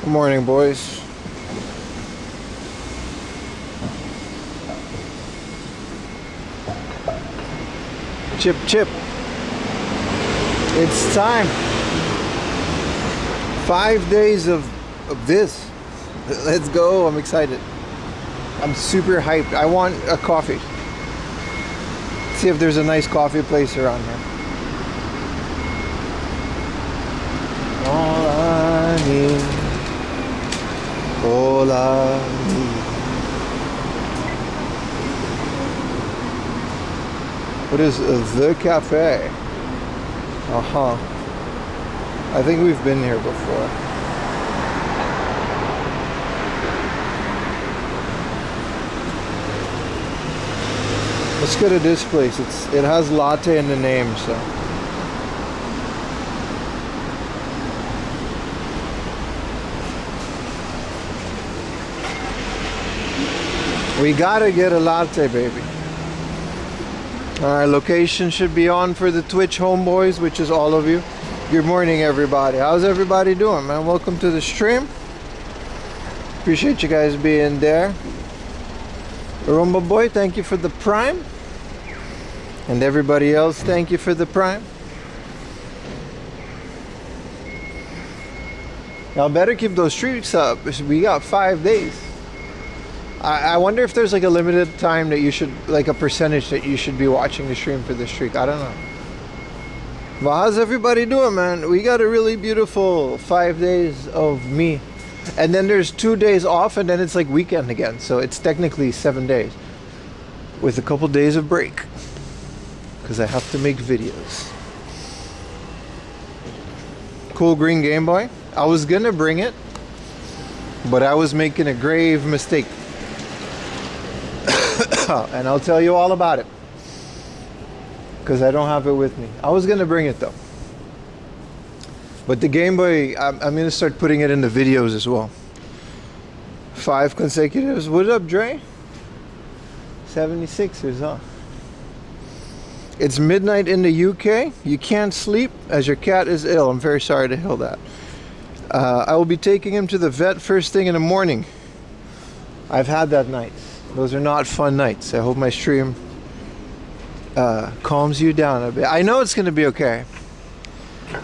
Good morning, boys. Chip, chip. It's time. 5 days of this. Let's go. I'm excited. I'm super hyped. I want a coffee. See if there's a nice coffee place around here. All I need. All I need. What is the cafe? I think we've been here before. Let's go to this place. It has latte in the name, so. We gotta get a latte, baby. Alright, location should be on for the Twitch homeboys, which is all of you. Good morning, everybody. How's everybody doing, man? Welcome to the stream. Appreciate you guys being there. Rumba Boy, thank you for the Prime. And everybody else, thank you for the Prime. Y'all better keep those streaks up. We got 5 days. I wonder if there's like a limited time that you should, like a percentage that you should be watching the stream for the streak. I don't know. But how's everybody doing, man? We got a really beautiful 5 days of me. And then there's 2 days off, and then it's like weekend again. So it's technically 7 days. With a couple days of break. Because I have to make videos. Cool green Game Boy. I was gonna bring it, but I was making a grave mistake. And I'll tell you all about it. Because I don't have it with me. I was gonna bring it though. But the Game Boy, I'm gonna start putting it in the videos as well. 5 consecutives. What up, Dre? 76ers, huh? It's midnight in the UK. You can't sleep as your cat is ill. I'm very sorry to hear that. I will be taking him to the vet first thing in the morning. I've had that night. Those are not fun nights. I hope my stream calms you down a bit. I know it's gonna be okay.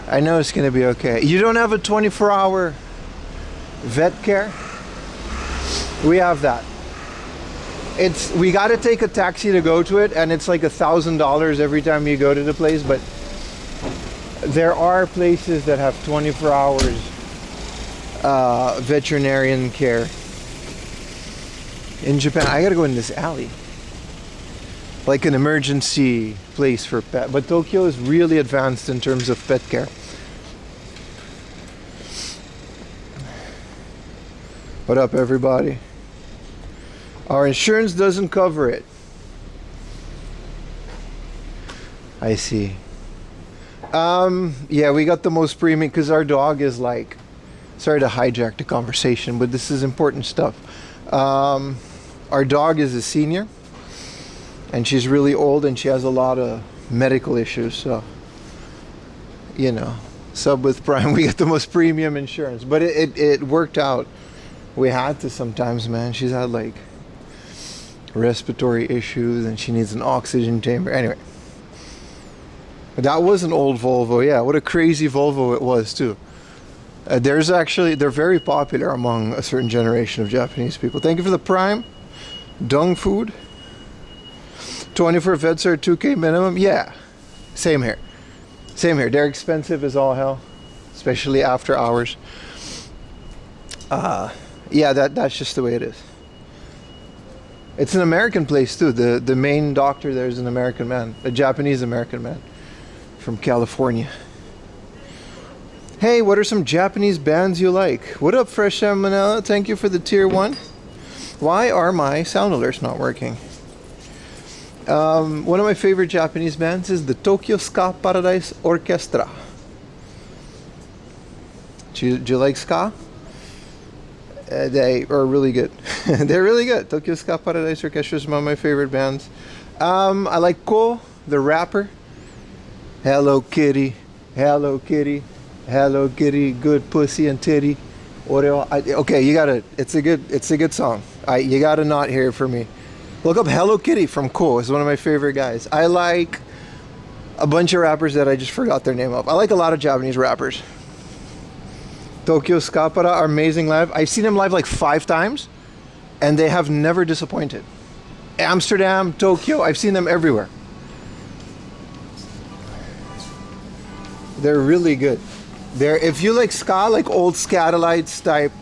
I know it's gonna be okay. You don't have a 24-hour vet care? We have that. We gotta take a taxi to go to it, and it's like $1,000 every time you go to the place, but there are places that have 24 hours veterinarian care. In Japan, I gotta go in this alley. Like an emergency place for pet. But Tokyo is really advanced in terms of pet care. What up, everybody? Our insurance doesn't cover it. I see. Yeah, we got the most premium because our dog is like, sorry to hijack the conversation, but this is important stuff. Our dog is a senior, and she's really old, and she has a lot of medical issues, so, you know, sub with Prime, we get the most premium insurance, but it worked out. We had to sometimes, man. She's had like respiratory issues, and she needs an oxygen chamber. Anyway, that was an old Volvo. Yeah, what a crazy Volvo it was too. They're very popular among a certain generation of Japanese people. Thank you for the Prime. Dung food. 24 vets are 2K minimum. Yeah, same here. Same here. They're expensive as all hell, especially after hours. Yeah, that's just the way it is. It's an American place too. The main doctor there is an American man, a Japanese American man from California. Hey, what are some Japanese bands you like? What up, Fresh Salmonella? Thank you for the tier 1. Why are my sound alerts not working? One of my favorite Japanese bands is the Tokyo Ska Paradise Orchestra. Do you like ska? They are really good. They're really good. Tokyo Ska Paradise Orchestra is one of my favorite bands. I like Ko, the rapper. Hello Kitty, hello Kitty, hello Kitty, good pussy and titty. Okay, you gotta. It's a good song. You gotta not hear it for me. Look up Hello Kitty from Ko. It's one of my favorite guys. I like a bunch of rappers that I just forgot their name of. I like a lot of Japanese rappers. Tokyo Scapara are amazing live. I've seen them live like 5 times, and they have never disappointed. Amsterdam, Tokyo, I've seen them everywhere. They're really good. If you like ska, like old Scatolites type,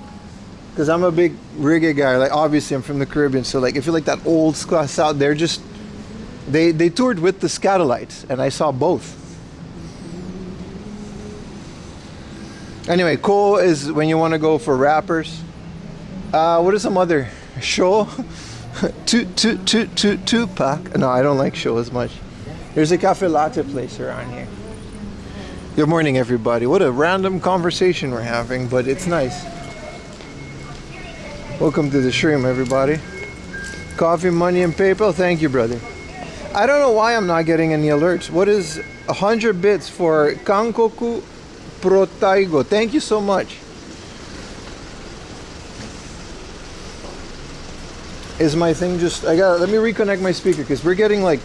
because I'm a big reggae guy. Like obviously I'm from the Caribbean, so like if you like that old ska sound, they're just they toured with the Scatolites, and I saw both. Anyway, Ko is when you want to go for rappers. What is some other show? Tupac. No, I don't like show as much. There's a cafe latte place around here. Good morning, everybody. What a random conversation we're having, but it's nice. Welcome to the stream, everybody. Coffee, money, and PayPal. Thank you, brother. I don't know why I'm not getting any alerts. What is 100 bits for Kankoku Protaigo? Thank you so much. Is my thing just... let me reconnect my speaker, because we're getting like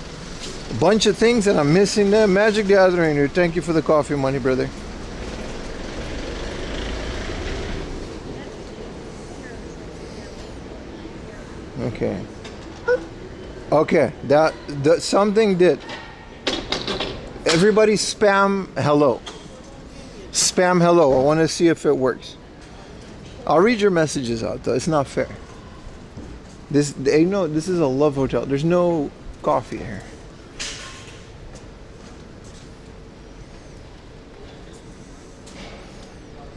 a bunch of things and I'm missing them. Magic the Gathering here. Thank you for the coffee, money, brother. Okay. Okay, that something did. Everybody spam hello. Spam hello. I want to see if it works. I'll read your messages out though. It's not fair. This is a love hotel. There's no coffee here.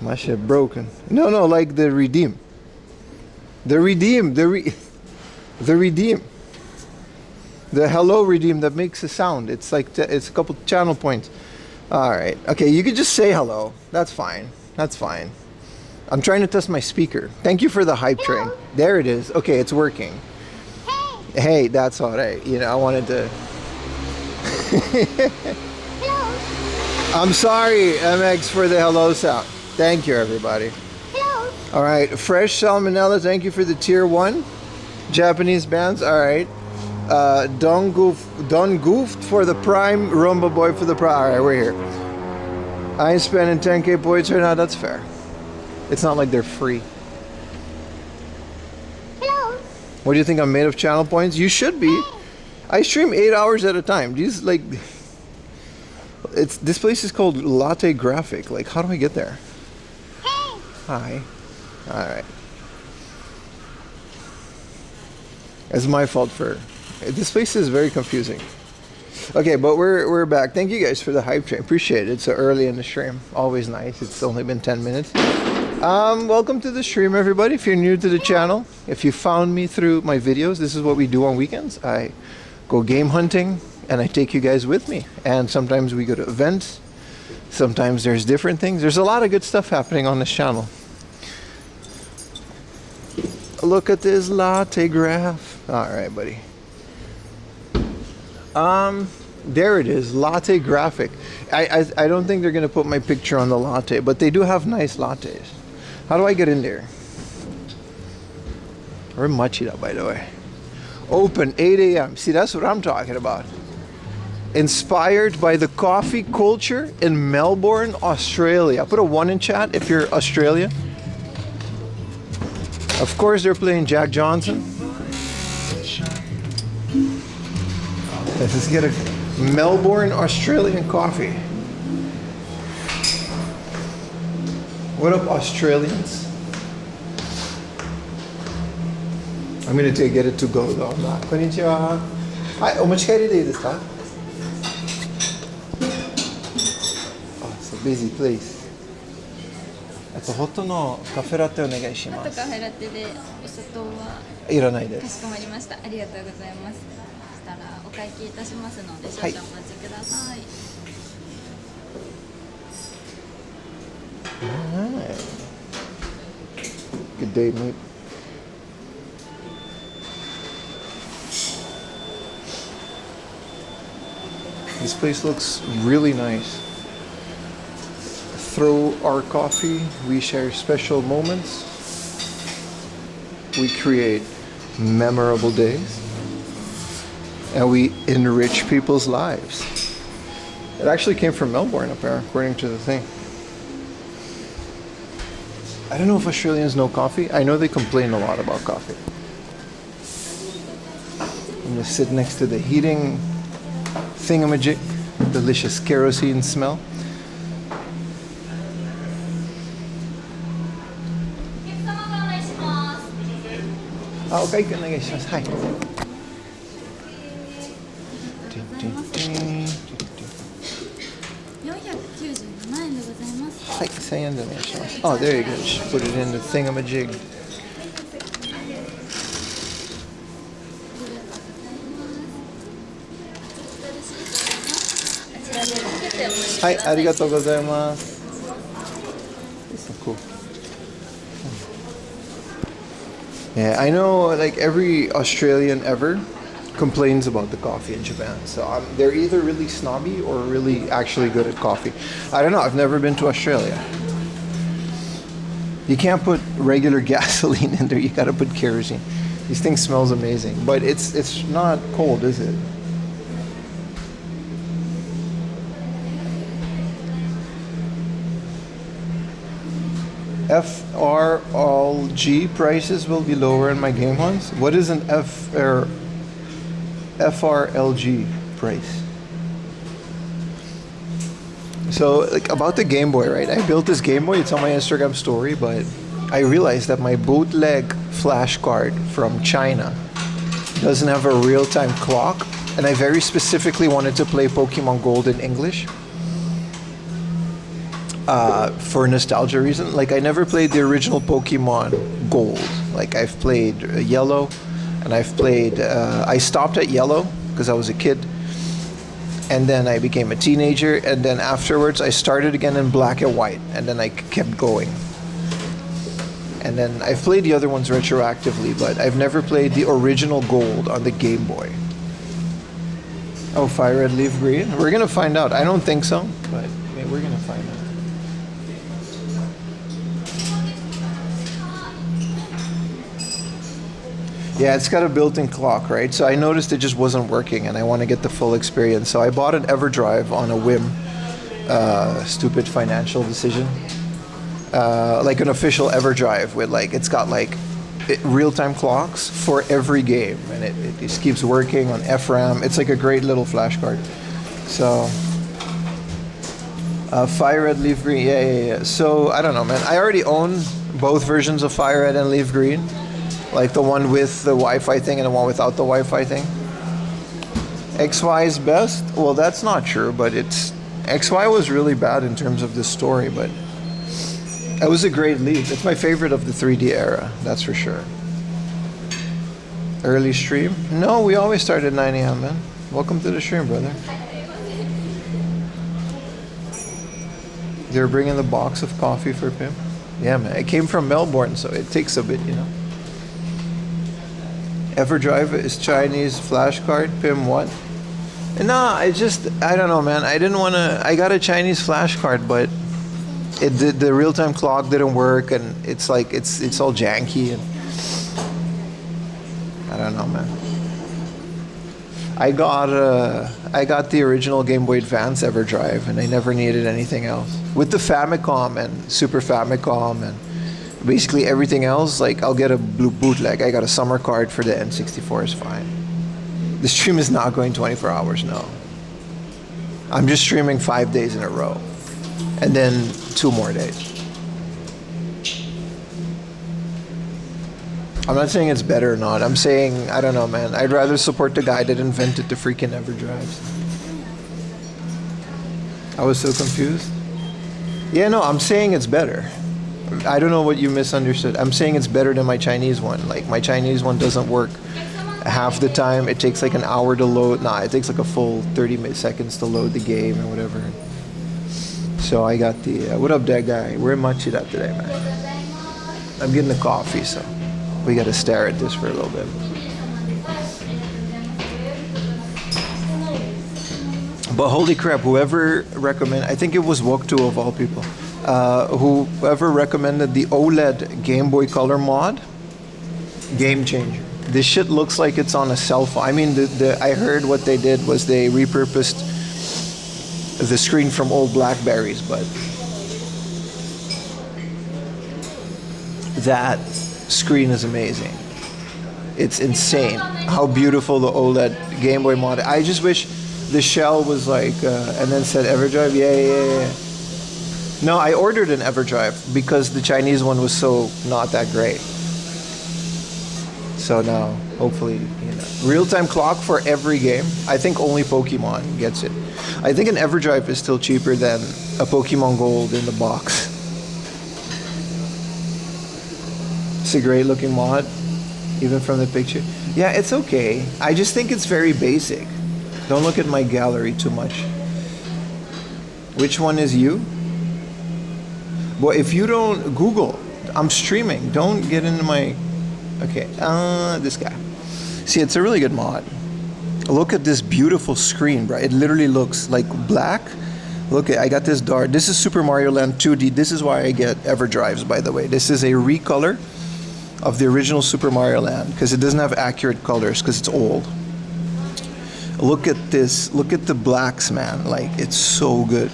My shit broken. No, like the redeem. The redeem. The redeem. The hello redeem that makes a sound. It's like it's a couple channel points. All right. Okay, you could just say hello. That's fine. That's fine. I'm trying to test my speaker. Thank you for the hype train. There it is. Okay, it's working. Hey, that's all right. You know, I wanted to. Hello. I'm sorry, MX, for the hello sound. Thank you, everybody. Hello. All right, Fresh Salmonella. Thank you for the tier 1. Japanese bands. All right. Don Goofed for the Prime. Rumba Boy for the Prime. All right, we're here. I ain't spending 10K points right now. That's fair. It's not like they're free. Hello. What do you think I'm made of channel points? You should be. I stream 8 hours at a time. These like, this place is called Latte Graphic. Like, how do I get there? Hey. Hi. All right. It's my fault for. This place is very confusing. Okay, but we're back. Thank you guys for the hype train. Appreciate it. It's so early in the stream. Always nice. It's only been 10 minutes. Welcome to the stream, everybody. If you're new to the channel, if you found me through my videos, this is what we do on weekends. I go game hunting and I take you guys with me. And sometimes we go to events. Sometimes there's different things. There's a lot of good stuff happening on this channel. Look at this latte graph. All right, buddy. There it is, latte graphic. I don't think they're gonna put my picture on the latte, but they do have nice lattes. How do I get in there? We're Machida, by the way. Open 8 a.m. See, that's what I'm talking about. Inspired by the coffee culture in Melbourne, Australia. Put a 1 in chat if you're Australian. Of course, they're playing Jack Johnson. Let's get a Melbourne, Australian coffee. What up, Australians? I'm gonna get it to go though. Konnichiwa. Hi, omachikari de desu ka? Oh, it's a busy place. ホットのカフェラテお願いします。ホットカフェラテでお砂糖はいらないです。かしこまりました。ありがとうございます。そしたらお会計いたしますので少々お待ちください。Alright. Good day, mate. This place looks really nice. throw our coffee. We share special moments. We create memorable days. And we enrich people's lives. It actually came from Melbourne up there, according to the thing. I don't know if Australians know coffee. I know they complain a lot about coffee. I'm gonna sit next to the heating thingamajig. Delicious kerosene smell. Okay, hi. Oh, there you go. Just put it in the thingamajig. Hi, arigatou gozaimasu. This is cool. Yeah, I know like every Australian ever complains about the coffee in Japan. So they're either really snobby or really actually good at coffee. I don't know. I've never been to Australia. You can't put regular gasoline in there. You gotta put kerosene. These things smells amazing, but it's not cold, is it? FRLG prices will be lower in my game ones. What is an FRLG price? So like about the Game Boy, right? I built this Game Boy. It's on my Instagram story, but I realized that my bootleg flash card from China doesn't have a real-time clock, and I very specifically wanted to play Pokemon Gold in English. For nostalgia reason, like I never played the original Pokemon Gold. Like I've played Yellow, and I've played. I stopped at Yellow because I was a kid, and then I became a teenager, and then afterwards I started again in Black and White, and then I kept going. And then I've played the other ones retroactively, but I've never played the original Gold on the Game Boy. Oh, Fire Red, Leaf Green. We're gonna find out. I don't think so, but maybe we're gonna find out. Yeah, it's got a built-in clock, right? So I noticed it just wasn't working, and I want to get the full experience. So I bought an EverDrive on a whim. Stupid financial decision. Like an official EverDrive with like, it's got like real-time clocks for every game, and it just keeps working on FRAM. It's like a great little flash card. So Fire Red, Leaf Green, yeah. So I don't know, man. I already own both versions of Fire Red and Leaf Green. Like the one with the Wi-Fi thing and the one without the Wi-Fi thing. XY is best? Well, that's not true, but XY was really bad in terms of the story, but it was a great leap. It's my favorite of the 3D era, that's for sure. Early stream? No, we always start at 9 a.m., man. Welcome to the stream, brother. They're bringing the box of coffee for PIM? Yeah, man. It came from Melbourne, so it takes a bit, you know. EverDrive is Chinese flash card. PIM what? No, I don't know, man. I didn't want to. I got a Chinese flash card, but the real-time clock didn't work, and it's like it's all janky, and I don't know, man. I got the original Game Boy Advance EverDrive, and I never needed anything else. With the Famicom and Super Famicom and basically everything else, like I'll get a blue bootleg. I got a summer card for the N64 is fine. The stream is not going 24 hours, no. I'm just streaming 5 days in a row. And then 2 more days. I'm not saying it's better or not. I'm saying, I don't know, man. I'd rather support the guy that invented the freaking EverDrives. I was so confused. Yeah, no, I'm saying it's better. I don't know what you misunderstood. I'm saying it's better than my Chinese one. Like, my Chinese one doesn't work half the time. It takes like an hour to load. Nah, it takes like a full 30 seconds to load the game or whatever. So I got the, what up, that guy? We're in Machida today, man. I'm getting the coffee, so we got to stare at this for a little bit. But holy crap, whoever recommended, I think it was Woktu of all people, Whoever recommended the OLED Game Boy Color mod, game changer. This shit looks like it's on a cell phone. I mean, I heard what they did was they repurposed the screen from old Blackberries, but that screen is amazing. It's insane how beautiful the OLED Game Boy mod. I just wish the shell was like, and then said EverDrive. Yeah. No, I ordered an EverDrive because the Chinese one was so not that great. So now, hopefully, real-time clock for every game. I think only Pokemon gets it. I think an EverDrive is still cheaper than a Pokemon Gold in the box. It's a great-looking mod, even from the picture. Yeah, it's okay. I just think it's very basic. Don't look at my gallery too much. Which one is you? Well, if you don't Google, I'm streaming. Don't get into my... Okay, this guy. See, it's a really good mod. Look at this beautiful screen, bro. It literally looks like black. Look, I got this dark. This is Super Mario Land 2D. This is why I get EverDrives, by the way. This is a recolor of the original Super Mario Land because it doesn't have accurate colors because it's old. Look at this. Look at the blacks, man. Like, it's so good.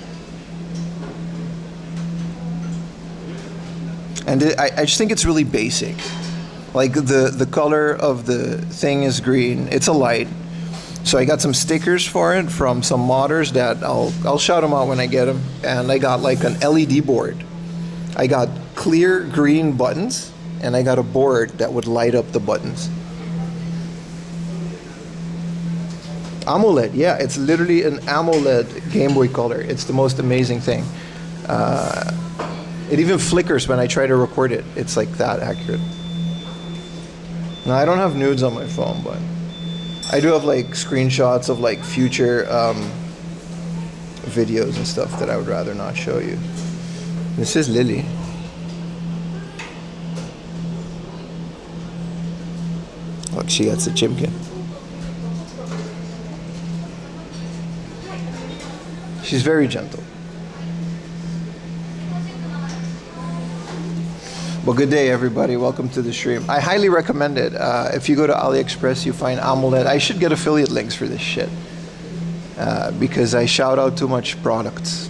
And I just think it's really basic. Like the color of the thing is green. It's a light. So I got some stickers for it from some modders that I'll shout them out when I get them. And I got like an LED board. I got clear green buttons, and I got a board that would light up the buttons. AMOLED, yeah, it's literally an AMOLED Game Boy Color. It's the most amazing thing. It even flickers when I try to record it. It's like that accurate. Now, I don't have nudes on my phone, but I do have like screenshots of like future videos and stuff that I would rather not show you. This is Lily. Look, she gets a chimkin. She's very gentle. Well, good day, everybody. Welcome to the stream. I highly recommend it. If you go to AliExpress, you find AMOLED. I should get affiliate links for this shit because I shout out too much products.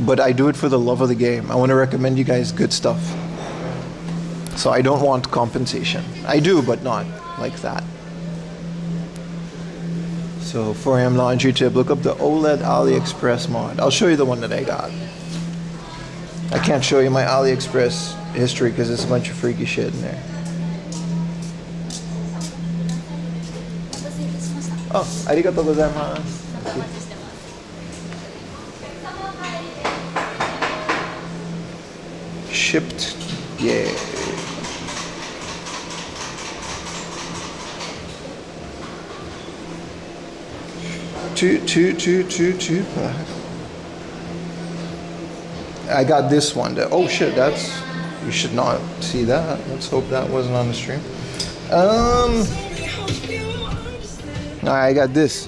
But I do it for the love of the game. I want to recommend you guys good stuff. So I don't want compensation. I do, but not like that. So 4 AM laundry tip. Look up the OLED AliExpress mod. I'll show you the one that I got. I can't show you my AliExpress history because there's a bunch of freaky shit in there. Oh, arigatou gozaimasu. Shipped. Yeah. Two pack. I got this one. Oh shit, that's... You should not see that. Let's hope that wasn't on the stream. I got this.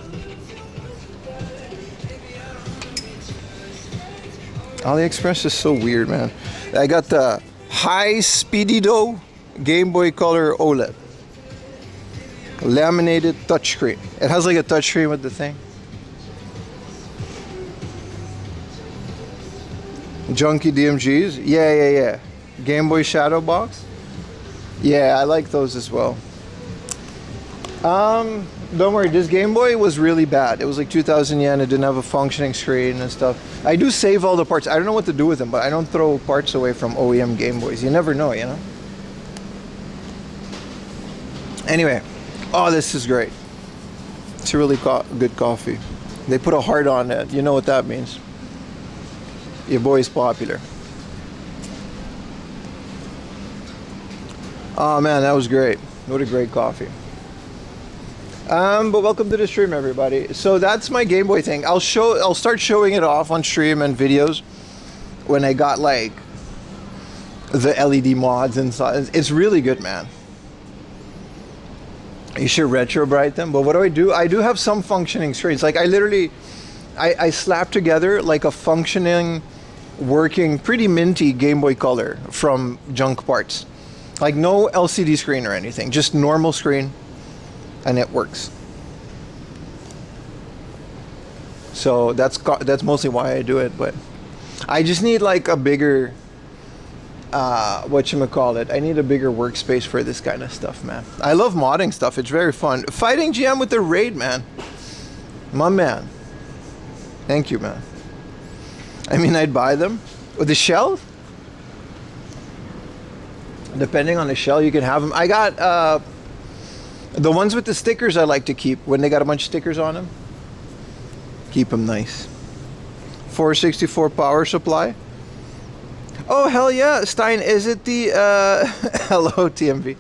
AliExpress is so weird, man. I got the High Speedido Game Boy Color OLED. Laminated touchscreen. It has like a touchscreen with the thing. Junky DMGs. Yeah. Game Boy Shadow Box. Yeah, I like those as well. Don't worry, this Game Boy was really bad. It was like 2,000 yen. It didn't have a functioning screen and stuff. I do save all the parts. I don't know what to do with them, but I don't throw parts away from OEM Game Boys. You never know, you know? Anyway. Oh, this is great. It's a really good coffee. They put a heart on it. You know what that means. Your boy's popular. Oh man, that was great. What a great coffee. But welcome to the stream, everybody. So that's my Game Boy thing. I'll start showing it off on stream and videos when I got like the LED mods inside. It's really good, man. You should retro bright them. But what do? I do have some functioning screens. Like I literally, I slap together like a functioning working, pretty minty Game Boy Color from junk parts. Like no LCD screen or anything, just normal screen, and it works. So that's mostly why I do it, but I just need like a bigger, whatchamacallit, I need a bigger workspace for this kind of stuff, man. I love modding stuff, it's very fun. Fighting GM with the raid, man. My man. Thank you, man. I mean, I'd buy them. With the shell? Depending on the shell, you can have them. I got, the ones with the stickers I like to keep when they got a bunch of stickers on them. Keep them nice. 464 power supply. Oh, hell yeah, Stein. Is it the, hello, TMV.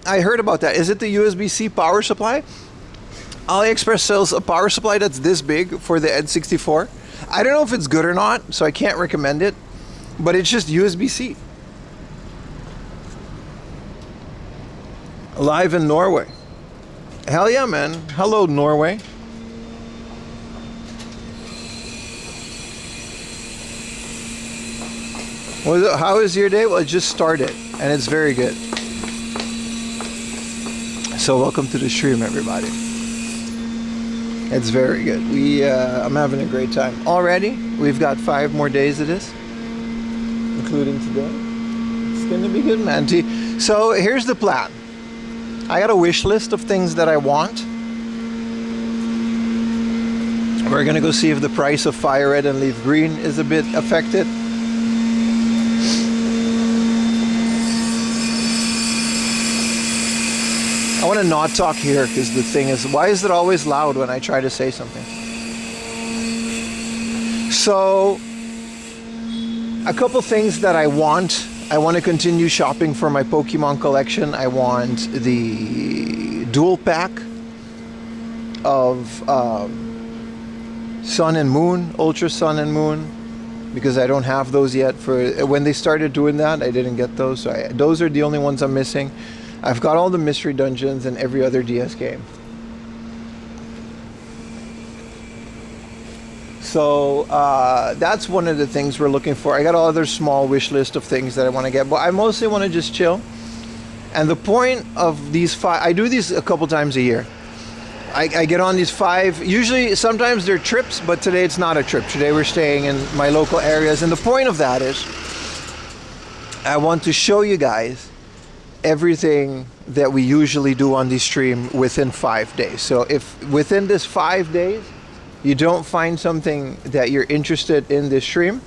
I heard about that. Is it the USB-C power supply? AliExpress sells a power supply that's this big for the N64. I don't know if it's good or not, so I can't recommend it. But it's just USB-C. Live in Norway. Hell yeah, man. Hello, Norway. How is your day? Well, it just started, and it's very good. So welcome to the stream, everybody. It's very good. I'm having a great time. Already, we've got 5 more days of this, including today. It's gonna be good, man. So here's the plan. I got a wish list of things that I want. We're gonna go see if the price of Fire Red and Leaf Green is a bit affected. I want to not talk here because the thing is, why is it always loud when I try to say something? So, a couple things that I want. I want to continue shopping for my Pokemon collection. I want the dual pack of Sun and Moon, Ultra Sun and Moon, because I don't have those yet. For when they started doing that, I didn't get those. So those are the only ones I'm missing. I've got all the mystery dungeons and every other DS game. So that's one of the things we're looking for. I got all other small wish list of things that I want to get, but I mostly want to just chill. And the point of these 5, I do these a couple times a year. I get on these 5, usually sometimes they're trips, but today it's not a trip. Today we're staying in my local areas. And the point of that is I want to show you guys everything that we usually do on the stream within 5 days. So if within this 5 days you don't find something that you're interested in this stream,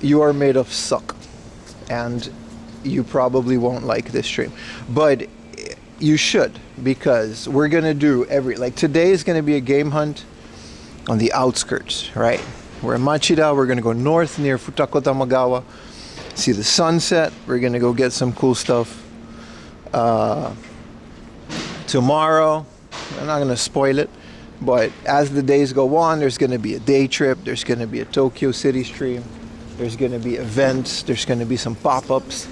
you are made of suck and you probably won't like this stream. But you should, because we're gonna do like today is gonna be a game hunt on the outskirts, right? We're in Machida, we're gonna go north near Futako Tamagawa, see the sunset. We're gonna go get some cool stuff. Tomorrow, I'm not gonna spoil it, but as the days go on, there's gonna be a day trip, there's gonna be a Tokyo City stream, there's gonna be events, there's gonna be some pop-ups,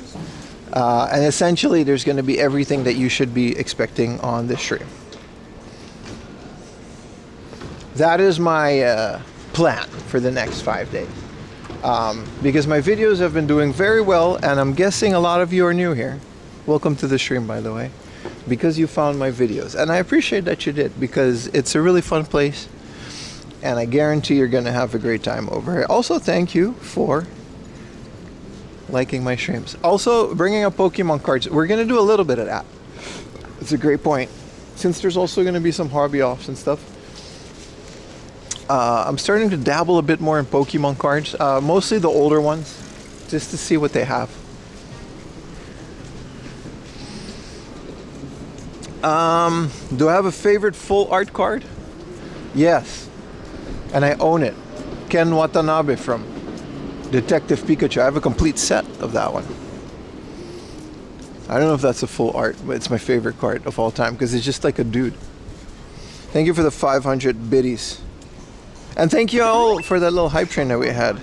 and essentially there's gonna be everything that you should be expecting on this stream. That is my plan for the next 5 days. Because my videos have been doing very well, and I'm guessing a lot of you are new here. Welcome to the stream, by the way, because you found my videos, and I appreciate that you did, because it's a really fun place and I guarantee you're gonna have a great time over here. Also, thank you for liking my streams. Also, bringing up Pokemon cards, we're gonna do a little bit of that. It's a great point, since there's also gonna be some hobby offs and stuff. I'm starting to dabble a bit more in Pokemon cards, mostly the older ones, just to see what they have. Do I have a favorite full art card? Yes, and I own it. Ken Watanabe from Detective Pikachu. I have a complete set of that one. I don't know if that's a full art, but it's my favorite card of all time because it's just like a dude. Thank you for the 500 biddies. And thank you all for that little hype train that we had.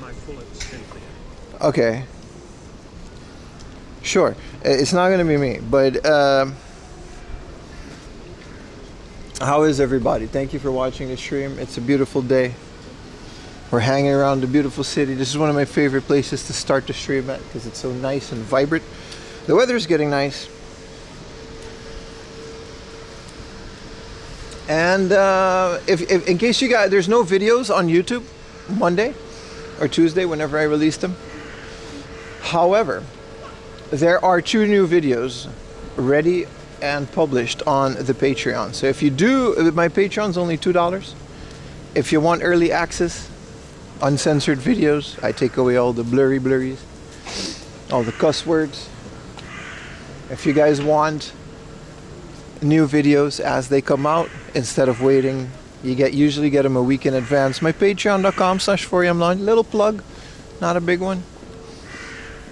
Okay. Sure. It's not going to be me, but how is everybody? Thank you for watching the stream. It's a beautiful day. We're hanging around the beautiful city. This is one of my favorite places to start the stream at because it's so nice and vibrant. The weather's getting nice. And if in case you guys, there's no videos on YouTube Monday or Tuesday whenever I release them. However, there are 2 new videos ready and published on the Patreon. So if you do, my Patreon's only $2. If you want early access, uncensored videos, I take away all the blurries, all the cuss words. If you guys want new videos as they come out, instead of waiting, you usually get them a week in advance. My patreon.com/4amlaunch, little plug, not a big one.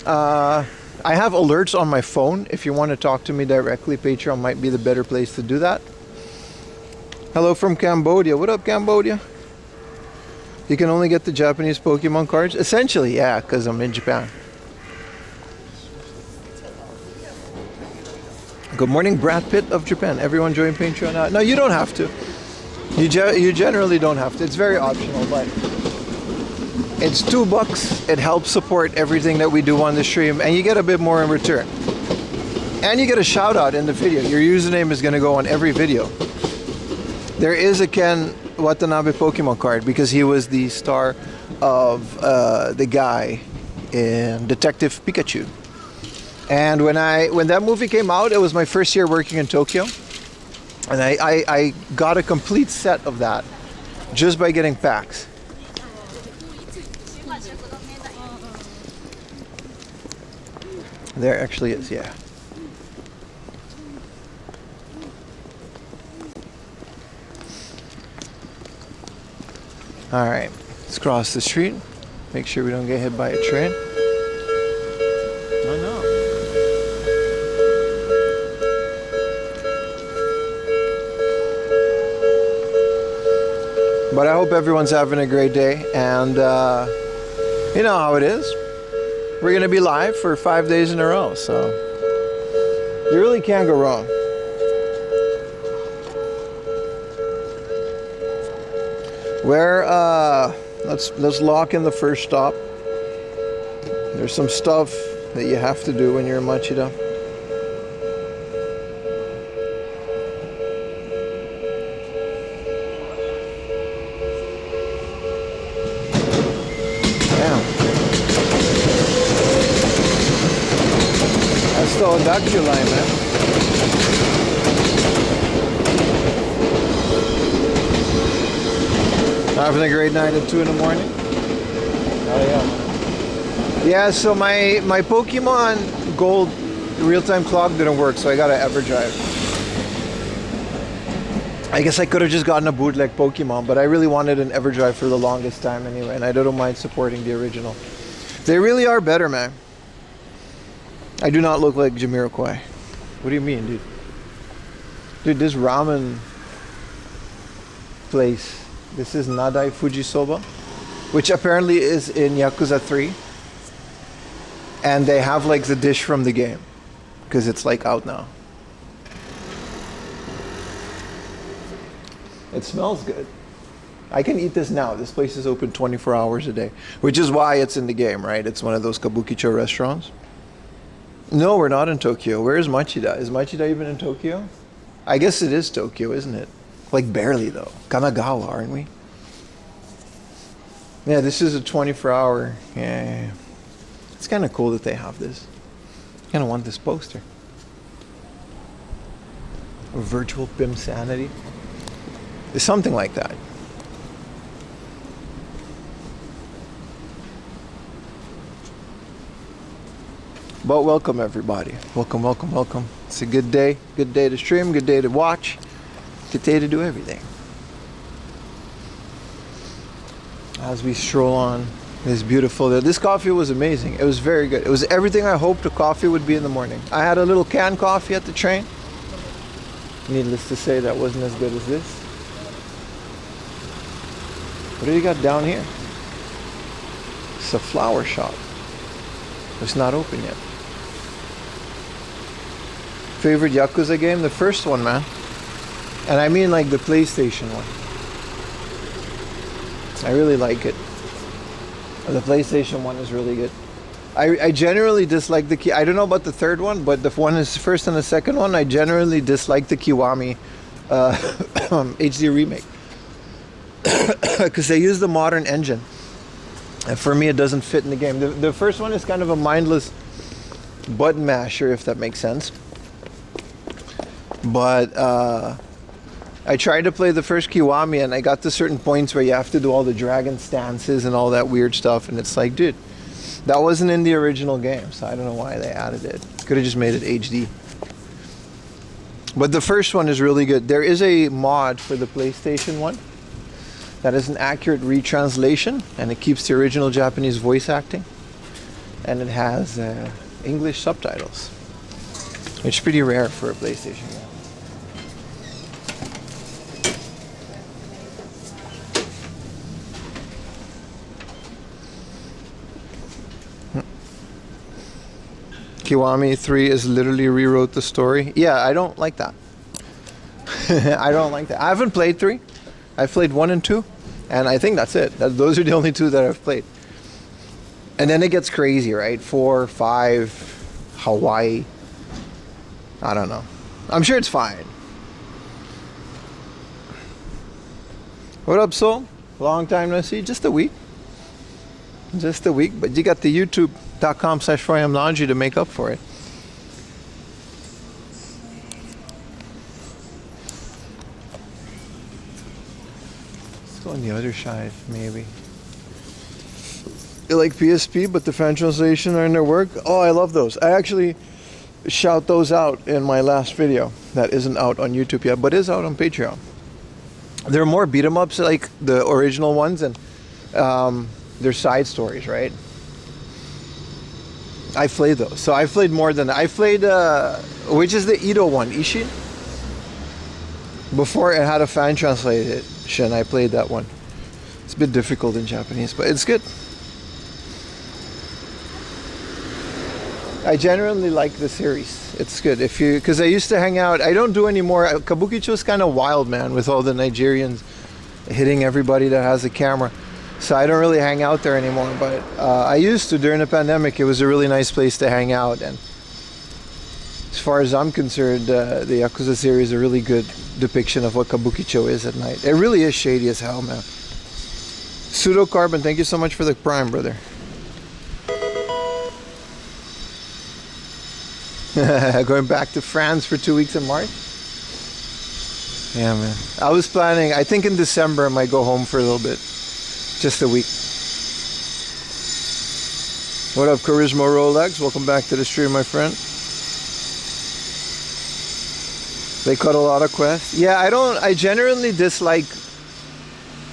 I have alerts on my phone. If you want to talk to me directly, Patreon might be the better place to do that. Hello from Cambodia. What up, Cambodia? You can only get the Japanese Pokemon cards? Essentially, yeah, because I'm in Japan. Good morning, Brad Pitt of Japan. Everyone join Patreon. No, you don't have to. You generally don't have to. It's very optional, but it's $2. It helps support everything that we do on the stream, and you get a bit more in return. And you get a shout out in the video. Your username is going to go on every video. There is a Ken Watanabe Pokemon card because he was the star of the guy in Detective Pikachu. And when that movie came out, it was my first year working in Tokyo, and I got a complete set of that just by getting packs. There actually is, yeah. All right, let's cross the street. Make sure we don't get hit by a train. Oh no. But I hope everyone's having a great day, and you know how it is. We're going to be live for 5 days in a row, so you really can't go wrong. Let's lock in the first stop. There's some stuff that you have to do when you're in Machida. Still a Daku line, man. Having a great night at 2 in the morning. Oh yeah. Yeah, so my Pokemon Gold real-time clock didn't work, so I got an EverDrive. I guess I could have just gotten a bootleg Pokemon, but I really wanted an EverDrive for the longest time anyway, and I don't mind supporting the original. They really are better, man. I do not look like Jamiroquai. What do you mean, dude? Dude, this ramen place, this is Nadai Fujisoba, which apparently is in Yakuza 3. And they have like the dish from the game, because it's like out now. It smells good. I can eat this now. This place is open 24 hours a day, which is why it's in the game, right? It's one of those kabukicho restaurants. No, we're not in Tokyo. Where is Machida? Is Machida even in Tokyo? I guess it is Tokyo, isn't it? Like barely though. Kanagawa, aren't we? Yeah, this is a 24-hour. Yeah. It's kind of cool that they have this. I kind of want this poster. Virtual PIM sanity. It's something like that. But welcome everybody. Welcome, welcome, welcome. It's a good day. Good day to stream, good day to watch. Good day to do everything. As we stroll on this beautiful day. This coffee was amazing. It was very good. It was everything I hoped a coffee would be in the morning. I had a little canned coffee at the train. Needless to say, that wasn't as good as this. What do you got down here? It's a flower shop. It's not open yet. Favorite Yakuza game? The first one, man. And I mean like the PlayStation one. I really like it. The PlayStation 1 is really good. I generally dislike the I don't know about the third one, but the one is first and the second one, I generally dislike the Kiwami HD remake because they use the modern engine, and for me it doesn't fit in the game. The first one is kind of a mindless button masher, if that makes sense. But I tried to play the first Kiwami, and I got to certain points where you have to do all the dragon stances and all that weird stuff, and it's like, dude, that wasn't in the original game, so I don't know why they added it. Could have just made it HD. But the first one is really good. There is a mod for the PlayStation 1 that is an accurate retranslation, and it keeps the original Japanese voice acting, and it has English subtitles, which is pretty rare for a PlayStation 1. Kiwami 3 is literally rewrote the story. Yeah, I don't like that. I don't like that. I haven't played 3. I've played 1 and 2, and I think that's it. Those are the only 2 that I've played. And then it gets crazy, right? 4, 5, Hawaii. I don't know. I'm sure it's fine. What up, Soul? Long time no see. Just a week. Just a week, but you got the youtube.com/FamilyMart to make up for it. Let's go on the other side, maybe. You like PSP, but the fan translation are in their work? Oh, I love those. I actually shout those out in my last video. That isn't out on YouTube yet, but is out on Patreon. There are more beat 'em ups like the original ones, and they're side stories, right? I played those. So I played more than I played which is the Ito one, Ishin? Before it had a fan translation, I played that one. It's a bit difficult in Japanese, but it's good. I generally like the series. It's good if you, because I used to hang out. I don't do anymore. Kabukicho's kind of wild, man, with all the Nigerians hitting everybody that has a camera. So I don't really hang out there anymore. But I used to during the pandemic. It was a really nice place to hang out. And as far as I'm concerned, the Yakuza series is a really good depiction of what Kabukicho is at night. It really is shady as hell, man. Pseudo Carbon, thank you so much for the prime, brother. Going back to France for 2 weeks in March. Yeah, man. I was planning, I think in December I might go home for a little bit. Just a week. What up, Charisma Rolex? Welcome back to the stream, my friend. They cut a lot of quests. Yeah, I generally dislike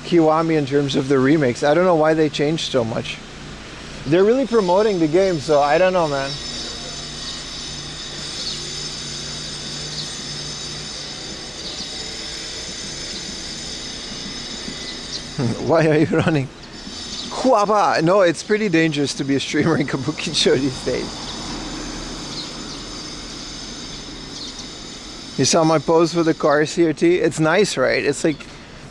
Kiwami in terms of the remakes. I don't know why they changed so much. They're really promoting the game, so I don't know, man. Why are you running? Huaba! No, it's pretty dangerous to be a streamer in Kabukicho these days. You saw my post for the car CRT? It's nice, right? It's like,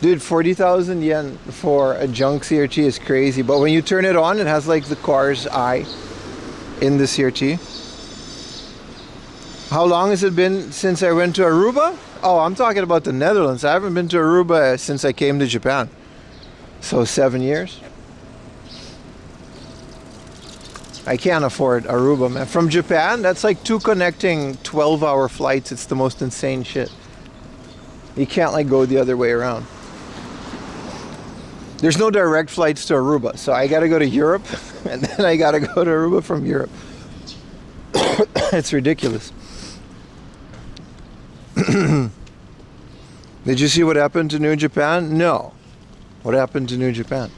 dude, 40,000 yen for a junk CRT is crazy. But when you turn it on, it has like the car's eye in the CRT. How long has it been since I went to Aruba? Oh, I'm talking about the Netherlands. I haven't been to Aruba since I came to Japan. So 7 years. I can't afford Aruba, man. From Japan, that's like 2 connecting 12-hour flights. It's the most insane shit. You can't like go the other way around. There's no direct flights to Aruba, so I gotta go to Europe, and then I gotta go to Aruba from Europe. It's ridiculous. Did you see what happened to New Japan? No. What happened to New Japan?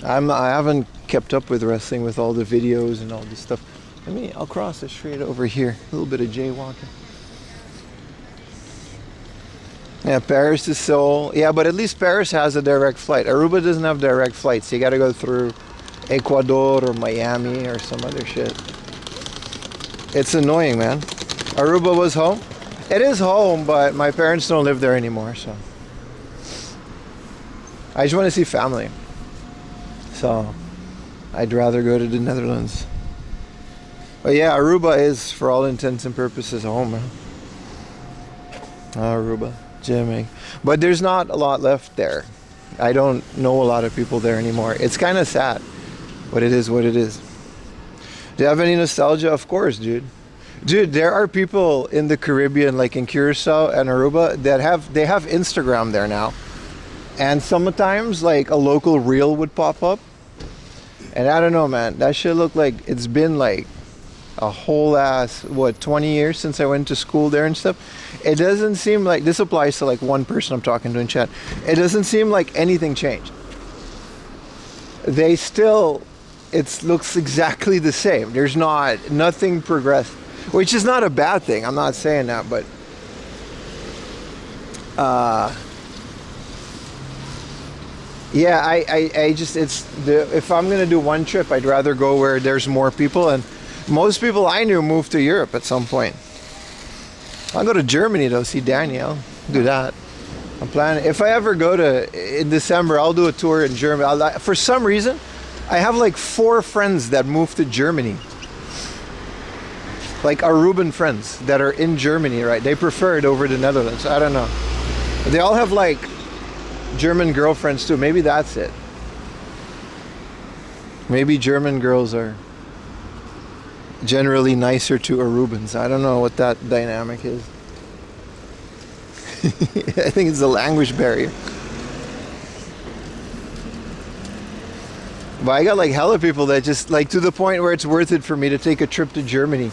I haven't kept up with wrestling with all the videos and all this stuff. I'll cross the street over here. A little bit of jaywalking. Yeah, Paris to Seoul. Yeah, but at least Paris has a direct flight. Aruba doesn't have direct flights. You gotta go through Ecuador or Miami or some other shit. It's annoying, man. Aruba was home. It is home, but my parents don't live there anymore, so. I just want to see family. So, I'd rather go to the Netherlands. But yeah, Aruba is, for all intents and purposes, home, man. Aruba, Jamaica. But there's not a lot left there. I don't know a lot of people there anymore. It's kind of sad, but it is what it is. Do you have any nostalgia? Of course, dude. Dude, there are people in the Caribbean, like in Curacao and Aruba, that have Instagram there now. And sometimes, like, a local reel would pop up. And I don't know, man. That shit looked like it's been like a whole ass, 20 years since I went to school there and stuff. It doesn't seem like, this applies to like one person I'm talking to in chat. It doesn't seem like anything changed. They still, it looks exactly the same. There's nothing progressed, which is not a bad thing. I'm not saying that, but yeah, I just, if I'm gonna do one trip, I'd rather go where there's more people, and most people I knew moved to Europe at some point. I'll go to Germany though, see Danielle, do that. I'm planning, if I ever go in December, I'll do a tour in Germany. For some reason, I have like 4 friends that moved to Germany. Like Aruban friends that are in Germany, right? They prefer it over the Netherlands. I don't know. They all have like German girlfriends too. Maybe that's it. Maybe German girls are generally nicer to Arubans. I don't know what that dynamic is. I think it's the language barrier. But I got like hella people that just like, to the point where it's worth it for me to take a trip to Germany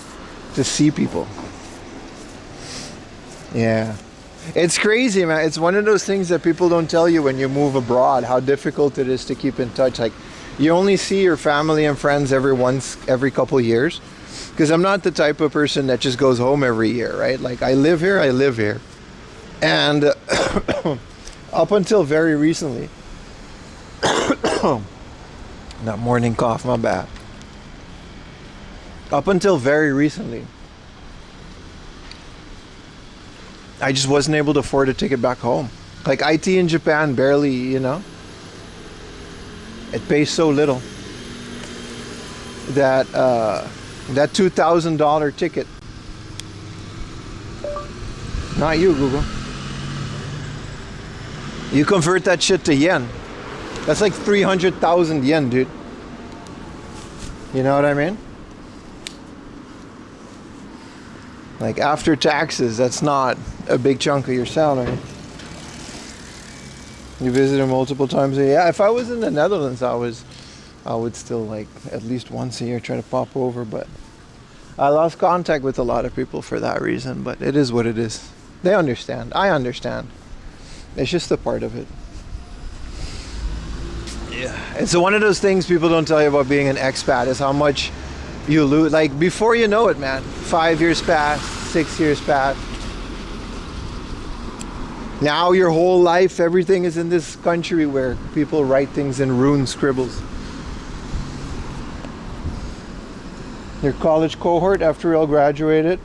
to see people. Yeah. It's crazy, man. It's one of those things that people don't tell you when you move abroad, how difficult it is to keep in touch. Like, you only see your family and friends every couple years. Because I'm not the type of person that just goes home every year, right? Like, I live here. And up until very recently, that morning cough, my bad. Up until very recently, I just wasn't able to afford a ticket back home. Like, IT in Japan barely, you know, it pays so little that that $2,000 ticket. Not you, Google. You convert that shit to yen. That's like 300,000 yen, dude. You know what I mean? Like, after taxes, that's not a big chunk of your salary. You visited multiple times a year. Yeah, if I was in the Netherlands, I would still, like, at least once a year try to pop over, but I lost contact with a lot of people for that reason, but it is what it is. They understand. I understand. It's just a part of it. Yeah. It's one of those things people don't tell you about being an expat, is how much you lose. Like, before you know it, man, 5 years pass, 6 years pass. Now your whole life, everything is in this country where people write things in rune scribbles. Your college cohort, after we all graduated.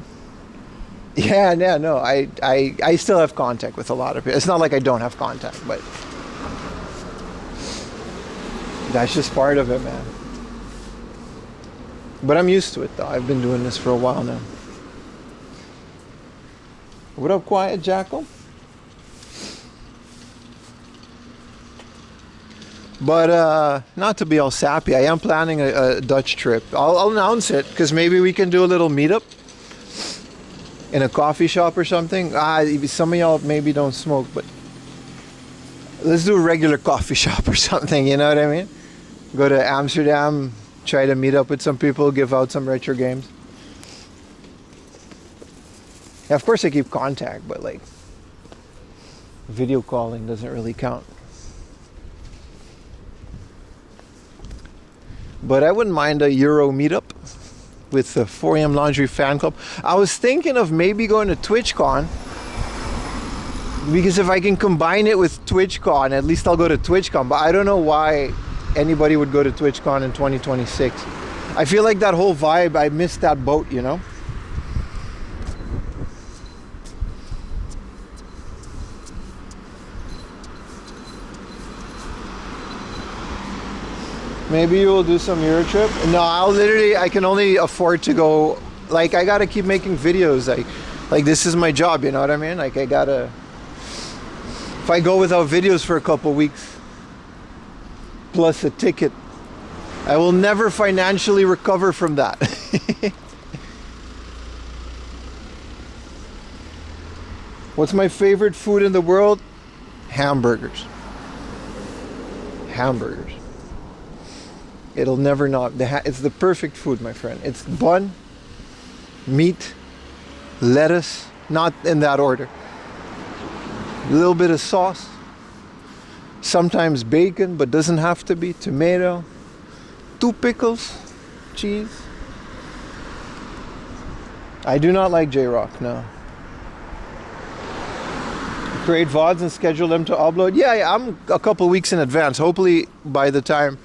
Yeah, no, I still have contact with a lot of people. It's not like I don't have contact, but that's just part of it, man. But I'm used to it, though. I've been doing this for a while now. What up, Quiet Jackal? But not to be all sappy, I am planning a Dutch trip. I'll announce it, because maybe we can do a little meetup in a coffee shop or something. Some of y'all maybe don't smoke, but let's do a regular coffee shop or something, you know what I mean? Go to Amsterdam, try to meet up with some people, give out some retro games. Yeah, of course I keep contact, but like, video calling doesn't really count. But I wouldn't mind a Euro meetup with the 4am Laundry Fan Club. I was thinking of maybe going to TwitchCon, because if I can combine it with TwitchCon, at least I'll go to TwitchCon. But I don't know why anybody would go to TwitchCon in 2026. I feel like that whole vibe, I missed that boat, you know? Maybe you will do some Euro trip. No, I can only afford to go, like, I gotta keep making videos. Like this is my job, you know what I mean? Like, if I go without videos for a couple weeks, plus a ticket, I will never financially recover from that. What's my favorite food in the world? Hamburgers. Hamburgers. It'll never not. It's the perfect food, my friend. It's bun, meat, lettuce, not in that order. A little bit of sauce. Sometimes bacon, but doesn't have to be. Tomato. 2 pickles. Cheese. I do not like J-Rock, no. Create VODs and schedule them to upload. Yeah, I'm a couple weeks in advance. Hopefully by the time,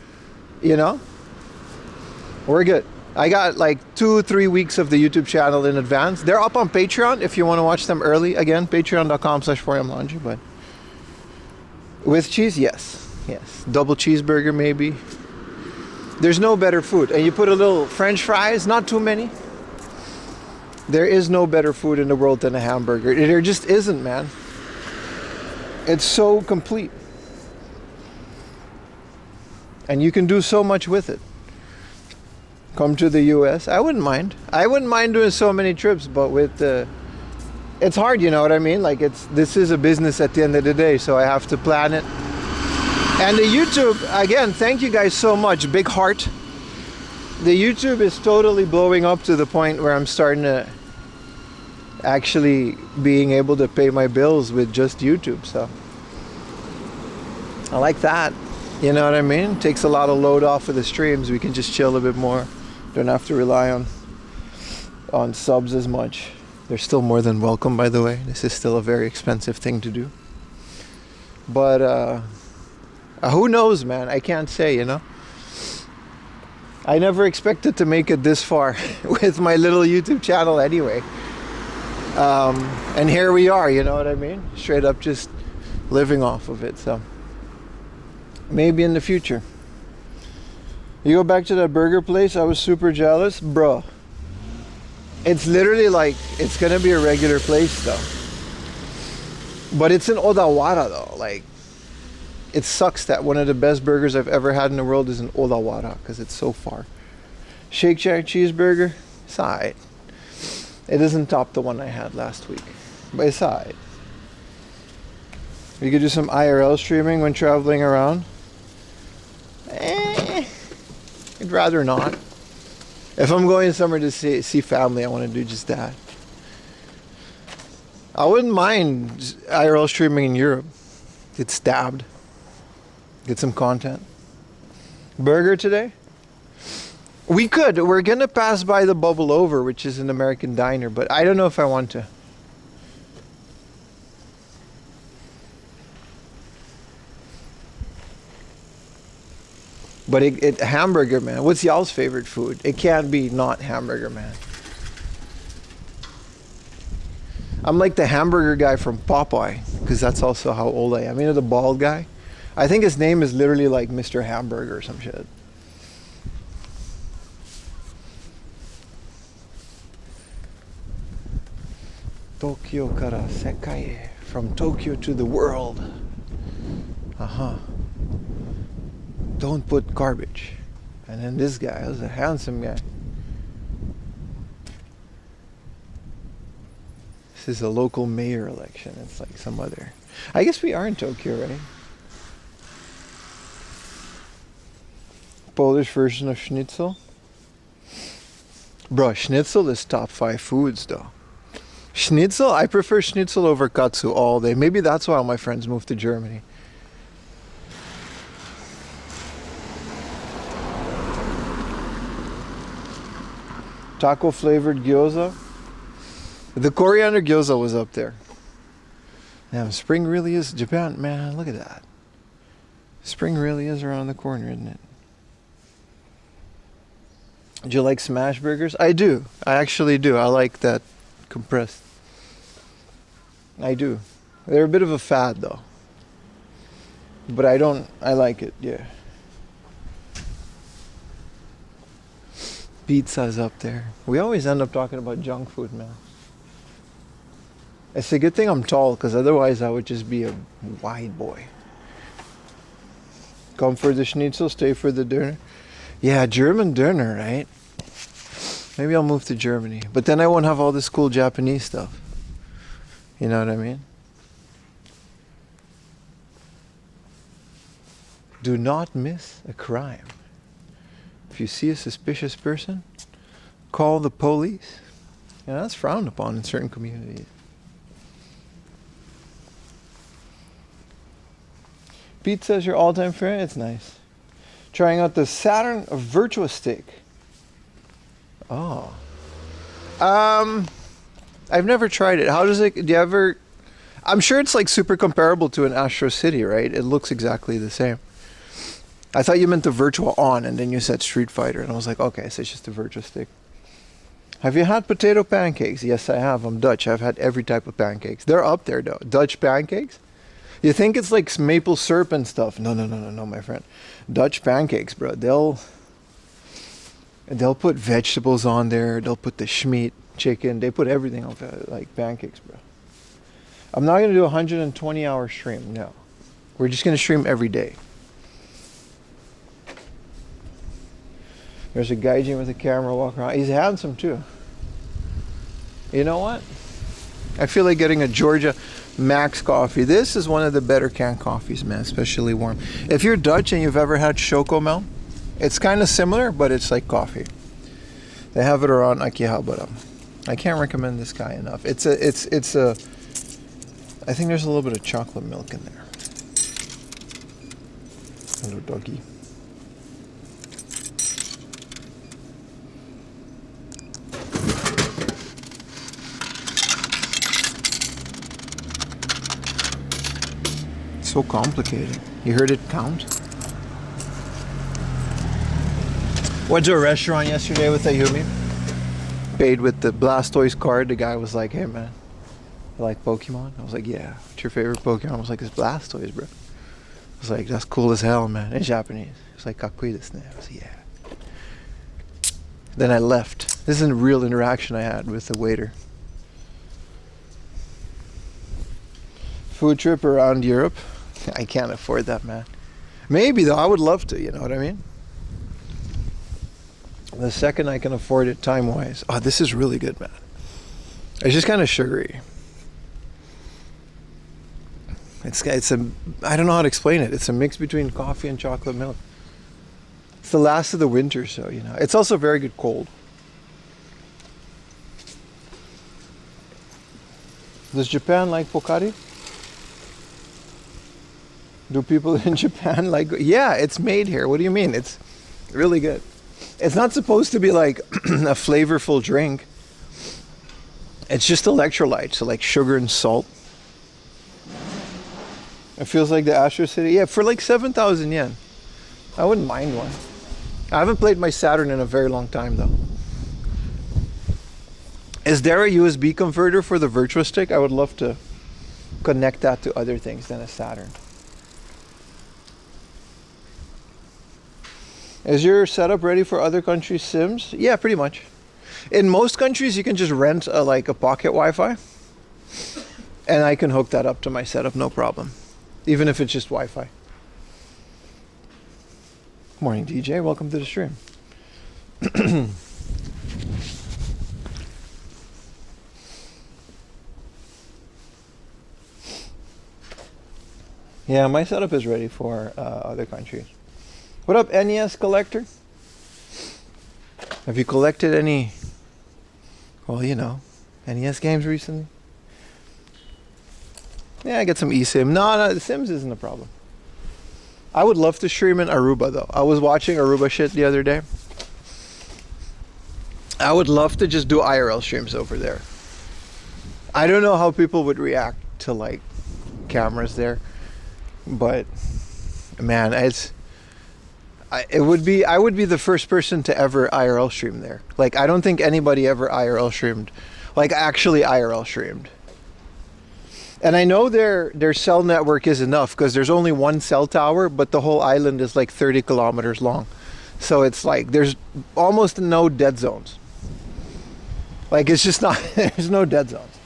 we're good. I got like 2-3 weeks of the YouTube channel in advance. They're up on Patreon if you want to watch them early. Again, patreon.com/4amlaundry. But with cheese, yes. Double cheeseburger maybe. There's no better food. And you put a little French fries, not too many. There is no better food in the world than a hamburger. There just isn't, man. It's so complete. And you can do so much with it. Come to the US. I wouldn't mind. I wouldn't mind doing so many trips, but it's hard, you know what I mean? Like, this is a business at the end of the day, so I have to plan it. And the YouTube, again, thank you guys so much. Big heart. The YouTube is totally blowing up to the point where I'm starting to actually being able to pay my bills with just YouTube, so I like that. You know what I mean? Takes a lot of load off of the streams. We can just chill a bit more. Don't have to rely on subs as much. They're still more than welcome, by the way. This is still a very expensive thing to do. But who knows, man? I can't say, I never expected to make it this far with my little YouTube channel anyway. And here we are, you know what I mean? Straight up just living off of it, so maybe in the future. You go back to that burger place, I was super jealous. Bro, it's literally like, it's gonna be a regular place though. But it's in Odawara though. Like, it sucks that one of the best burgers I've ever had in the world is in Odawara because it's so far. Shake Shack cheeseburger, it's alright. It doesn't top the one I had last week, but it's alright. We could do some IRL streaming when traveling around. I'd rather not. If I'm going somewhere to see family, I want to do just that. I wouldn't mind IRL streaming in Europe. Get stabbed. Get some content. Burger today? We could. We're going to pass by the Bubble Over, which is an American diner, but I don't know if I want to. But hamburger, man. What's y'all's favorite food? It can't be not hamburger, man. I'm like the hamburger guy from Popeye, because that's also how old I am. You know the bald guy? I think his name is literally like Mr. Hamburger or some shit. Tokyo kara sekai, from Tokyo to the world. Don't put garbage. And then this guy was a handsome guy. This is a local mayor election. It's like some other. I guess we are in Tokyo, right? Polish version of schnitzel. Bro, schnitzel is top 5 foods though. Schnitzel? I prefer schnitzel over katsu all day. Maybe that's why all my friends moved to Germany. Taco flavored gyoza. The coriander gyoza was up there. Damn, spring really is Japan, man. Look at that. Spring really is around the corner, isn't it? Do you like smash burgers? I do. I actually do. I like that compressed. I do. They're a bit of a fad though. But I like it, yeah. Pizza's up there. We always end up talking about junk food, man. It's a good thing I'm tall, because otherwise I would just be a wide boy. Come for the schnitzel, stay for the dinner. Yeah, German dinner, right? Maybe I'll move to Germany. But then I won't have all this cool Japanese stuff. You know what I mean? Do not miss a crime. If you see a suspicious person, call the police. Yeah, that's frowned upon in certain communities. Pizza is your all-time favorite? It's nice. Trying out the Saturn Virtua Stick. Oh. I've never tried it. How does it, do you ever, I'm sure it's like super comparable to an Astro City, right? It looks exactly the same. I thought you meant the Virtua On, and then you said Street Fighter, and I was like, okay, so it's just a Virtua Stick. Have you had potato pancakes? Yes, I have. I'm Dutch. I've had every type of pancakes. They're up there, though. Dutch pancakes? You think it's like maple syrup and stuff. No, my friend. Dutch pancakes, bro. They'll put vegetables on there. They'll put the schmeat, chicken. They put everything on like pancakes, bro. I'm not going to do a 120-hour stream. No. We're just going to stream every day. There's a gaijin with a camera walking around. He's handsome, too. You know what? I feel like getting a Georgia Max coffee. This is one of the better canned coffees, man, especially warm. If you're Dutch and you've ever had Chocomel, it's kind of similar, but it's like coffee. They have it around Akihabara. I can't recommend this guy enough. It's a I think there's a little bit of chocolate milk in there. Hello, doggy. So complicated. You heard it count? Went to a restaurant yesterday with Ayumi. Paid with the Blastoise card. The guy was like, hey man, you like Pokemon? I was like, yeah. What's your favorite Pokemon? I was like, it's Blastoise, bro. I was like, that's cool as hell, man. In Japanese. It's like, kakui desu ne. I was like, yeah. Then I left. This is a real interaction I had with the waiter. Food trip around Europe. I can't afford that, man. Maybe though, I would love to, you know what I mean? The second I can afford it time-wise. Oh, this is really good, man. It's just kind of sugary. It's a, I don't know how to explain it. It's a mix between coffee and chocolate milk. It's the last of the winter, so, you know. It's also very good cold. Does Japan like Pocari? Do people in Japan like... Yeah, it's made here. What do you mean? It's really good. It's not supposed to be like a flavorful drink. It's just electrolytes, so like sugar and salt. It feels like the Astro City. Yeah, for like 7,000 yen. I wouldn't mind one. I haven't played my Saturn in a very long time though. Is there a USB converter for the Virtua Stick? I would love to connect that to other things than a Saturn. Is your setup ready for other countries' sims? Yeah, pretty much. In most countries, you can just rent like a pocket Wi-Fi, and I can hook that up to my setup, no problem, even if it's just Wi-Fi. Morning, DJ. Welcome to the stream. Yeah, my setup is ready for other countries. What up, NES collector? Have you collected any, well, you know, NES games recently? Yeah, I get some eSIM. No, the Sims isn't a problem. I would love to stream in Aruba, though. I was watching Aruba shit the other day. I would love to just do IRL streams over there. I don't know how people would react to, like, cameras there. But, man, I would be the first person to ever IRL stream there. Like, I don't think anybody ever IRL streamed, like actually IRL streamed. And I know their cell network is enough because there's only one cell tower, but the whole island is like 30 kilometers long. So it's like there's almost no dead zones. Like it's just not, there's no dead zones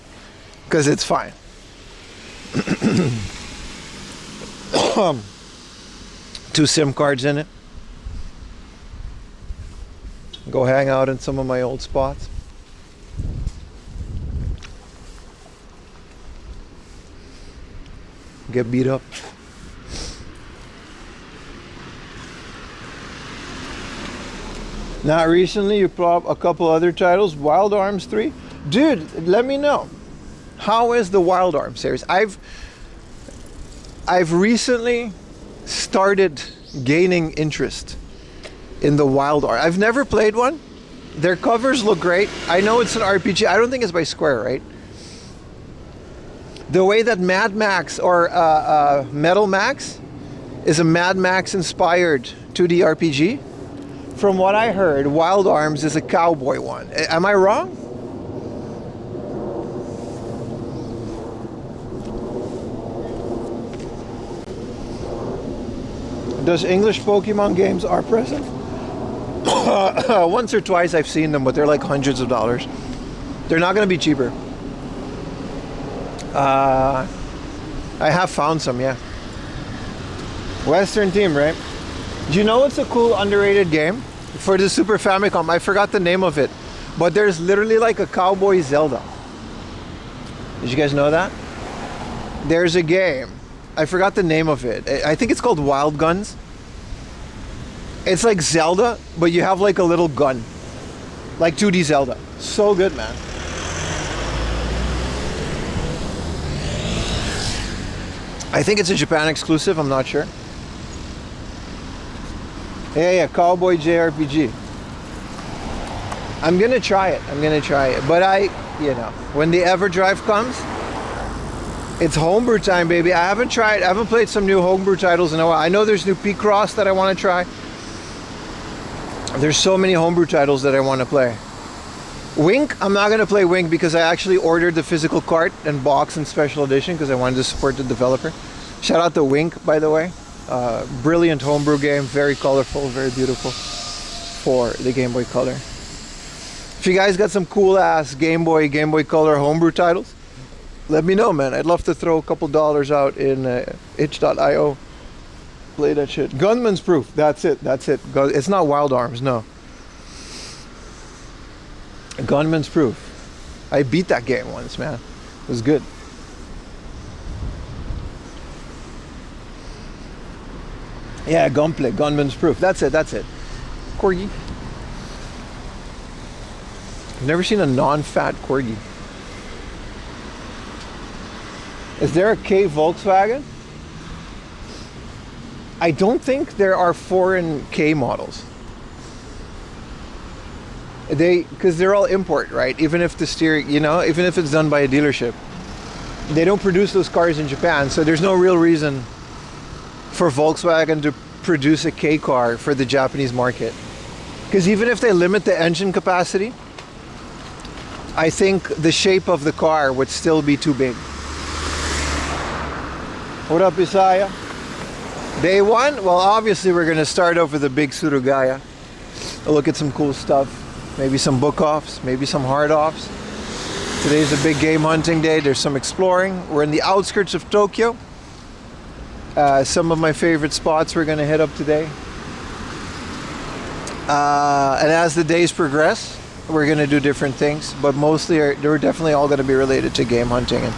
because it's fine. Two SIM cards in it. Go hang out in some of my old spots. Get beat up. Not recently, you brought a couple other titles. Wild Arms 3. Dude, let me know. How is the Wild Arms series? I've recently started gaining interest in the Wild Arms. I've never played one. Their covers look great. I know it's an RPG. I don't think it's by Square, right? The way that Mad Max or Metal Max is a Mad Max inspired 2D RPG. From what I heard, Wild Arms is a cowboy one. Am I wrong? Does English Pokemon games are present? Once or twice I've seen them, but they're like hundreds of dollars. They're not going to be cheaper. I have found some, yeah. Western Team, right? Do you know what's a cool underrated game? For the Super Famicom, I forgot the name of it. But there's literally like a cowboy Zelda. Did you guys know that? There's a game. I forgot the name of it. I think it's called Wild Guns. It's like Zelda, but you have like a little gun. Like 2D Zelda. So good, man. I think it's a Japan exclusive, I'm not sure. Yeah, Cowboy JRPG. I'm gonna try it. But when the EverDrive comes, it's homebrew time, baby. I haven't played some new homebrew titles in a while. I know there's new P-Cross that I want to try. There's so many homebrew titles that I want to play. Wink, I'm not gonna play Wink because I actually ordered the physical cart and box in special edition because I wanted to support the developer. Shout out to Wink, by the way. Brilliant homebrew game, very colorful, very beautiful for the Game Boy Color. If you guys got some cool ass Game Boy Color homebrew titles, let me know, man. I'd love to throw a couple dollars out in itch.io. Play that shit. Gunman's Proof, that's it. It's not Wild Arms, no. Gunman's Proof. I beat that game once, man. It was good. Yeah, Gunplay, Gunman's Proof. That's it. Corgi. I've never seen a non-fat Corgi. Is there a K Volkswagen? I don't think there are foreign K models. Because they're all import, right? Even if the steering, even if it's done by a dealership, they don't produce those cars in Japan, so there's no real reason for Volkswagen to produce a K car for the Japanese market. Because even if they limit the engine capacity, I think the shape of the car would still be too big. What up, Isaiah? Day one? Well, obviously we're going to start over the big Suruga-ya. Look at some cool stuff. Maybe some book offs, maybe some hard offs. Today's a big game hunting day. There's some exploring. We're in the outskirts of Tokyo. Some of my favorite spots we're going to hit up today. And as the days progress, we're going to do different things. But mostly, they're definitely all going to be related to game hunting and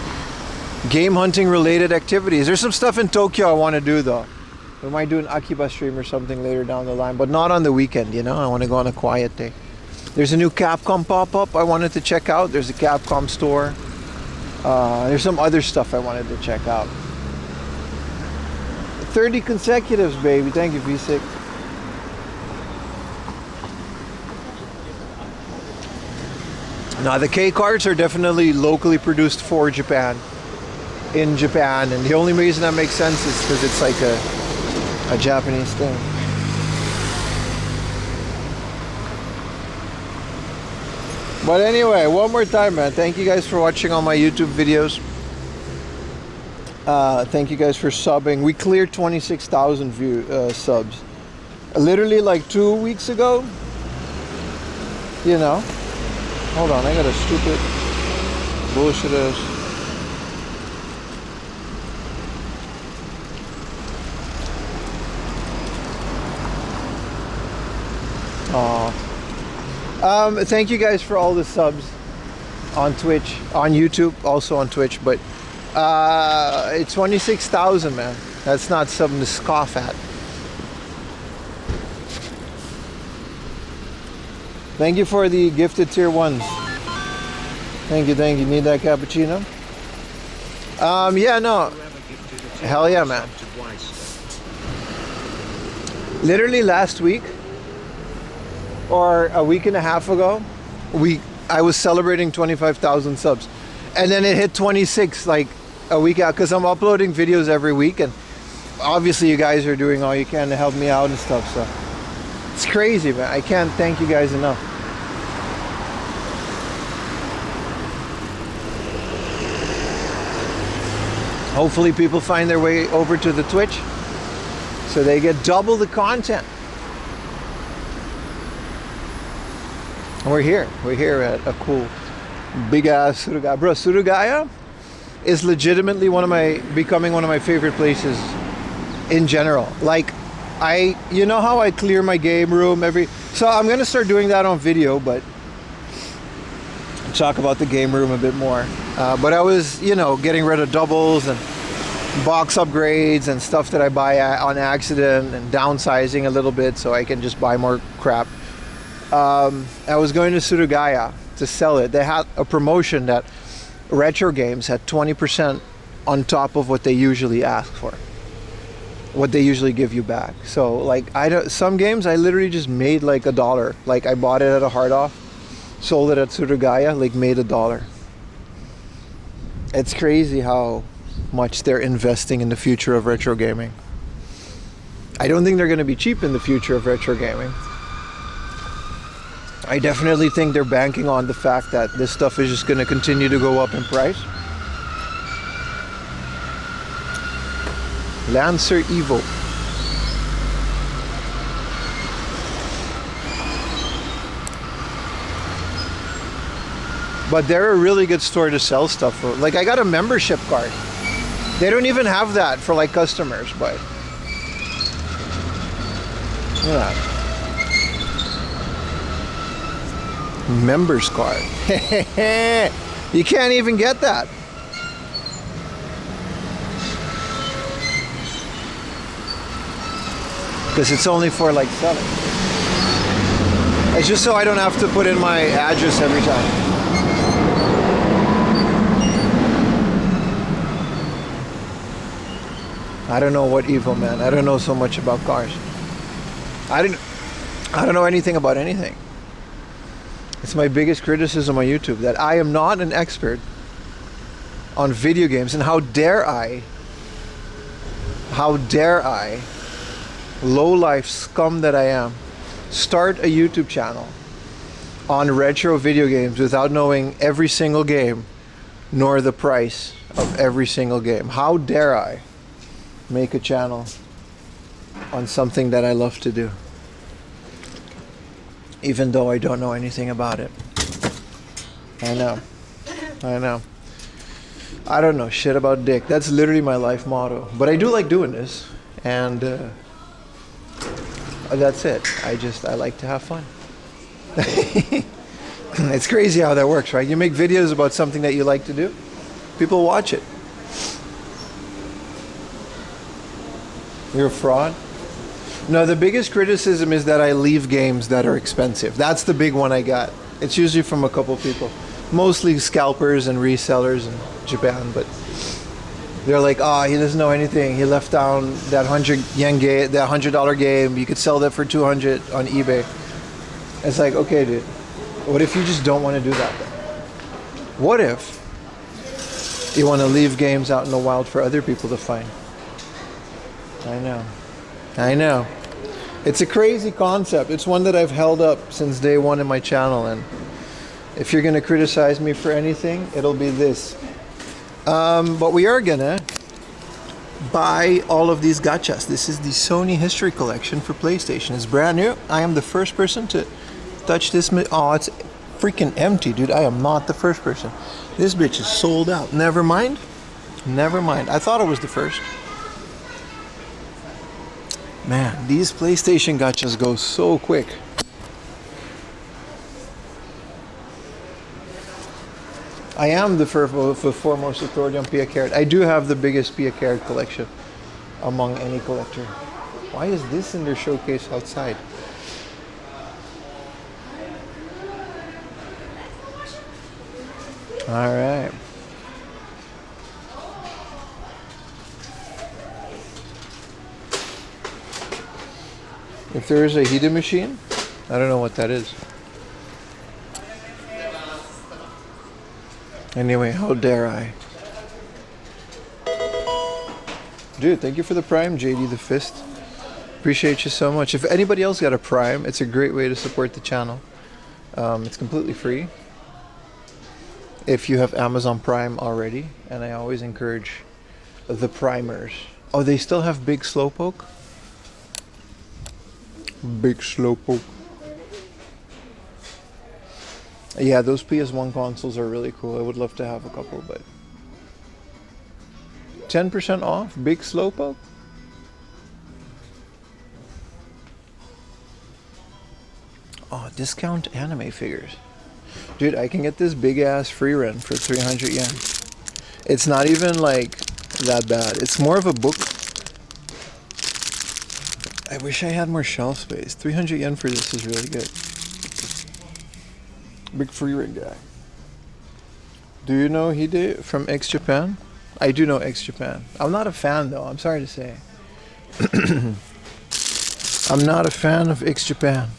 game hunting related activities. There's some stuff in Tokyo I want to do though. We might do an Akiba stream or something later down the line, but not on the weekend, I want to go on a quiet day. There's a new Capcom pop-up I wanted to check out. There's a Capcom store. There's some other stuff I wanted to check out. 30 consecutives, baby. Thank you, V6. Now, the K cards are definitely locally produced for Japan. In Japan. And the only reason that makes sense is because it's like a Japanese thing. But anyway, one more time, man. Thank you guys for watching all my YouTube videos. Thank you guys for subbing. We cleared 26,000 subs. literally like 2 weeks ago, you know. Hold on, I got a stupid bullshit ass. Thank you guys for all the subs on Twitch, on YouTube, also on Twitch, but it's 26,000, man. That's not something to scoff at. Thank you for the gifted tier 1s. Thank you, thank you. Need that cappuccino? Yeah, no. Hell yeah, man. Literally last week, or a week and a half ago, I was celebrating 25,000 subs, and then it hit 26 like a week out, because I'm uploading videos every week, and obviously you guys are doing all you can to help me out and stuff, so it's crazy, man. I can't thank you guys enough. Hopefully people find their way over to the Twitch so they get double the content. We're here at a cool big ass Suruga-ya. Bro, Suruga-ya is legitimately becoming one of my favorite places in general. Like, you know how I clear my game room so I'm gonna start doing that on video, but talk about the game room a bit more. But I was, you know, getting rid of doubles and box upgrades and stuff that I buy on accident, and downsizing a little bit so I can just buy more crap. I was going to Suruga-ya to sell it. They had a promotion that retro games had 20% on top of what they usually ask for, what they usually give you back. So like, some games I literally just made like $1. Like, I bought it at a hard off, sold it at Suruga-ya, like made $1. It's crazy how much they're investing in the future of retro gaming. I don't think they're going to be cheap in the future of retro gaming. I definitely think they're banking on the fact that this stuff is just going to continue to go up in price. Lancer Evo. But they're a really good store to sell stuff for. Like, I got a membership card. They don't even have that for like customers, but yeah. Members card. You can't even get that. Because it's only for like selling. It's just so I don't have to put in my address every time. I don't know what Evo, man. I don't know so much about cars. I don't know anything about anything. It's my biggest criticism on YouTube, that I am not an expert on video games, and how dare I, low-life scum that I am, start a YouTube channel on retro video games without knowing every single game, nor the price of every single game. How dare I make a channel on something that I love to do, even though I don't know anything about it. I know. I don't know shit about dick. That's literally my life motto. But I do like doing this, and that's it. I like to have fun. It's crazy how that works, right? You make videos about something that you like to do, people watch it. You're a fraud? No, the biggest criticism is that I leave games that are expensive. That's the big one I got. It's usually from a couple people. Mostly scalpers and resellers in Japan, but they're like, oh, he doesn't know anything. He left down that 100 yen game, that $100 game. You could sell that for 200 on eBay. It's like, okay, dude, what if you just don't want to do that then? What if you want to leave games out in the wild for other people to find? I know. It's a crazy concept. It's one that I've held up since day one in my channel, and if you're going to criticize me for anything, it'll be this. But we are going to buy all of these gachas. This is the Sony History Collection for PlayStation. It's brand new. I am the first person to touch this. Oh, it's freaking empty, dude. I am not the first person. This bitch is sold out. Never mind. Never mind. I thought it was the first. Man, these PlayStation gachas go so quick. I am the foremost authority on Pia Carrot. I do have the biggest Pia Carrot collection among any collector. Why is this in their showcase outside? All right. If there is a heating machine, I don't know what that is. Anyway, how dare I? Dude, thank you for the Prime, JD the Fist. Appreciate you so much. If anybody else got a Prime, it's a great way to support the channel. It's completely free if you have Amazon Prime already, and I always encourage the primers. Oh, they still have Big Slowpoke? Big Slowpoke. Yeah, those PS1 consoles are really cool. I would love to have a couple, but 10% off Big Slowpoke? Oh, discount anime figures. Dude, I can get this big ass free rent for 300 yen. It's not even like that bad. It's more of a book. I wish I had more shelf space. 300 yen for this is really good. Big free rent guy. Do you know Hide from X Japan? I do know X Japan. I'm not a fan though, I'm sorry to say. I'm not a fan of X Japan.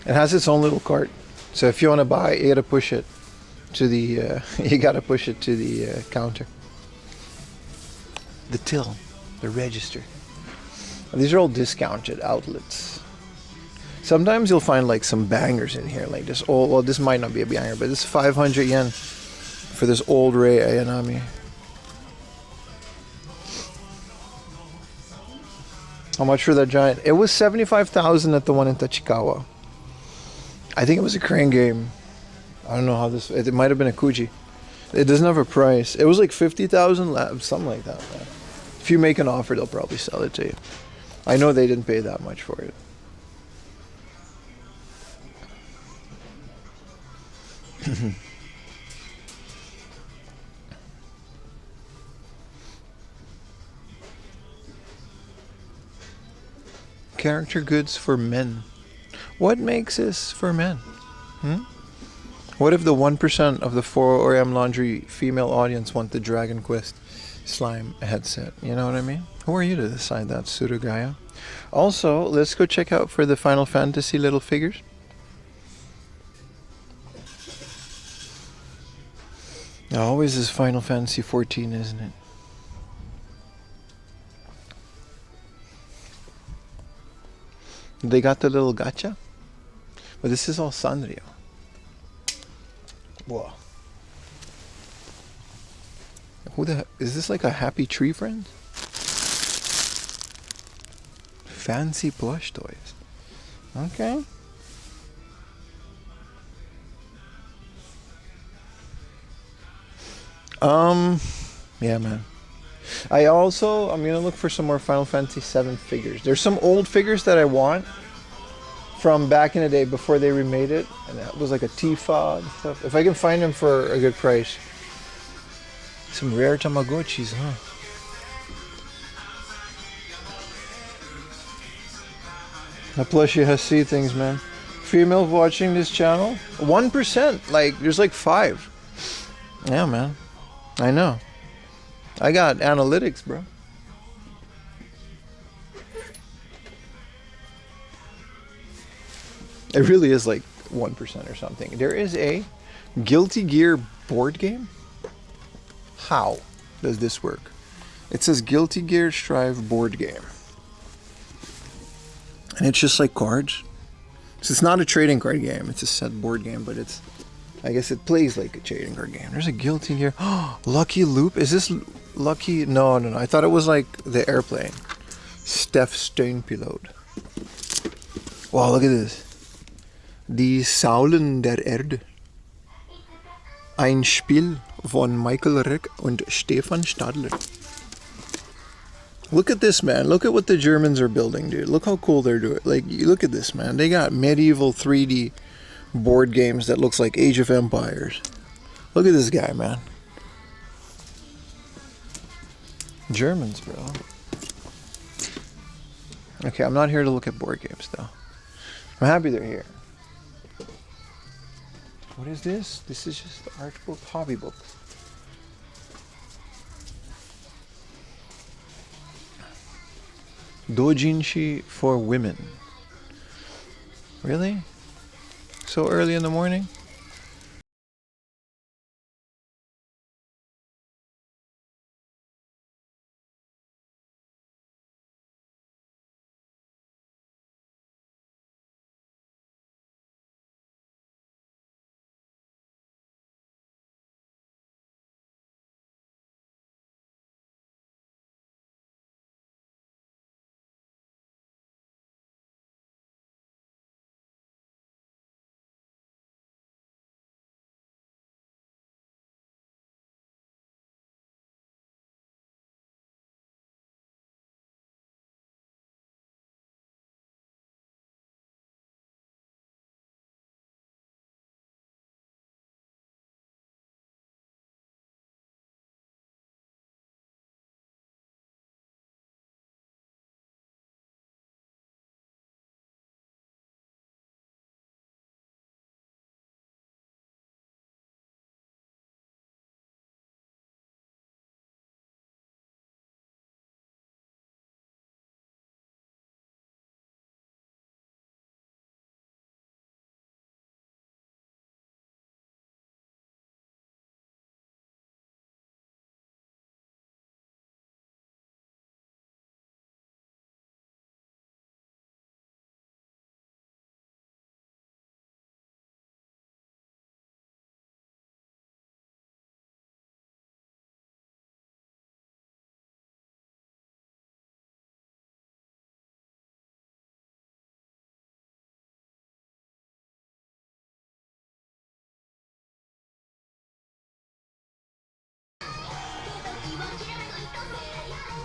It has its own little cart, so if you want to buy it, you gotta push it to the counter, the till, the register. These are all discounted outlets. Sometimes you'll find like some bangers in here, like this old. Well, this might not be a banger, but this 500 yen for this old Rei Ayanami. How much for that giant? It was 75,000 at the one in Tachikawa. I think it was a crane game. I don't know how this. It might have been a Kuji. It doesn't have a price. It was like 50,000, something like that. Man. If you make an offer, they'll probably sell it to you. I know they didn't pay that much for it. Character goods for men. What makes this for men? What if the 1% of the 4am Laundry female audience want the Dragon Quest slime headset? You know what I mean? Who are you to decide that, Suruga-ya? Also, let's go check out for the Final Fantasy little figures. Always is Final Fantasy 14, isn't it? They got the little gacha? But this is all Sanrio. Whoa. Who the heck? Is this like a Happy Tree Friend? Fancy plush toys. Okay. Yeah, man. I'm gonna look for some more Final Fantasy 7 figures. There's some old figures that I want from back in the day before they remade it, and that was like a Tifa and stuff. If I can find them for a good price. Some rare Tamagotchis, huh? A plushie has see things, man. Female watching this channel? 1%. Like, there's like 5. Yeah, man. I know. I got analytics, bro. It really is like 1% or something. There is a Guilty Gear board game. How does this work? It says Guilty Gear Strive board game. And it's just like cards. So it's not a trading card game. It's a set board game, but it's, I guess it plays like a trading card game. There's a guillotine here. Oh, Lucky Loop. Is this Lucky? No. I thought it was like the airplane. Steph Steunpiloot. Wow, look at this. Die Saulen der Erde. Ein Spiel von Michael Rick und Stefan Stadler. Look at this, man. Look at what the Germans are building, dude. Look how cool they're doing. Like, you look at this, man. They got medieval 3D board games that looks like Age of Empires. Look at this guy, man. Germans, bro. Okay, I'm not here to look at board games, though. I'm happy they're here. What is this? This is just art book, hobby book. Dojinshi for women. Really? So early in the morning?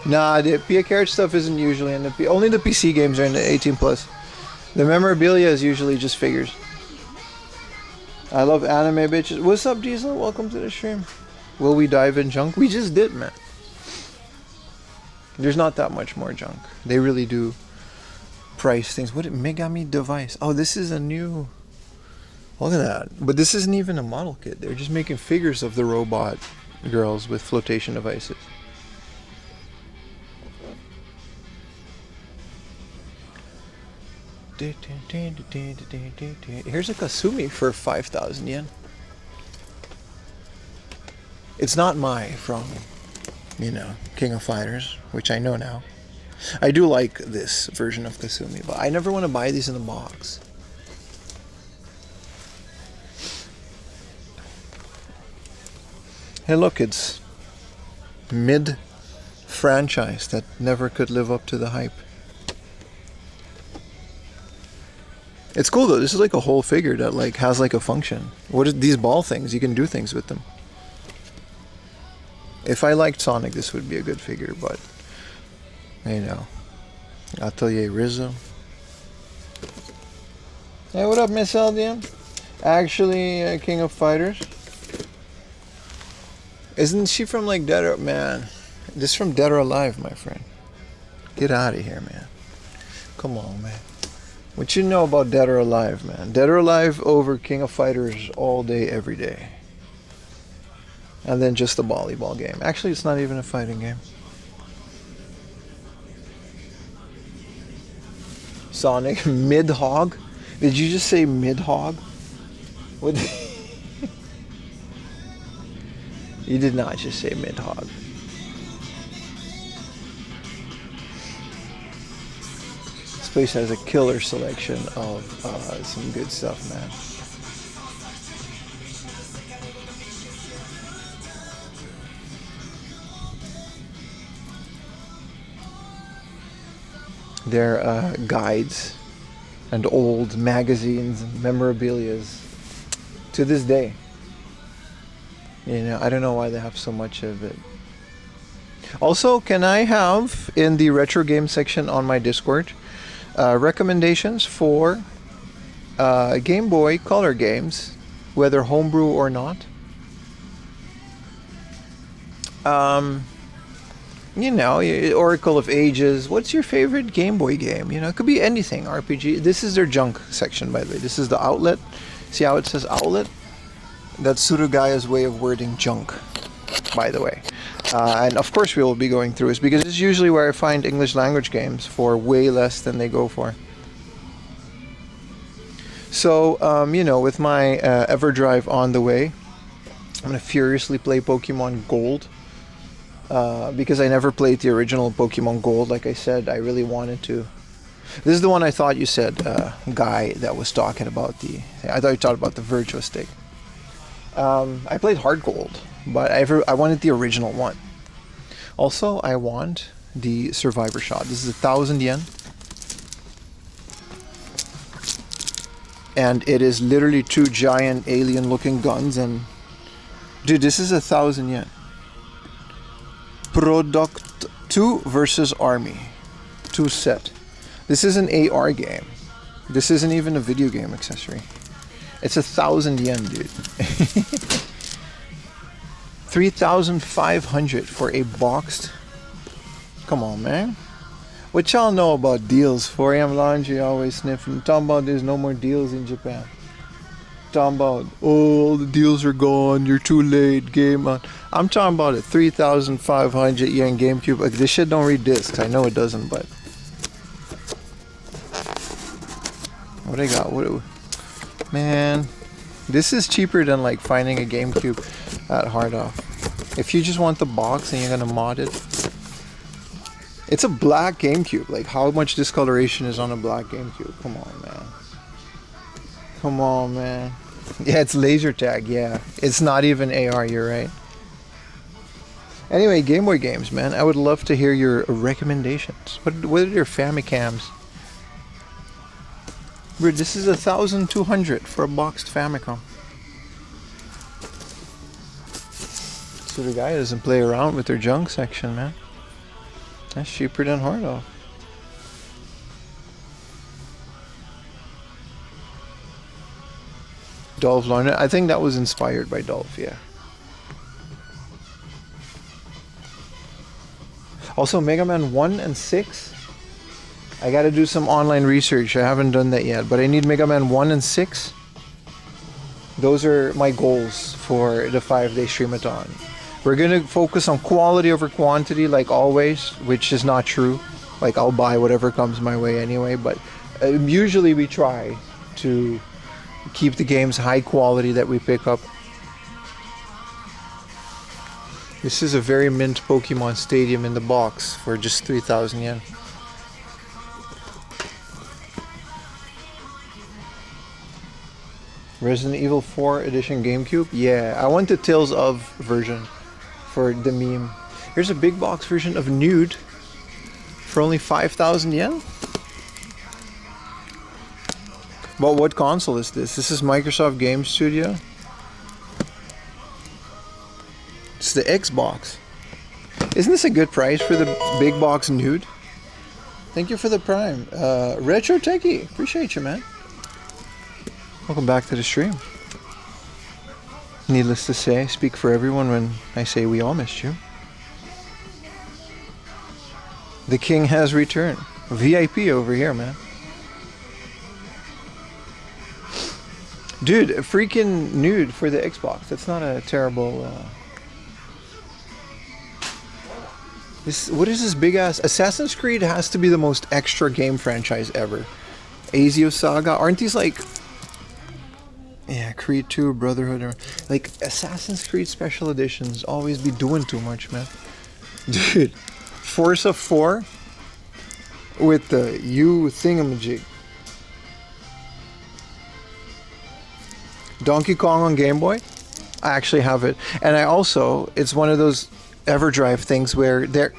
Nah, the PA carriage stuff isn't usually in the only the PC games are in the 18 plus. The memorabilia is usually just figures. I love anime bitches. What's up, Diesel? Welcome to the stream. Will we dive in junk? We just did, man. There's not that much more junk. They really do price things. What Megami device? Oh, this is a new. Look at that. But this isn't even a model kit. They're just making figures of the robot girls with flotation devices. Here's a Kasumi for 5,000 yen. It's not Mai from, you know, King of Fighters, which I know now. I do like this version of Kasumi, but I never want to buy these in a box. Hey, look, it's mid-franchise that never could live up to the hype. It's cool though. This is like a whole figure that like has like a function. What is these ball things? You can do things with them. If I liked Sonic, this would be a good figure, but you know, Atelier Rizzo. Hey, what up, Miss LDM? Actually, King of Fighters. Isn't she from like Dead or Man? This from Dead or Alive, my friend. Get out of here, man. Come on, man. What you know about Dead or Alive, man? Dead or Alive over King of Fighters all day, every day. And then just the volleyball game. Actually, it's not even a fighting game. Sonic mid-hog? Did you just say mid-hog? What? You did not just say mid-hog. place has a killer selection of some good stuff, man. Their guides and old magazines and memorabilias to this day. You know, I don't know why they have so much of it. Also, can I have in the retro game section on my Discord recommendations for Game Boy Color games, whether homebrew or not? You know, Oracle of Ages. What's your favorite Game Boy game? You know, it could be anything. RPG. This is their junk section, by the way. This is the outlet. See how it says outlet? That's Suruga-ya's way of wording junk, by the way. And of course we will be going through this because this is usually where I find English language games for way less than they go for. So, you know, with my EverDrive on the way, I'm going to furiously play Pokemon Gold. Because I never played the original Pokemon Gold, like I said, I really wanted to. This is the one I thought you said, guy that was talking about the... I thought you talked about the Virtua Stick. I played Hard Gold, but I wanted the original one. Also, I want the Survivor Shot. This is 1,000 yen. And it is literally 2 giant alien-looking guns and... Dude, this is 1,000 yen. Product 2 versus Army 2 set. This is an AR game. This isn't even a video game accessory. It's 1,000 yen, dude. 3,500 for a boxed. Come on, man. What y'all know about deals? 4am laundry always sniffing. Talking about there's no more deals in Japan. Talking about, oh, all the deals are gone. You're too late. Game on. I'm talking about a 3,500 yen GameCube. Like, this shit don't read discs. I know it doesn't, but what I got? Man, this is cheaper than like finding a GameCube at Hard Off. If you just want the box and you're gonna mod it, it's a black GameCube. Like, how much discoloration is on a black GameCube? Come on, man. Come on, man. Yeah, it's laser tag. Yeah, it's not even AR. You're right. Anyway, Game Boy games, man. I would love to hear your recommendations. What are your Famicams? Bro, this is 1,200 for a boxed Famicom. So the guy doesn't play around with their junk section, man. That's cheaper than Hard Off. Dolph Lundgren. I think that was inspired by Dolph, yeah. Also, Mega Man 1 and 6. I gotta do some online research. I haven't done that yet, but I need Mega Man 1 and 6. Those are my goals for the 5-day STREAM-A-THON. We're gonna focus on quality over quantity, like always, which is not true. Like, I'll buy whatever comes my way anyway, but usually we try to keep the games high quality that we pick up. This is a very mint Pokemon Stadium in the box for just 3,000 yen. Resident Evil 4 Edition GameCube? Yeah, I want the Tales of version for the meme. Here's a big box version of Nude for only 5,000 yen? But what console is this? This is Microsoft Game Studio. It's the Xbox. Isn't this a good price for the big box Nude? Thank you for the Prime. Retro Techie, appreciate you, man. Welcome back to the stream. Needless to say, speak for everyone when I say we all missed you. The king has returned. VIP over here, man. Dude, a freaking Nude for the Xbox. That's not a terrible... What is this big ass? Assassin's Creed has to be the most extra game franchise ever. Ezio Saga, aren't these like... Yeah, Creed 2, Brotherhood, like Assassin's Creed Special Editions always be doing too much, man. Dude, Forza 4, with the U thingamajig. Donkey Kong on Game Boy. I actually have it, and I also, it's one of those EverDrive things where they're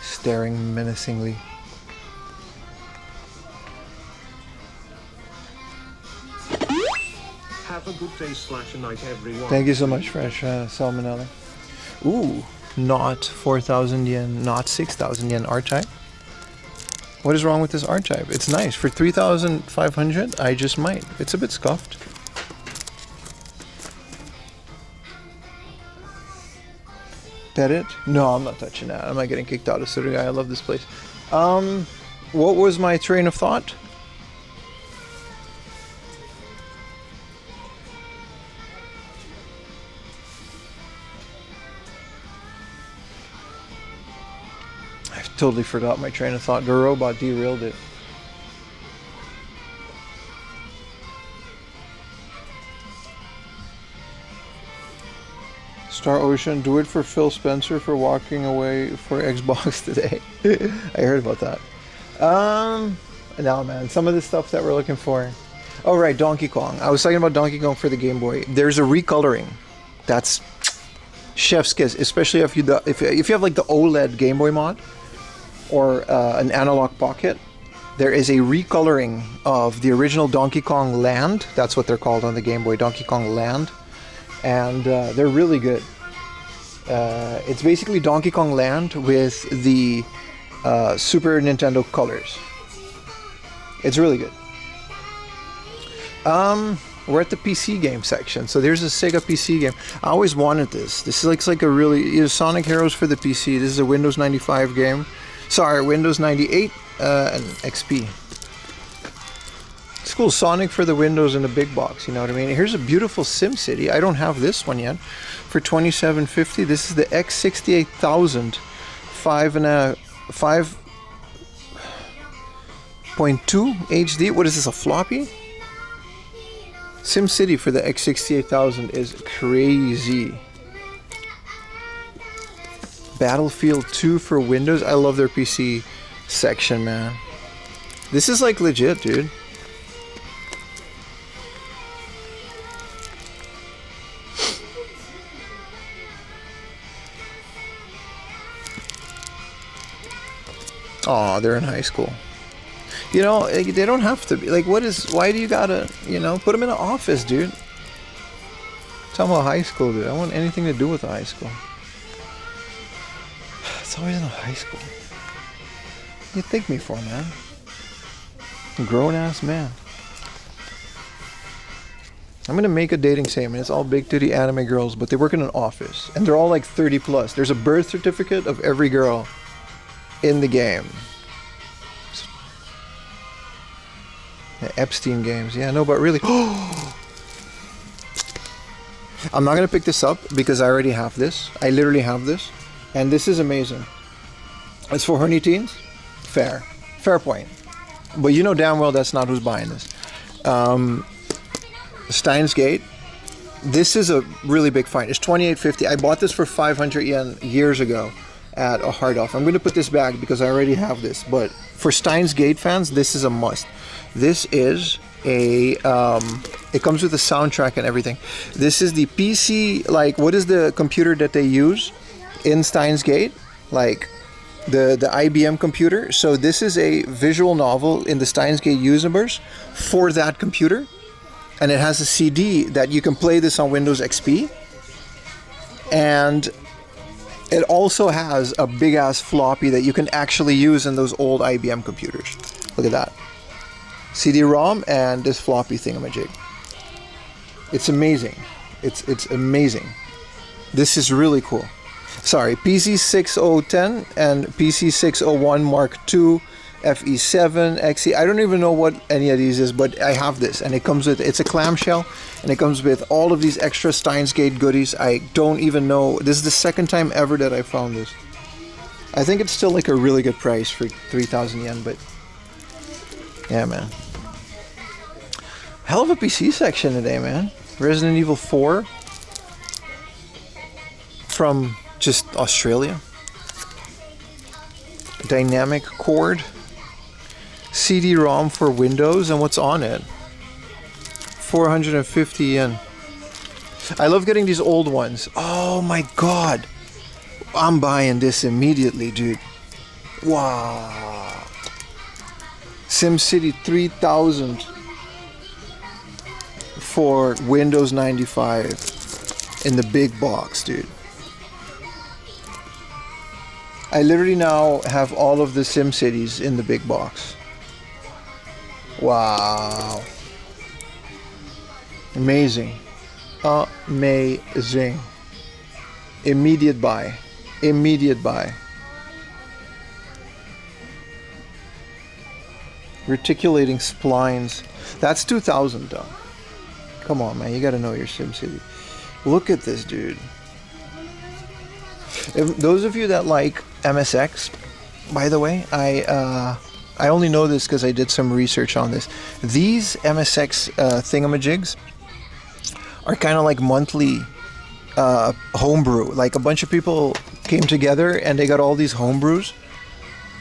staring menacingly. Have a good day / night, everyone. Thank you so much, Fresh Salmonella. Ooh, not 4,000 yen, not 6,000 yen R-Type. What is wrong with this R-Type? It's nice. For 3,500, I just might. It's a bit scuffed. Pet it? No, I'm not touching that. I'm not getting kicked out of Suruga-ya. I love this place. What was my train of thought? I've totally forgot my train of thought. The robot derailed it. Star Ocean, do it for Phil Spencer for walking away for Xbox today. I heard about that. No man, some of the stuff that we're looking for. Oh right, Donkey Kong. I was talking about Donkey Kong for the Game Boy. There's a recoloring. That's chef's kiss, especially if you have like the OLED Game Boy mod or an analog pocket. There is a recoloring of the original Donkey Kong Land. That's what they're called on the Game Boy, Donkey Kong Land. And they're really good. It's basically Donkey Kong Land with the Super Nintendo colors. It's really good. We're at the PC game section. So there's a Sega PC game. I always wanted this. This is like a really Sonic Heroes for the PC. This is a Windows 95 game. Sorry, Windows 98 and XP. It's cool, Sonic for the Windows in the big box, you know what I mean? Here's a beautiful SimCity. I don't have this one yet. For $27.50, this is the X68000 5.2 HD. What is this, a floppy? SimCity for the X68000 is crazy. Battlefield 2 for Windows. I love their PC section, man. This is like legit, dude. Oh, they're in high school. You know, they don't have to be. Like, why do you gotta, you know, put them in an office, dude? Tell them about high school, dude. I don't want anything to do with high school. It's always in a high school. What do you think me for, man? Grown-ass man. I'm gonna make a dating statement. It's all big titty anime girls, but they work in an office. And they're all like 30 plus. There's a birth certificate of every girl in the game. The Epstein games. Yeah, no, but really. I'm not gonna pick this up because I already have this. I literally have this. And this is amazing. It's for horny teens? Fair. Fair point. But you know damn well that's not who's buying this. Steins Gate. This is a really big find. It's $28.50. I bought this for 500 yen years ago at a hard off. I'm going to put this back because I already have this. But for Steins Gate fans, this is a must. This is a... it comes with a soundtrack and everything. This is the PC... Like, what is the computer that they use in Steins Gate? Like... The IBM computer. So this is a visual novel in the Steins Gate universe for that computer, and it has a CD that you can play this on Windows XP, and it also has a big ass floppy that you can actually use in those old IBM computers. Look at that, CD-ROM and this floppy thingamajig. It's amazing. It's amazing. This is really cool. Sorry, PC6010 and PC601 Mark II, FE7, XE. I don't even know what any of these is, but I have this, and it comes with, it's a clamshell, and it comes with all of these extra Steins Gate goodies. I don't even know. This is the second time ever that I found this. I think it's still like a really good price for 3,000 yen, but yeah, man. Hell of a PC section today, man. Resident Evil 4. from just Australia. Dynamic cord. CD-ROM for Windows, and what's on it? 450 yen. I love getting these old ones. Oh my god. I'm buying this immediately, dude. Wow. SimCity 3000 for Windows 95 in the big box, dude. I literally now have all of the SimCities in the big box. Wow. Amazing. Amazing. Immediate buy. Immediate buy. Reticulating splines. That's 2,000 though. Come on, man. You gotta know your SimCity. Look at this, dude. If those of you that like MSX, by the way, I only know this because I did some research on this. These MSX thingamajigs are kind of like monthly homebrew. Like a bunch of people came together and they got all these homebrews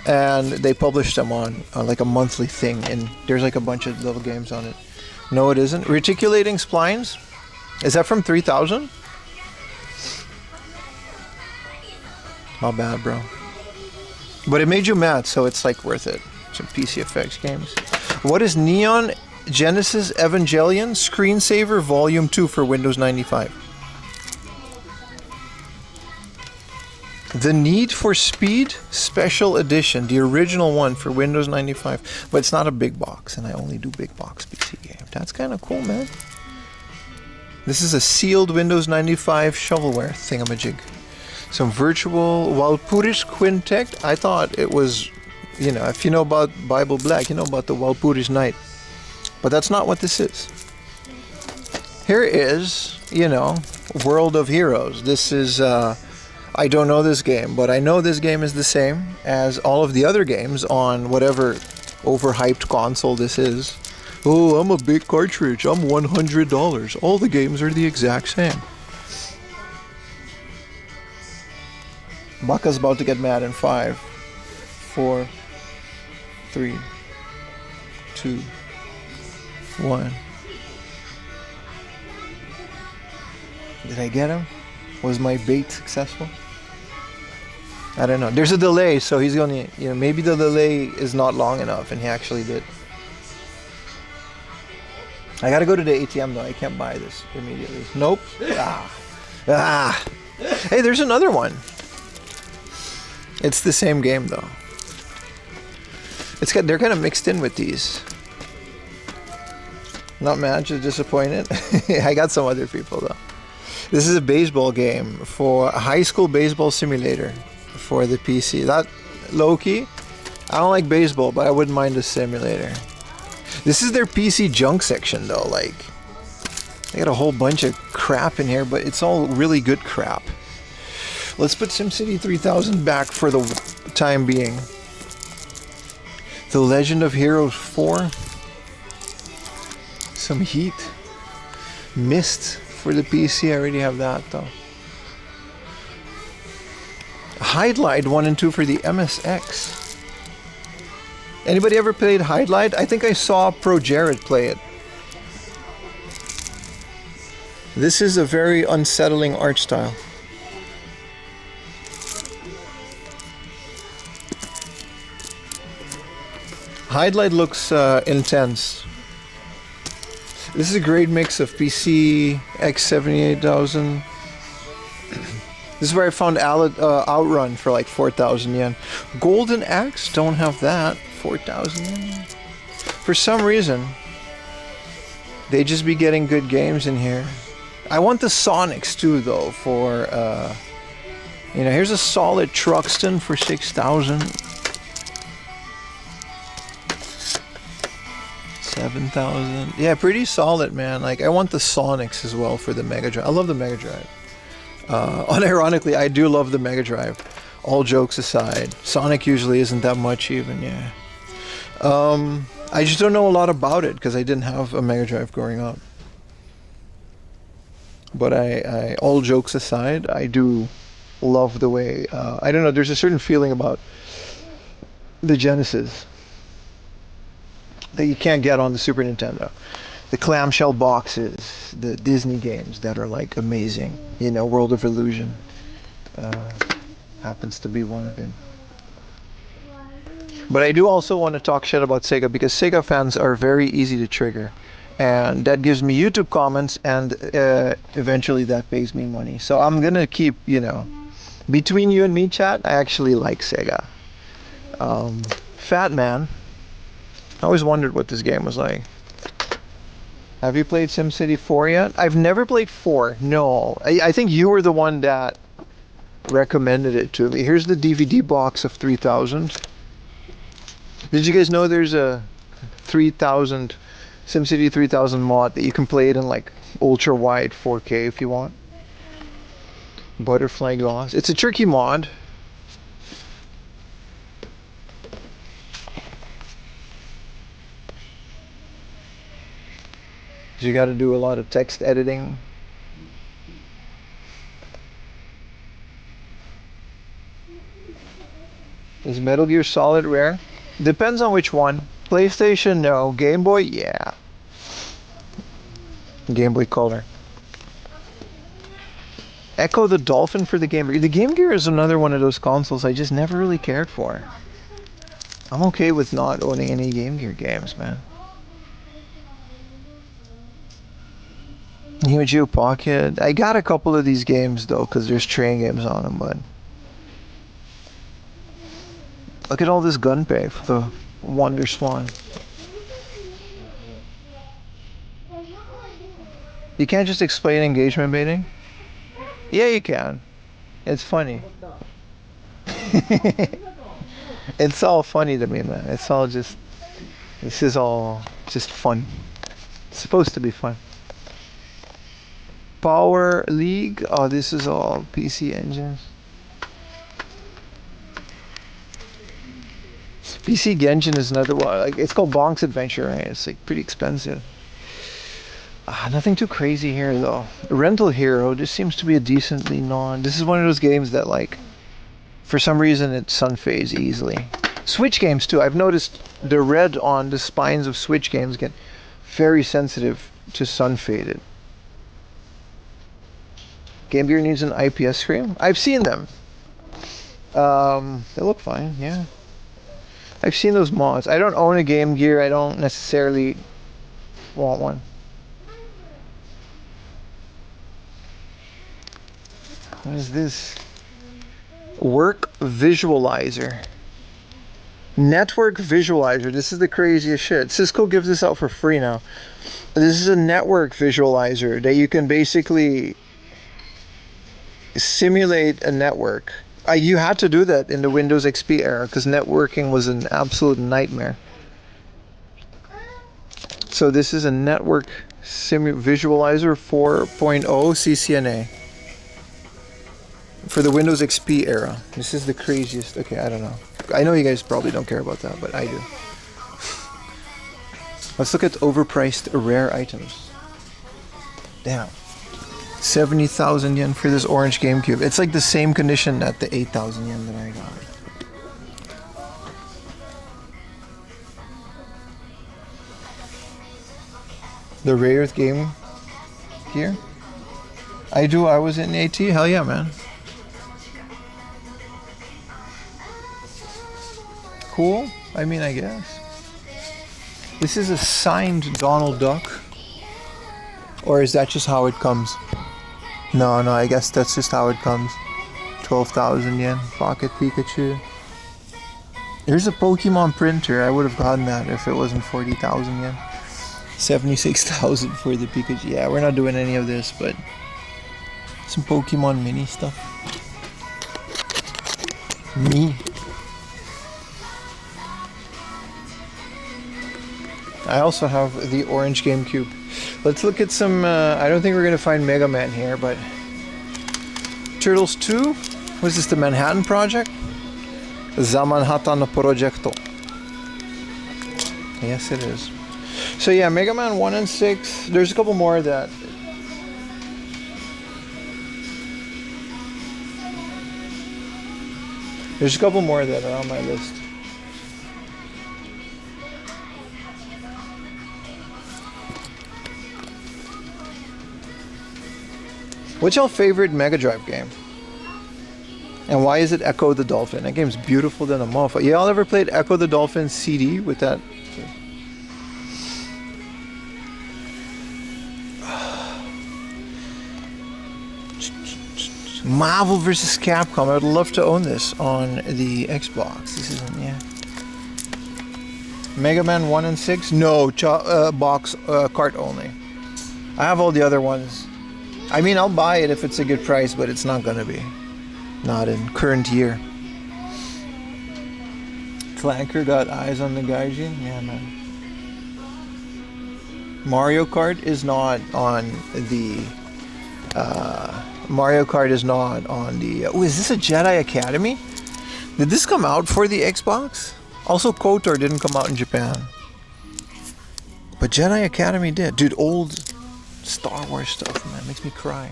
and they published them on like a monthly thing, and there's like a bunch of little games on it. No, it isn't. Reticulating splines? Is that from 3000? Not bad, bro. But it made you mad, so it's like worth it. Some PCFX games. What is Neon Genesis Evangelion Screensaver Volume 2 for Windows 95? The Need for Speed Special Edition, the original one for Windows 95, but it's not a big box, and I only do big box PC games. That's kind of cool, man. This is a sealed Windows 95 shovelware thingamajig. Some virtual Walpurgis Quintet. I thought it was, you know, if you know about Bible Black, you know about the Walpurgis Night. But that's not what this is. Here is, you know, World of Heroes. This is, I don't know this game, but I know this game is the same as all of the other games on whatever overhyped console this is. Oh, I'm a big cartridge. I'm $100. All the games are the exact same. Baka's about to get mad in 5, 4, 3, 2, 1. Did I get him? Was my bait successful? I don't know. There's a delay, so he's gonna, you know, maybe the delay is not long enough, and he actually did. I gotta go to the ATM though. I can't buy this immediately. Nope. Hey, there's another one. It's the same game though. They're kind of mixed in with these. Not mad, just disappointed. I got some other people though. This is a baseball game for a high school baseball simulator for the PC. That low-key, I don't like baseball, but I wouldn't mind a simulator. This is their PC junk section though. Like, they got a whole bunch of crap in here, but it's all really good crap. Let's put SimCity 3000 back for the time being. The Legend of Heroes 4. Some Heat. Myst for the PC. I already have that though. Hydlide 1 and 2 for the MSX. Anybody ever played Hydlide? I think I saw Pro Jared play it. This is a very unsettling art style. Hydlide looks intense. This is a great mix of PC X78000. This is where I found Outrun for like 4,000 yen. Golden Axe, don't have that. 4,000 yen. For some reason, they just be getting good games in here. I want the Sonics too, though. For you know, here's a solid Truxton for 6,000. 7,000. Yeah, pretty solid, man. Like, I want the Sonics as well for the Mega Drive. I love the Mega Drive. Unironically, I do love the Mega Drive. All jokes aside, Sonic usually isn't that much even, yeah. I just don't know a lot about it because I didn't have a Mega Drive growing up. But I all jokes aside, I do love the way I don't know. There's a certain feeling about the Genesis that you can't get on the Super Nintendo. The clamshell boxes, the Disney games that are like amazing. You know, World of Illusion happens to be one of them. But I do also want to talk shit about Sega because Sega fans are very easy to trigger. And that gives me YouTube comments, and eventually that pays me money. So I'm gonna keep, you know, between you and me, chat, I actually like Sega. Fat Man, I always wondered what this game was like. Have you played SimCity 4 yet? I've never played 4, no. I think you were the one that recommended it to me. Here's the DVD box of 3000. Did you guys know there's a 3000 SimCity 3000 mod that you can play it in like ultra wide 4K if you want? Butterfly gloss. It's a tricky mod. You got to do a lot of text editing. Is Metal Gear Solid rare? Depends on which one. PlayStation, no. Game Boy, yeah. Game Boy Color. Echo the Dolphin for the Game Gear. The Game Gear is another one of those consoles I just never really cared for. I'm okay with not owning any Game Gear games, man. Neo Geo Pocket. I got a couple of these games though, because there's train games on them, but look at all this gunpei for the Wonder Swan. You can't just explain engagement baiting? Yeah, you can. It's funny. It's all funny to me, man. It's all just... This is all just fun. It's supposed to be fun. Power League. Oh, this is all PC engines. PC Genshin is another one. Like, it's called Bonk's Adventure, right? It's like pretty expensive. Nothing too crazy here though. Rental Hero, this seems to be a decently this is one of those games that like, for some reason it sun fades easily. Switch games too. I've noticed the red on the spines of Switch games get very sensitive to sun faded. Game Gear needs an IPS screen. I've seen them. They look fine, yeah. I've seen those mods. I don't own a Game Gear. I don't necessarily want one. What is this? Work Visualizer. Network Visualizer. This is the craziest shit. Cisco gives this out for free now. This is a network visualizer that you can basically simulate a network. You had to do that in the Windows XP era because networking was an absolute nightmare. So this is a network visualizer 4.0 CCNA. For the Windows XP era. This is the craziest. Okay, I don't know. I know you guys probably don't care about that, but I do. Let's look at overpriced rare items. Damn. 70,000 yen for this orange GameCube. It's like the same condition at the 8,000 yen that I got. The rarest game here? I do. I was in AT. Hell yeah, man. Cool. I mean, I guess. This is a signed Donald Duck. Or is that just how it comes? No, I guess that's just how it comes. 12,000 yen. Pocket Pikachu. Here's a Pokemon printer. I would have gotten that if it wasn't 40,000 yen. 76,000 for the Pikachu. Yeah, we're not doing any of this, but some Pokemon mini stuff. Me. I also have the orange GameCube. Let's look at some, I don't think we're gonna find Mega Man here, but Turtles 2? Was this the Manhattan Project? The Manhattan Projecto. Yes, it is. So yeah, Mega Man 1 and 6. There's a couple more that... There's a couple more that are on my list. What's your favorite Mega Drive game? And why is it Echo the Dolphin? That game's beautiful than a motherfucker. Y'all ever played Echo the Dolphin CD with that? Marvel vs. Capcom. I would love to own this on the Xbox. This isn't, yeah. Mega Man 1 and 6? No, box cart only. I have all the other ones. I mean, I'll buy it if it's a good price, but it's not gonna be. Not in current year. Clanker got eyes on the Gaijin? Yeah, man. Mario Kart is not on the... Mario Kart is not on the... oh, is this a Jedi Academy? Did this come out for the Xbox? Also, KOTOR didn't come out in Japan. But Jedi Academy did. Dude, old Star Wars stuff, man. Makes me cry.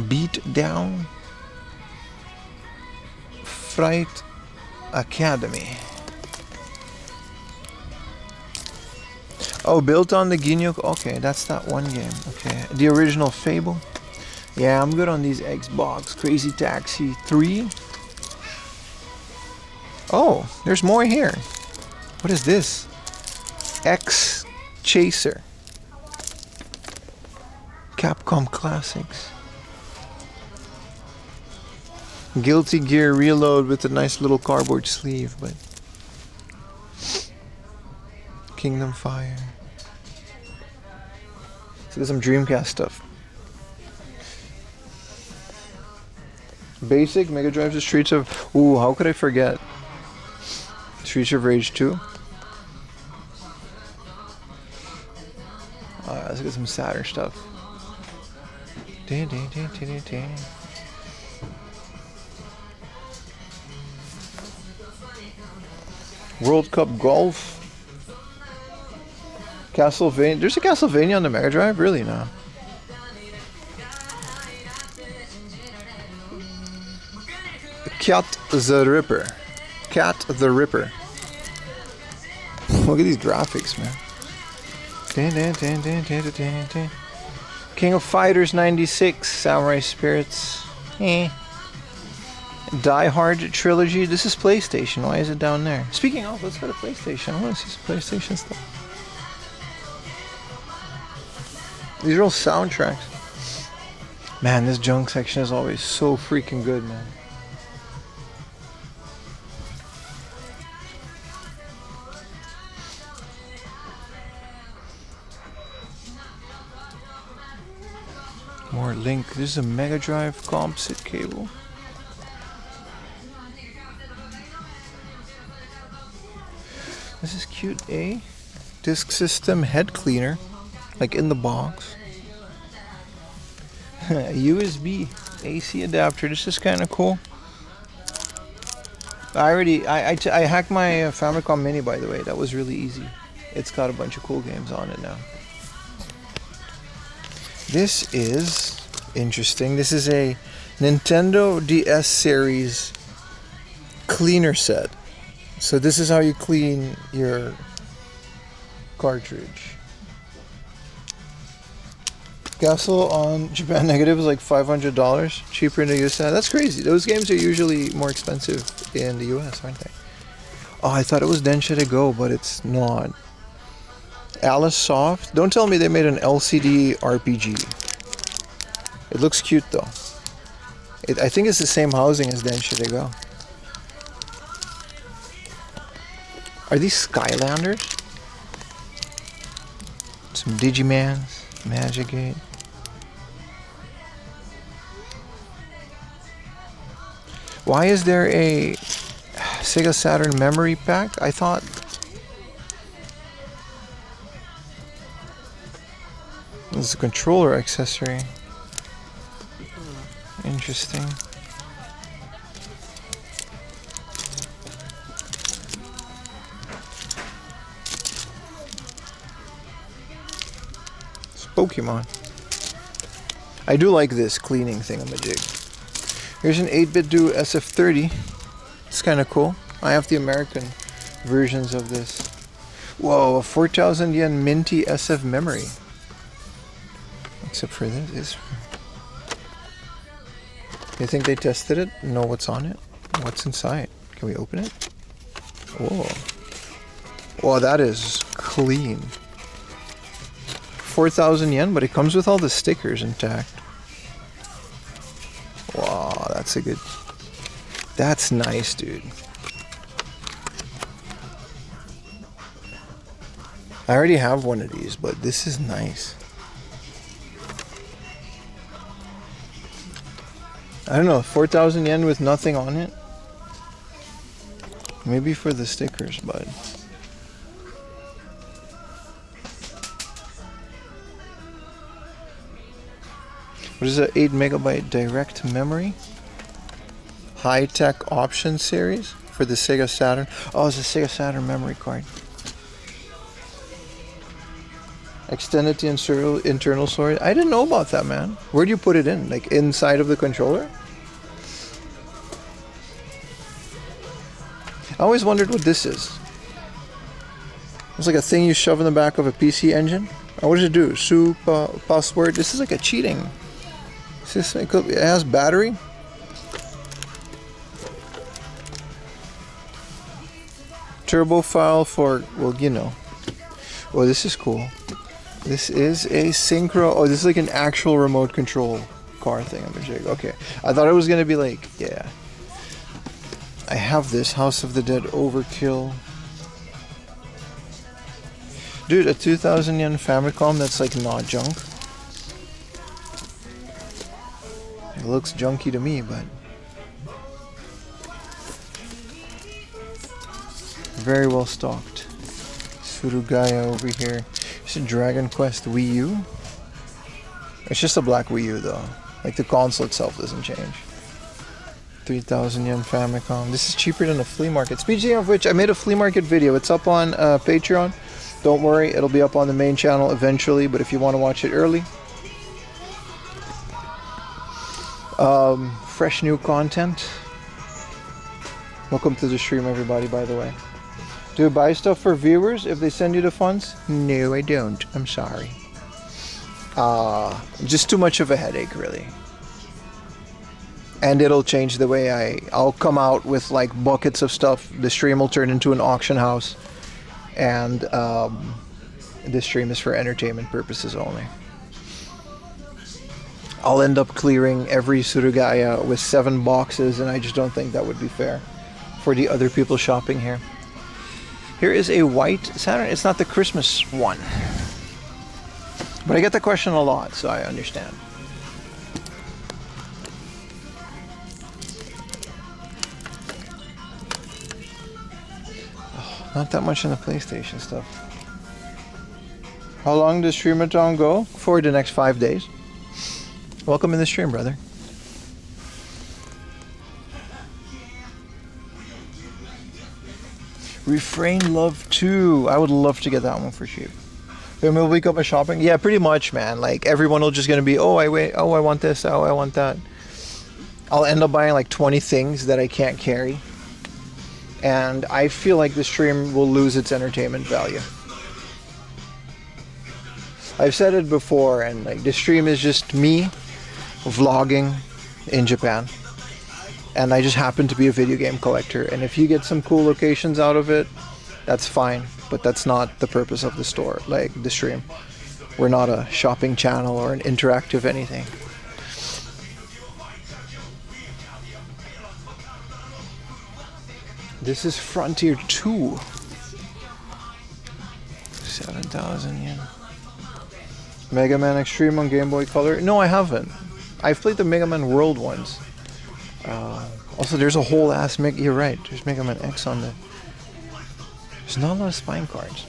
Beat Down. Fright Academy. Oh, built on the Ginyu. Okay, that's that one game. Okay, the original Fable. Yeah, I'm good on these Xbox. Crazy Taxi 3. Oh, there's more here. What is this? X Chaser. Capcom Classics. Guilty Gear Reload with a nice little cardboard sleeve, but Kingdom Fire. So there's some Dreamcast stuff. Basic Mega Drive to Streets of... ooh, how could I forget? Streets of Rage 2. Let's get some Saturn stuff. World Cup Golf. Castlevania. There's a Castlevania on the Mega Drive? Really? No. Cat the Ripper. Cat the Ripper. Look at these graphics, man. King of Fighters 96. Samurai Spirits. Die Hard Trilogy. This is PlayStation. Why is it down there? Speaking of, let's go to PlayStation. I want to see some PlayStation stuff. These are all soundtracks. Man, this junk section is always so freaking good, man. More Link. This is a Mega Drive composite cable. This is cute, eh? Disk system head cleaner. Like in the box. USB AC adapter. This is kind of cool. I hacked my Famicom Mini, by the way. That was really easy. It's got a bunch of cool games on it now. This is interesting. This is a Nintendo DS series cleaner set. So this is how you clean your cartridge. Castle on Japan Negative is like $500 cheaper in the US. That's crazy. Those games are usually more expensive in the US, aren't they? Oh, I thought it was Densha to Go, but it's not. Alice Soft. Don't tell me they made an LCD RPG. It looks cute though. I think it's the same housing as Densha to Go. Are these Skylanders? Some Digimans, Magic Gate. Why is there a Sega Saturn memory pack? I thought... this is a controller accessory. Interesting. It's Pokemon. I do like this cleaning thingamajig. Here's an 8-bit Duo SF30. It's kind of cool. I have the American versions of this. Whoa, a 4,000 yen minty SF memory. Except for this. You think they tested it? Know what's on it? What's inside? Can we open it? Whoa. Whoa, that is clean. 4,000 yen, but it comes with all the stickers intact. Wow, that's a good... That's nice, dude. I already have one of these, but this is nice. I don't know, 4,000 yen with nothing on it? Maybe for the stickers, but... What is it? 8 megabyte direct memory? High-tech option series for the Sega Saturn. Oh, it's a Sega Saturn memory card. Extended the internal storage. I didn't know about that, man. Where do you put it in? Like inside of the controller? I always wondered what this is. It's like a thing you shove in the back of a PC engine. Or what does it do? Password. This is like a cheating. It has battery. Turbo file for, well, you know. Oh, this is cool. This is a synchro. Oh, this is like an actual remote control car thing. I'm gonna check. Okay, I thought it was gonna be like, yeah. I have this House of the Dead Overkill. Dude, a 2,000 yen Famicom that's like not junk. It looks junky to me, but very well stocked. Suruga-ya over here. It's a Dragon Quest Wii U. It's just a black Wii U though. Like the console itself doesn't change. 3,000 yen Famicom. This is cheaper than a flea market. Speaking of which, I made a flea market video. It's up on Patreon. Don't worry, it'll be up on the main channel eventually, but if you want to watch it early. Fresh new content. Welcome to the stream, everybody, by the way. Do you buy stuff for viewers if they send you the funds? No, I don't. I'm sorry. Just too much of a headache, really. And it'll change the way I'll come out with like buckets of stuff. The stream will turn into an auction house. And this stream is for entertainment purposes only. I'll end up clearing every Suruga-ya with 7 boxes, and I just don't think that would be fair for the other people shopping here. Here is a white Saturn. It's not the Christmas one. But I get the question a lot, so I understand. Oh, not that much in the PlayStation stuff. How long does STREAM-A-THON go? For the next 5 days. Welcome in the stream, brother. Refrain Love 2. I would love to get that one for cheap. Then we'll wake up and shopping. Yeah, pretty much, man. Like everyone will just gonna be, oh, I want this, oh, I want that. I'll end up buying like 20 things that I can't carry. And I feel like the stream will lose its entertainment value. I've said it before, and like the stream is just me vlogging in Japan. And I just happen to be a video game collector. And if you get some cool locations out of it, that's fine. But that's not the purpose of the store, like the stream. We're not a shopping channel or an interactive anything. This is Frontier 2. 7,000 yen. Mega Man Extreme on Game Boy Color? No, I haven't. I've played the Mega Man World ones. Also, there's a whole ass you're right. There's Mega Man X on the. There's not a lot of spine cards.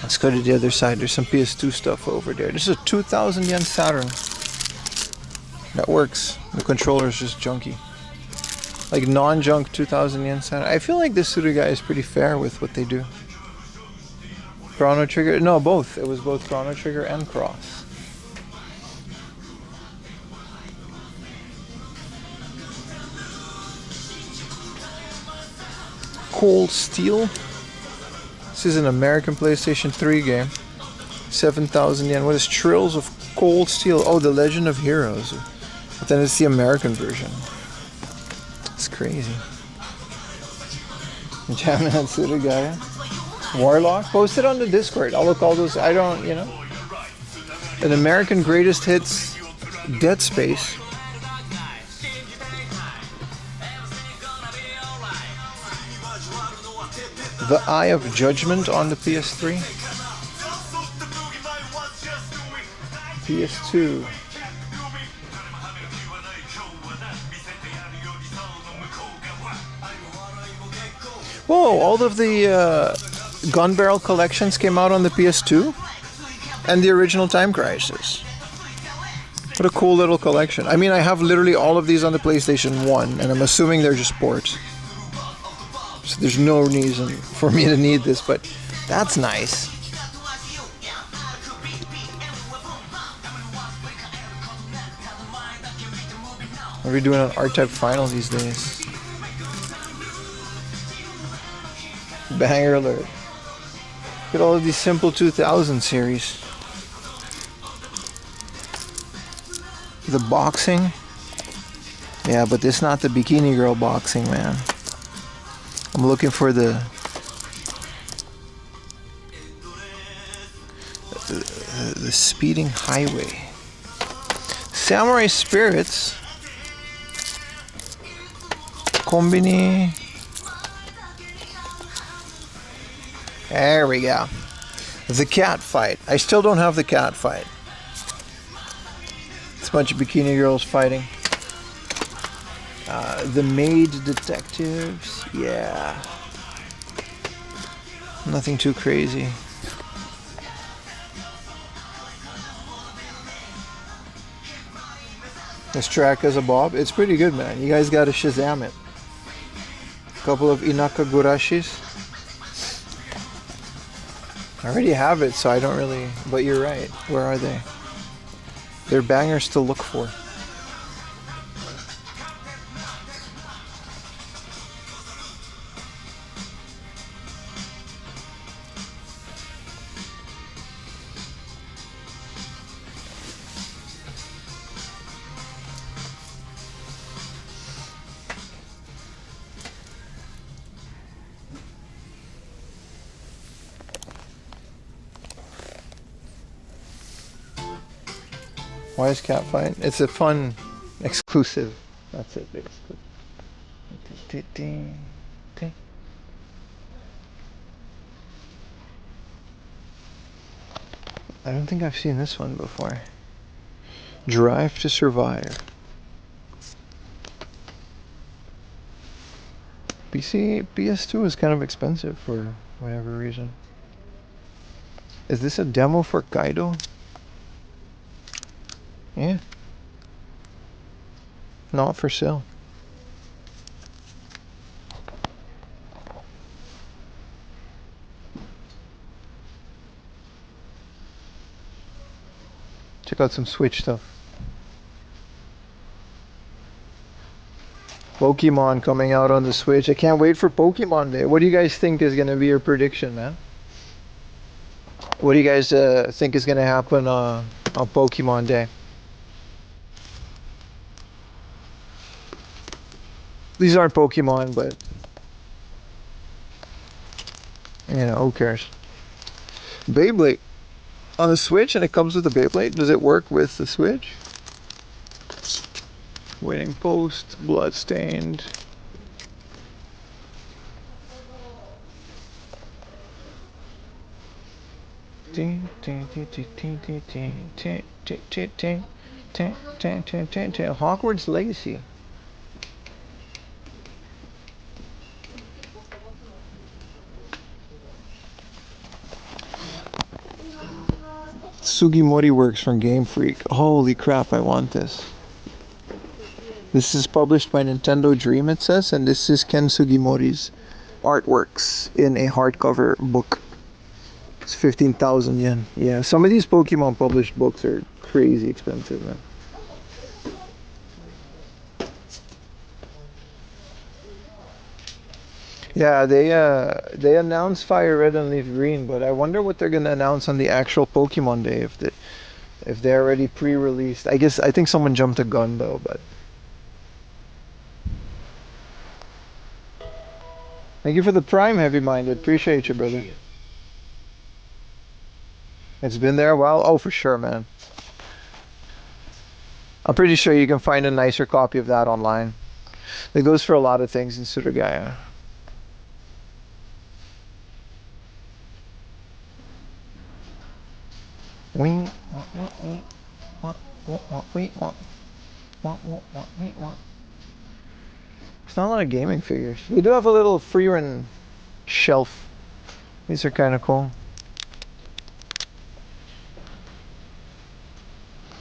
Let's go to the other side. There's some PS2 stuff over there. This is a 2,000 yen Saturn. That works. The controller is just junky. Like non-junk 2,000 yen sound. I feel like this Suruga-ya is pretty fair with what they do. Chrono Trigger? No, both. It was both Chrono Trigger and Cross. Cold Steel. This is an American PlayStation 3 game. 7,000 yen. What is Trills of Cold Steel? Oh, The Legend of Heroes. But then it's the American version. It's crazy. Jamming on Suruga-ya. Warlock? Post it on the Discord. I'll look all those. I don't, you know. An American Greatest Hits. Dead Space. The Eye of Judgment on the PS3. PS2. Whoa, all of the Gun Barrel collections came out on the PS2? And the original Time Crisis. What a cool little collection. I mean, I have literally all of these on the PlayStation 1, and I'm assuming they're just ports. So there's no reason for me to need this, but that's nice. What are we doing on R-Type Final these days? Banger alert. Look at all of these Simple 2000 series. The boxing. Yeah, but this is not the Bikini Girl boxing, man. I'm looking for the Speeding Highway. Samurai Spirits. Kombini. There we go. The cat fight. I still don't have the cat fight. It's a bunch of bikini girls fighting. The maid detectives. Yeah. Nothing too crazy. This track is a bob. It's pretty good, man. You guys gotta Shazam it. A couple of Inaka Gurashis. I already have it, so I don't really... But you're right. Where are they? They're bangers to look for. Why is Catfight? It's a fun exclusive. That's it, basically. I don't think I've seen this one before. Drive to Survive. PS2 is kind of expensive for whatever reason. Is this a demo for Kaido? Yeah. Not for sale. Check out some Switch stuff. Pokemon coming out on the Switch. I can't wait for Pokemon Day. What do you guys think is going to be your prediction, man? What do you guys think is going to happen on Pokemon Day? These aren't Pokemon, but you know, who cares? Beyblade on the Switch, and it comes with the Beyblade. Does it work with the Switch? Waiting Post, Bloodstained. Hogwarts Legacy. Sugimori Works from Game Freak. Holy crap, I want this. This is published by Nintendo Dream, it says, and this is Ken Sugimori's artworks in a hardcover book. It's 15,000 yen. Yeah, some of these Pokemon published books are crazy expensive, man. Yeah, they announced Fire Red and Leaf Green, but I wonder what they're gonna announce on the actual Pokemon Day if they already pre-released. I think someone jumped the gun though, but thank you for the Prime, Heavy Minded. Appreciate you, brother. It's been there a while. Oh, for sure, man. I'm pretty sure you can find a nicer copy of that online. It goes for a lot of things in Suruga-ya. It's not a lot of gaming figures. We do have a little free run shelf. These are kind of cool.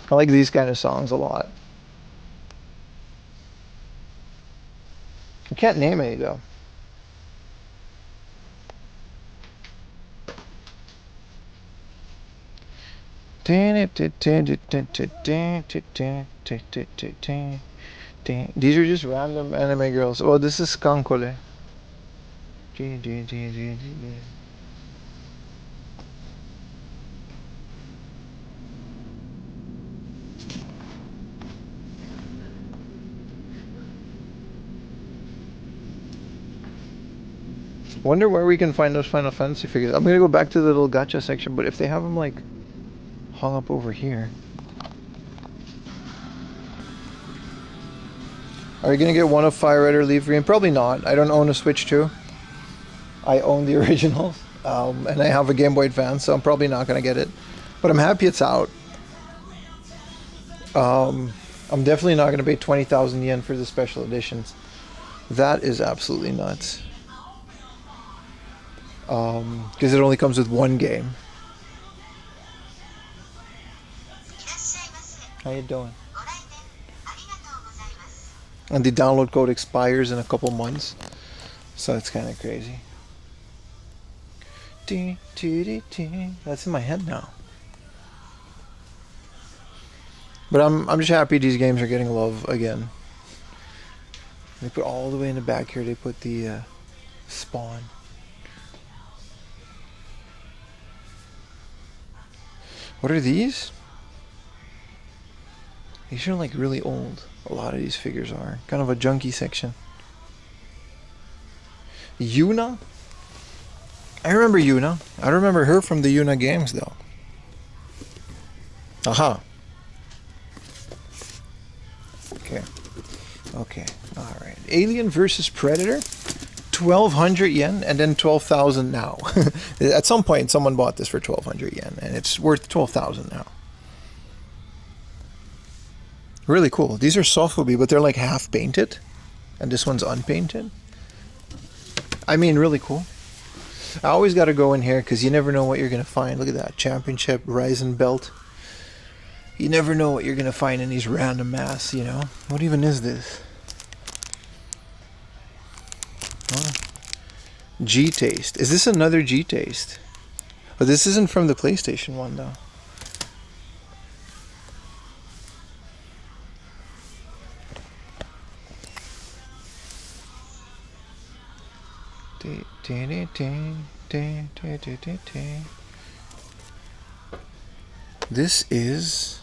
I like these kind of songs a lot. I can't name any though. These are just random anime girls. Oh, this is Kankole. Wonder where we can find those Final Fantasy figures. I'm gonna go back to the little gacha section, but if they have them like hung up over here. Are you gonna get one of Fire Red or Leaf Green? Probably not. I don't own a Switch 2. I own the originals, and I have a Game Boy Advance, so I'm probably not gonna get it. But I'm happy it's out. I'm definitely not gonna pay 20,000 yen for the special editions. That is absolutely nuts. Because it only comes with one game. How you doing? And the download code expires in a couple months, so it's kind of crazy. That's in my head now. But I'm just happy these games are getting love again. They put all the way in the back here. They put the Spawn. What are these? These are like really old. A lot of these figures are. Kind of a junky section. Yuna? I remember Yuna. I remember her from the Yuna games though. Aha. Okay. Okay. Alright. Alien versus Predator. 1,200 yen and then 12,000 now. At some point someone bought this for 1,200 yen and it's worth 12,000 now. Really cool. These are Sofmap, but they're like half painted and this one's unpainted. I mean, really cool. I always got to go in here because you never know what you're going to find. Look at that championship Ryzen belt. You never know what you're going to find in these random masks, you know. What even is this? Oh. G-Taste. Is this another G-Taste? Oh, this isn't from the PlayStation one though. This is...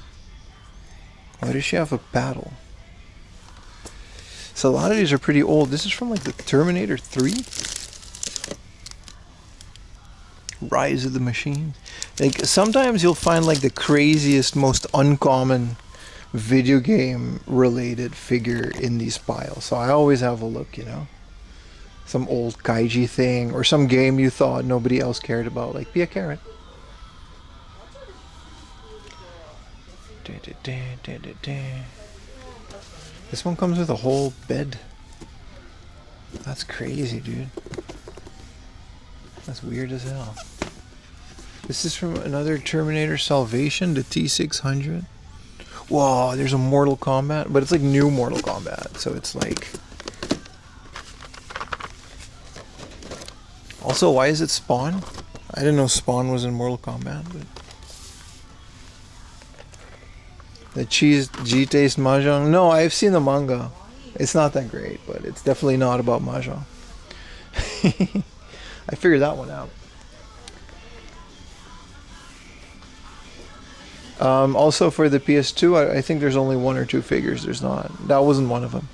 Why does she have a paddle? So a lot of these are pretty old. This is from like the Terminator 3? Rise of the Machine. Like sometimes you'll find like the craziest, most uncommon video game related figure in these piles. So I always have a look, you know. Some old kaiji thing or some game you thought nobody else cared about, like be a carrot. This one comes with a whole bed. That's crazy, dude. That's weird as hell. This is from another Terminator Salvation, the T600. Whoa, there's a Mortal Kombat, but it's like new Mortal Kombat, so it's like. Also, why is it Spawn? I didn't know Spawn was in Mortal Kombat, but. The cheese G-taste mahjong. No, I've seen the manga. It's not that great, but it's definitely not about mahjong. I figured that one out. Also for the PS2, I think there's only 1 or 2 figures. There's not. That wasn't one of them.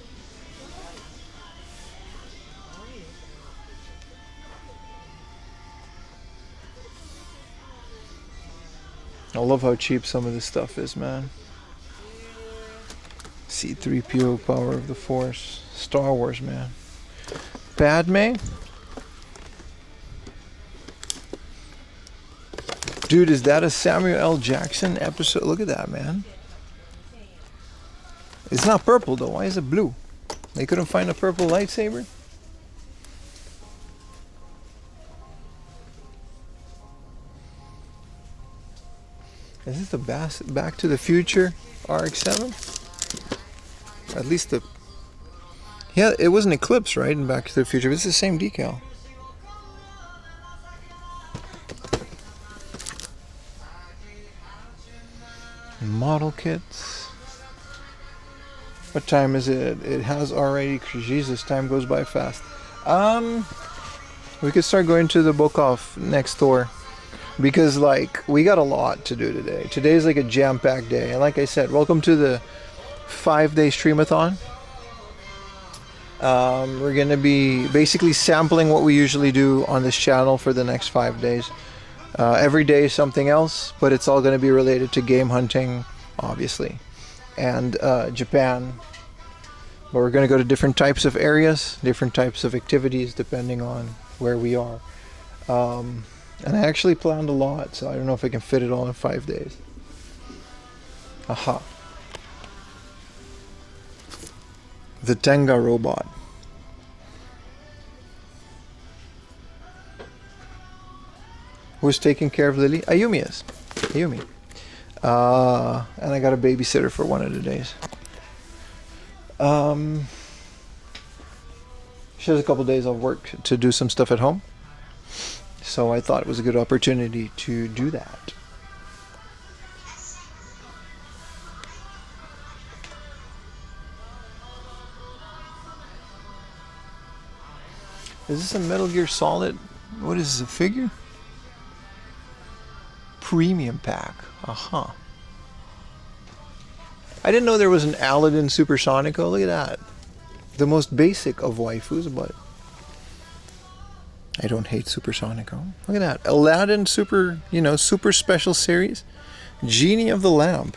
I love how cheap some of this stuff is, man. C-3PO, Power of the Force, Star Wars, man. Padme? Dude, is that a Samuel L. Jackson episode? Look at that, man. It's not purple, though. Why is it blue? They couldn't find a purple lightsaber? Is this the Back to the Future RX-7? At least the... Yeah, it was an Eclipse, right? In Back to the Future. But it's the same decal. Model kits. What time is it? It has already... Jesus, time goes by fast. We could start going to the book off next door. Because, like, we got a lot to do today. Today's like a jam-packed day. And like I said, welcome to the 5-day STREAM-A-THON. We're going to be basically sampling what we usually do on this channel for the next 5 days. Every day is something else, but it's all going to be related to game hunting, obviously, and Japan. But we're going to go to different types of areas, different types of activities, depending on where we are. And I actually planned a lot, so I don't know if I can fit it all in 5 days. Aha. The Tenga robot. Who's taking care of Lily? Ayumi is. Ayumi. And I got a babysitter for one of the days. She has a couple days of work to do some stuff at home. So I thought it was a good opportunity to do that. Is this a Metal Gear Solid? What is this, a figure? Premium pack. Aha. I didn't know there was an Aladdin Supersonico. Look at that. The most basic of waifus, but I don't hate Supersonico. Look at that. Aladdin Super, Super Special Series. Genie of the Lamp.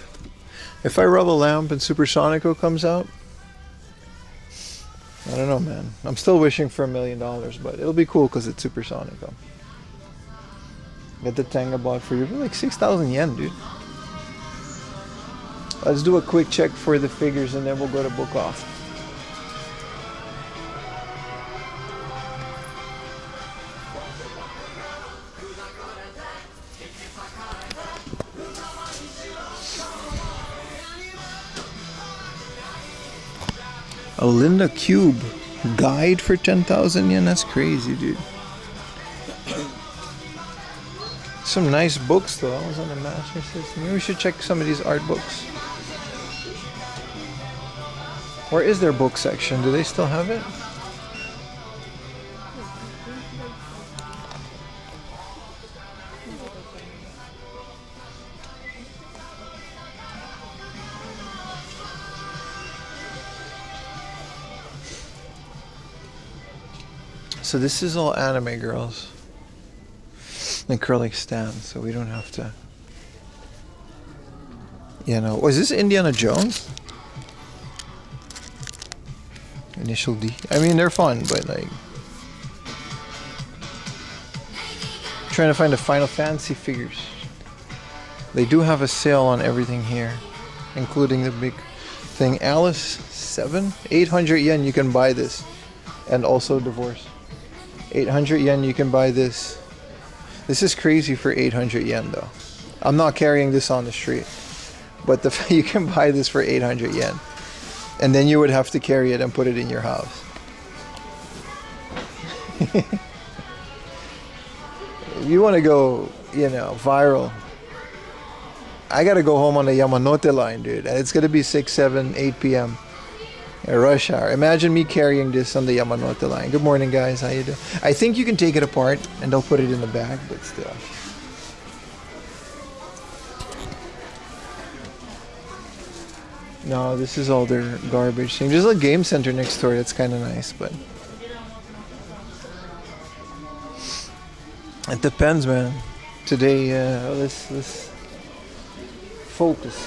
If I rub a lamp and Supersonico comes out, I don't know, man. I'm still wishing for $1 million, but it'll be cool because it's Supersonico. Get the Tenga bot for you. Like 6,000 yen, dude. Let's do a quick check for the figures and then we'll go to book off. A Linda Cube guide for 10,000 yen. That's crazy, dude. Some nice books though. I was on the Master System. Maybe we should check some of these art books. Where is their book section? Do they still have it? So this is all anime girls. Acrylic stands, so we don't have to. Was this Indiana Jones? Initial D. I mean, they're fun, but like. Trying to find the Final Fantasy figures. They do have a sale on everything here, including the big thing. Alice 7? 800 yen you can buy this. And also divorce. 800 yen you can buy this. This is crazy for 800 yen though. I'm not carrying this on the street. But you can buy this for 800 yen. And then you would have to carry it and put it in your house. If you want to go, you know, viral, I got to go home on the Yamanote line, dude. And it's going to be 6, 7, 8 p.m. Rush hour. Imagine me carrying this on the Yamanote line. Good morning, guys. How you doing? I think you can take it apart and they'll put it in the bag, but still. No, this is all their garbage thing. There's a game center next door. That's kind of nice, but it depends, man. Today, let's focus.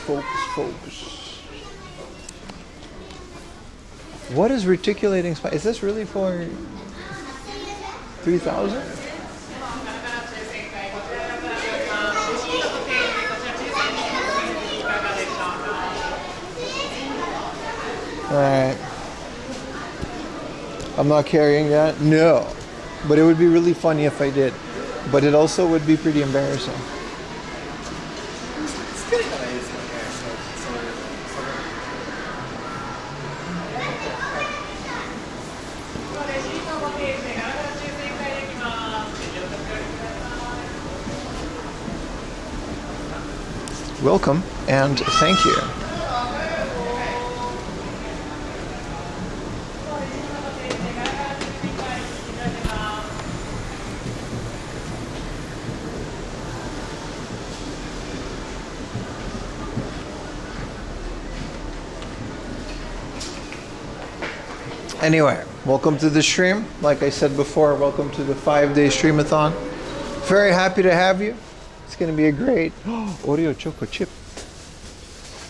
What is reticulating spine? Is this really for 3,000? Alright. I'm not carrying that? No. But it would be really funny if I did. But it also would be pretty embarrassing. Welcome and thank you. Anyway, welcome to the stream. Like I said before, welcome to the 5-day STREAM-A-THON. Very happy to have you. It's going to be a great Oreo Choco Chip.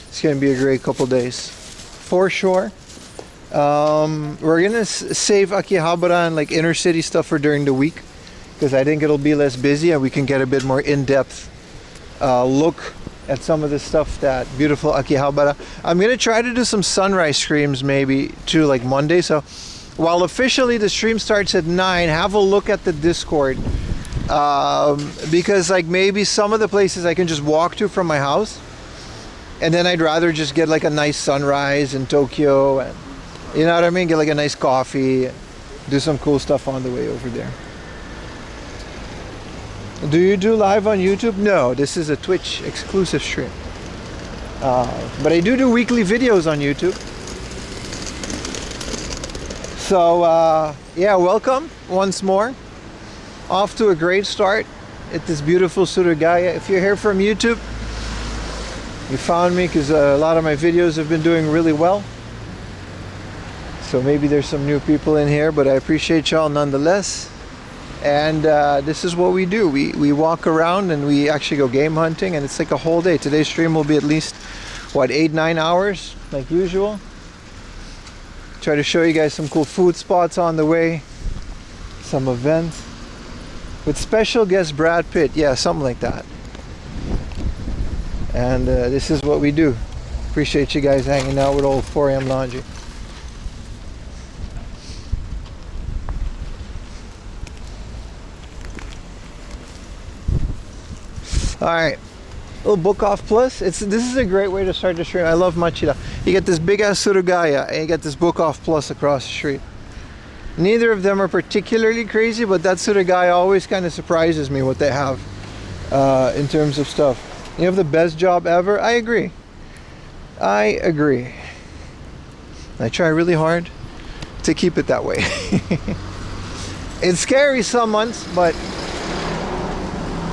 It's going to be a great couple days for sure. We're going to save Akihabara and like inner city stuff for during the week because I think it'll be less busy and we can get a bit more in-depth look at some of the stuff that beautiful Akihabara. I'm going to try to do some sunrise streams maybe too, like Monday. So while officially the stream starts at 9, have a look at the Discord. Because like maybe some of the places I can just walk to from my house, and then I'd rather just get like a nice sunrise in Tokyo, and you know what I mean, get like a nice coffee, do some cool stuff on the way over there. Do you do live on YouTube? No, this is a Twitch exclusive stream, but I do weekly videos on YouTube. So yeah, welcome once more. Off to a great start at this beautiful Suruga-ya. If you're here from YouTube, you found me because a lot of my videos have been doing really well. So maybe there's some new people in here, but I appreciate y'all nonetheless. And this is what we do. We walk around and we actually go game hunting, and it's like a whole day. Today's stream will be at least, what, 8-9 hours like usual. Try to show you guys some cool food spots on the way, some events. With special guest Brad Pitt, yeah, something like that. And this is what we do. Appreciate you guys hanging out with old 4am Laundry. All right, little book off plus. This is a great way to start the stream. I love Machida. You get this big ass Suruga-ya and you get this book off plus across the street. Neither of them are particularly crazy, but that Suruga-ya always kind of surprises me what they have in terms of stuff. You have the best job ever. I agree. I try really hard to keep it that way. It's scary some months, but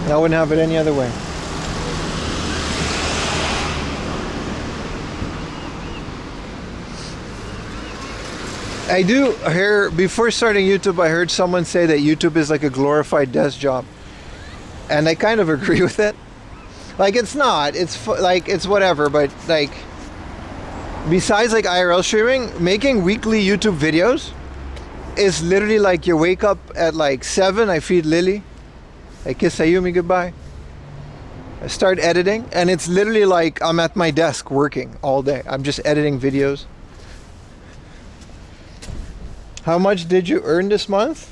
I wouldn't have it any other way. I do hear, before starting YouTube, I heard someone say that YouTube is like a glorified desk job. And I kind of agree with it. Like, it's not, it's like, it's whatever, but like, besides like IRL streaming, making weekly YouTube videos is literally like you wake up at like 7, I feed Lily, I kiss Ayumi goodbye, I start editing, and it's literally like I'm at my desk working all day. I'm just editing videos. How much did you earn this month?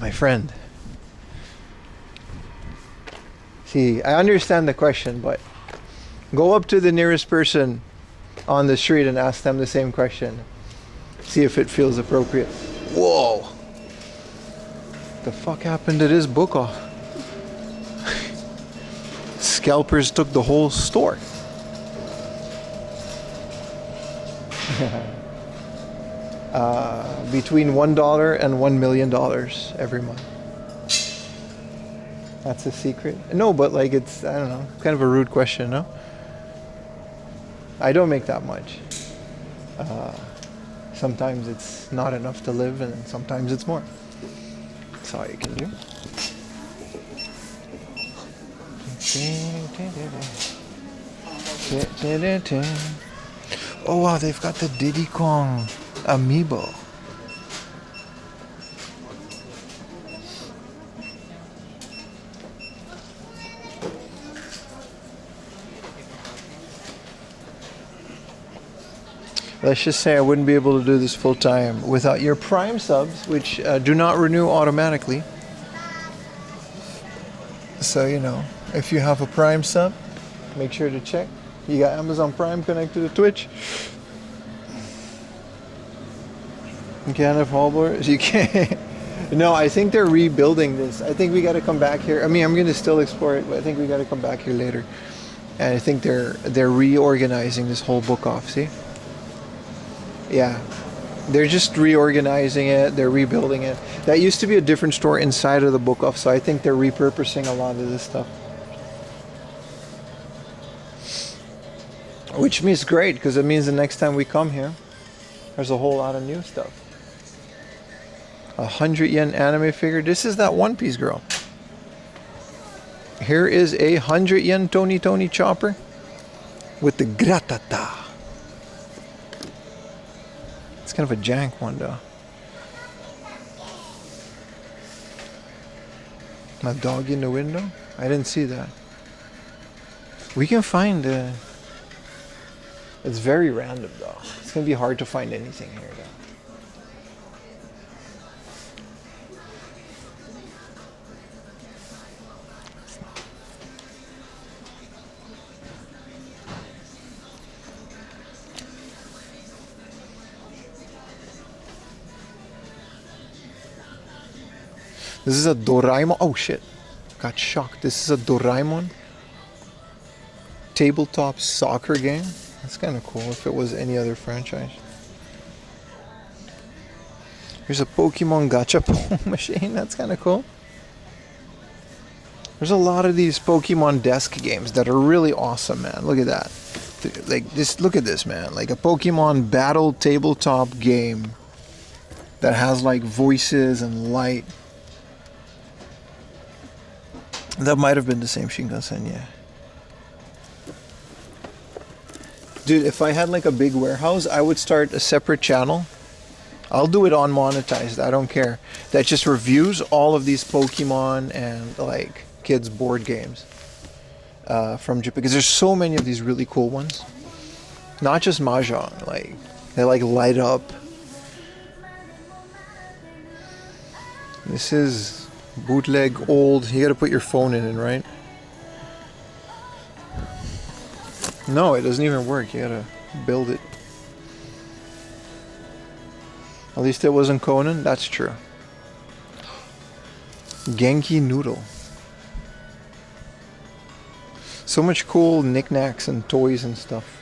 My friend. See, I understand the question, but Go up to the nearest person on the street and ask them the same question. See if it feels appropriate. Whoa! The fuck happened to this book off? Scalpers took the whole store. Between $1 and $1 million every month. That's a secret? No, but like it's, I don't know, kind of a rude question, no? I don't make that much. Sometimes it's not enough to live, and sometimes it's more. That's all you can do. Oh wow, they've got the Diddy Kong amiibo. Let's just say I wouldn't be able to do this full time without your Prime subs, which do not renew automatically. So, you know, if you have a Prime sub, make sure to check. You got Amazon Prime connected to Twitch. You can't have Hallboard. You can't. No, I think they're rebuilding this. I think we got to come back here. I mean, I'm going to still explore it, but I think we got to come back here later. And I think they're reorganizing this whole book off. See? Yeah, they're just reorganizing it. They're rebuilding it. That used to be a different store inside of the book off, so I think they're repurposing a lot of this stuff. Which means great, because it means the next time we come here, there's a whole lot of new stuff. 100 yen anime figure. This is that One Piece girl. Here is a 100 yen Tony Chopper with the gratata. It's kind of a jank one though. My dog in the window? I didn't see that. We can find it's very random though. It's gonna be hard to find anything here though. This is a Doraemon. Oh shit. Got shocked. This is a Doraemon tabletop soccer game. That's kind of cool if it was any other franchise. Here's a Pokemon gacha machine. That's kind of cool. There's a lot of these Pokemon desk games that are really awesome, man. Look at that. Like this, look at this, man. Like a Pokemon battle tabletop game that has like voices and light. That might have been the same Shinkansen, yeah. Dude, if I had like a big warehouse, I would start a separate channel. I'll do it unmonetized, I don't care. That just reviews all of these Pokemon and like kids board games from Japan. Because there's so many of these really cool ones. Not just Mahjong, like they like light up. This is bootleg old. You gotta put your phone in it, right? No, it doesn't even work. You gotta build it. At least it wasn't Conan. That's true. Genki Noodle. So much cool knickknacks and toys and stuff.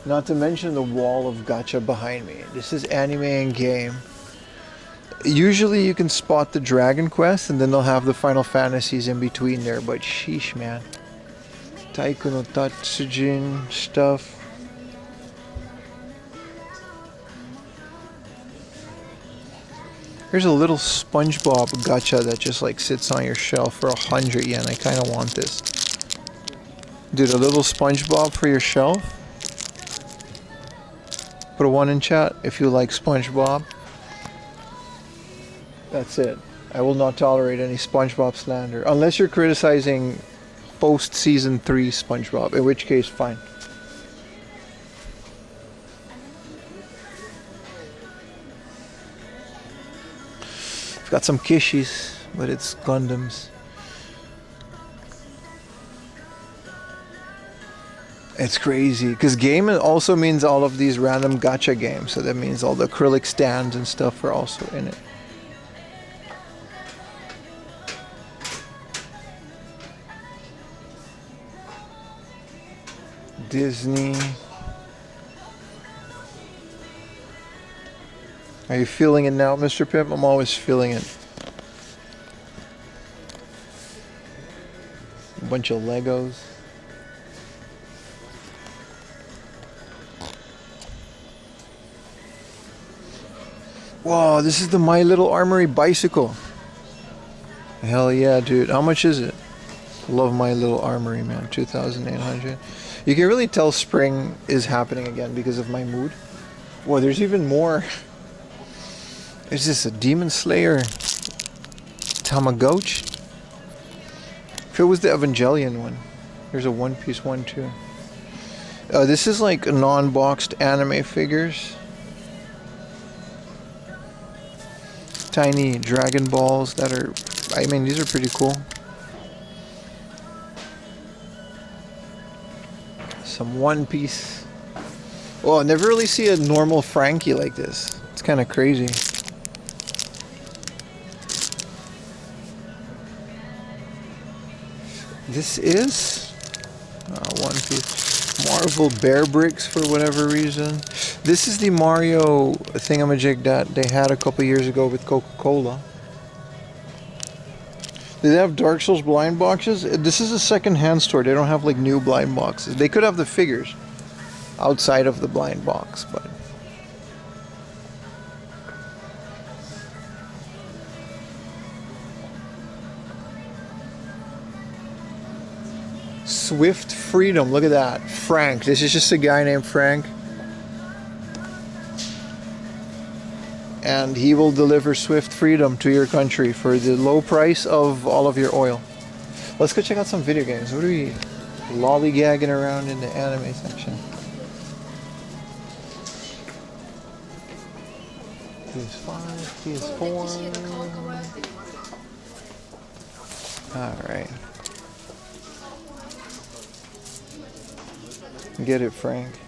Not to mention the wall of gacha behind me. This is anime and game. Usually you can spot the Dragon Quest and then they'll have the Final Fantasies in between there, but sheesh, man. Taiku no Tatsujin stuff. Here's a little SpongeBob gacha that just like sits on your shelf for 100 yen. I kind of want this. Dude, a little SpongeBob for your shelf. Put a 1 in chat if you like SpongeBob. That's it. I will not tolerate any SpongeBob slander. Unless you're criticizing post-season 3 SpongeBob. In which case, fine. I've got some Kishis, but it's Gundams. It's crazy because game also means all of these random gacha games. So that means all the acrylic stands and stuff are also in it. Disney. Are you feeling it now, Mr. Pimp? I'm always feeling it. A bunch of Legos. Whoa, this is the My Little Armory bicycle. Hell yeah, dude. How much is it? Love My Little Armory, man. 2,800. You can really tell spring is happening again because of my mood. Whoa, there's even more. Is this a Demon Slayer Tamagotchi? If it was the Evangelion one. There's a One Piece one too. This is like non-boxed anime figures. Tiny Dragon Balls that are, I mean, these are pretty cool. Some One Piece. Well, I never really see a normal Frankie like this. It's kind of crazy. This is One Piece. Marvel Bear Bricks for whatever reason. This is the Mario thingamajig that they had a couple years ago with Coca-Cola. Do they have Dark Souls blind boxes? This is a second-hand store. They don't have like new blind boxes. They could have the figures outside of the blind box, but Swift Freedom. Look at that. Frank. This is just a guy named Frank. And he will deliver swift freedom to your country for the low price of all of your oil. Let's go check out some video games. What are we lollygagging around in the anime section? PS5, PS4. Alright. Get it, Frank.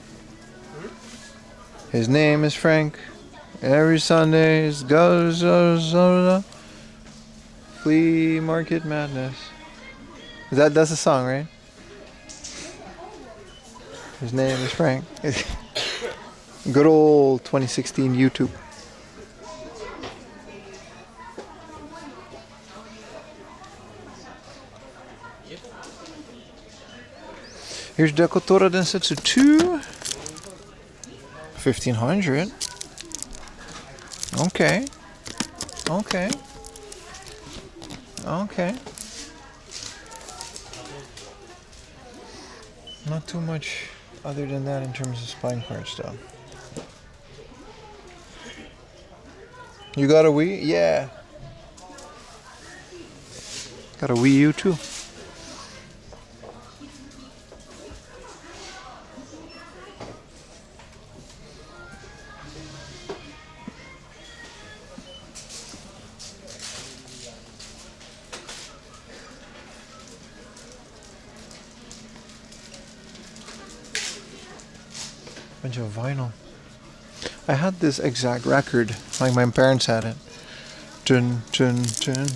His name is Frank. Every Sunday is goes Flea Market Madness. That's a song, right? His name is Frank. Good old 2016 YouTube. Here's Dekotora Densetsu 2. 1500. Okay. Okay. Okay. Not too much other than that in terms of spine card stuff. You got a Wii? Yeah. Got a Wii U too. Bunch of vinyl. I had this exact record, like my parents had it. Dun dun dun.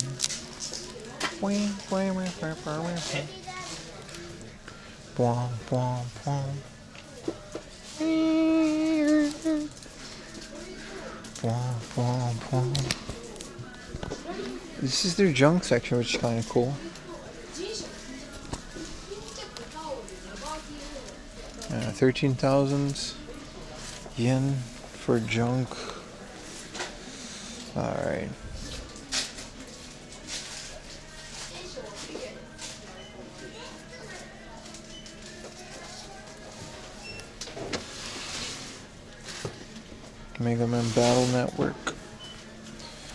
This is their junk section, which is kind of cool. 13,000 yen for junk. Alright. Mega Man Battle Network.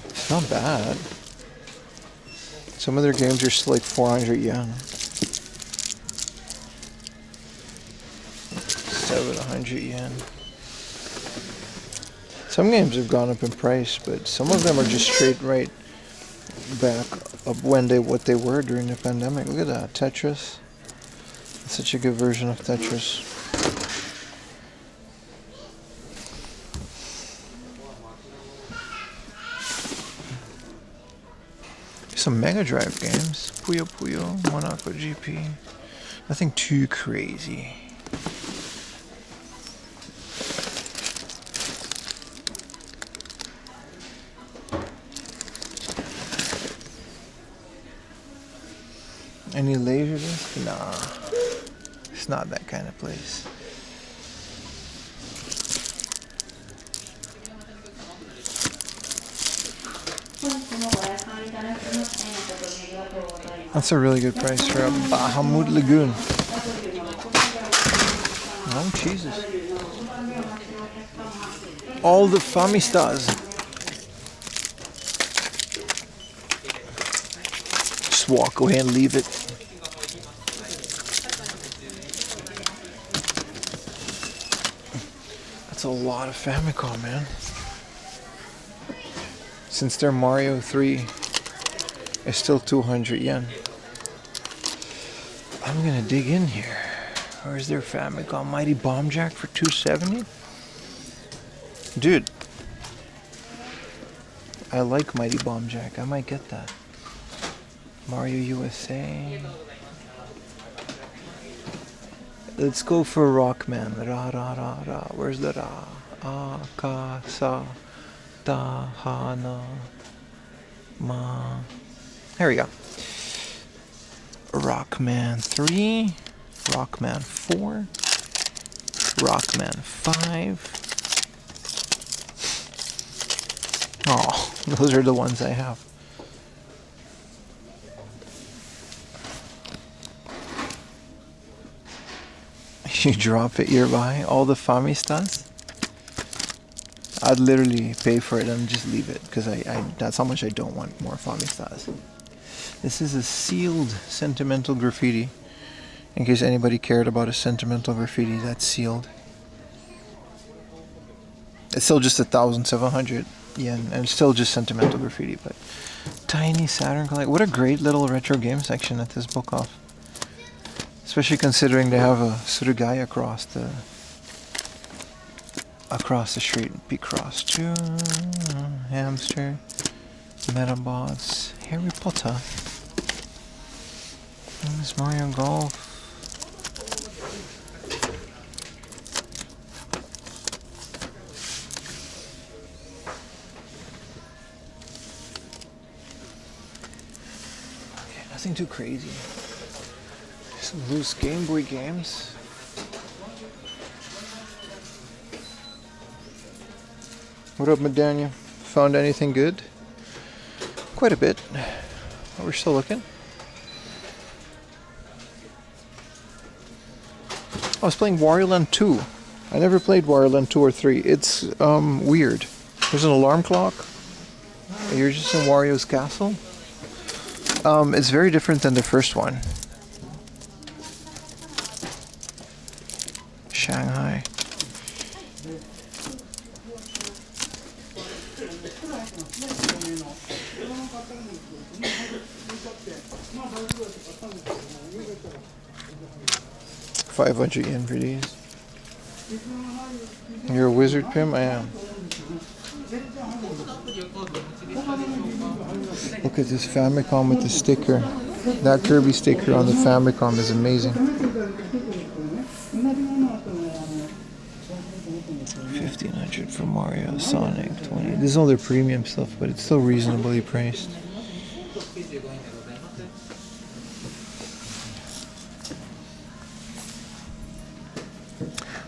It's not bad. Some of their games are still like 400 yen. 700 yen. Some games have gone up in price, but some of them are just straight right back up what they were during the pandemic. Look at that, Tetris, Such a good version of Tetris. Some Mega Drive games. Puyo Puyo, Monaco GP. Nothing too crazy. Any Laserdisc? Nah. It's not that kind of place. That's a really good price for a Bahamut Lagoon. Oh, Jesus. All the Famistas. Just walk away and leave it. That's a lot of Famicom, man. Since their Mario 3 is still 200 yen. I'm gonna dig in here. Where's their Famicom Mighty Bomb Jack for 270? Dude, I like Mighty Bomb Jack. I might get that. Mario USA. Let's go for Rockman. Ra ra ra ra. Where's the ra? A ka sa ta ha na ma. There we go. Rockman 3, Rockman 4, Rockman 5. Oh, those are the ones I have. You drop it nearby, all the Famistas. I'd literally pay for it and just leave it because I that's how much I don't want more Famistas. This is a sealed sentimental graffiti. In case anybody cared about a sentimental graffiti, that's sealed. It's still just 1,700 yen, and it's still just sentimental graffiti, but tiny Saturn collect. What a great little retro game section at this book off. Especially considering they have a Suruga-ya across the street. Picross 2, Hamster, Metabots, Harry Potter. There's Mario Golf. Okay, nothing too crazy. Some loose Game Boy games. What up, Medania? Found anything good? Quite a bit. But we're still looking. I was playing Wario Land 2. I never played Wario Land 2 or 3. It's weird. There's an alarm clock. You're just in Wario's castle. It's very different than the first one. Shanghai. $500 for these. You're a wizard, Pim? I am. Look at this Famicom with the sticker. That Kirby sticker on the Famicom is amazing. 1,500 for Mario, Sonic, 20. This is all their premium stuff, but it's still reasonably priced.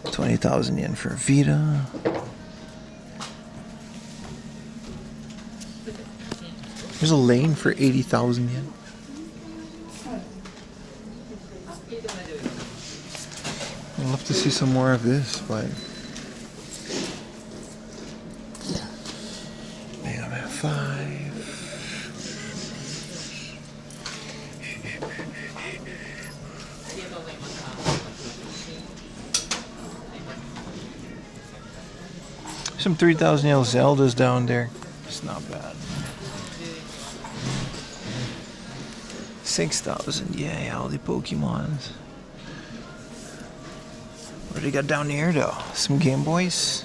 $20,000 for Vita. There's a lane for 80,000 yen. I'd love to see some more of this, but Mega Man 5. Some 3,000 yen Zeldas down there. It's not bad. 6,000, yay, all the Pokemons. What do we got down here though? Some Game Boys.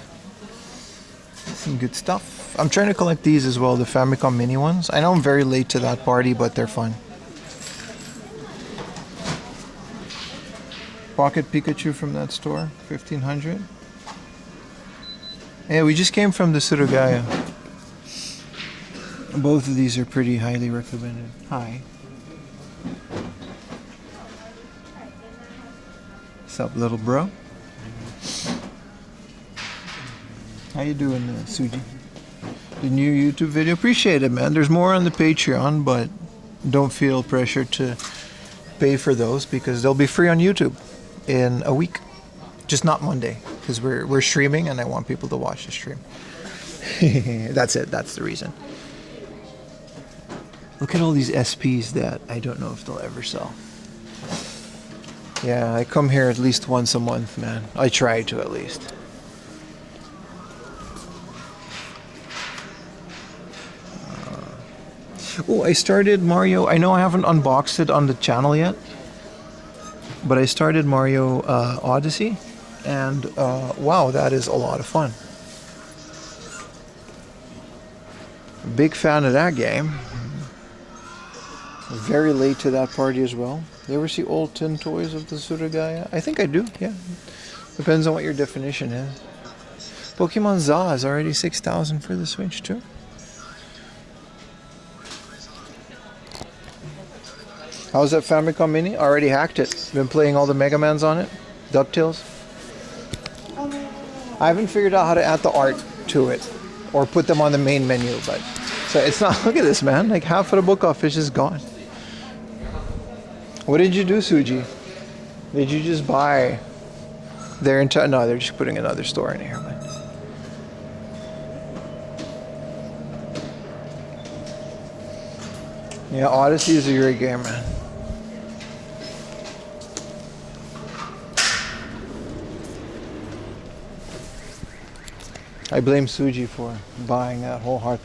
Some good stuff. I'm trying to collect these as well, the Famicom Mini ones. I know I'm very late to that party, but they're fun. Pocket Pikachu from that store, 1500. Yeah, we just came from the Suruga-ya. Both of these are pretty highly recommended. Hi. What's up, little bro? How you doing, Suji? The new YouTube video? Appreciate it, man. There's more on the Patreon, but don't feel pressure to pay for those because they'll be free on YouTube in a week. Just not Monday, because we're streaming and I want people to watch the stream. That's it. That's the reason. Look at all these SPs that I don't know if they'll ever sell. Yeah, I come here at least once a month, man. I try to at least. Oh, I started Mario. I know I haven't unboxed it on the channel yet, but I started Mario Odyssey, and wow, that is a lot of fun. Big fan of that game. Very late to that party as well. You ever see old tin toys of the Suruga-ya? I think I do, yeah. Depends on what your definition is. Pokemon ZA is already 6,000 for the Switch too. How's that Famicom Mini? Already hacked it. Been playing all the Mega Mans on it. DuckTales. I haven't figured out how to add the art to it or put them on the main menu, but so it's not. Look at this, man. Like half of the book office is gone. What did you do, Suji? Did you just buy their entire? No, they're just putting another store in here. But yeah, Odyssey is a great game, man. I blame Suji for buying that whole heart.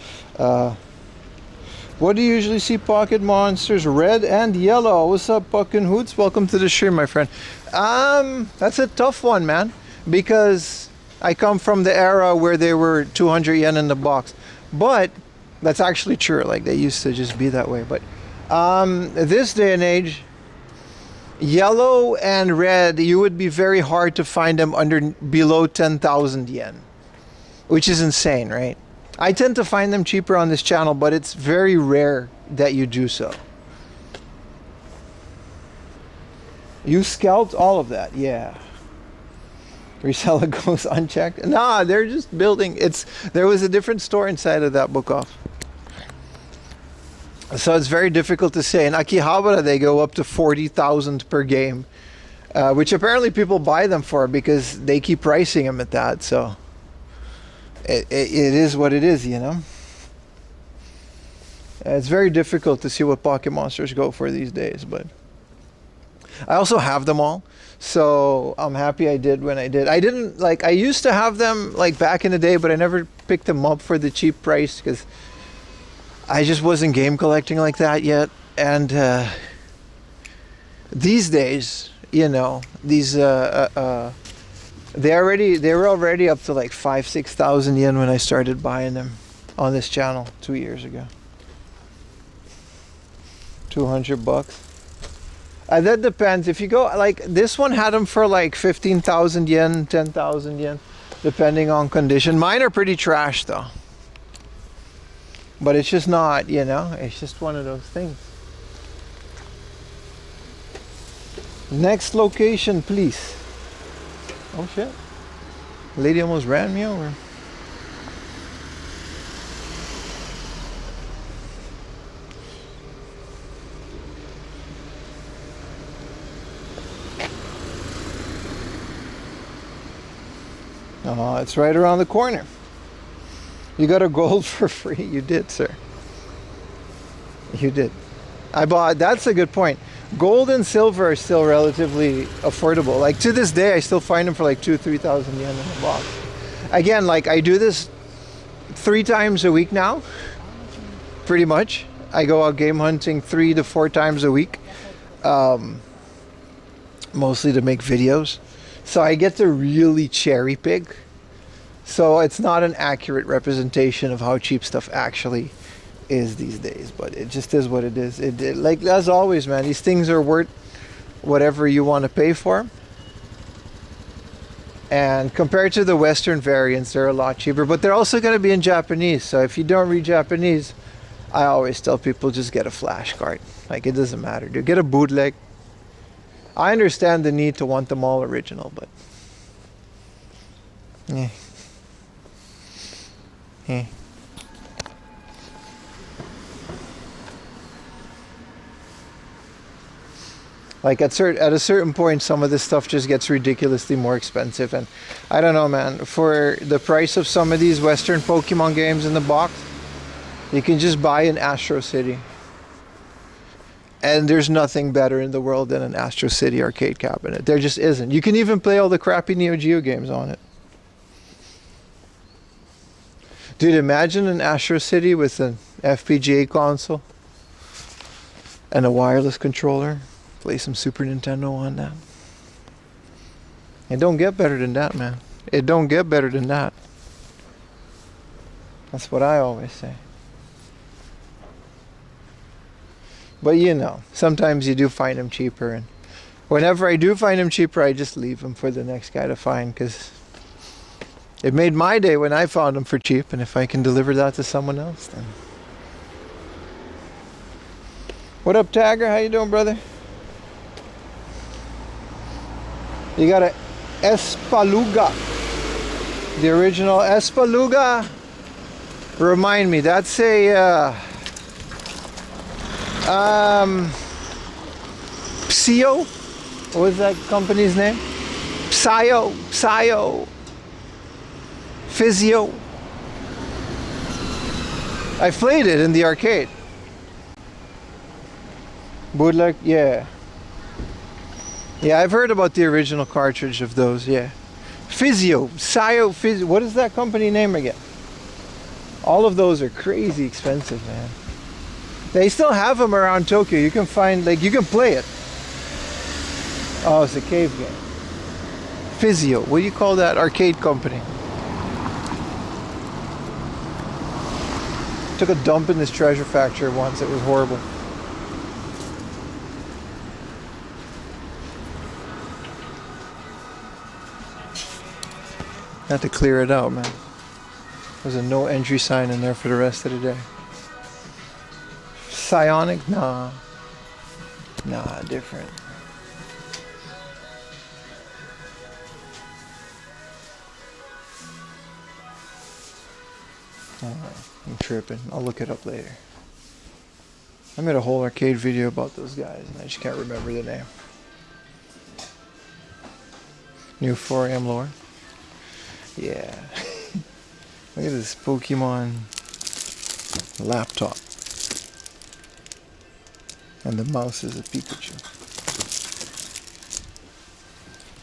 What do you usually see Pocket Monsters? Red and yellow. What's up, Puckin' Hoots? Welcome to the stream, my friend. That's a tough one, man. Because I come from the era where they were 200 yen in the box. But that's actually true. Like, they used to just be that way. But this day and age, yellow and red, you would be very hard to find them below 10,000 yen. Which is insane, right? I tend to find them cheaper on this channel, but it's very rare that you do so. You scalped all of that, yeah. Reseller goes unchecked. Nah, they're just building. There was a different store inside of that book off. So it's very difficult to say. In Akihabara, they go up to 40,000 per game, which apparently people buy them for because they keep pricing them at that, so. It is what it is, you know. It's very difficult to see what Pocket Monsters go for these days, but I also have them all, so I'm happy I did when I did. I didn't like. I used to have them like back in the day, but I never picked them up for the cheap price because I just wasn't game collecting like that yet. And these days, you know, these they were already up to like 5,000-6,000 yen when I started buying them on this channel 2 years ago. 200 bucks. That depends. If you go like this one had them for like 15,000 yen, 10,000 yen, depending on condition. Mine are pretty trash though. But it's just not, you know, it's just one of those things. Next location, please. Oh shit. Lady almost ran me over. Oh, it's right around the corner. You got a gold for free. You did, sir. You did. I bought, that's a good point. Gold and silver are still relatively affordable. Like to this day, I still find them for like 2,000-3,000 yen in a box. Again, like I do this 3 times a week now, pretty much. I go out game hunting 3 to 4 times a week, mostly to make videos. So I get to really cherry pick. So it's not an accurate representation of how cheap stuff actually is these days, but it just is what it is. It like as always, man, these things are worth whatever you want to pay for 'em. And compared to the Western variants, they're a lot cheaper, but they're also going to be in Japanese. So if you don't read Japanese, I always tell people just get a flash card. Like, it doesn't matter, dude. Get a bootleg. I understand the need to want them all original, but yeah. Yeah. Like at a certain point, some of this stuff just gets ridiculously more expensive, and I don't know, man. For the price of some of these Western Pokemon games in the box, you can just buy an Astro City, and there's nothing better in the world than an Astro City arcade cabinet. There just isn't. You can even play all the crappy Neo Geo games on it. Dude, imagine an Astro City with an FPGA console and a wireless controller. Play some Super Nintendo on that. It don't get better than that, man. It don't get better than that. That's what I always say. But you know, sometimes you do find them cheaper, and whenever I do find them cheaper, I just leave them for the next guy to find, because it made my day when I found them for cheap, and if I can deliver that to someone else, then. What up, Tagger? How you doing, brother? You got a Espaluga. The original Espaluga. Remind me, that's a Psio? What was that company's name? Psio. Physio. I played it in the arcade. Bootleg, yeah. Yeah, I've heard about the original cartridge of those, yeah. Physio. What is that company name again? All of those are crazy expensive, man. They still have them around Tokyo. You can find, like, you can play it. Oh, it's a cave game. Physio. What do you call that arcade company? Took a dump in this treasure factory once. It was horrible. Had to clear it out, man. There's a no entry sign in there for the rest of the day. Psionic? Nah, different. I'm tripping. I'll look it up later. I made a whole arcade video about those guys, and I just can't remember the name. New 4am lore. Yeah. Look at this Pokemon laptop. And the mouse is a Pikachu.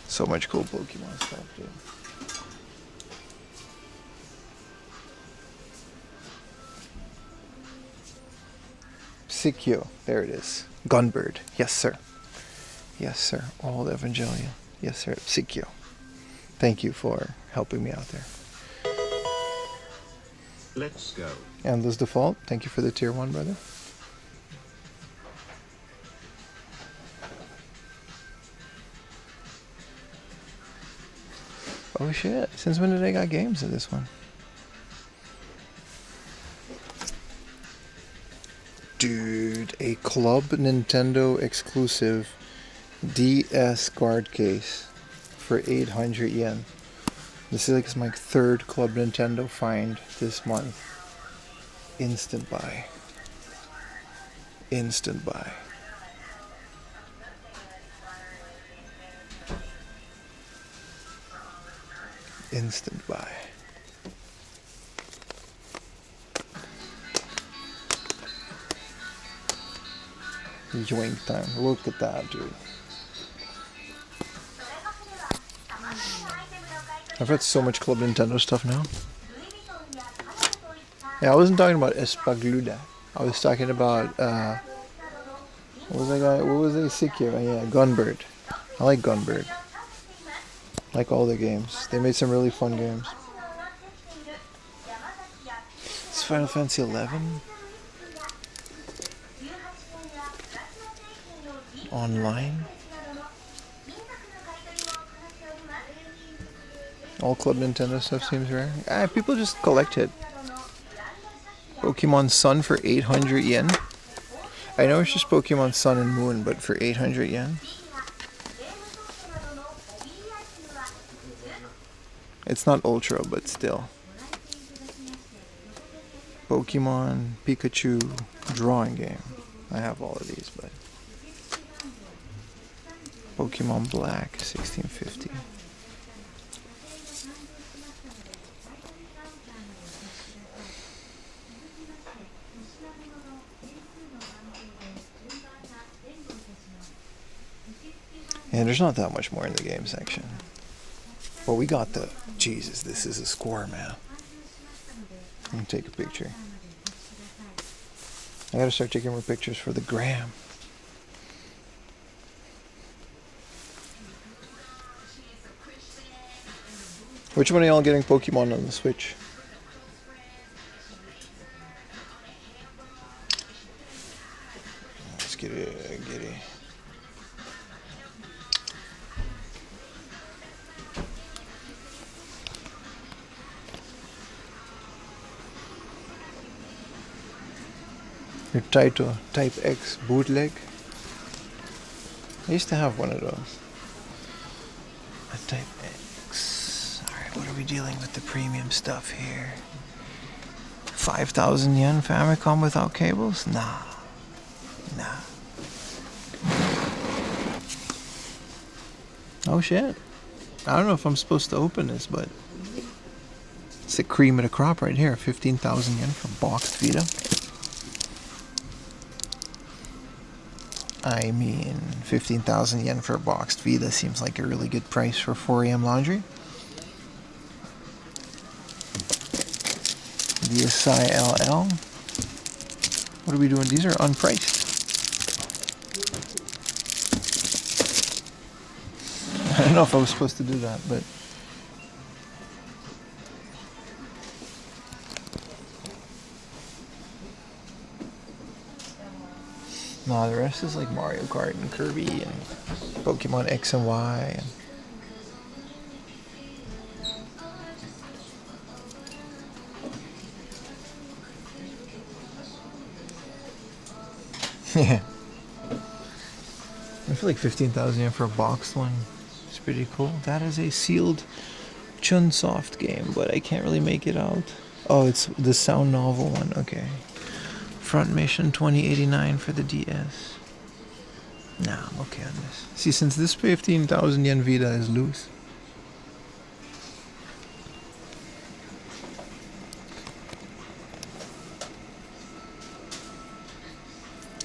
So much cool Pokemon stuff, dude. Psikyo. There it is. Gunbird. Yes, sir. Yes, sir. Old Evangelion. Yes, sir. Psikyo. Thank you for helping me out there. Let's go. Endless Default. Thank you for the tier 1, brother. Oh shit. Since when did they got games in this one? Dude, a Club Nintendo exclusive DS card case for 800 yen. This is like my third Club Nintendo find this month. Instant buy. Instant buy. Instant buy. Yoink time. Look at that, dude. I've had so much Club Nintendo stuff now. Yeah, I wasn't talking about Espagluda. I was talking about, what was that guy? What was it? Sikyo. Yeah, Gunbird. I like Gunbird. Like all the games. They made some really fun games. It's Final Fantasy 11 online. All Club Nintendo stuff seems rare. People just collect it. Pokemon Sun for 800 yen. I know it's just Pokemon Sun and Moon, but for 800 yen. It's not Ultra, but still. Pokemon Pikachu drawing game. I have all of these, but Pokemon Black 1650. And there's not that much more in the game section. Well, we got the... Jesus, this is a score, man. Let me take a picture. I gotta start taking more pictures for the gram. Which one of y'all getting Pokemon on the Switch? Let's get it, get it. You're tied to a Type X bootleg. I used to have one of those. A Type X. Alright, what are we dealing with the premium stuff here? 5,000 yen Famicom without cables? Nah. Nah. Oh shit. I don't know if I'm supposed to open this, but it's the cream of the crop right here. 15,000 yen for boxed Vita. I mean, 15,000 yen for a boxed Vita seems like a really good price for 4AM laundry. DSi LL. What are we doing? These are unpriced. I don't know if I was supposed to do that, but... Nah, the rest is like Mario Kart and Kirby and Pokemon X and Y. Yeah. I feel like 15,000 yen for a boxed one is pretty cool. That is a sealed Chunsoft game, but I can't really make it out. Oh, it's the sound novel one. Okay. Front Mission 2089 for the DS. Nah, I'm okay on this. See, since this 15,000 yen Vita is loose.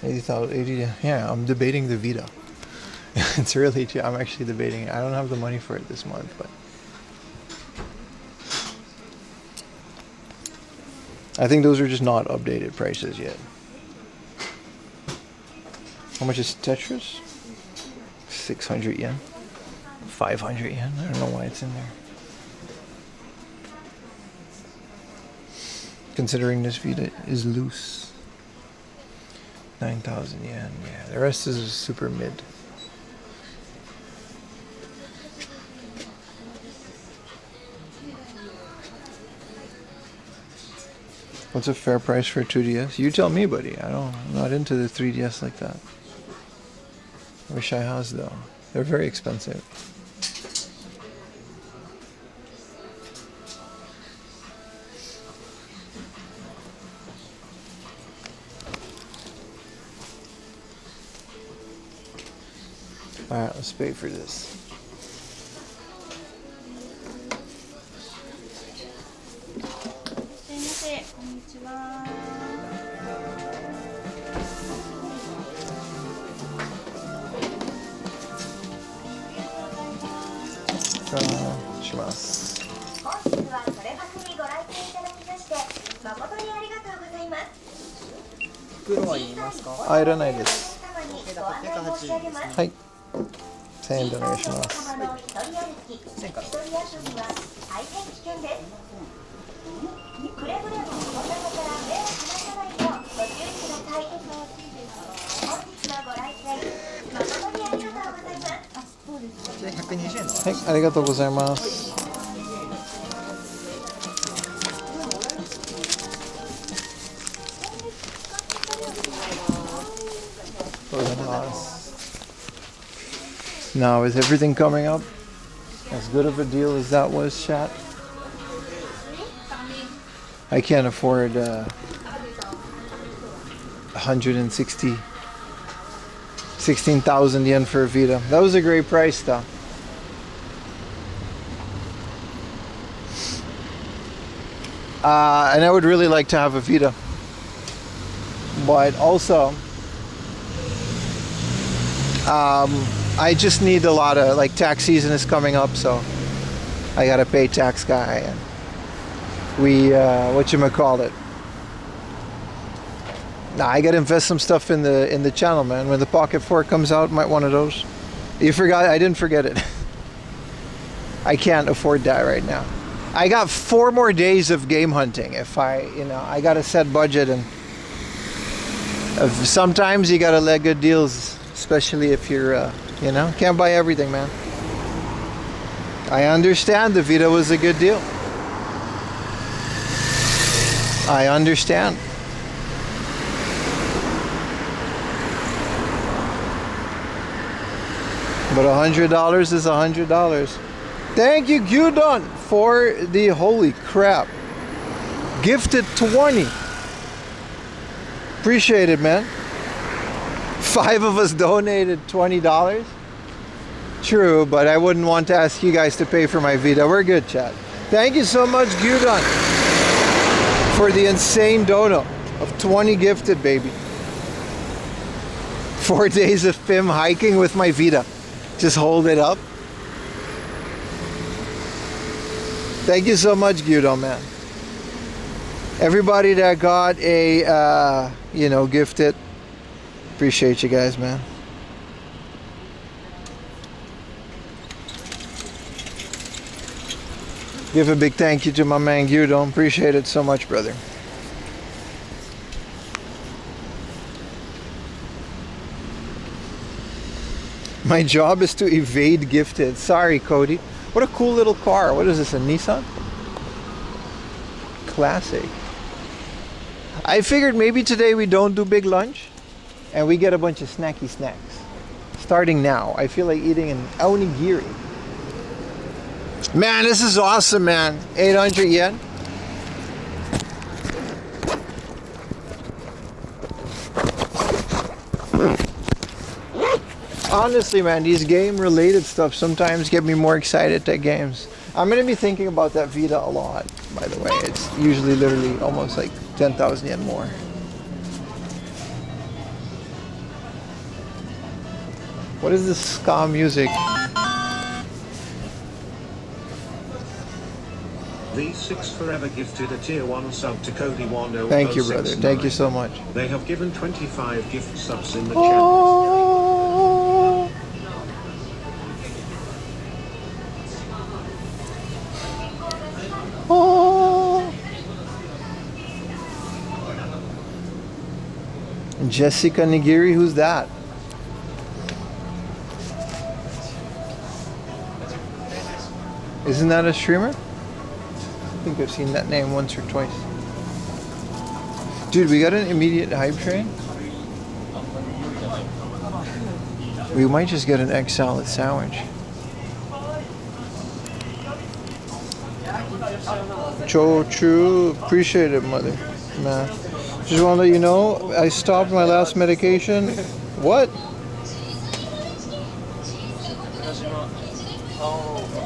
80,000, yeah, I'm debating the Vita. It's really cheap. I'm actually debating it. I don't have the money for it this month, but I think those are just not updated prices yet. How much is Tetris? 600 yen? 500 yen? I don't know why it's in there. Considering this Vita is loose. 9,000 yen, yeah. The rest is super mid. What's a fair price for a 2DS? You tell me, buddy. I'm not into the 3DS like that. I wish I was, though. They're very expensive. Alright, let's pay for this. 1000円お願いします。はい、ありがとうございます。Now, is everything coming up as good of a deal as that was, chat? I can't afford 16,000 yen for a Vita. That was a great price, though. And I would really like to have a Vita, but also I just need a lot of, like, tax season is coming up, so I gotta pay tax guy, and we whatchamacallit. Nah, I gotta invest some stuff in the channel, man. When the Pocket 4 comes out, might one of those. You forgot? I didn't forget it. I can't afford that right now. I got 4 more days of game hunting. If I got a set budget, and sometimes you gotta let good deals, especially if you're, can't buy everything, man. I understand the Vita was a good deal. I understand. But $100 is $100. Thank you, Gyudon, for the holy crap. Gifted 20. Appreciate it, man. 5 of us donated $20. True, but I wouldn't want to ask you guys to pay for my Vita. We're good, chat. Thank you so much, Gyudon, for the insane dono of 20 gifted, baby. 4 days of PIM hiking with my Vita. Just hold it up. Thank you so much, Gyudon, man. Everybody that got a, gifted, appreciate you guys, man. Give a big thank you to my man Gyudon. Appreciate it so much, brother. My job is to evade gifted. Sorry, Cody. What a cool little car. What is this, a Nissan? Classic. I figured maybe today we don't do big lunch and we get a bunch of snacky snacks. Starting now. I feel like eating an onigiri. Man, this is awesome, man. 800 yen. Honestly, man, these game-related stuff sometimes get me more excited at games. I'm going to be thinking about that Vita a lot, by the way. It's usually literally almost like 10,000 yen more. What is this ska music? V6 Forever gifted a tier 1 sub to Cody 10. Thank you, brother. Thank you so much. They have given 25 gift subs in the Oh. channel. Oh. Jessica Nigiri, who's that? Isn't that a streamer? I think I've seen that name once or twice. Dude, we got an immediate hype train. We might just get an egg salad sandwich. Cho-chu, appreciate it, mother. Man. Just want to let you know, I stopped my last medication. What?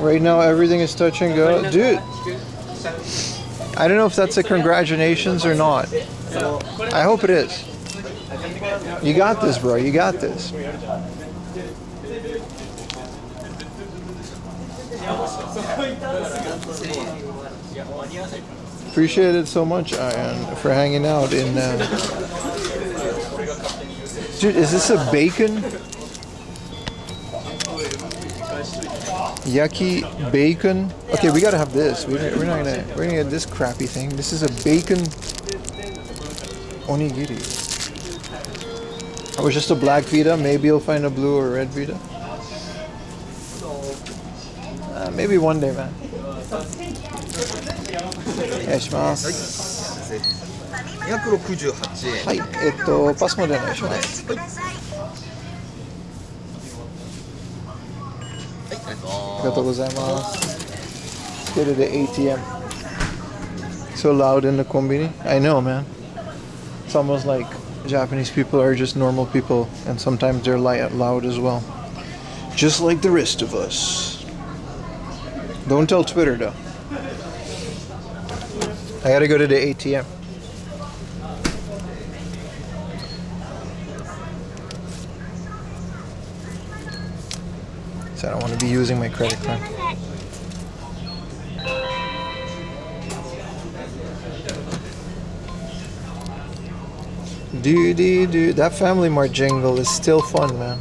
Right now, everything is touch and go. Dude, I don't know if that's a congratulations or not. I hope it is. You got this, bro. You got this. Appreciate it so much, Ian, for hanging out in... Dude, is this a bacon? Yaki bacon. Okay, we gotta have this. We're gonna get this crappy thing. This is a bacon onigiri. Or just a black Vita. Maybe you'll find a blue or red Vita. Maybe one day, man. Onegaishimasu. 268円。はい、パスモでお願いします。はい、ありがとうございます。ありがとうございます。Let's go to the ATM. So loud in the kombini. I know, man. It's almost like Japanese people are just normal people, and sometimes they're loud as well. Just like the rest of us. Don't tell Twitter, though. I gotta go to the ATM. So I don't want to be using my credit card. Do. That FamilyMart jingle is still fun, man.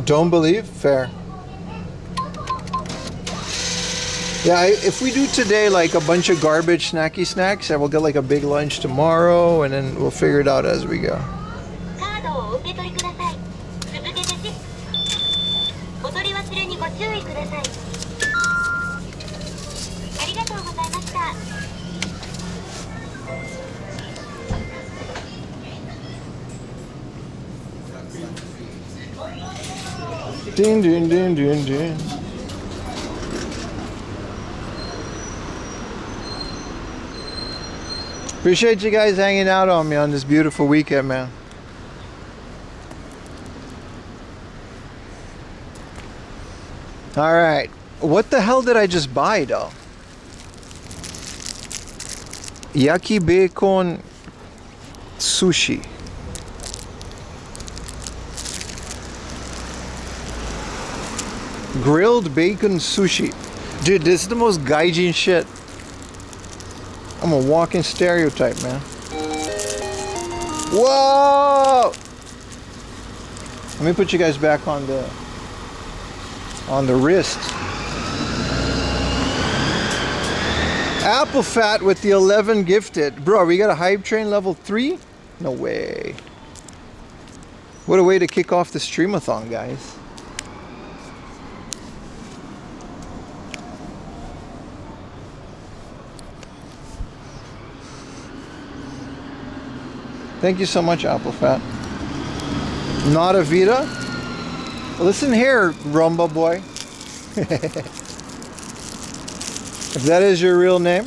Don't believe? Fair. Yeah, if we do today like a bunch of garbage snacky snacks, I will get like a big lunch tomorrow, and then we'll figure it out as we go. Ding, ding, ding, ding, ding. Appreciate you guys hanging out on me on this beautiful weekend, man. All right. What the hell did I just buy, though? Yaki bacon sushi. Grilled bacon sushi. Dude, this is the most gaijin shit. I'm a walking stereotype, man. Whoa! Let me put you guys back on the wrist. Apple Fat with the 11 gifted. Bro, we got a hype train level 3? No way. What a way to kick off the STREAM-A-THON, guys. Thank you so much, Apple Fat. Not a Vita? Listen here, Rumba boy. If that is your real name.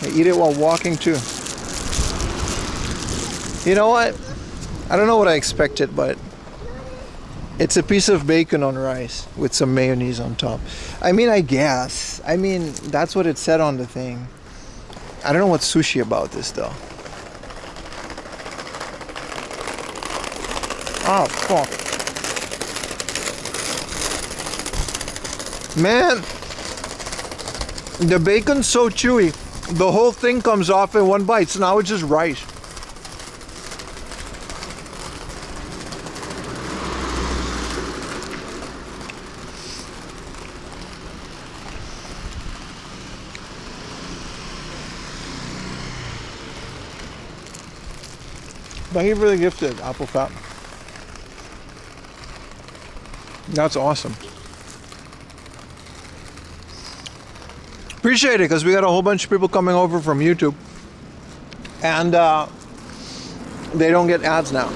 I eat it while walking too. You know what? I don't know what I expected, but it's a piece of bacon on rice with some mayonnaise on top. I mean, I guess. I mean, that's what it said on the thing. I don't know what's sushi about this though. Oh, fuck. Man, the bacon's so chewy. The whole thing comes off in one bite, so now it's just rice. Thank you for the gifted, Apple Fat. That's awesome. Appreciate it, because we got a whole bunch of people coming over from YouTube. And they don't get ads now.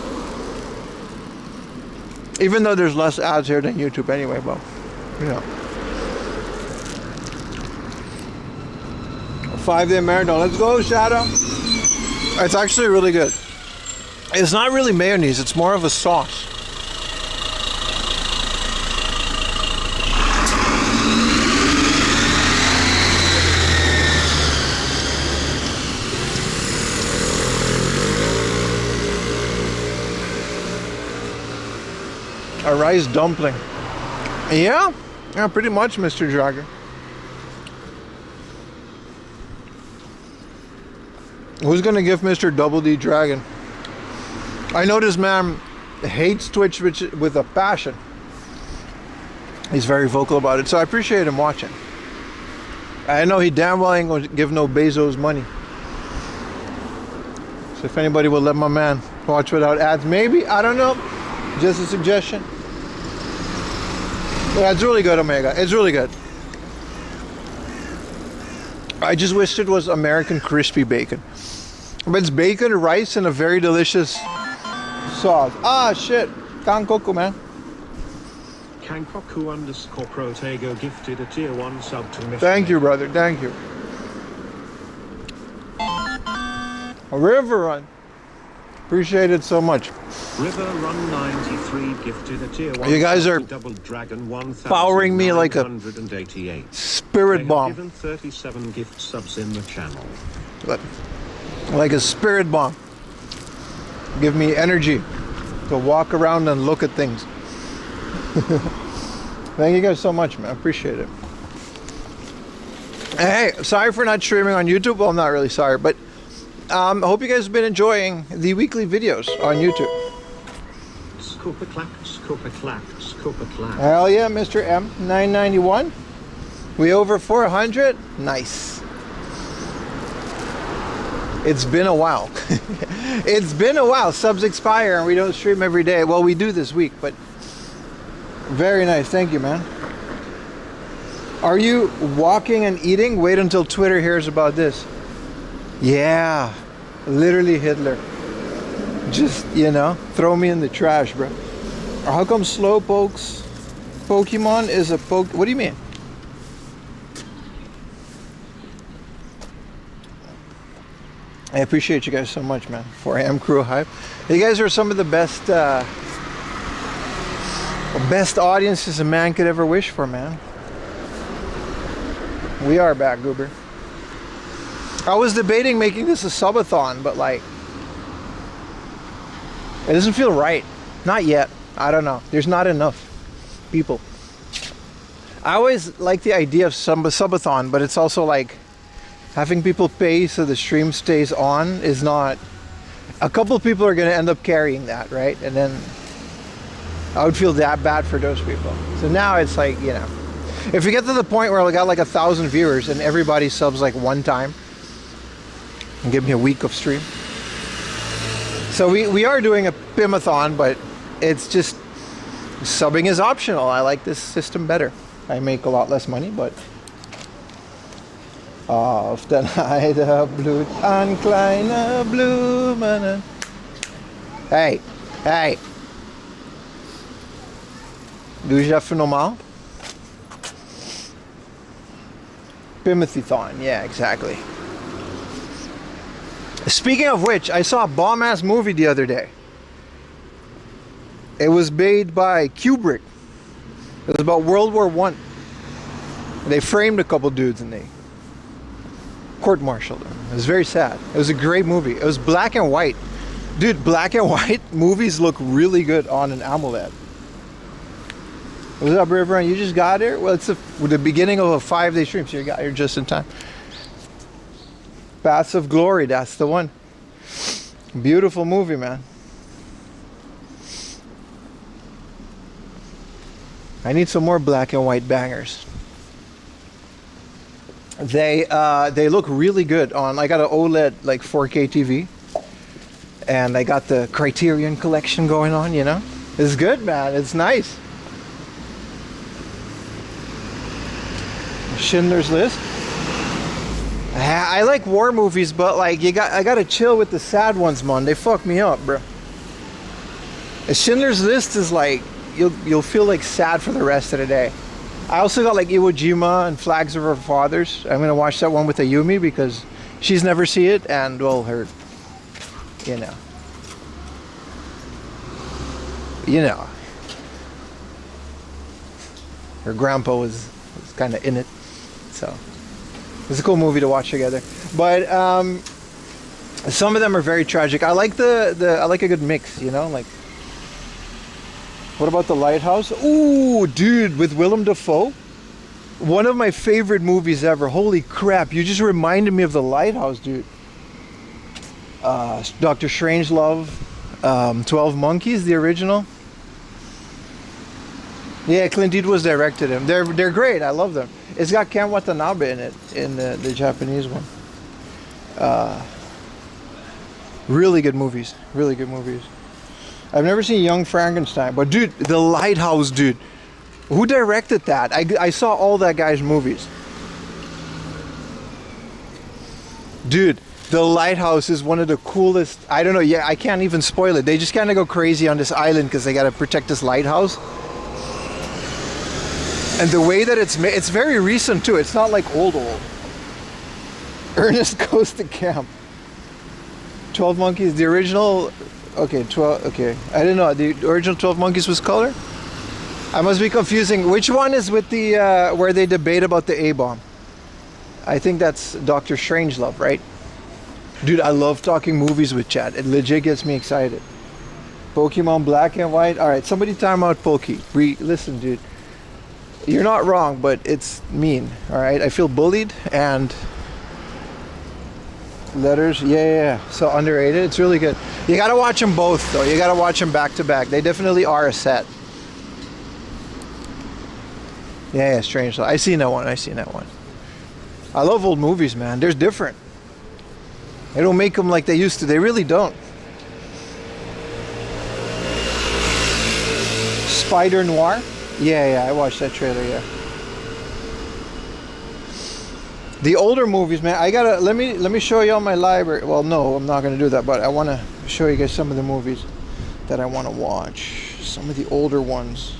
Even though there's less ads here than YouTube anyway, but, you know. A 5-day marathon. Let's go, Shadow. It's actually really good. It's not really mayonnaise, it's more of a sauce. A rice dumpling. Yeah, pretty much, Mr. Jagger. Who's gonna give Mr. Double D Dragon? I know this man hates Twitch with a passion. He's very vocal about it, so I appreciate him watching. I know he damn well ain't gonna give no Bezos money. So if anybody will let my man watch without ads, maybe, I don't know. Just a suggestion. Yeah, it's really good, Omega. It's really good. I just wished it was American crispy bacon. But it's bacon, rice, and a very delicious sauce. Ah, shit. Kankoku, man. Kankoku_Protego gifted a tier 1 sub to Mission. Thank you, brother. Thank you. A River Run. Appreciate it so much. River Run 93 gifted a tier 1. You guys are Double Dragon 1, powering me like a spirit bomb. Given 37 gift subs in the channel. Like a spirit bomb. Give me energy to walk around and look at things. Thank you guys so much, man. I appreciate it. Hey, sorry for not streaming on YouTube. Well, I'm not really sorry, but I hope you guys have been enjoying the weekly videos on YouTube. Scooper clack, scooper clack, scooper clack. Hell yeah, Mr. M. 991. We over 400? Nice. It's been a while. It's been a while. Subs expire and we don't stream every day. Well, we do this week, but very nice. Thank you, man. Are you walking and eating? Wait until Twitter hears about this. Yeah, literally Hitler. Just, you know, throw me in the trash, bro. Or how come Slowpoke's Pokemon is a what do you mean? I appreciate you guys so much, man. 4 AM crew hype. You guys are some of the best best audiences a man could ever wish for, man. We are back, Goober. I was debating making this a subathon, but like, it doesn't feel right. Not yet. I don't know. There's not enough people. I always like the idea of subathon, but it's also like having people pay so the stream stays on is not. A couple of people are going to end up carrying that, right? And then I would feel that bad for those people. So now it's like, you know, if we get to the point where we got like 1,000 viewers and everybody subs like one time and give me a week of stream. So we are doing a PIM-a-thon, but it's just subbing is optional. I like this system better. I make a lot less money, but auf den Heide Blut an kleine Blumen. Hey, hey. Doe eens even normaal. PIM-a-thon, yeah, exactly. Speaking of which, I saw a bomb-ass movie the other day. It was made by Kubrick. It was about World War I. They framed a couple dudes and they court-martialed them. It was very sad. It was a great movie. It was black and white. Dude, black and white movies look really good on an AMOLED. What's up, River? You just got here? Well, it's the beginning of a 5-day stream, so you got here just in time. Paths of Glory, that's the one. Beautiful movie, man. I need some more black and white bangers. They look really good on. I got an OLED like 4K TV, and I got the Criterion collection going on. You know, it's good, man. It's nice. Schindler's List. I like war movies, but like I gotta chill with the sad ones, man. They fuck me up, bro. Schindler's List is like you'll feel like sad for the rest of the day. I also got like Iwo Jima and Flags of Our Fathers. I'm gonna watch that one with Ayumi because she's never seen it, and well, her, you know, her grandpa was kind of in it, so it's a cool movie to watch together. But some of them are very tragic. I like I like a good mix, you know, like. What about The Lighthouse? Ooh, dude, with Willem Dafoe. One of my favorite movies ever. Holy crap, you just reminded me of The Lighthouse, dude. Dr. Strangelove, 12 Monkeys, the original. Yeah, Clint Eastwood directed them. They're great. I love them. It's got Ken Watanabe in it, in the Japanese one. Really good movies. Really good movies. I've never seen Young Frankenstein, but dude, The Lighthouse, dude. Who directed that? I saw all that guy's movies. Dude, The Lighthouse is one of the coolest. I don't know. Yeah, I can't even spoil it. They just kind of go crazy on this island because they got to protect this lighthouse. And the way that it's made, it's very recent too. It's not like old. Ernest Goes to Camp. 12 Monkeys, the original. Okay, 12. Okay, I didn't know the original 12 Monkeys was color. I must be confusing. Which one is with the where they debate about the A-bomb? I think that's Dr. Strangelove, right? Dude, I love talking movies with Chad. It legit gets me excited. Pokemon Black and White. All right, somebody time out Pokey. Listen, dude. You're not wrong, but it's mean. All right, I feel bullied and letters. Yeah. So underrated. It's really good. You gotta watch them both, though. You gotta watch them back to back. They definitely are a set. Yeah, strange. I seen that one. I love old movies, man. They're different. They don't make them like they used to. They really don't. Spider Noir. Yeah, I watched that trailer, yeah. The older movies, man, I gotta let me show you all my library. Well, no, I'm not gonna do that, but I wanna show you guys some of the movies that I wanna watch. Some of the older ones.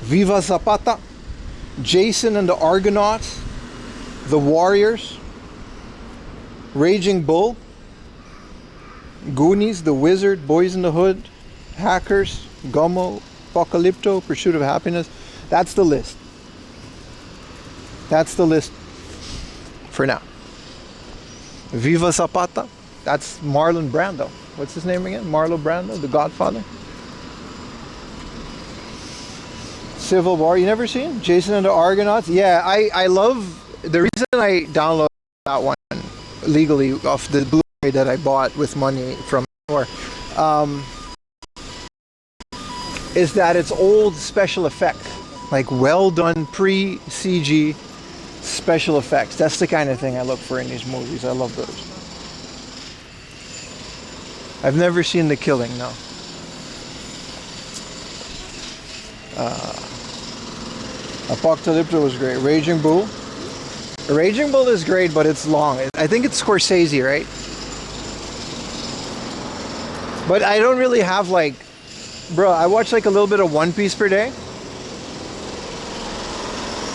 Viva Zapata, Jason and the Argonauts, The Warriors, Raging Bull, Goonies, The Wizard, Boys in the Hood, Hackers, Gummo, Apocalypto, Pursuit of Happiness. That's the list. That's the list for now. Viva Zapata. That's Marlon Brando. What's his name again? Marlon Brando, The Godfather. Civil War. You never seen? Jason and the Argonauts? Yeah, I love... The reason I downloaded that one legally off the Blu-ray that I bought with money from the store, is that it's old special effects, like well done pre-CG special effects. That's the kind of thing I look for in these movies. I love those. I've never seen The Killing, no. Apocalypto was great. Raging Bull. Raging Bull is great, but it's long. I think it's Scorsese, right? But I don't really have like... Bro, I watch like a little bit of One Piece per day.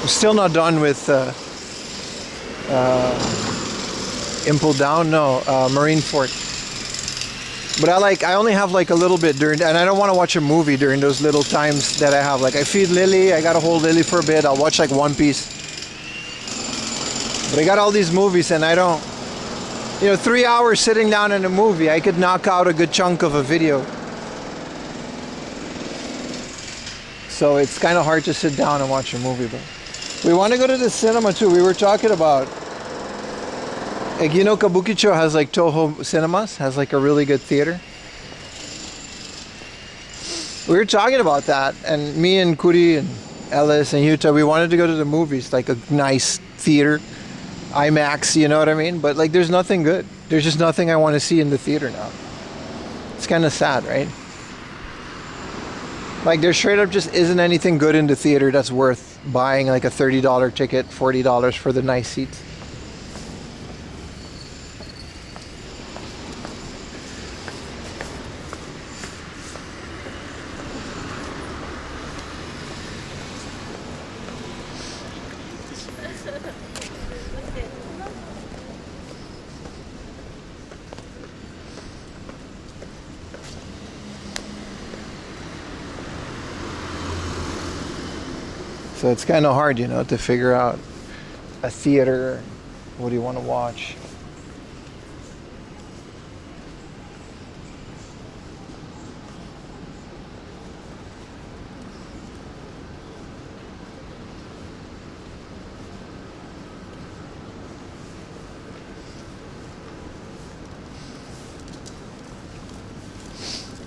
I'm still not done with Impel Down, no, Marineford. But I only have like a little bit during, and I don't want to watch a movie during those little times that I have. Like I feed Lily, I gotta hold Lily for a bit. I'll watch like One Piece. But I got all these movies and I don't, 3 hours sitting down in a movie, I could knock out a good chunk of a video. So it's kind of hard to sit down and watch a movie, but we want to go to the cinema too. We were talking about, Kabukicho has like Toho Cinemas, has like a really good theater. We were talking about that, and me and Kuri and Ellis and Yuta, we wanted to go to the movies, like a nice theater, IMAX, you know what I mean? But like there's nothing good. There's just nothing I want to see in the theater now. It's kind of sad, right? Like there straight up just isn't anything good in the theater that's worth buying like a $30 ticket, $40 for the nice seats. So it's kind of hard, to figure out a theater. What do you want to watch?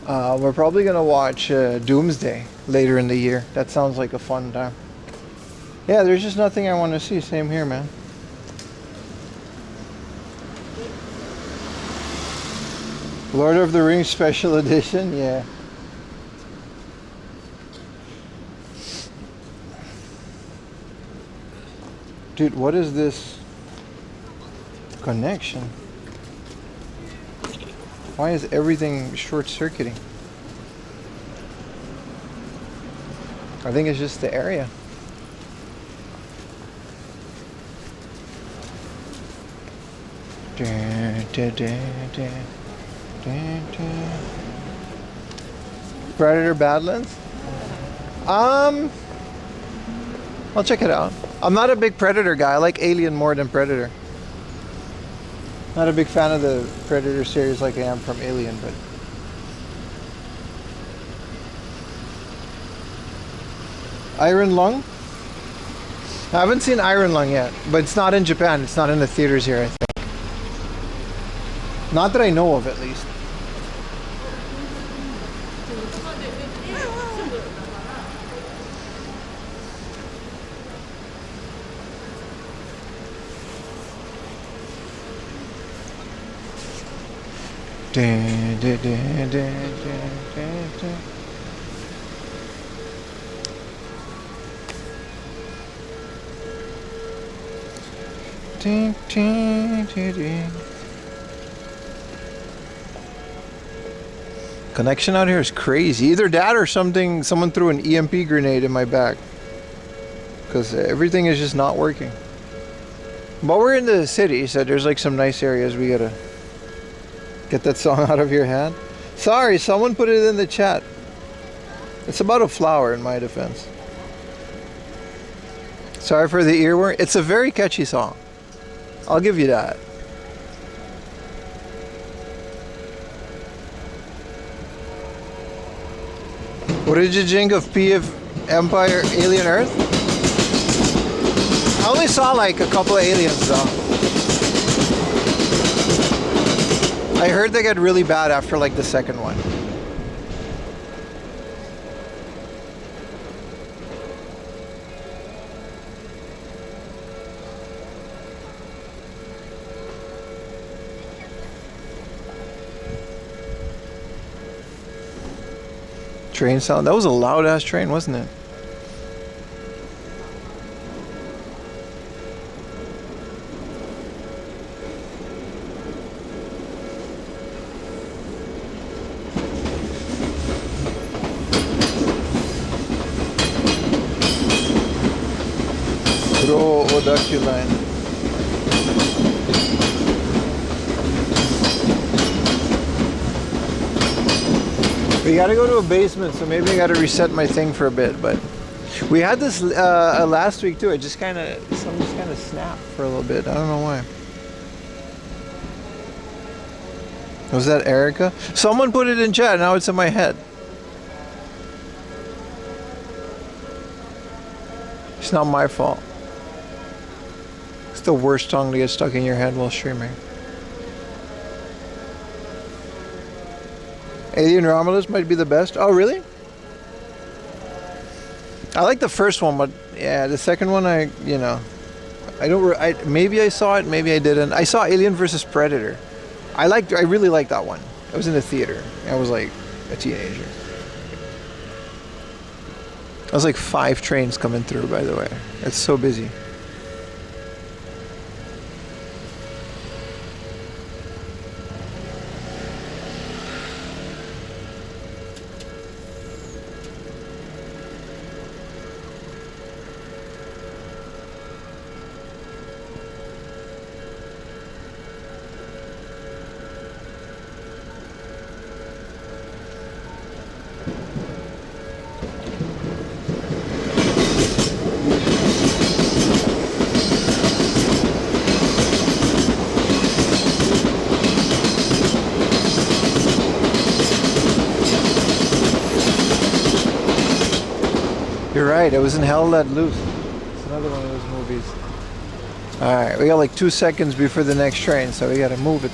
We're probably gonna watch Doomsday later in the year. That sounds like a fun time. Yeah, there's just nothing I want to see. Same here, man. Lord of the Rings Special Edition, yeah. Dude, what is this connection? Why is everything short-circuiting? I think it's just the area. Predator Badlands? I'll check it out. I'm not a big Predator guy. I like Alien more than Predator. Not a big fan of the Predator series like I am from Alien, but Iron Lung? I haven't seen Iron Lung yet, but it's not in Japan. It's not in the theaters here, I think. Not that I know of, at least. Connection out here is crazy. Either that or something. Someone threw an EMP grenade in my back, because everything is just not working. But we're in the city, so there's like some nice areas. We gotta get that song out of your head. Sorry, someone put it in the chat. It's about a flower, in my defense. Sorry for the earworm. It's a very catchy song. I'll give you that. What did you think of PF Empire Alien Earth? I only saw like a couple of aliens though. I heard they get really bad after like the second one. Train sound. That was a loud ass train, wasn't it? Suruga-ya. We gotta go to a basement, so maybe I gotta reset my thing for a bit. But we had this last week too. It just kind of, something just kind of snapped for a little bit. I don't know why. Was that Erica? Someone put it in chat. Now it's in my head. It's not my fault. It's the worst song to get stuck in your head while streaming. Alien Romulus might be the best. Oh, really? I like the first one, but yeah, the second one, you know, maybe I saw it, maybe I didn't. I saw Alien versus Predator. I really liked that one. I was in the theater. I was like a teenager. I was like 5 trains coming through, by the way. It's so busy. You're right, it was in Hell Let Loose. It's another one of those movies. Alright, we got like 2 seconds before the next train, so we gotta move it.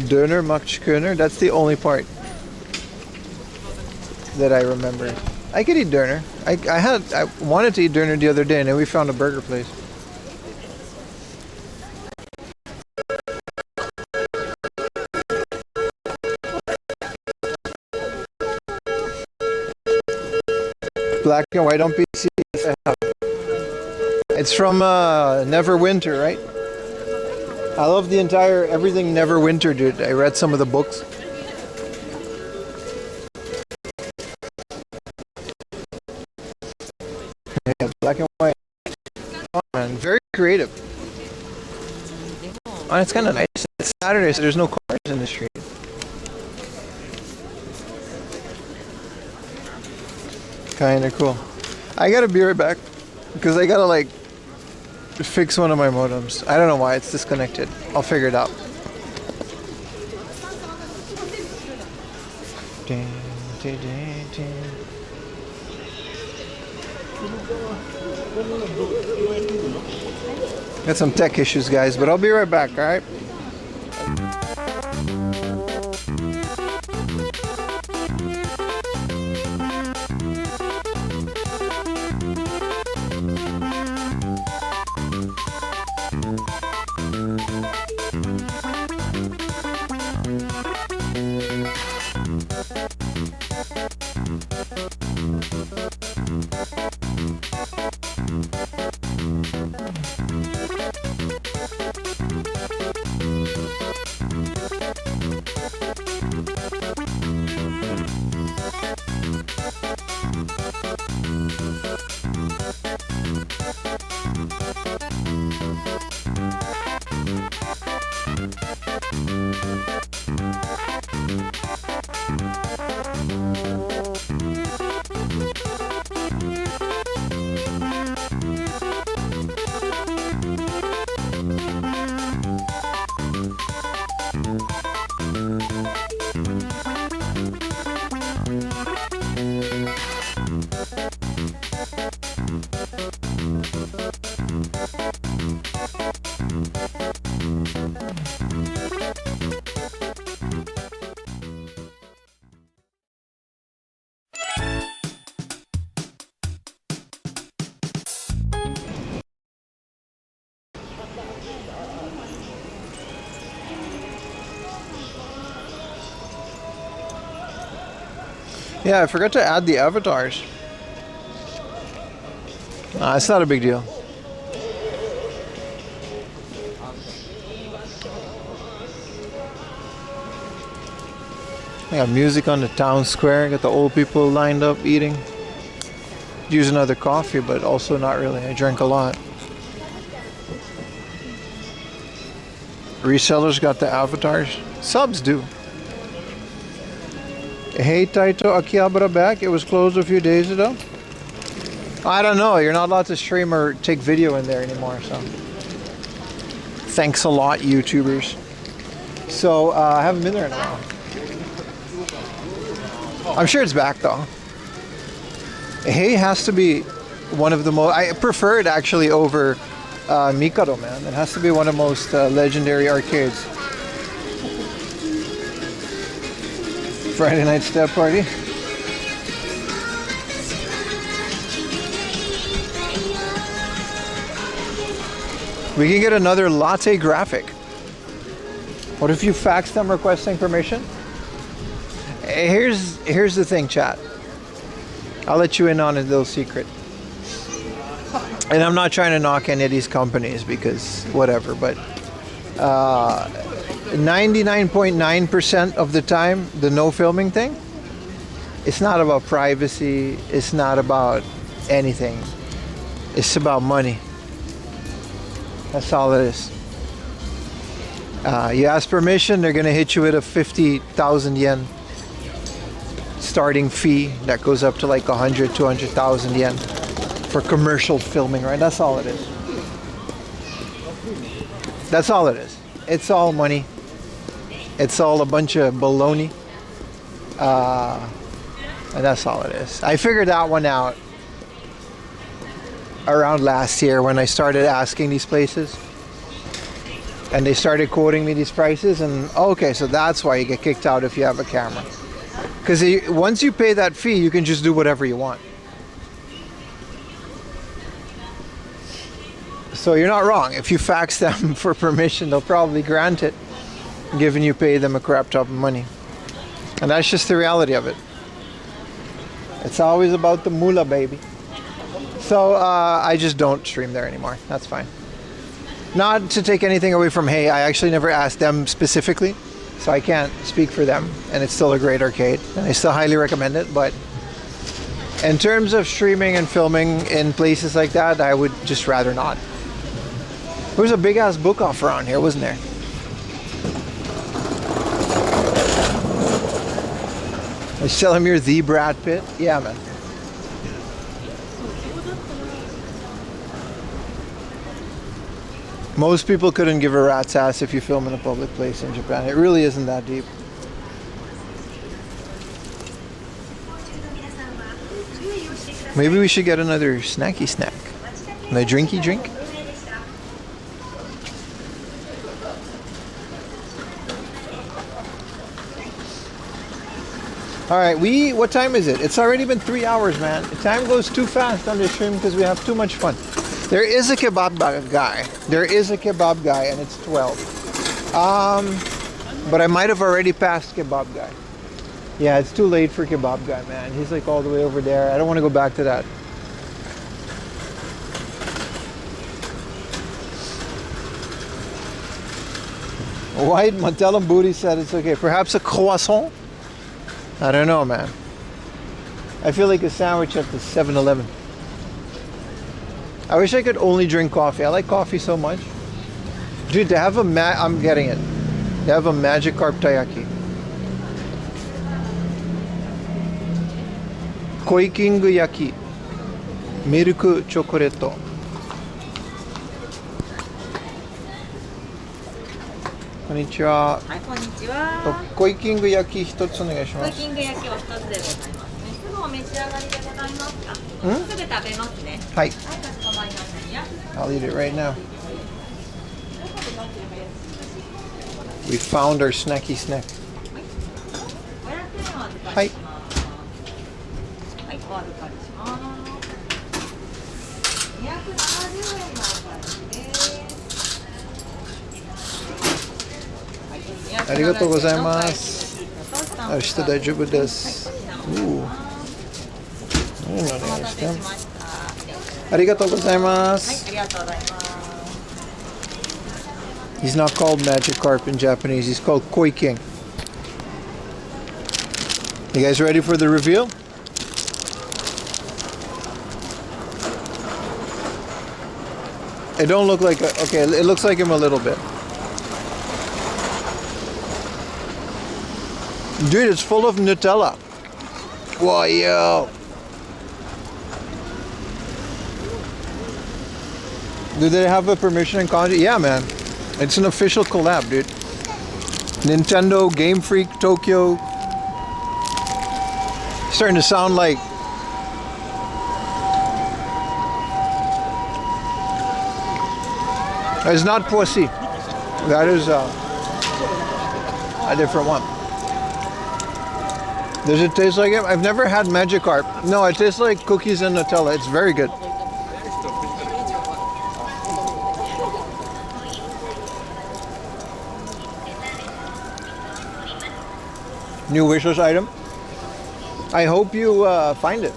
Döner Makchköner. That's the only part that I remember. I could eat döner. I wanted to eat döner the other day, and then we found a burger place. Black and white on PC. It's from Neverwinter, right? I love the entire everything Neverwinter, dude. I read some of the books. Yeah, black and white. Oh, man, very creative. Oh, it's kind of nice. It's Saturday, so there's no cars in the street. Kind of cool. I gotta be right back because I gotta like fix one of my modems. I don't know why it's disconnected. I'll figure it out. Got some tech issues, guys, but I'll be right back, all right? Yeah, I forgot to add the avatars. It's not a big deal. I got music on the town square. Got the old people lined up eating. Use another coffee, but also not really. I drank a lot. Resellers got the avatars. Subs do. Hey Taito, Akihabara back. It was closed a few days ago. I don't know. You're not allowed to stream or take video in there anymore. So thanks a lot, YouTubers. So I haven't been there in a while. I'm sure it's back though. Hey has to be one of the most. I prefer it actually over Mikado, man. It has to be one of the most legendary arcades. Friday night step party. We can get another Latte graphic. What if you fax them requesting permission? Here's the thing, chat. I'll let you in on a little secret. And I'm not trying to knock any of these companies because whatever, but 99.9% of the time, the no filming thing, it's not about privacy, it's not about anything. It's about money. That's all it is. You ask permission, they're gonna hit you with a 50,000 yen starting fee that goes up to like 100, 200,000 yen for commercial filming, right? That's all it is. That's all it is. It's all money. It's all a bunch of baloney. And that's all it is. I figured that one out around last year when I started asking these places. And they started quoting me these prices, and okay, so that's why you get kicked out if you have a camera. Because once you pay that fee, you can just do whatever you want. So you're not wrong. If you fax them for permission, they'll probably grant it, given you pay them a crap ton of money. And that's just the reality of it. It's always about the moolah, baby. So I just don't stream there anymore. That's fine. Not to take anything away from Hey, I actually never asked them specifically, so I can't speak for them, and it's still a great arcade, and I still highly recommend it. But in terms of streaming and filming in places like that, I would just rather not. There was a big ass book off around here, wasn't there? I tell him you're the Brad Pitt? Yeah, man. Most people couldn't give a rat's ass if you film in a public place in Japan. It really isn't that deep. Maybe we should get another snacky snack. And a drinky drink. Alright, what time is it? It's already been 3 hours, man. Time goes too fast on this stream because we have too much fun. There is a kebab guy. There is a kebab guy, and it's 12. But I might have already passed kebab guy. Yeah, it's too late for kebab guy, man. He's like all the way over there. I don't want to go back to that. White Mattel Booty said it's okay. Perhaps a croissant? I don't know, man. I feel like a sandwich at the 7-Eleven. I wish I could only drink coffee. I like coffee so much. Dude, they have I'm getting it. They have a Magikarp Taiyaki. Koiking Yaki. Milk chocolate. こんにちは。はい、こんにちは。コイキング焼き一つお願いします。コイキング焼きお一つでございますね。すぐお召し上がりでございますか。すぐ食べますね。はい。はい、かしこまりましたよ。 I'll eat it right now. We found our snacky snack. 500円お預かはいりします。はい、お預かりします。270円のお返しです。ありがとうございます。明日大丈夫です。ありがとうございます。He's not called Magikarp in Japanese. He's called Koi King. You guys ready for the reveal? It don't look like okay. It looks like him a little bit. Dude, it's full of Nutella. Whoa, yo. Do they have a permission and kanji? Yeah, man. It's an official collab, dude. Nintendo, Game Freak, Tokyo. Starting to sound like... It's not Poissy. That is a different one. Does it taste like it? I've never had Magikarp. No, it tastes like cookies and Nutella. It's very good. New wish list item. I hope you find it.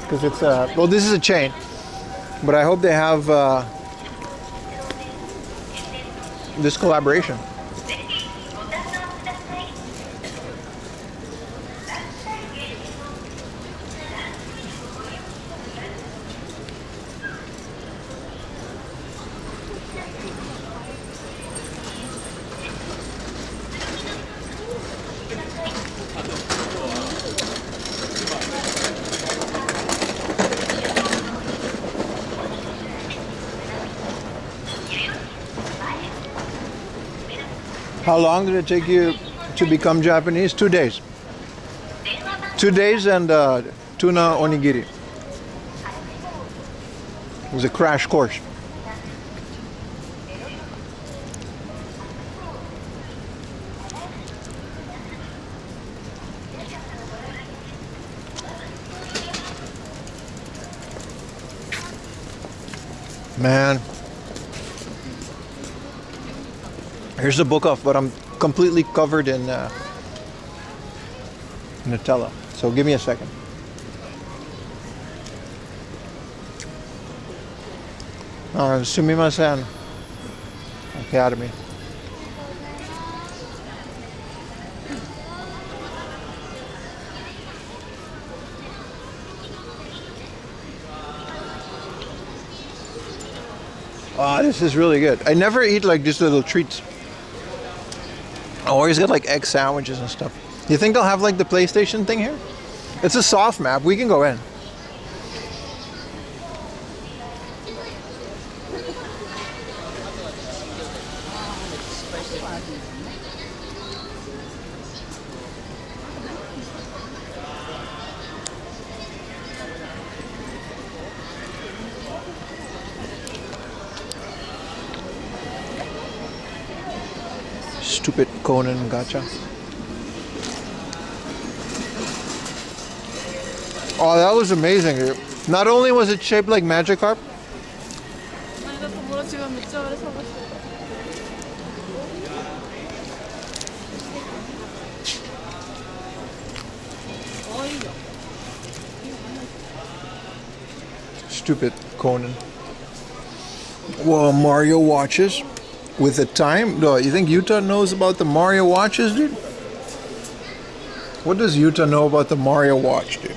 Because it's well, this is a chain. But I hope they have this collaboration. How long did it take you to become Japanese? 2 days. 2 days and tuna onigiri. It was a crash course. Man. Here's the book off, but I'm completely covered in Nutella. So give me a second. Sumimasen. Academy. Oh, this is really good. I never eat like these little treats. I always get like egg sandwiches and stuff. You think they'll have like the PlayStation thing here? It's a Sofmap. We can go in. Stupid Conan gacha. Oh, that was amazing. Not only was it shaped like Magikarp, stupid Conan. Whoa, Mario watches with the time. No, you think Utah knows about the Mario watches, dude? What does Utah know about the Mario watch, dude?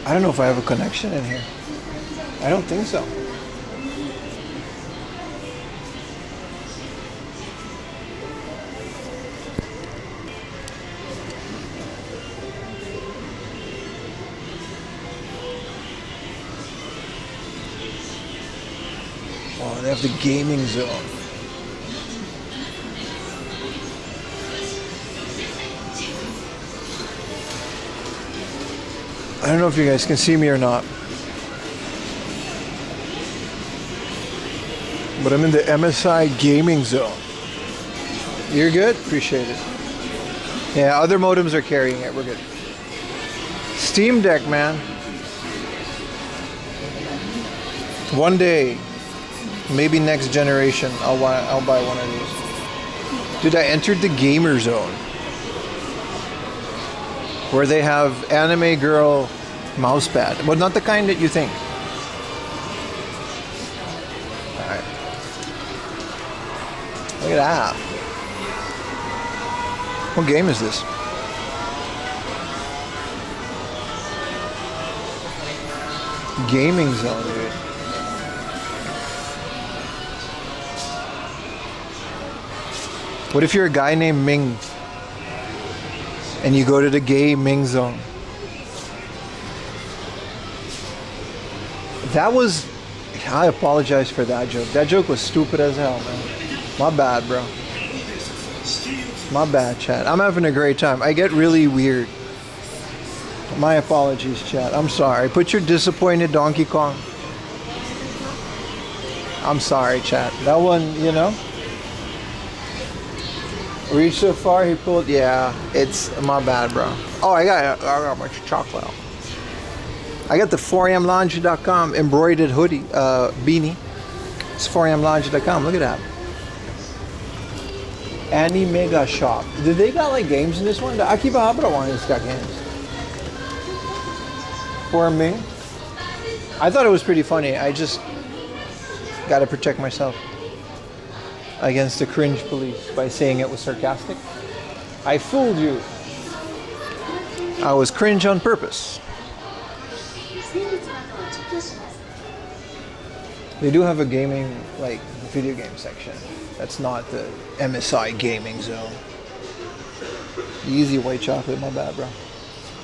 I don't know if I have a connection in here. I don't think so. Oh, they have the gaming zone. I don't know if you guys can see me or not, but I'm in the MSI gaming zone. You're good? Appreciate it. Yeah, other modems are carrying it. We're good. Steam Deck, man. One day, maybe next generation, I'll buy one of these. Dude, I entered the gamer zone, where they have anime girl mousepad, but not the kind that you think. All right. Look at that. What game is this? Gaming zone, dude. What if you're a guy named Ming and you go to the gaming zone? That was... I apologize for that joke. That joke was stupid as hell, man. My bad, bro. My bad, chat. I'm having a great time. I get really weird. My apologies, chat. I'm sorry. Put your disappointed Donkey Kong. I'm sorry, chat. That one, you know? Reached so far, he pulled. Yeah, it's my bad, bro. Oh, I got much chocolate. I got the 4amlounge.com embroidered hoodie, beanie. It's 4amlounge.com. Look at that. Mega Shop. Did they got like games in this one? Akiba Habra one has got games. For me, I thought it was pretty funny. I just gotta protect myself against the cringe police by saying it was sarcastic. I fooled you. I was cringe on purpose. They do have a gaming, like, video game section. That's not the MSI gaming zone. Easy white chocolate, my bad, bro.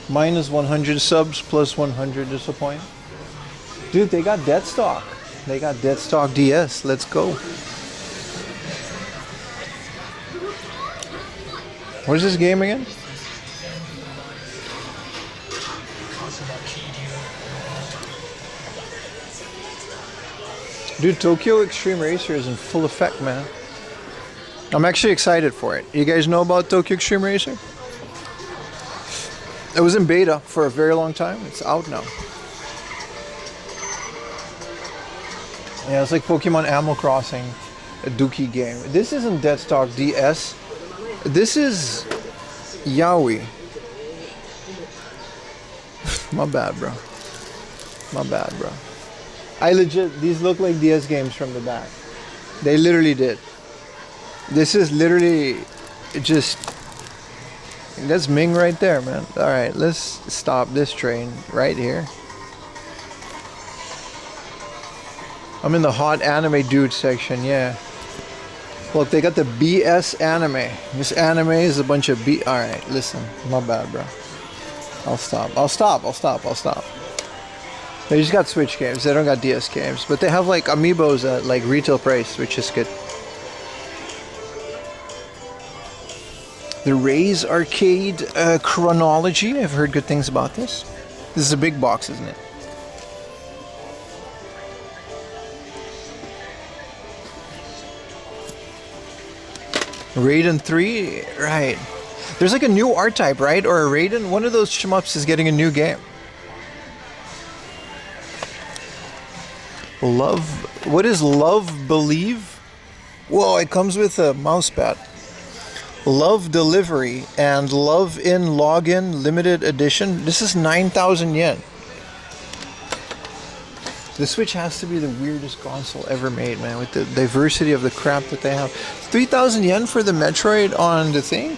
Minus 100 subs, plus 100 disappoint. Dude, they got Deathstalk. They got Deathstalk DS. Let's go. What is this game again? Dude, Tokyo Extreme Racer is in full effect, man. I'm actually excited for it. You guys know about Tokyo Extreme Racer? It was in beta for a very long time. It's out now. Yeah, it's like Pokemon Animal Crossing, a Dookie game. This isn't Deadstock DS. This is Yaoi. My bad, bro. My bad, bro. These look like DS games from the back. They literally did. This is literally just, that's Ming right there, man. All right, let's stop this train right here. I'm in the hot anime dude section, yeah. Look, they got the BS anime. This anime is a bunch of B. All right, listen, my bad, bro. I'll stop. They just got Switch games. They don't got DS games, but they have like amiibos at like retail price, which is good. The Ray's Arcade Chronology. I've heard good things about this. This is a big box, isn't it? Raiden 3, right. There's like a new art type, right? Or a Raiden, one of those shmups is getting a new game. Love, what is Love Believe? Whoa, it comes with a mouse pad. Love Delivery and Love In Login Limited Edition. This is 9,000 yen. The Switch has to be the weirdest console ever made, man, with the diversity of the crap that they have. 3,000 yen for the Metroid on the thing?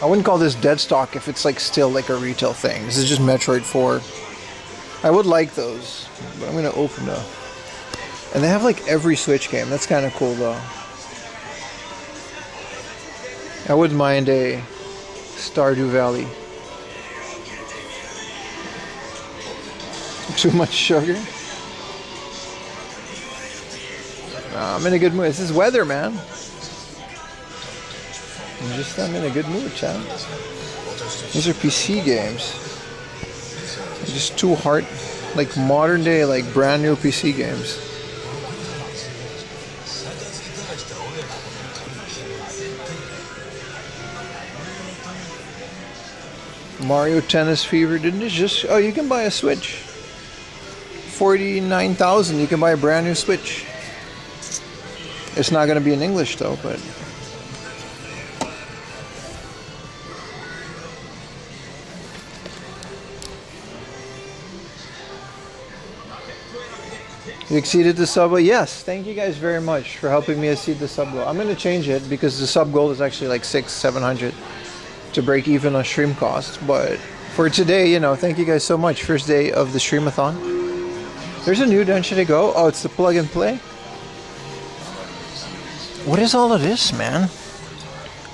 I wouldn't call this dead stock if it's like still like a retail thing. This is just Metroid 4. I would like those, but I'm gonna open them. And they have like every Switch game. That's kind of cool though. I wouldn't mind a Stardew Valley. Too much sugar? I'm in a good mood. This is weather, man. I'm in a good mood, Chad. These are PC games. Just too hard, like modern day, like brand new PC games. Mario Tennis Fever, didn't it just... Oh, you can buy a Switch. 49,000, you can buy a brand new Switch. It's not going to be in English though, but... You exceeded the sub goal? Yes, thank you guys very much for helping me exceed the sub goal. I'm going to change it because the sub goal is actually like 600-700 to break even on stream costs. But for today, you know, thank you guys so much. First day of the STREAM-A-THON. There's a new dungeon to go. Oh, it's the plug and play. What is all of this, man?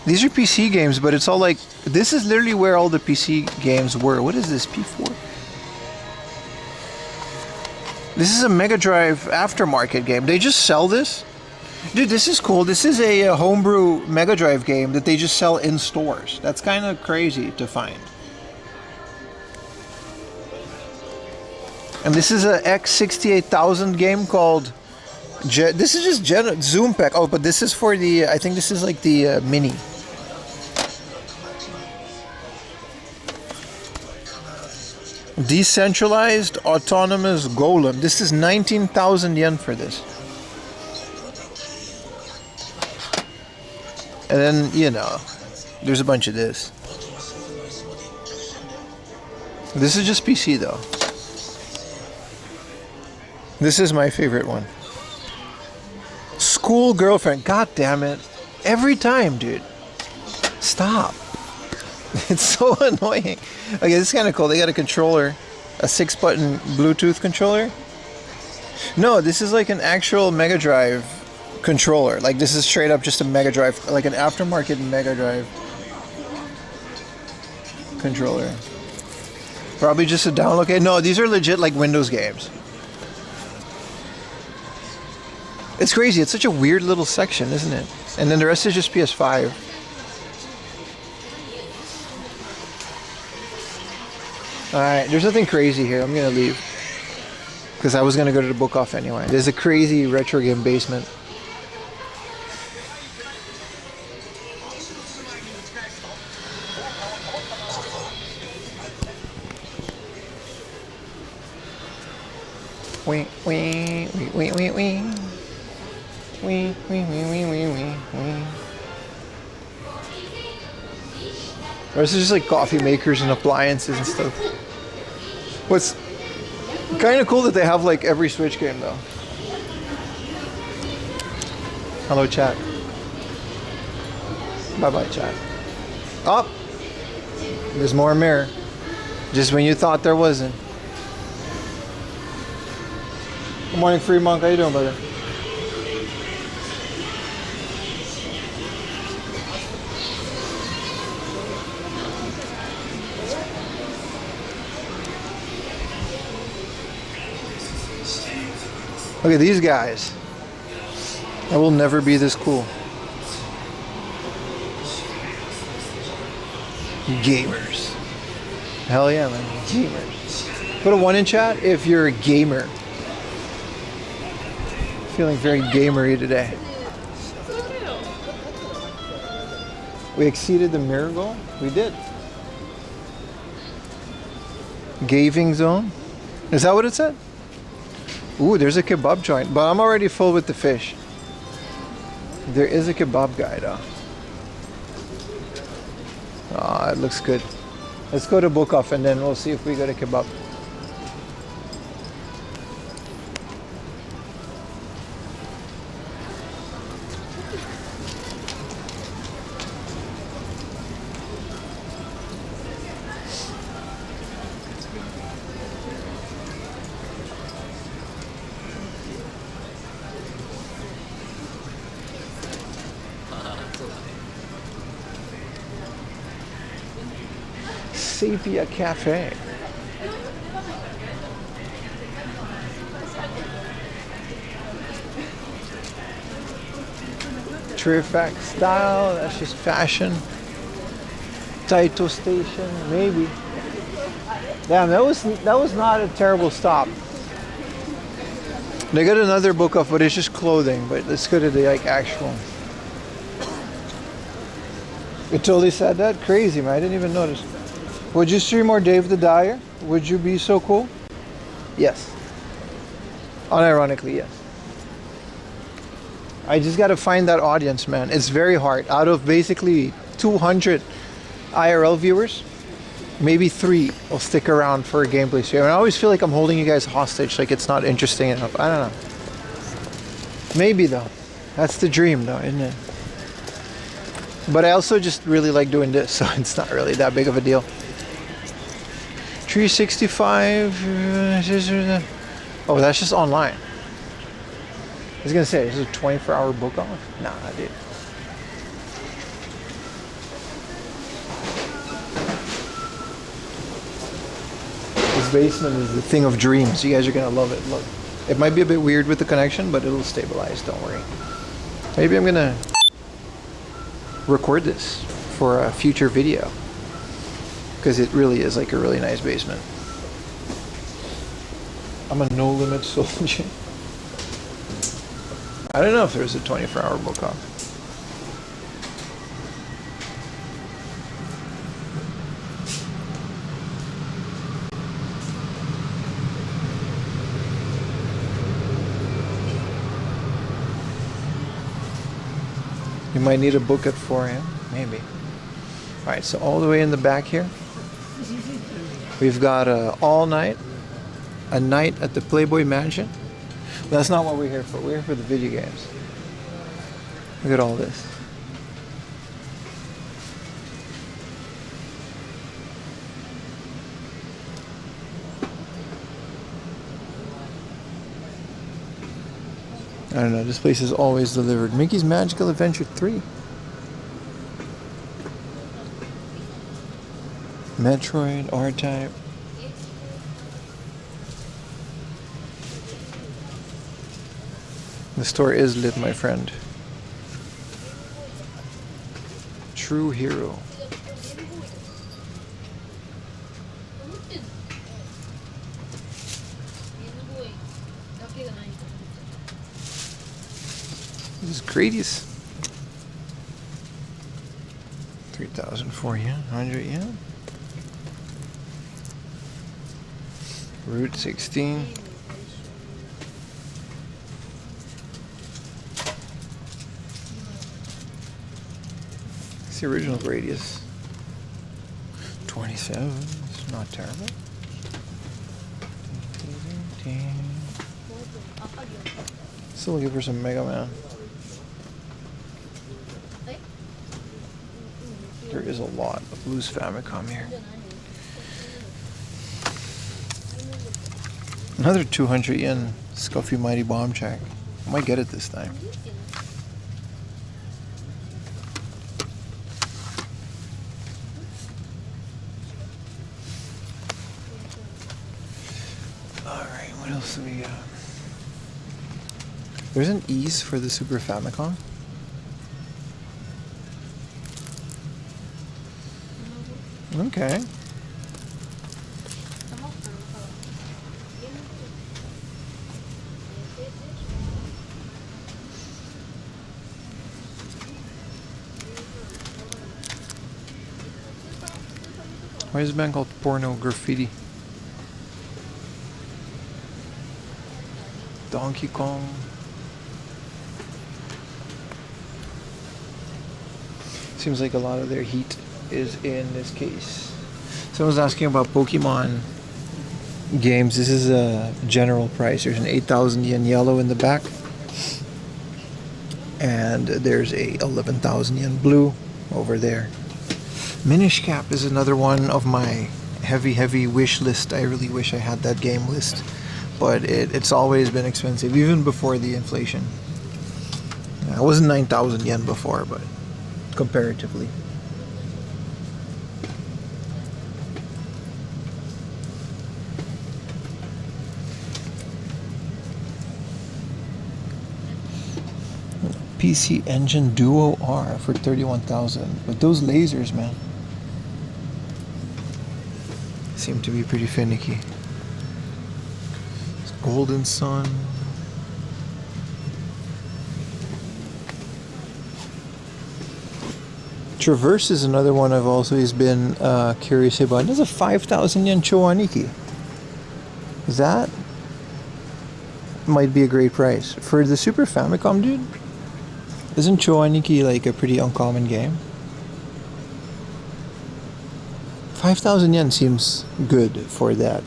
These are PC games, but it's all like... This is literally where all the PC games were. What is this, P4? This is a Mega Drive aftermarket game. They just sell this? Dude, this is cool. This is a homebrew Mega Drive game that they just sell in stores. That's kind of crazy to find. And this is a X68000 game called... this is just Zoom Pack. Oh, but this is for the... I think this is like the Mini. Decentralized Autonomous Golem. This is 19,000 yen for this. And then, you know, there's a bunch of this. This is just PC though. This is my favorite one. School Girlfriend. God damn it. Every time, dude. Stop. It's so annoying. Okay, this is kind of cool. They got a controller, a 6-button Bluetooth controller. No, this is like an actual Mega Drive controller. Like this is straight up just a Mega Drive, like an aftermarket Mega Drive controller. Probably just a download. Okay, no, these are legit like Windows games. It's crazy. It's such a weird little section, isn't it? And then the rest is just PS5. Alright, there's nothing crazy here. I'm gonna leave. Because I was gonna go to the book off anyway. There's a crazy retro game basement. Wee, wee, wee, wee, wee. Wee, wee, wee, wee, wee, wee, wee. Or is it just like coffee makers and appliances and stuff? What's kind of cool that they have like every Switch game though. Hello chat. Bye bye chat. Oh! There's more mirror. Just when you thought there wasn't. Good morning, Free Monk. How you doing, brother? Look at these guys. I will never be this cool. Gamers. Hell yeah, man. Gamers. Put a 1 in chat if you're a gamer. Feeling very gamery today. We exceeded the mirror goal? We did. Gaving zone? Is that what it said? Ooh, there's a kebab joint, but I'm already full with the fish. There is a kebab guy though. Ah, it looks good. Let's go to book off and then we'll see if we go to kebab. Sepia Cafe. Terrific style, that's just fashion. Taito Station, maybe. Damn, that was not a terrible stop. They got another book off, but it's just clothing. But let's go to the like actual. It totally said that? Crazy, man. I didn't even notice. Would you stream more Dave the Dyer? Would you be so cool? Yes. Unironically, yes. I just gotta find that audience, man. It's very hard. Out of basically 200 IRL viewers, maybe 3 will stick around for a gameplay stream. And I always feel like I'm holding you guys hostage, like it's not interesting enough. I don't know. Maybe though. That's the dream though, isn't it? But I also just really like doing this, so it's not really that big of a deal. 365. Oh, that's just online. I was gonna say, this is a 24-hour book off? Nah, dude. This basement is the thing of dreams. You guys are gonna love it. Look, it might be a bit weird with the connection, but it'll stabilize. Don't worry. Maybe I'm gonna record this for a future video because it really is like a really nice basement. I'm a no limit soldier. I don't know if there's a 24-hour book off. You might need a book at 4 a.m. Maybe. All right, so all the way in the back here, we've got all night, a night at the Playboy Mansion. But that's not what we're here for. We're here for the video games. Look at all this. I don't know, this place is always delivered. Mickey's Magical Adventure 3. Metroid, R-Type. The store is lit, my friend. True hero. This is Grady's. 3,004 yen, 100 yen. Route 16. It's the original Gradius. 27. It's not terrible. Still looking for some Mega Man. There is a lot of loose Famicom here. Another 200 yen Scuffy Mighty Bomb Check. I might get it this time. Alright, what else do we got? There's an ease for the Super Famicom. Okay. Why is this band called Porno Graffiti? Donkey Kong. Seems like a lot of their heat is in this case. Someone's asking about Pokemon games. This is a general price. There's an 8,000 yen yellow in the back. And there's a 11,000 yen blue over there. Minish Cap is another one of my heavy wish list. I really wish I had that game list. But it's always been expensive, even before the inflation. It wasn't 9,000 yen before, but comparatively. PC Engine Duo R for 31,000. But those lasers, man, seem to be pretty finicky. It's Golden Sun. Traverse is another one I've always been curious about. There's a 5,000 yen Choaniki. That might be a great price. For the Super Famicom, dude, isn't Choaniki like a pretty uncommon game? 5,000 yen seems good for that.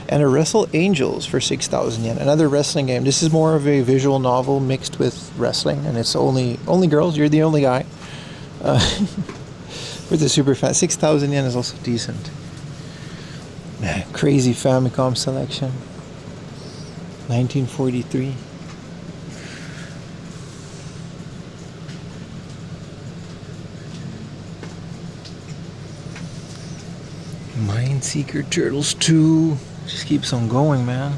And a Wrestle Angels for 6,000 yen. Another wrestling game. This is more of a visual novel mixed with wrestling, and it's only girls. You're the only guy. With the Super Fan. 6,000 yen is also decent. Man, crazy Famicom selection. 1943. Mineseeker Turtles 2. Just keeps on going, man.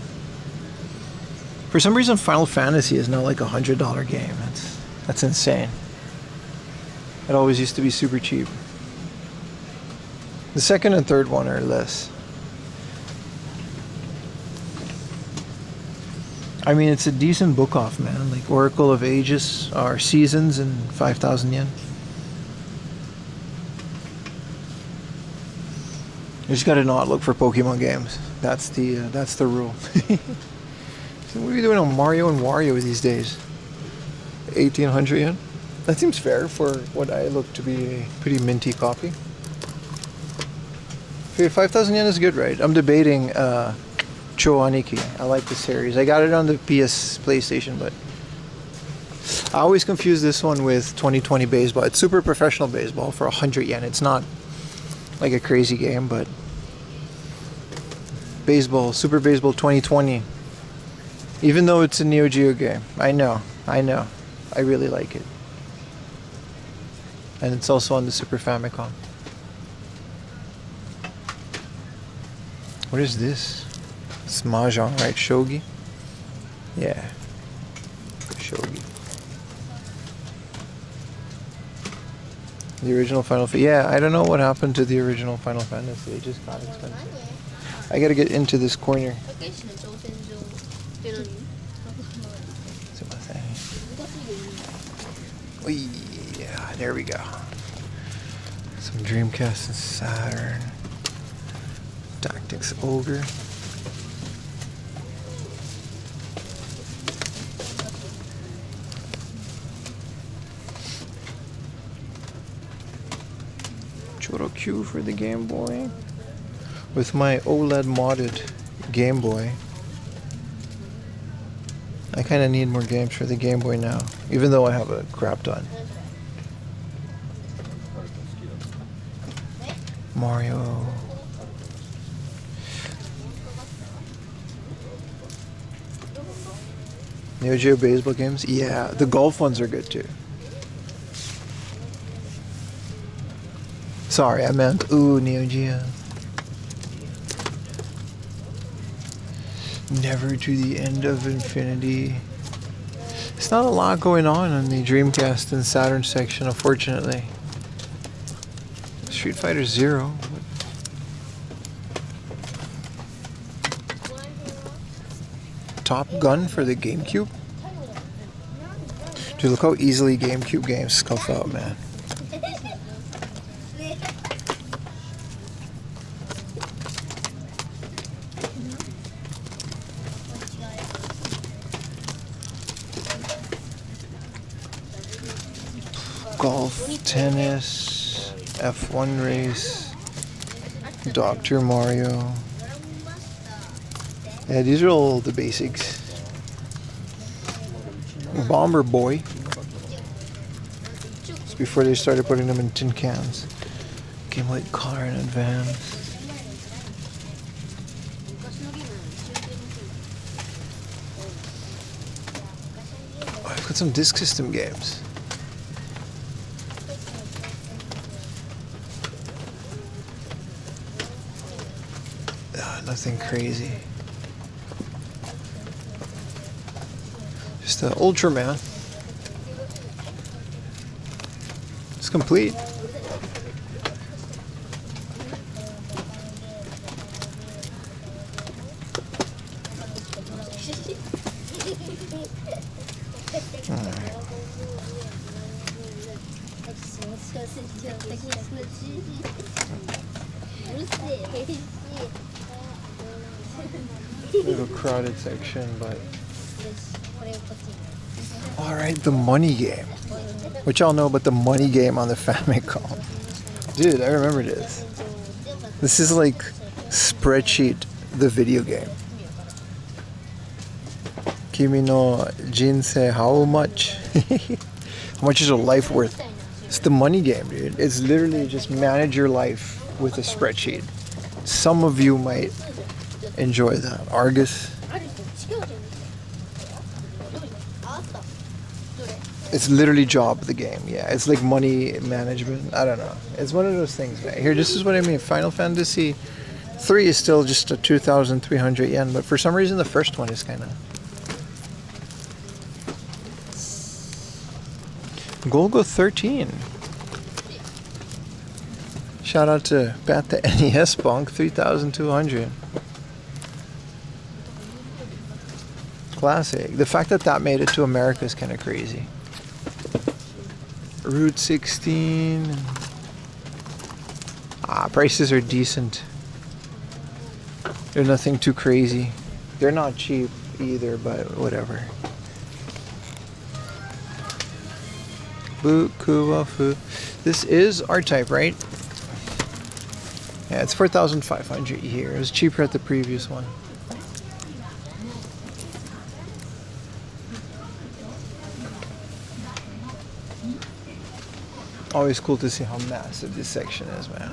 For some reason, Final Fantasy is now like $100 game. That's insane. It always used to be super cheap. The second and third one are less. I mean, it's a decent book off, man. Like Oracle of Ages or Seasons and 5,000 yen. You just gotta not look for Pokemon games. That's the rule. So what are we doing on Mario and Wario these days? 1,800 yen? That seems fair for what I look to be a pretty minty copy. Okay, 5,000 yen is good, right? I'm debating Choaniki. I like the series. I got it on the PS PlayStation, but I always confuse this one with 2020 Baseball. It's Super Professional Baseball for 100 yen. It's not like a crazy game, but Baseball, Super Baseball 2020. Even though it's a Neo Geo game. I know. I really like it. And it's also on the Super Famicom. What is this? It's Mahjong, right? Shogi? Yeah. shogi. The original Final Fantasy. Yeah, I don't know what happened to the original Final Fantasy. It just got expensive. I gotta get into this corner. Oh, yeah, there we go. Some Dreamcast and Saturn. Tactics Ogre. Q for the Game Boy. With my OLED modded Game Boy, I kind of need more games for the Game Boy now, even though I have a crap ton. Mario. Neo Geo baseball games? Yeah, the golf ones are good too. Sorry, I meant, Neo Geo. Never to the End of Infinity. There's not a lot going on the Dreamcast and Saturn section, unfortunately. Street Fighter 0. Top Gun for the GameCube. Dude, look how easily GameCube games scuff out, man. Golf, tennis, F1 race, Dr. Mario. Yeah, these are all the basics. Bomber Boy. It's before they started putting them in tin cans. Game Boy Color in Advance. Oh, I've got some Disk System games. Nothing crazy. Just Ultraman. It's complete. We have a crowded section, but alright, the money game. What y'all know about the money game on the Famicom? Dude, I remember this. This is like Spreadsheet, the video game. Kimi no Jinsei, how much? How much is your life worth? It's the money game, dude. It's literally just manage your life with a spreadsheet. Some of you might enjoy that. Argus. It's literally job the game. Yeah, it's like money management. I don't know. It's one of those things, man. Here, this is what I mean. Final Fantasy 3 is still just a 2,300 yen, but for some reason the first one is kind of. Golgo 13. Shout out to Bat the NES Punk 3,200. Classic. The fact that that made it to America is kind of crazy. Route 16. Prices are decent. They're nothing too crazy. They're not cheap either, but whatever. Bukuwafu. This is R-Type, right? Yeah, it's 4,500 here. It was cheaper at the previous one. Always cool to see how massive this section is, man.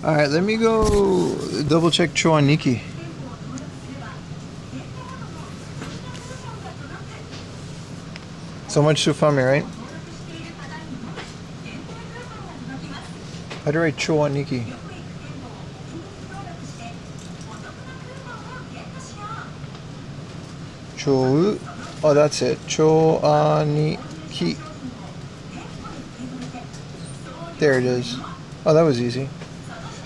Alright, let me go double check Choaniki. So much Sufami, right? How do I write Cho Aniki? Cho. Oh, that's it. Cho Aniki. There it is. Oh, that was easy.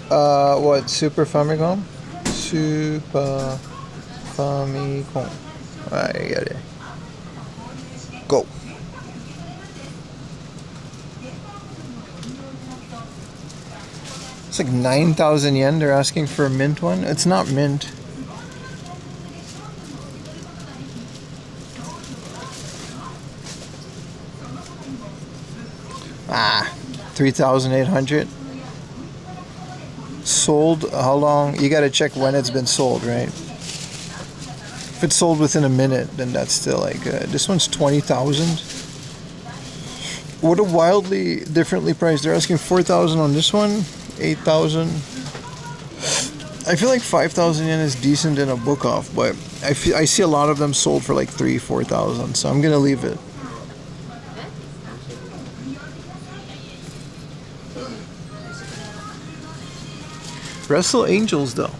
What? Super Famicom? Super Famicom. I got it. Go. It's like 9,000 yen they're asking for a mint one. It's not mint. Ah, 3,800. Sold, how long? You gotta check when it's been sold, right? If it's sold within a minute, then that's still like, this one's 20,000. What a wildly differently priced. They're asking 4,000 on this one, 8,000. I feel like 5,000 yen is decent in a book off, but I see a lot of them sold for like 3,000-4,000, so I'm gonna leave it. Wrestle Angels though.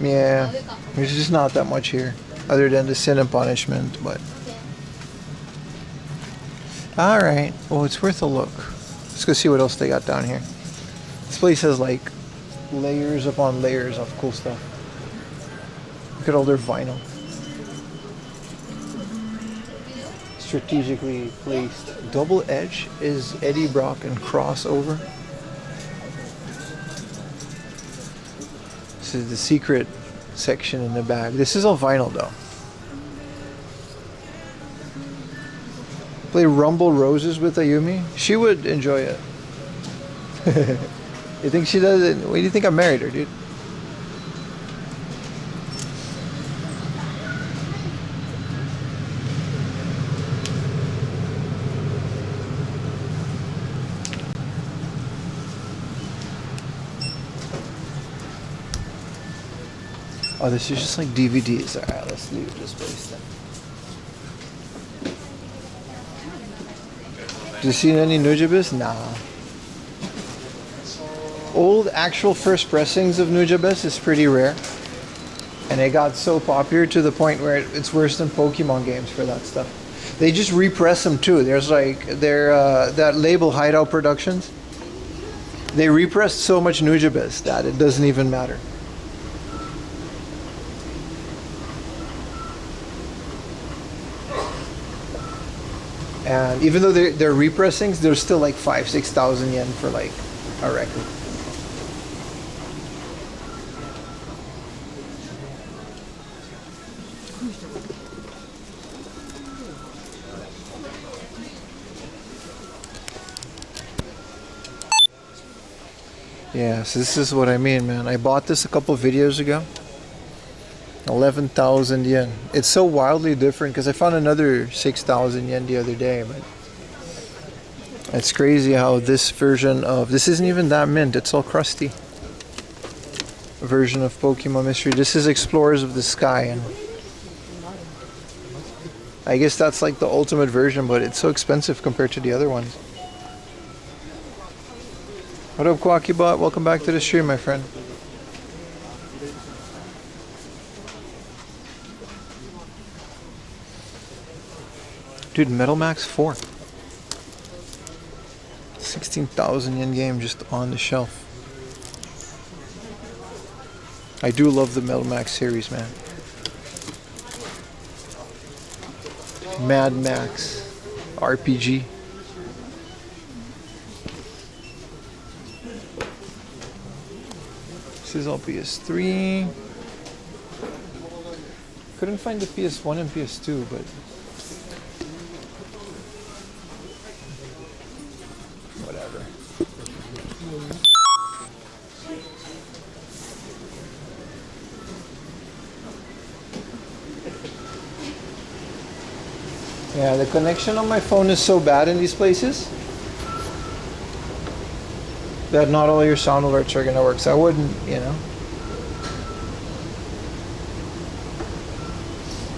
Yeah, there's just not that much here, other than the sin and punishment, but... Alright, well, it's worth a look. Let's go see what else they got down here. This place has like layers upon layers of cool stuff. Look at all their vinyl. Strategically placed. Double Edge is Eddie Brock and crossover. This is the secret section in the bag. This is all vinyl though. Play Rumble Roses with Ayumi? She would enjoy it. You think she does it? What do you think I married her, dude? Oh, this is just like DVDs. Alright, let's leave this place then. Do you see any Nujabes? Nah. Old actual first pressings of Nujabes is pretty rare. And it got so popular to the point where it's worse than Pokemon games for that stuff. They just repress them too. There's like, that label Hideout Productions. They repressed so much Nujabes that it doesn't even matter. And even though they're repressings, they're still like 5,000-6,000 yen for like a record. Yeah, so this is what I mean, man. I bought this a couple videos ago. 11,000 yen. It's so wildly different because I found another 6,000 yen the other day, but it's crazy how this version of this isn't even that mint, it's all crusty version of Pokemon Mystery. This is Explorers of the Sky, and I guess that's like the ultimate version, but it's so expensive compared to the other ones. What up, Quackybot? Welcome back to the stream, my friend. Dude, Metal Max 4. 16,000 yen game just on the shelf. I do love the Metal Max series, man. Mad Max RPG. This is all PS3. Couldn't find the PS1 and PS2, but whatever. Yeah, the connection on my phone is so bad in these places that not all your sound alerts are gonna work. So I wouldn't, you know.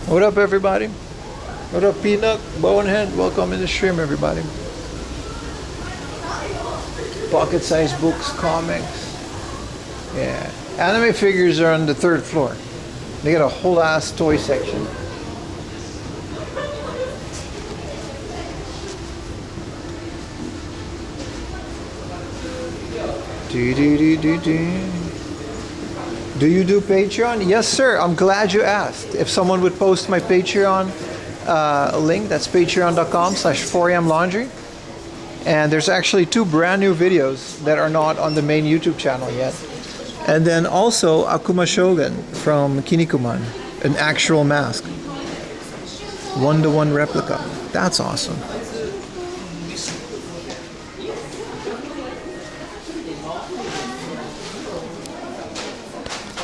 What up, everybody? What up, Peanut? Bonehead? Welcome in the stream, everybody. Pocket-sized books, comics. Yeah. Anime figures are on the 3rd floor. They got a whole ass toy section. Do you do Patreon? Yes, sir. I'm glad you asked. If someone would post my Patreon link, that's patreon.com/4amlaundry. And there's actually 2 brand new videos that are not on the main YouTube channel yet. And then also Akuma Shogun from Kinnikuman, an actual mask. 1-to-1 replica. That's awesome.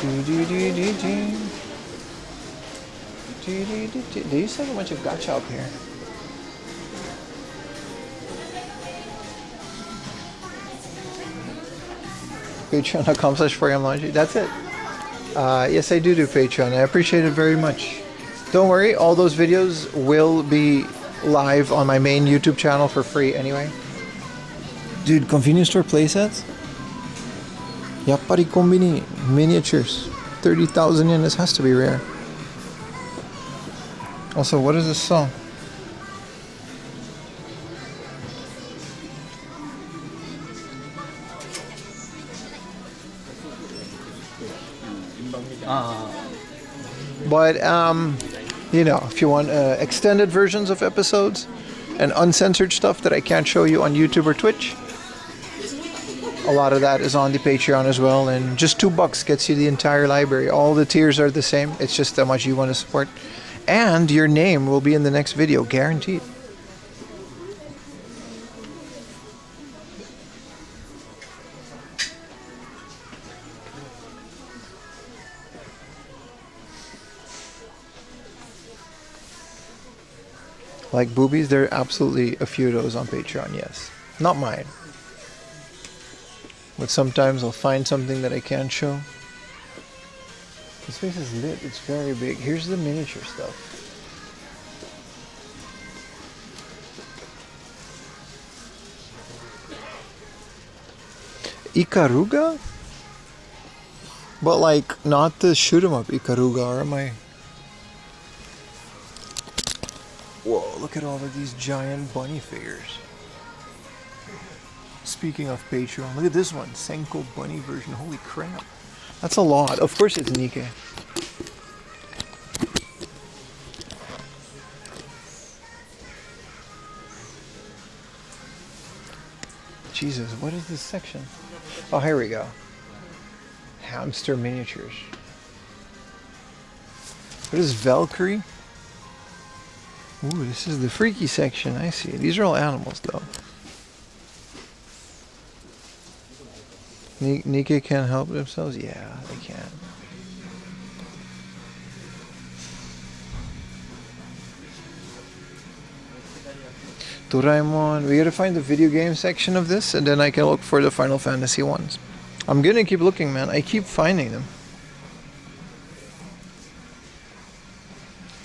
They used to have a bunch of gacha up here. Patreon.com/4amlaundry. That's it. Yes, I do Patreon. I appreciate it very much. Don't worry, all those videos will be live on my main YouTube channel for free anyway. Dude, convenience store playsets? Yappari kombini miniatures. 30,000 yen. This has to be rare. Also, what is this song? But you know, if you want extended versions of episodes and uncensored stuff that I can't show you on YouTube or Twitch, a lot of that is on the Patreon as well, and just $2 gets you the entire library. All the tiers are the same. It's just how much you want to support, and your name will be in the next video, guaranteed. Like boobies, there are absolutely a few of those on Patreon, yes. Not mine. But sometimes I'll find something that I can't show. This place is lit, it's very big. Here's the miniature stuff. Ikaruga? But like, not the shoot 'em up Ikaruga, or am I? Whoa, look at all of these giant bunny figures. Speaking of Patreon, look at this one. Senko bunny version. Holy crap. That's a lot. Of course it's Nikkei. Jesus, what is this section? Oh, here we go. Hamster miniatures. What is Valkyrie? Ooh, this is the freaky section. I see. These are all animals, though. Nikkei can't help themselves? Yeah, they can. Doraemon. We gotta find the video game section of this, and then I can look for the Final Fantasy ones. I'm gonna keep looking, man. I keep finding them.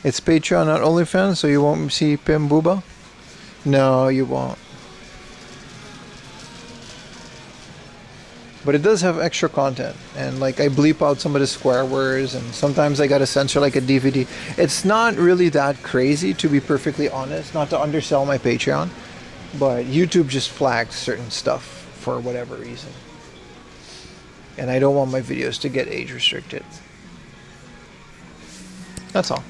It's Patreon, not OnlyFans, so you won't see PIM Booba? No, you won't. But it does have extra content, and like I bleep out some of the swear words, and sometimes I gotta censor like a DVD. It's not really that crazy, to be perfectly honest, not to undersell my Patreon, but YouTube just flags certain stuff for whatever reason. And I don't want my videos to get age restricted. That's all.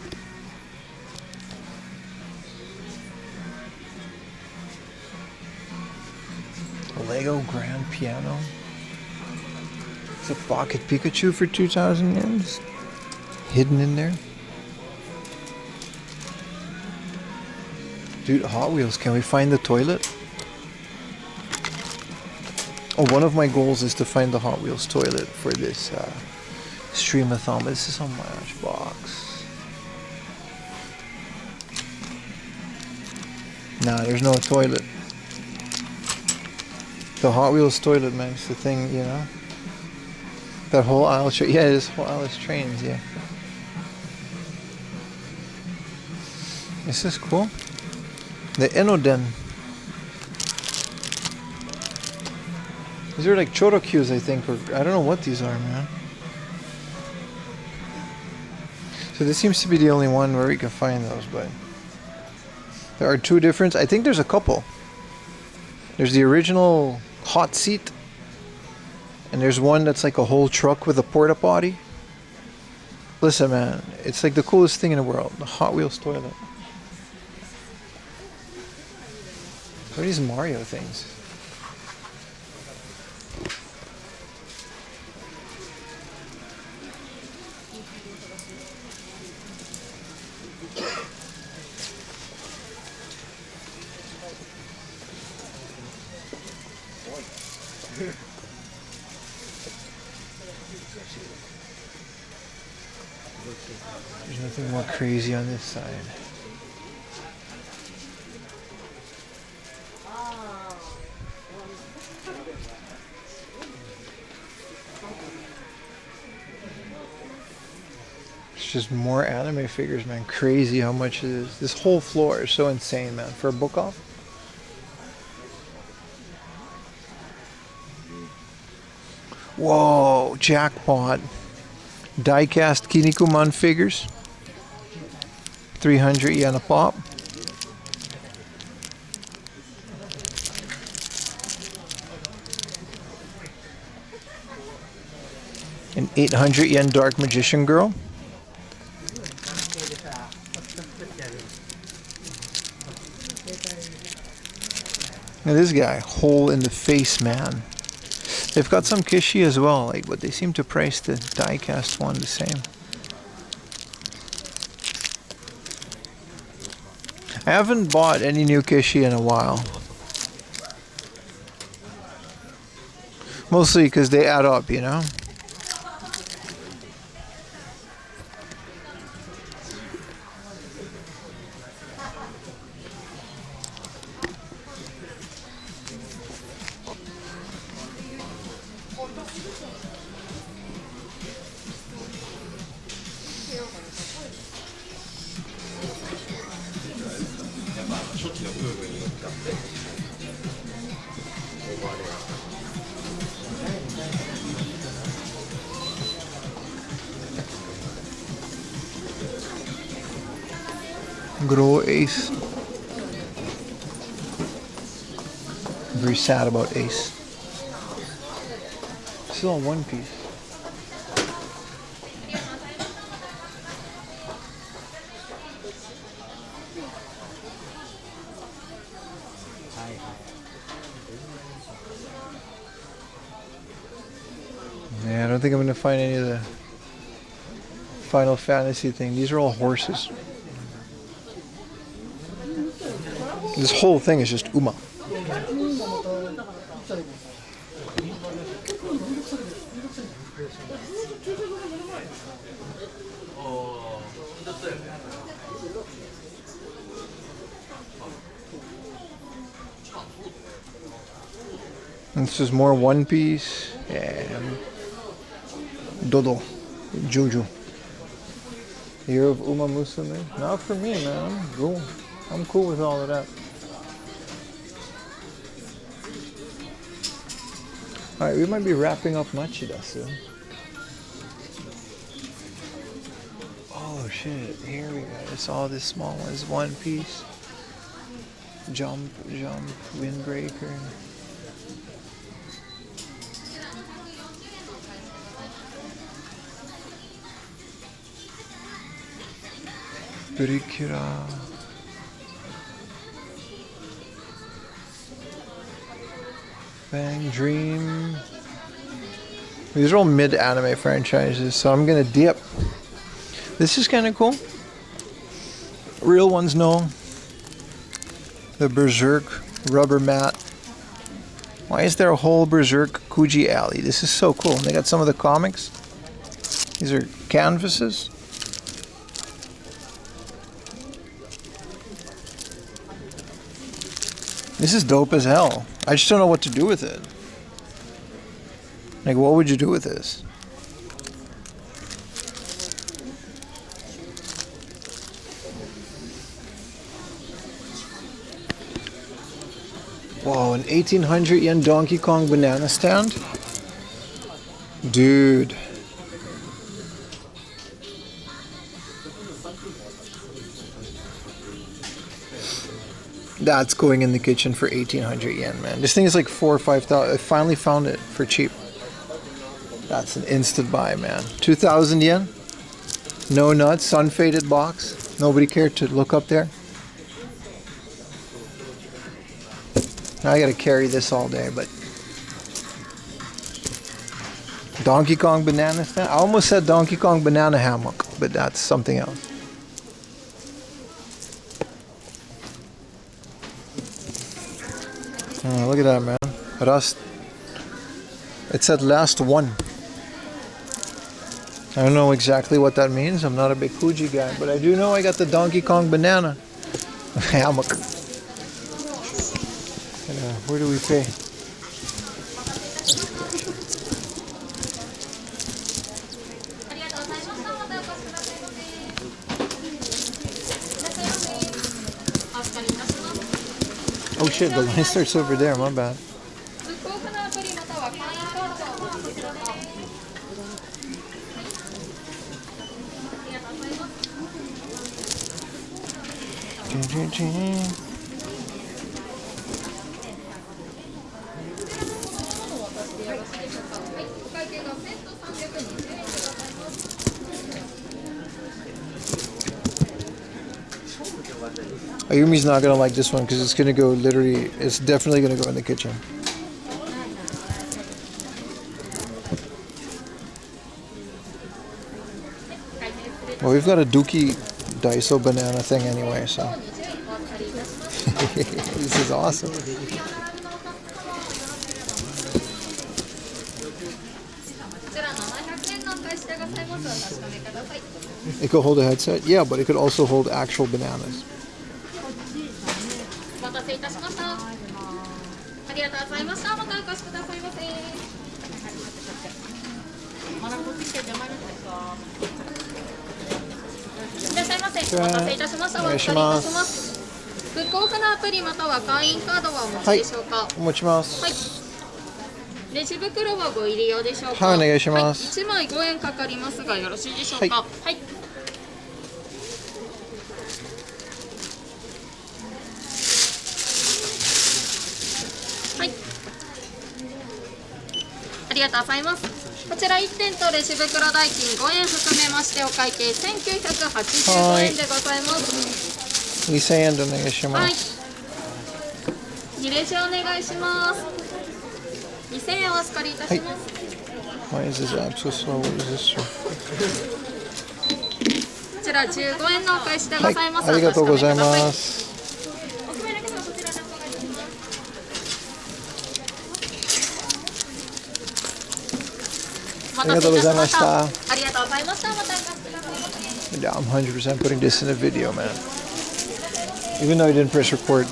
Lego Grand Piano. It's a pocket Pikachu for 2,000 yen. Just hidden in there. Dude, Hot Wheels, can we find the toilet? Oh, one of my goals is to find the Hot Wheels toilet for this STREAM-A-THON. This is on my box. Nah, there's no toilet. The Hot Wheels toilet, man. It's the thing, you know. That whole aisle. Yeah, this whole aisle is trains. Yeah. This is cool. The Enoden. These are like chorokyus, I think, or I don't know what these are, man. So this seems to be the only one where we can find those, but there are two different. I think there's a couple. There's the original hot seat, and there's one that's like a whole truck with a porta potty. Listen, man, it's like the coolest thing in the world. The Hot Wheels toilet. What are these Mario things? There's nothing more crazy on this side. It's just more anime figures, man. Crazy how much it is. This whole floor is so insane, man. For a book off. Whoa, jackpot. Die-cast Kinnikuman figures. 300 yen a pop. An 800 yen Dark Magician Girl. Now this guy, hole in the face, man. They've got some Kishi as well, like, but they seem to price the die-cast one the same. I haven't bought any new Kishi in a while. Mostly because they add up, you know? Grow Ace. I'm very sad about Ace. Still on One Piece. Yeah, I don't think I'm gonna find any of the Final Fantasy thing. These are all horses. This whole thing is just Uma. And this is more One Piece and Dodo, Jojo. Year of Uma Musume? Not for me, man. I'm cool. I'm cool with all of that. Alright, we might be wrapping up Machida soon. Oh shit, here we go. It's all this small ones. One Piece. Jump, Windbreaker. Brikira. Bang Dream. These are all mid-anime franchises, so I'm gonna dip. This is kind of cool. Real ones, no. The Berserk rubber mat. Why is there a whole Berserk Kuji alley? This is so cool. They got some of the comics. These are canvases. This is dope as hell. I just don't know what to do with it. Like, what would you do with this? Whoa, an 1800 yen Donkey Kong banana stand? Dude. That's going in the kitchen for 1800 yen, man. This thing is like 4 or 5,000. I finally found it for cheap. That's an instant buy, man. 2,000 yen. No nuts, unfaded box. Nobody cared to look up there. I gotta carry this all day, but Donkey Kong banana stand. I almost said Donkey Kong banana hammock, but that's something else. Oh, look at that, man. Rust. It said last one. I don't know exactly what that means. I'm not a big Fuji guy, but I do know I got the Donkey Kong banana hammock. Where do we pay? Oh shit, the line starts over there, my bad. Ayumi's not gonna like this one because it's gonna go literally, it's definitely gonna go in the kitchen. Well, we've got a Dookie Daiso banana thing anyway, so. This is awesome. It could hold a headset? Yeah, but it could also hold actual bananas.こちら1点とレジ袋代金5円含めましてお会計1985円でございます。2000円でお願いします。2レジお願いします。2000円お預かりいたします。Why is this app so slow? What is this? こちら15円のお返しでございます。ありがとうございます。ありがとうございました。ありがとうございました。またお越しください。Yeah, I'm 100% putting this in a video, man. Even though I didn't press record.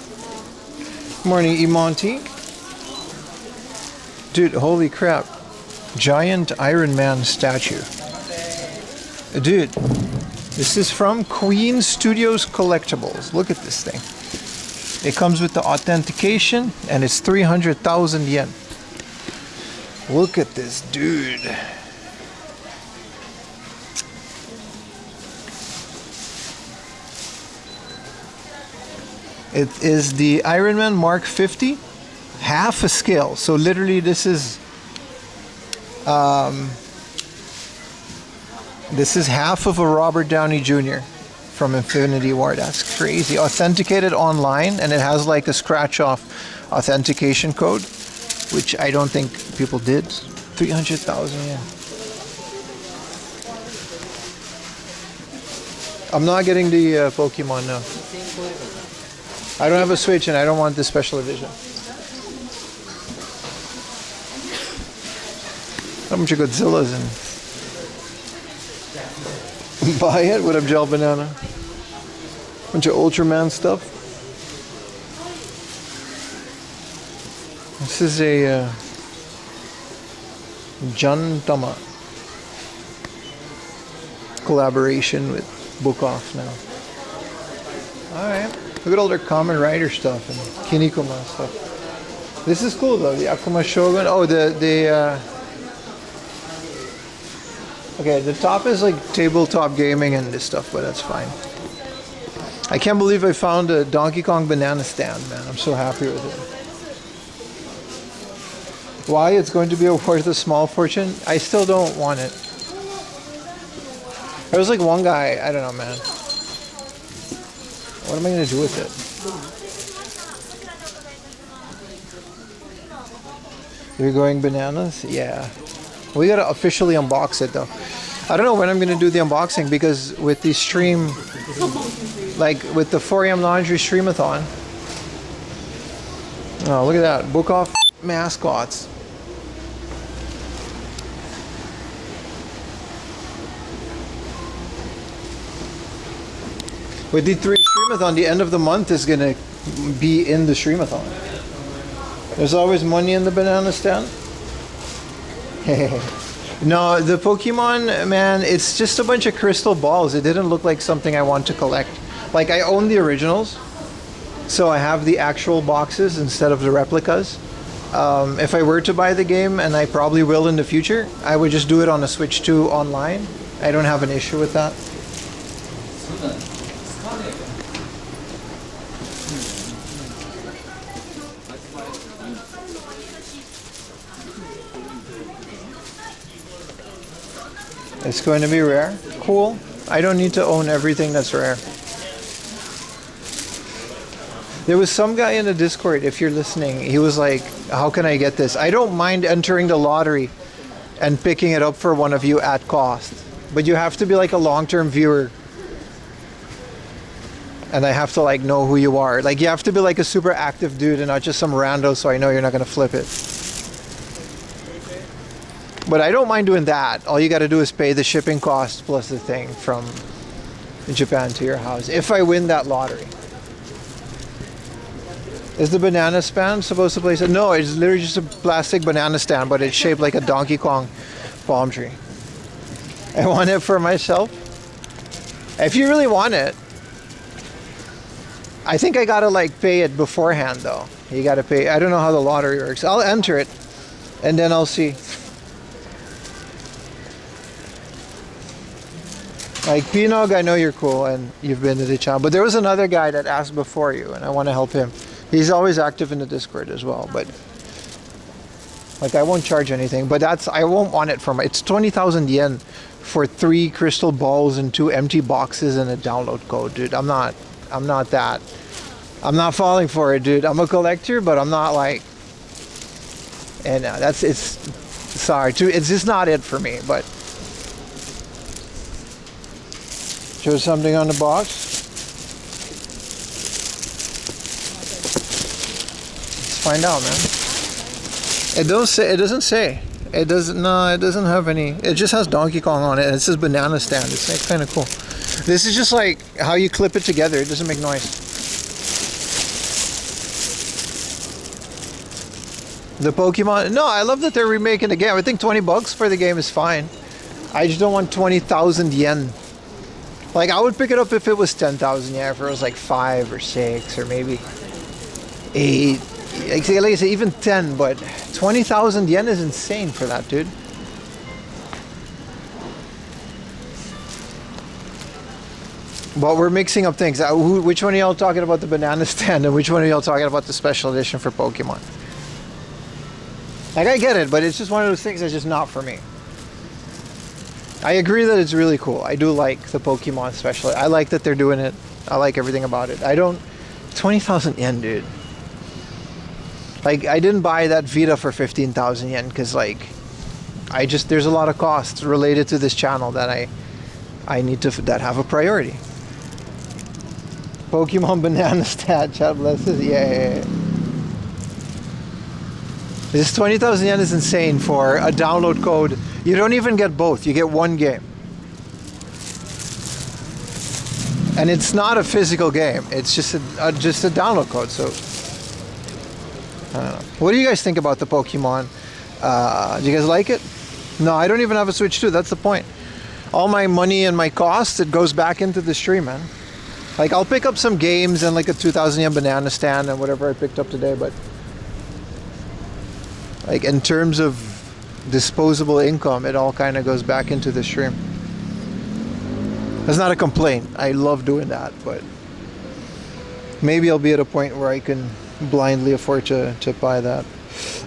Morning, Imonti. Dude, holy crap. Giant Iron Man statue. Dude, this is from Queen Studios Collectibles. Look at this thing. It comes with the authentication and it's 300,000 yen. Look at this dude. It is the Iron Man Mark 50, half a scale. So literally this is half of a Robert Downey Jr. from Infinity War. That's crazy. Authenticated online, and it has like a scratch off authentication code, which I don't think people did. 300,000 yen. I'm not getting the Pokemon now. I don't have a Switch and I don't want the special edition. A bunch of Godzillas and buy it. What up, Gel Banana? Bunch of Ultraman stuff. This is a Jantama collaboration with Book Off now. Alright. Look at all their Kamen Rider stuff and Kinnikuman stuff. This is cool though, the Akuma Shogun. Oh, okay, the top is like tabletop gaming and this stuff, but that's fine. I can't believe I found a Donkey Kong banana stand, man. I'm so happy with it. Why it's going to be worth a small fortune? I still don't want it. There was like one guy, I don't know, man. What am I going to do with it? You're going bananas? Yeah. We got to officially unbox it though. I don't know when I'm going to do the unboxing because with the stream, like with the 4 AM Laundry Stream-A-Thon. Oh, look at that. Book Off mascots. With the 3 Stream-A-Thon, the end of the month is going to be in the Stream-A-Thon. There's always money in the banana stand. No, the Pokemon, man, it's just a bunch of crystal balls. It didn't look like something I want to collect. Like, I own the originals, so I have the actual boxes instead of the replicas. If I were to buy the game, and I probably will in the future, I would just do it on a Switch 2 online. I don't have an issue with that. It's going to be rare. Cool. I don't need to own everything that's rare. There was some guy in the Discord, if you're listening, he was like, how can I get this? I don't mind entering the lottery and picking it up for one of you at cost. But you have to be like a long-term viewer. And I have to like know who you are. Like you have to be like a super active dude and not just some rando so I know you're not going to flip it. But I don't mind doing that. All you got to do is pay the shipping cost plus the thing from Japan to your house. If I win that lottery. Is the banana stand supposed to place it? No, it's literally just a plastic banana stand, but it's shaped like a Donkey Kong palm tree. I want it for myself. If you really want it, I think I got to like pay it beforehand though. You got to pay. I don't know how the lottery works. I'll enter it and then I'll see. Like Pinog, I know you're cool and you've been to the channel, but there was another guy that asked before you and I want to help him. He's always active in the Discord as well, but like I won't charge anything, but I won't want it for my, it's 20,000 yen for 3 crystal balls and 2 empty boxes and a download code, dude. I'm not falling for it, dude. I'm a collector, but I'm not like, and sorry, it's just not it for me, but show something on the box. Let's find out, man. It doesn't say. It doesn't have any. It just has Donkey Kong on it and it says banana stand. It's like kind of cool. This is just like how you clip it together. It doesn't make noise. The Pokemon. No, I love that they're remaking the game. I think $20 for the game is fine. I just don't want 20,000 yen. Like I would pick it up if it was 10,000 yen, if it was like 5 or 6 or maybe 8. Like I say, even 10, but 20,000 yen is insane for that, dude. But we're mixing up things. Which one of y'all talking about the banana stand and which one of y'all talking about the special edition for Pokemon? Like I get it, but it's just one of those things that's just not for me. I agree that it's really cool. I do like the Pokemon special. I like that they're doing it. I like everything about it. 20,000 yen, dude. Like I didn't buy that Vita for 15,000 yen because like there's a lot of costs related to this channel that I need to that have a priority. Pokemon banana stat, chat blesses. Yeah. This 20,000 yen is insane for a download code. You don't even get both. You get one game. And it's not a physical game. It's just a download code. So I don't know. What do you guys think about the Pokemon? Do you guys like it? No, I don't even have a Switch 2. That's the point. All my money and my costs, it goes back into the stream, man. Like, I'll pick up some games and like a 2,000 yen banana stand and whatever I picked up today, but like in terms of disposable income, it all kind of goes back into the stream. That's not a complaint. I love doing that, but maybe I'll be at a point where I can blindly afford to buy that.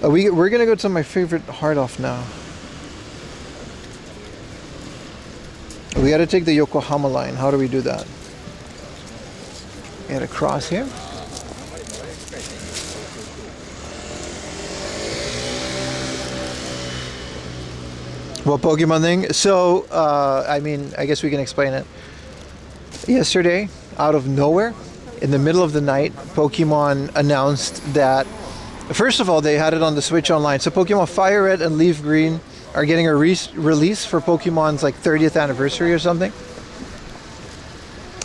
We're gonna go to my favorite hard off now. We gotta take the Yokohama line. How do we do that? We gotta cross here. What Pokemon thing? So, I mean, I guess we can explain it. Yesterday, out of nowhere, in the middle of the night, Pokemon announced that, first of all, they had it on the Switch Online. So Pokemon Fire Red and Leaf Green are getting a release for Pokemon's like 30th anniversary or something.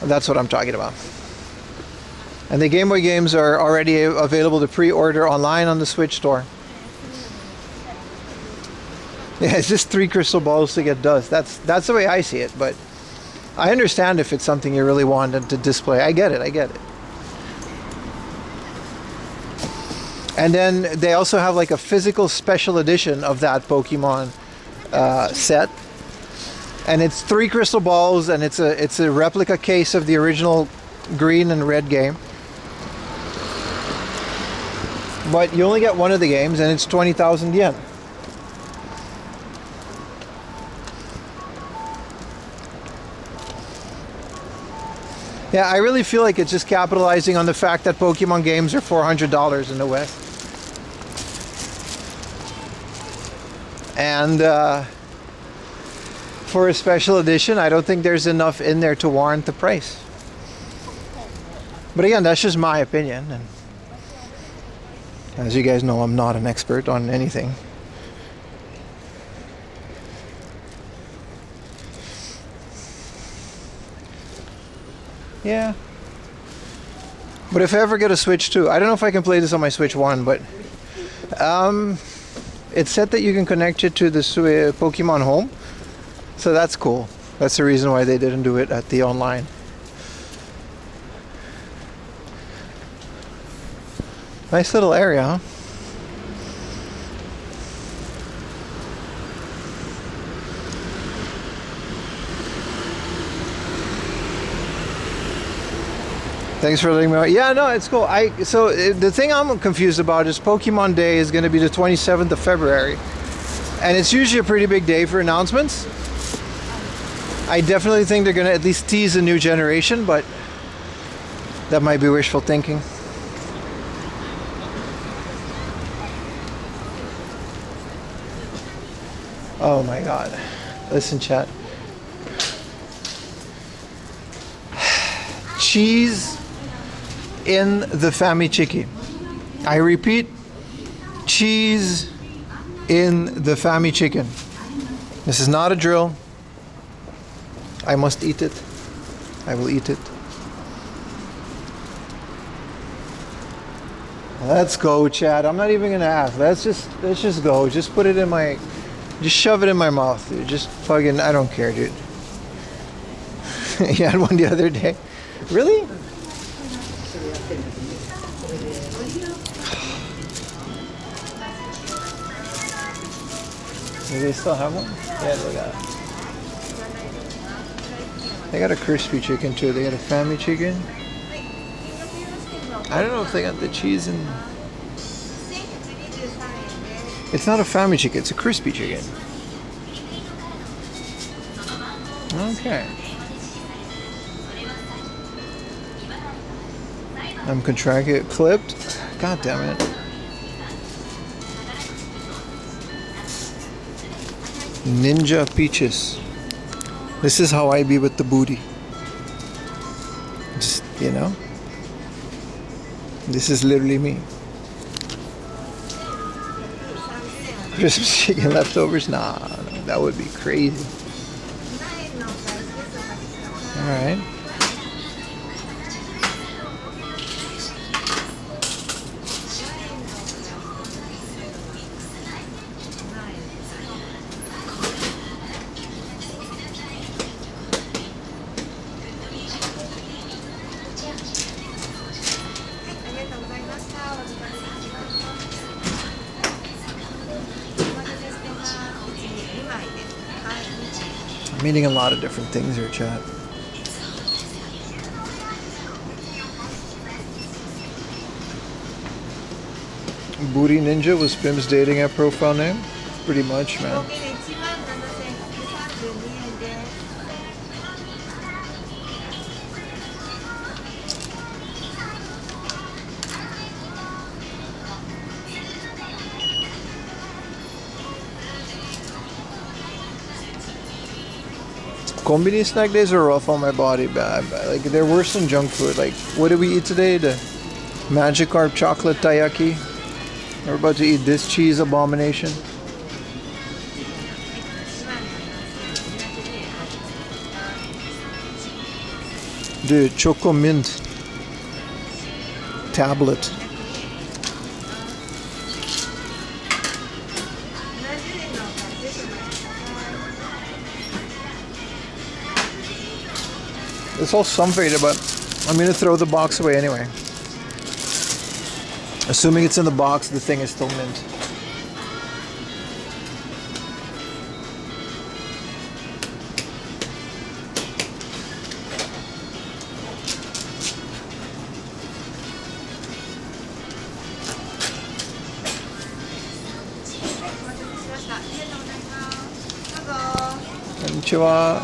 That's what I'm talking about. And the Game Boy games are already available to pre-order online on the Switch store. Yeah, it's just 3 crystal balls to get dust. That's the way I see it, but I understand if it's something you really wanted to display. I get it. And then they also have like a physical special edition of that Pokemon set, and it's 3 crystal balls, and it's a replica case of the original green and red game. But you only get one of the games, and it's 20,000 yen. Yeah, I really feel like it's just capitalizing on the fact that Pokemon games are $400 in the West. And for a special edition, I don't think there's enough in there to warrant the price. But again, that's just my opinion. And as you guys know, I'm not an expert on anything. Yeah. But if I ever get a Switch 2, I don't know if I can play this on my Switch 1, but it's said that you can connect it to the Pokemon Home. So that's cool. That's the reason why they didn't do it at the online. Nice little area, huh? Thanks for letting me know. Yeah, no, it's cool. So the thing I'm confused about is Pokemon Day is going to be the 27th of February. And it's usually a pretty big day for announcements. I definitely think they're going to at least tease a new generation, but that might be wishful thinking. Oh my God. Listen, chat. Cheese in the Famichiki. I repeat, cheese in the Famichicken. This is not a drill. I must eat it. I will eat it. Let's go, Chad. I'm not even gonna ask. Let's just go. Just put it in my, just shove it in my mouth, dude. Just fucking, I don't care, dude. You had one the other day. Really? Do they still have one? Yeah, they got it. They got a crispy chicken too. They got a family chicken. I don't know if they got the cheese in. It's not a family chicken, it's a crispy chicken. Okay. I'm contracted, clipped. God damn it. Ninja peaches. This is how I be with the booty. Just, you know. This is literally me. Christmas chicken leftovers? Nah, that would be crazy. Alright. I'm eating a lot of different things here, chat. Booty Ninja was Pim's dating app profile name? Pretty much, man. Kombini snack days are rough on my body, but like they're worse than junk food. Like, what did we eat today? The Magikarp chocolate taiyaki. We're about to eat this cheese abomination. The Choco Mint tablet. It's all sunfaded, but I'm gonna throw the box away anyway. Assuming it's in the box, the thing is still mint. Konnichiwa.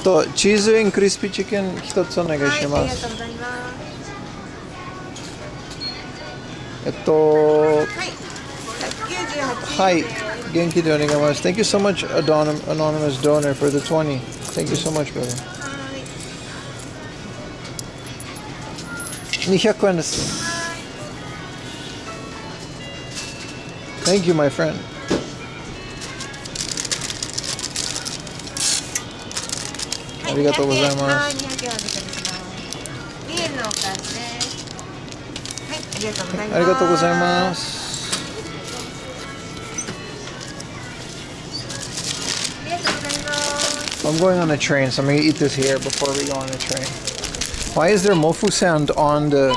とチーズインクリスピーチキン一つお願いします。はい、元気でお願いします。Thank you so much, anonymous donor, for the 20. Thank you so much, brother. 200円です。Thank you, my friend. ありがとうございます。ありがとうございます。I'm going on a train, so I'm going to eat this here before we go on the train. Why is there mofu sand on the...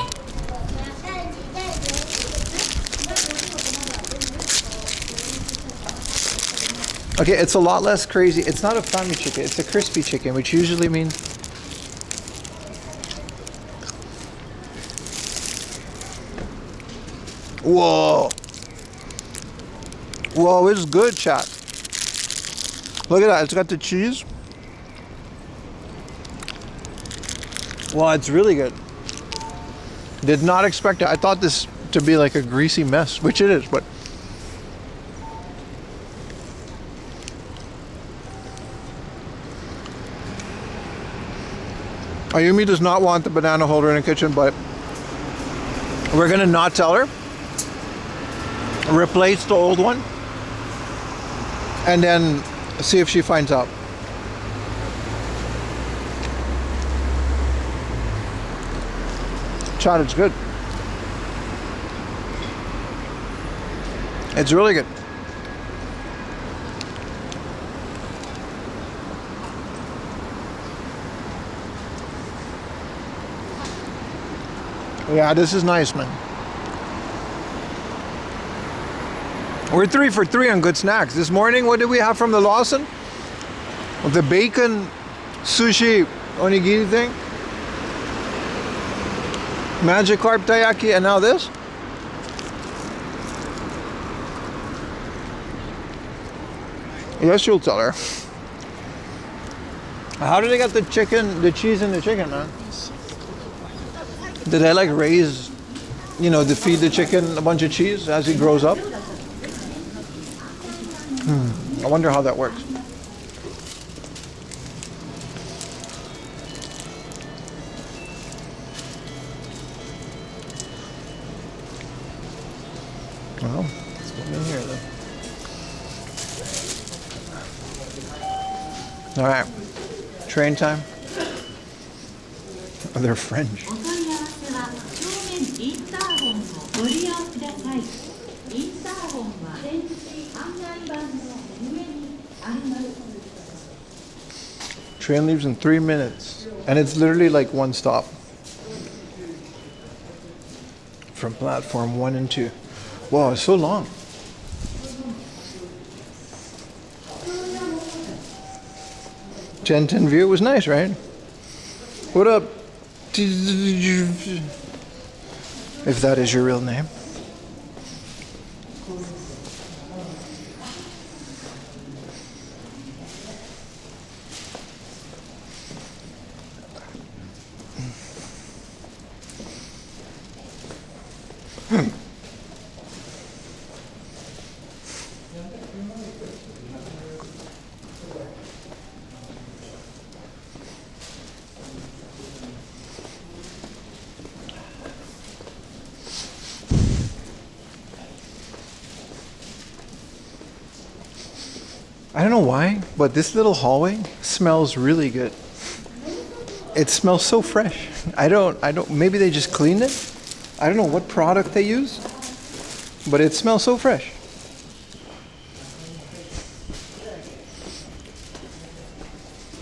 Okay, it's a lot less crazy. It's not a fami chicken, it's a crispy chicken, which usually means... Whoa! Whoa, it's good, chat. Look at that, it's got the cheese. Wow, it's really good. Did not expect it. I thought this to be like a greasy mess, which it is, but... Ayumi does not want the banana holder in the kitchen, but we're gonna not tell her. Replace the old one, and then see if she finds out. Chad, it's good. It's really good. Yeah, this is nice, man. We're 3 for 3 on good snacks. This morning, what did we have from the Lawson? The bacon sushi onigiri thing. Magikarp taiyaki, and now this. Yes, you'll tell her. How did they get the chicken, the cheese in the chicken, man? Did I like raise, you know, to feed the chicken a bunch of cheese as he grows up? I wonder how that works. Well, let's go in here then. All right, train time. Oh, they're French. Train leaves in 3 minutes, and it's literally like one stop from platform 1 and 2. Wow, it's so long. 1010 view was nice, right? What up? If that is your real name. I don't know why, but this little hallway smells really good. It smells so fresh. I don't, maybe they just cleaned it. I don't know what product they used, but it smells so fresh.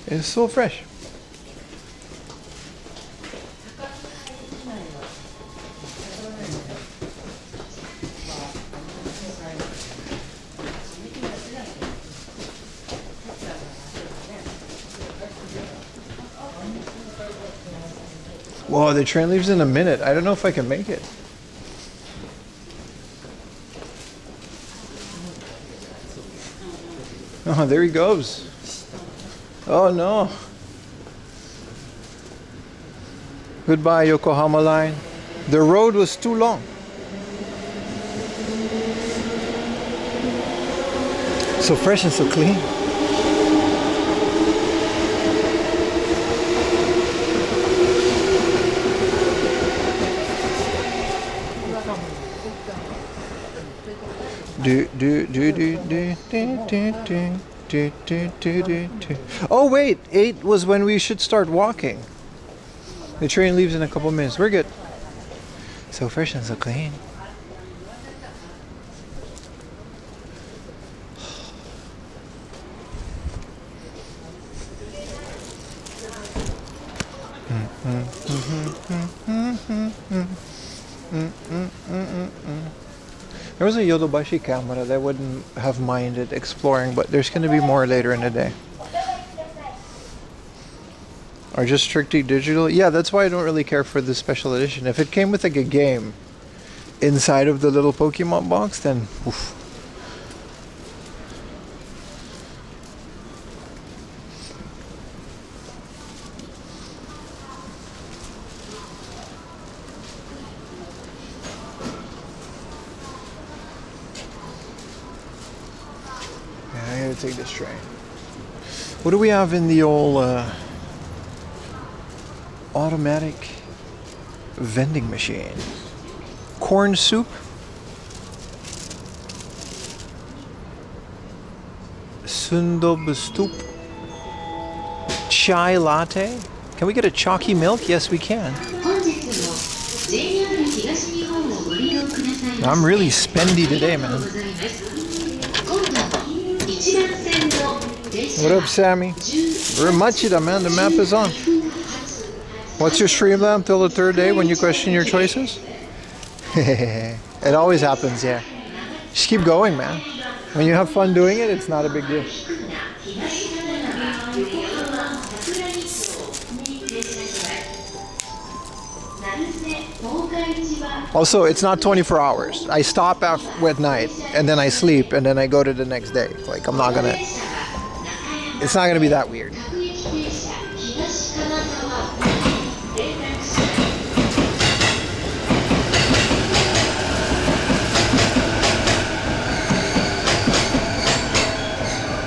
It's so fresh. Whoa, the train leaves in a minute. I don't know if I can make it. Oh, there he goes. Oh no. Goodbye, Yokohama line. The road was too long. So fresh and so clean. Oh wait, 8 was when we should start walking. The train leaves in a couple minutes. We're good. So fresh and so clean. There was a Yodobashi camera that I wouldn't have minded exploring, but there's going to be more later in the day. Or just strictly digital. Yeah, that's why I don't really care for the special edition. If it came with like a game inside of the little Pokemon box, then oof. I gotta take this train. What do we have in the old automatic vending machine? Corn soup, sundobu soup, chai latte. Can we get a chalky milk? Yes, we can. I'm really spendy today, man. What up, Sammy? We're Machida, man. The map is on. What's your stream lamp till the third day when you question your choices? It always happens, yeah. Just keep going, man. When you have fun doing it, it's not a big deal. Also, it's not 24 hours. I stop at night, and then I sleep, and then I go to the next day. Like, I'm not gonna... It's not gonna be that weird.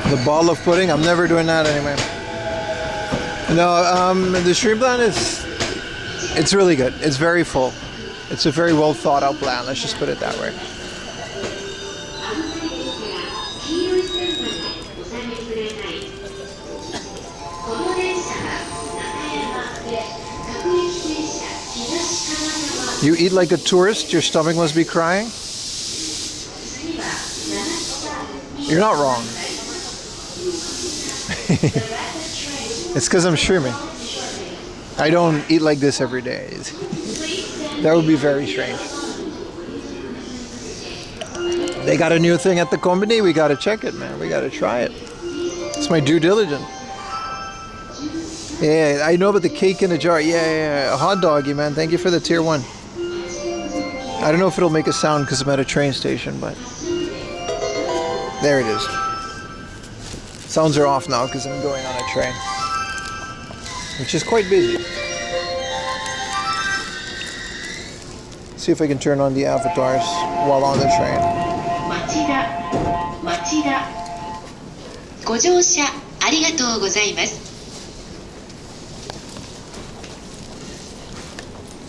The ball of pudding, I'm never doing that anyway. No, the stream plan is... It's really good. It's very full. It's a very well thought out plan, let's just put it that way. You eat like a tourist, your stomach must be crying? You're not wrong. It's because I'm streaming. I don't eat like this every day. That would be very strange. They got a new thing at the company. We got to check it, man. We got to try it. It's my due diligence. Yeah, I know about the cake in a jar. Yeah. A hot doggy, man. Thank you for the tier 1. I don't know if it'll make a sound because I'm at a train station, but there it is. Sounds are off now because I'm going on a train, which is quite busy. See if I can turn on the avatars while on the train. ご乗車ありがとうございます。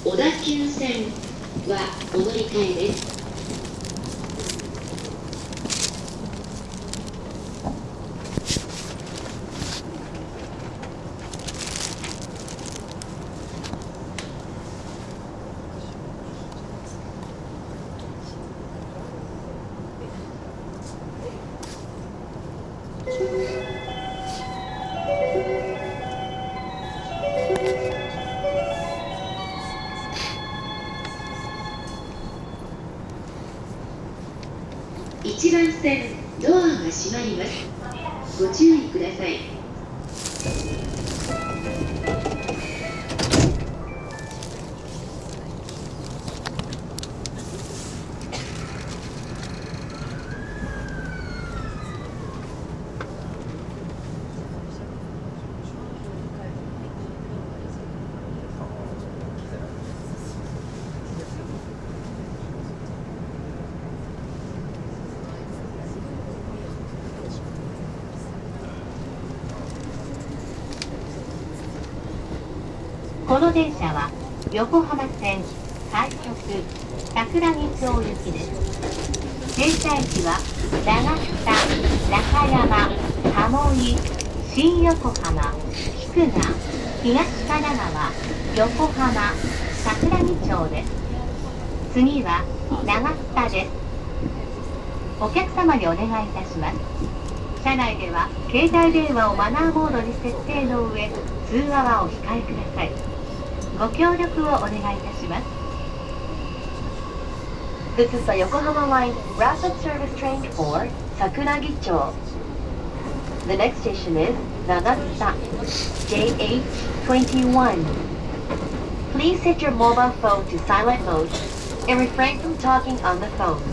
小田急線はお乗り換えです。1番線ドアが閉まります。ご注意ください。この電車は横浜線快速桜木町行きです。停車駅は長北、中山、鴨居、新横浜、菊名、東神奈川、横浜、桜木町です。次は長北です。お客様にお願いいたします。車内では携帯電話をマナーモードに設定の上、通話はお控えください。ご協力をお願いいたします。This is the Yokohama Line Rapid Service Train for Sakuragi-cho. The next station is Nagata, JH21. Please set your mobile phone to silent mode and refrain from talking on the phone.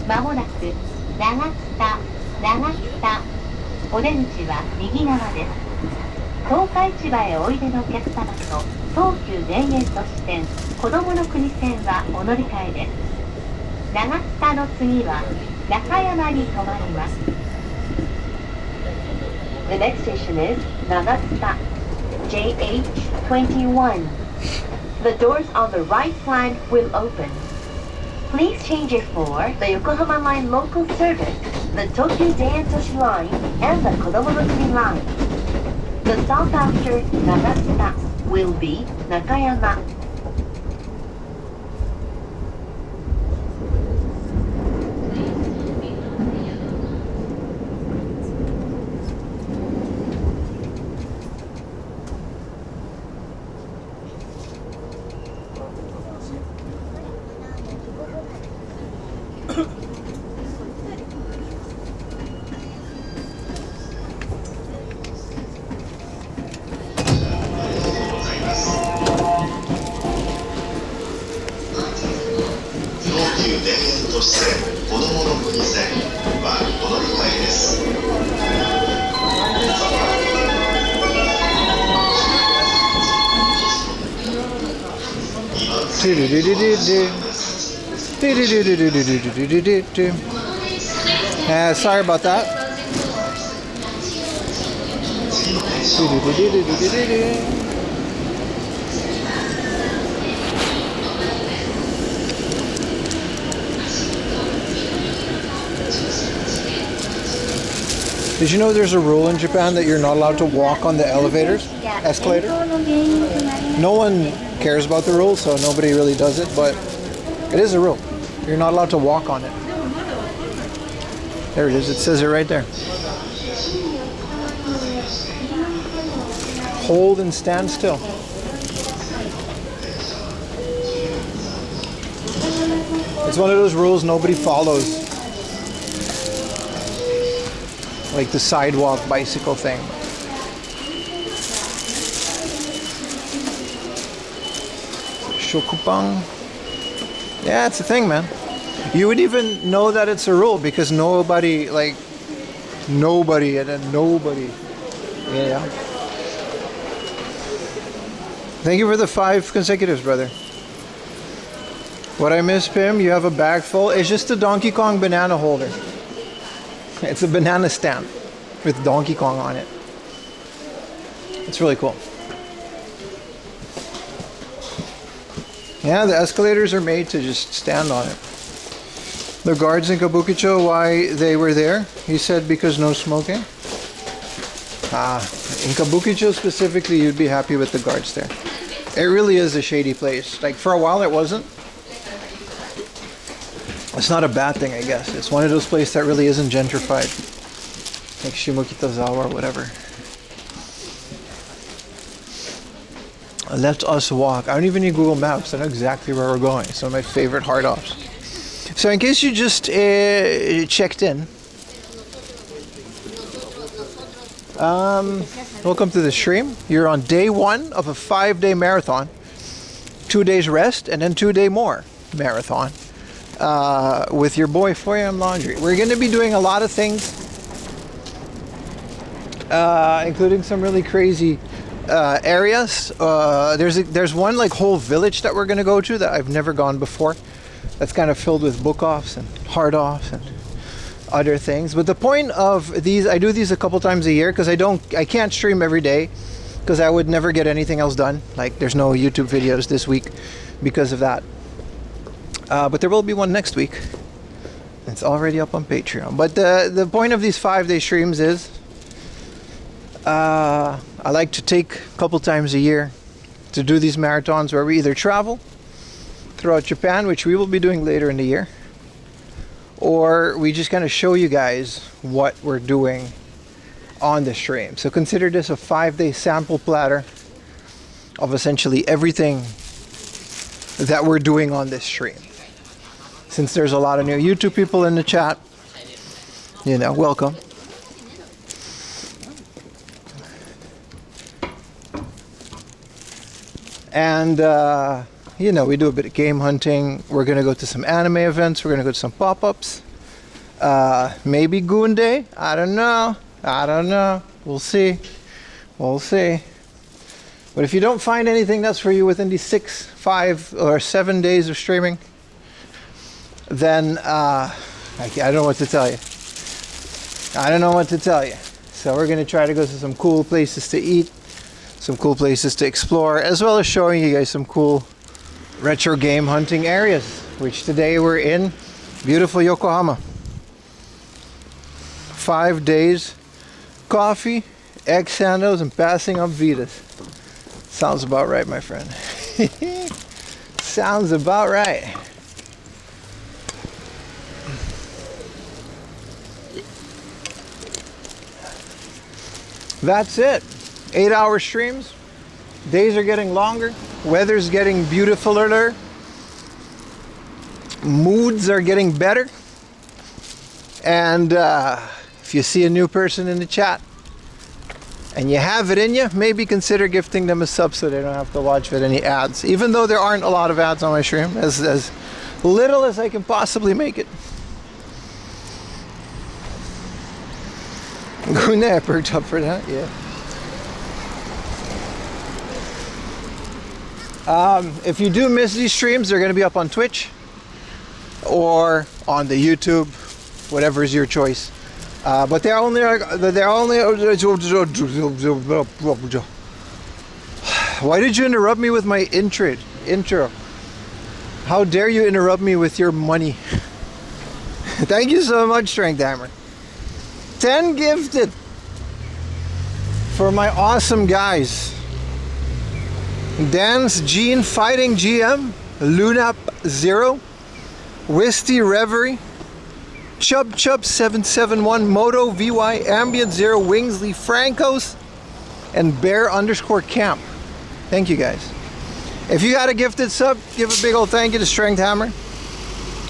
まもなく長北お出口は右側です。東海市場へおいでのお客様と東急田園都市線子どもの国線はお乗り換えです。長北の次は中山に停まります。The next station is Nagata, JH21. The doors on the right side will open. Please change it for the Yokohama Line local service, the Tokyu Daen Toshi Line, and the Kodomonokuni Line. The stop after Nagasta will be Nakayama. Sorry about that. Did you know there's a rule in Japan that you're not allowed to walk on the elevators, escalator? No one cares about the rule, so nobody really does it, but it is a rule. You're not allowed to walk on it. There it is, it says it right there. Hold and stand still. It's one of those rules nobody follows. Like the sidewalk bicycle thing. Shokupang. Yeah, it's a thing, man. You would even know that it's a rule because nobody, and then nobody. Yeah. Thank you for the 5 consecutives, brother. What I miss, Pim, you have a bag full. It's just a Donkey Kong banana holder. It's a banana stand with Donkey Kong on it. It's really cool. Yeah, the escalators are made to just stand on it. The guards in Kabukicho, why they were there? He said because no smoking. In Kabukicho specifically, you'd be happy with the guards there. It really is a shady place. Like for a while it wasn't. It's not a bad thing, I guess. It's one of those places that really isn't gentrified. Like Shimokitazawa or whatever. Let us walk. I don't even need Google Maps. I know exactly where we're going. It's one of my favorite hard offs. So in case you just checked in, welcome to the stream. You're on day 1 of a 5-day marathon. 2 days rest and then 2 day more marathon. With your boy 4am Laundry. We're going to be doing a lot of things, including some really crazy areas. There's one like whole village that we're going to go to that I've never gone before. That's kind of filled with book offs and hard offs and other things. But the point of these, I do these a couple times a year because I can't stream every day because I would never get anything else done. Like there's no YouTube videos this week because of that. But there will be one next week. It's already up on Patreon. But the point of these 5-day streams is I like to take a couple times a year to do these marathons where we either travel throughout Japan, which we will be doing later in the year, or we just kind of show you guys what we're doing on the stream. So consider this a 5-day sample platter of essentially everything that we're doing on this stream. Since there's a lot of new YouTube people in the chat, you know, welcome. And, you know, we do a bit of game hunting. We're going to go to some anime events. We're going to go to some pop-ups. Maybe Goon Day. I don't know. We'll see. But if you don't find anything that's for you within these 6, 5, or 7 days of streaming, then I don't know what to tell you. So we're going to try to go to some cool places to eat, some cool places to explore, as well as showing you guys some cool retro game hunting areas, which today we're in beautiful Yokohama. 5 days, coffee egg sandals and passing up Vitas. Sounds about right, my friend. Sounds about right. That's it. 8-hour streams. Days are getting longer. Weather's getting beautifuler. Moods are getting better. And if you see a new person in the chat and you have it in you, maybe consider gifting them a sub so they don't have to watch with any ads. Even though there aren't a lot of ads on my stream, as little as I can possibly make it. Guna, I perked up for that, yeah. If you do miss these streams, they're going to be up on Twitch or on the YouTube, whatever is your choice. But they're only. Why did you interrupt me with my intro? How dare you interrupt me with your money? Thank you so much, Strength Hammer. 10 gifted for my awesome guys. Dance Gene Fighting GM, Lunap 0, Wisty Reverie, Chub 771, Moto VY, Ambient 0, Wingsley Francos, and Bear_Camp. Thank you guys. If you got a gifted sub, give a big old thank you to Strength Hammer.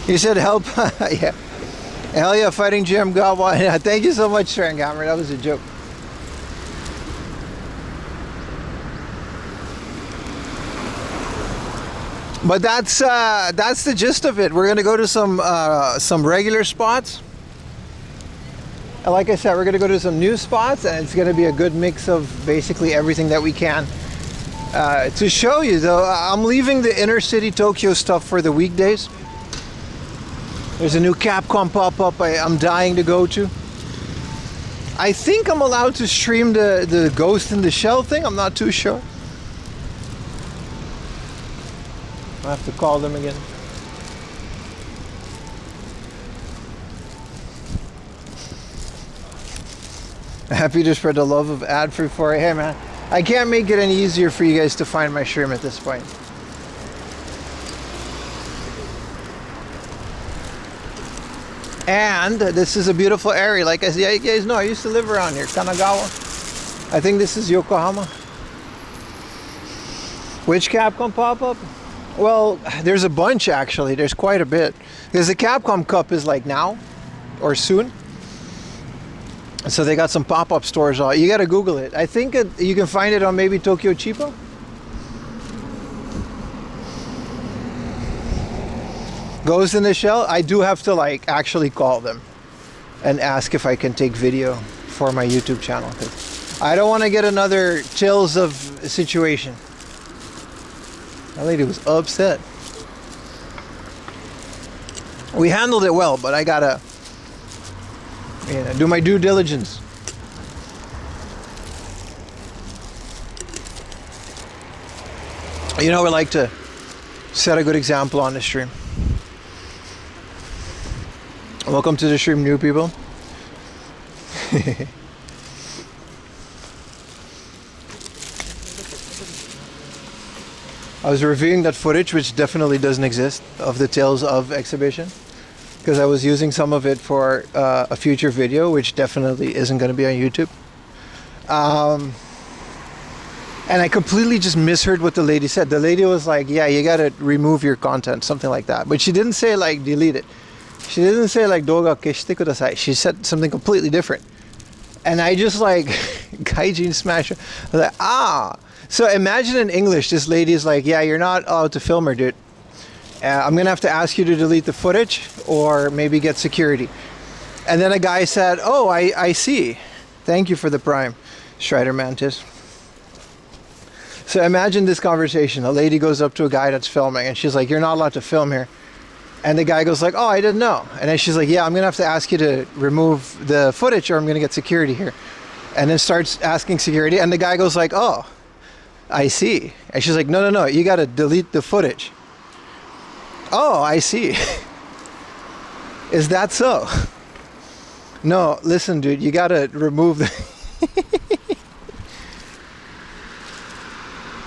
You said help. Yeah. Hell yeah, Fighting GM got one. Yeah, thank you so much, Strength Hammer. That was a joke. But that's the gist of it. We're gonna go to some regular spots. And like I said, we're gonna go to some new spots, and it's gonna be a good mix of basically everything that we can. To show you though, I'm leaving the inner city Tokyo stuff for the weekdays. There's a new Capcom pop-up I'm dying to go to. I think I'm allowed to stream the Ghost in the Shell thing. I'm not too sure. I have to call them again. Happy to spread the love of ad-free for it. Hey man, I can't make it any easier for you guys to find my stream at this point. And this is a beautiful area. Like I said, yeah, you guys know, I used to live around here, Kanagawa. I think this is Yokohama. Which Capcom pop-up? Well, there's a bunch actually. There's quite a bit. Because the Capcom Cup is like now or soon. So they got some pop-up stores. You gotta Google it. I think you can find it on maybe Tokyo Chiba. Ghost in the Shell. I do have to like actually call them and ask if I can take video for my YouTube channel. I don't want to get another Tales of situation. That lady was upset. We handled it well, but I gotta do my due diligence. You know, we like to set a good example on the stream. Welcome to the stream, new people. I was reviewing that footage, which definitely doesn't exist, of the Tales of exhibition, because I was using some of it for a future video, which definitely isn't going to be on YouTube. And I completely just misheard what the lady said. The lady was like, yeah, you got to remove your content, something like that. But she didn't say like delete it. She didn't say like doga keshite kudasai. She said something completely different. And I just like gaijin smash. I was like, ah. So imagine in English, this lady is like, yeah, you're not allowed to film her, dude. I'm gonna have to ask you to delete the footage or maybe get security. And then a guy said, oh, I see. Thank you for the prime, Strider Mantis. So imagine this conversation. A lady goes up to a guy that's filming and she's like, you're not allowed to film here. And the guy goes like, oh, I didn't know. And then she's like, yeah, I'm gonna have to ask you to remove the footage or I'm gonna get security here. And then starts asking security and the guy goes like, oh, I see. And she's like, no, you gotta delete the footage. Oh, I see. Is that so? No, listen, dude, you gotta remove the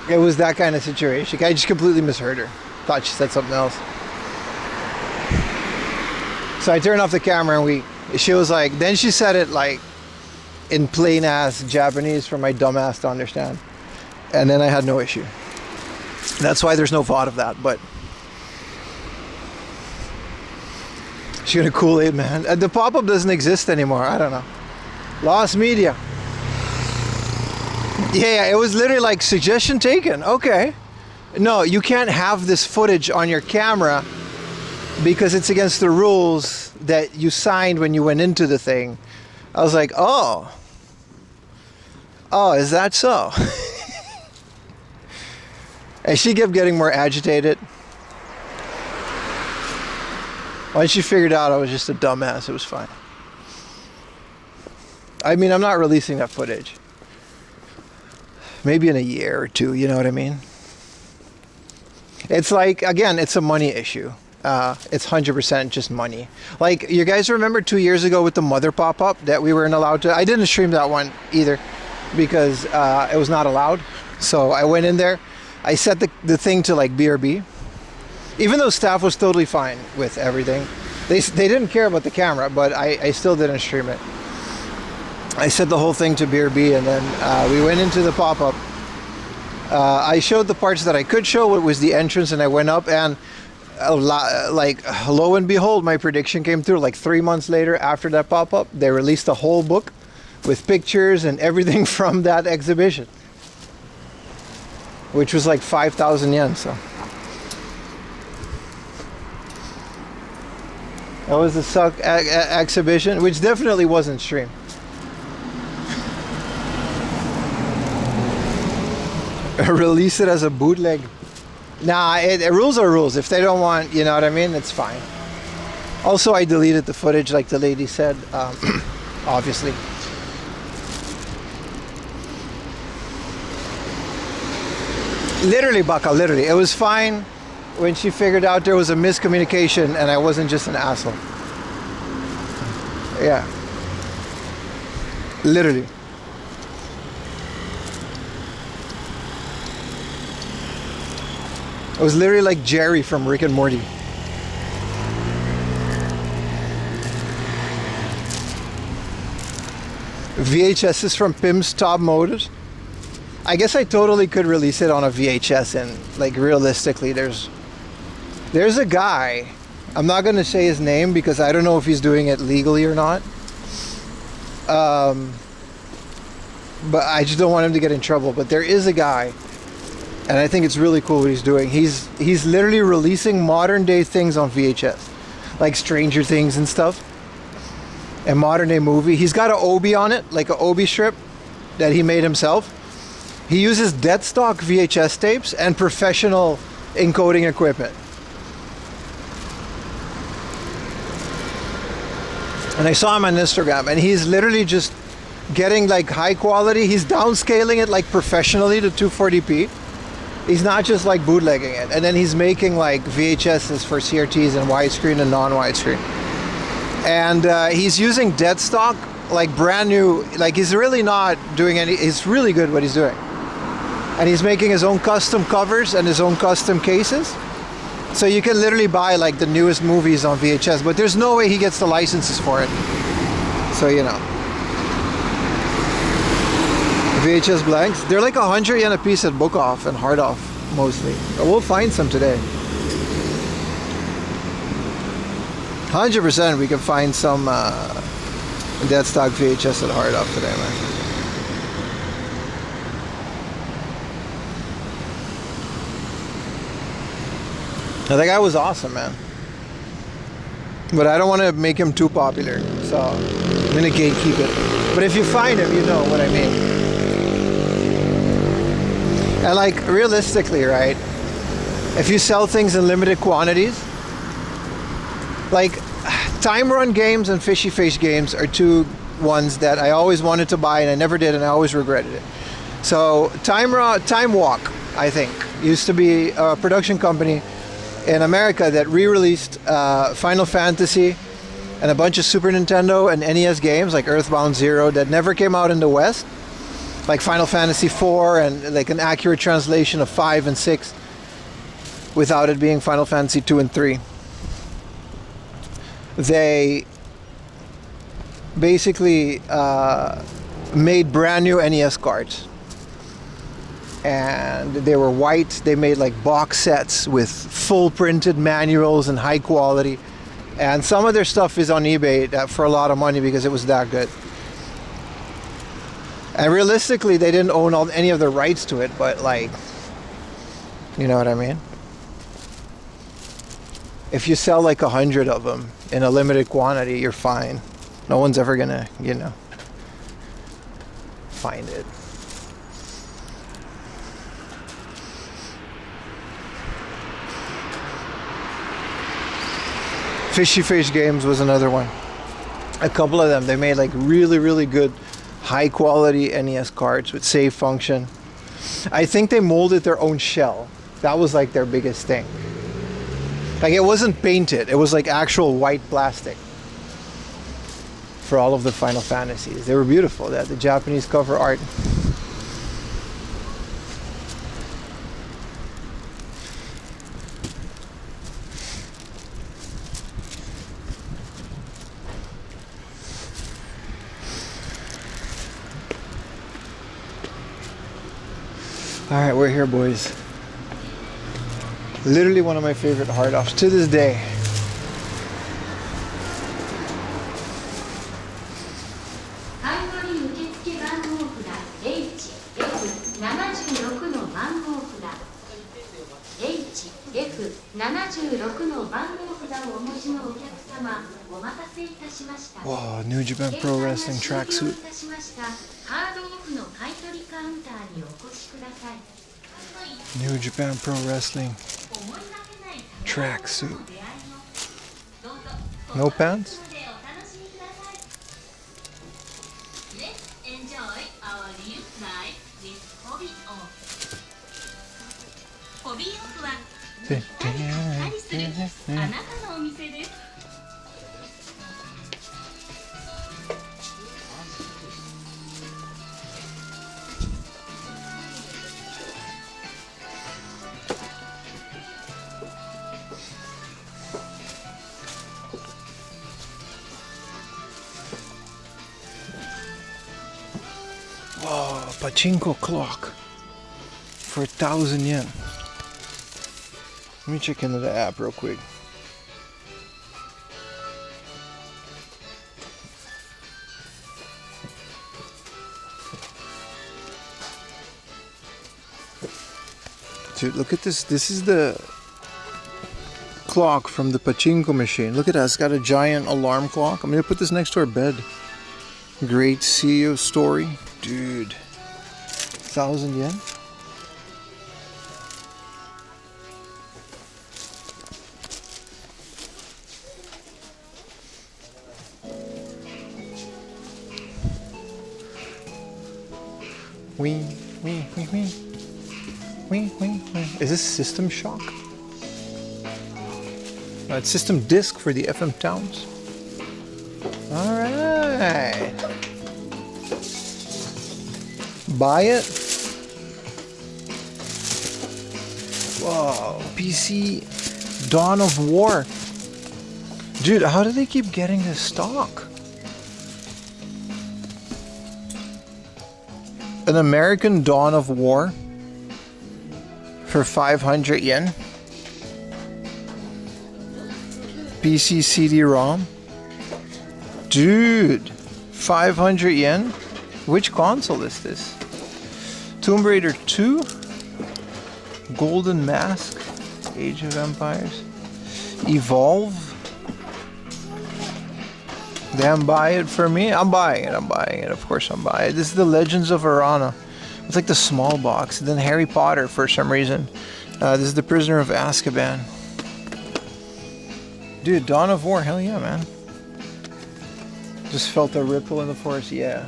It was that kind of situation. I just completely misheard her. Thought she said something else. So I turned off the camera and she was like, then she said it like in plain ass Japanese for my dumb ass to understand. And then I had no issue. That's why there's no VOD of that, but she's gonna Kool-Aid, man. The pop-up doesn't exist anymore. I don't know. Lost media. Yeah, it was literally like suggestion taken. Okay. No, you can't have this footage on your camera because it's against the rules that you signed when you went into the thing. I was like, oh, is that so? And she kept getting more agitated. Once she figured out I was just a dumbass, it was fine. I mean, I'm not releasing that footage. Maybe in a year or two, you know what I mean? It's like, again, it's a money issue. It's 100% just money. Like, you guys remember 2 years ago with the mother pop-up that we weren't allowed to? I didn't stream that one either because it was not allowed. So I went in there. I set the thing to like BRB. Even though staff was totally fine with everything. They didn't care about the camera, but I still didn't stream it. I set the whole thing to BRB, and then we went into the pop-up. I showed the parts that I could show. It was the entrance, and I went up, and like lo and behold, my prediction came through. Like 3 months later, after that pop-up, they released a whole book with pictures and everything from that exhibition, which was like 5,000 yen. So that was the suck exhibition, which definitely wasn't streamed. Release it as a bootleg. Nah, rules are rules. If they don't want, you know what I mean, it's fine. Also, I deleted the footage like the lady said, obviously. Literally, Baka, literally. It was fine when she figured out there was a miscommunication and I wasn't just an asshole. Yeah. Literally. It was literally like Jerry from Rick and Morty. VHS is from PIM's Top Motors. I guess I totally could release it on a VHS, and like realistically there's a guy, I'm not gonna say his name because I don't know if he's doing it legally or not. But I just don't want him to get in trouble. But there is a guy, and I think it's really cool what he's doing. He's literally releasing modern day things on VHS, like Stranger Things and stuff, and modern day movie. He's got an Obi on it, like an Obi strip that he made himself. He uses dead stock VHS tapes and professional encoding equipment. And I saw him on Instagram, and he's literally just getting like high quality. He's downscaling it like professionally to 240p. He's not just like bootlegging it. And then he's making like VHSs for CRTs and widescreen and non-widescreen. And he's using dead stock, like brand new. Like he's really not doing any, he's really good what he's doing. And he's making his own custom covers and his own custom cases. So you can literally buy like the newest movies on VHS, but there's no way he gets the licenses for it. So, you know. VHS blanks, they're like 100 yen a piece at Book Off and Hard Off mostly. But we'll find some today. 100% we can find some dead stock VHS at Hard Off today, man. Now, that guy was awesome, man. But I don't want to make him too popular, so I'm gonna gatekeep it. But if you find him, you know what I mean. And like realistically, right? If you sell things in limited quantities, like time run games and fishy face games are two ones that I always wanted to buy and I never did, and I always regretted it. So Time Walk, I think, used to be a production company in America that re-released Final Fantasy and a bunch of Super Nintendo and NES games like Earthbound Zero that never came out in the West. like Final Fantasy 4 and like an accurate translation of 5 and 6 without it being Final Fantasy 2 and 3. They basically made brand new NES cards, and they were white. They made like box sets with full printed manuals and high quality, and some of their stuff is on eBay for a lot of money because it was that good. And realistically, they didn't own any of the rights to it, but like, you know what I mean? If you sell like 100 of them in a limited quantity, you're fine. No one's ever gonna, you know, find it. Fishy Fish Games was another one. A couple of them, they made like really, really good high quality NES cards with save function. I think they molded their own shell. That was like their biggest thing. Like, it wasn't painted, it was like actual white plastic for all of the Final Fantasies. They were beautiful. They had the Japanese cover art. Alright, we're here, boys. Literally one of my favorite hard offs to this day. Wow, New Japan Pro Wrestling tracksuit. New Japan Pro Wrestling tracksuit. No pants? Whoa, pachinko clock for 1,000 yen. Let me check into the app real quick. Dude, look at this. This is the clock from the pachinko machine. Look at that. It's got a giant alarm clock. I'm going to put this next to our bed. Great CEO story. Dude. 1,000 yen? Wee, wee, wee, wee. Wee, wee, wee. Is this System Shock? It's System Disc for the FM Towns. Alright. Buy it. Whoa, PC Dawn of War. Dude, how do they keep getting this stock? An American Dawn of War for 500 yen. PC CD-ROM. Dude, 500 yen? Which console is this? Tomb Raider 2? Golden Mask? Age of Empires? Evolve? Damn, buy it for me? I'm buying it, of course I'm buying it. This is the Legends of Arana. It's like the small box. And then Harry Potter for some reason. This is the Prisoner of Azkaban. Dude, Dawn of War, hell yeah, man. Just felt a ripple in the forest, yeah.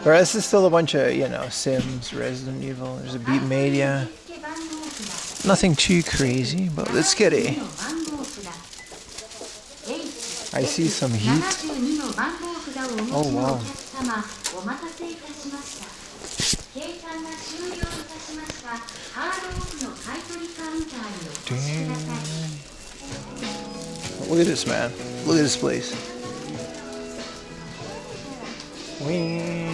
The rest is still a bunch of, you know, Sims, Resident Evil, there's a Beat Mania. Nothing too crazy, but let's get a... I see some heat. Oh wow. Damn. Look at this, man. Look at this place. Wee.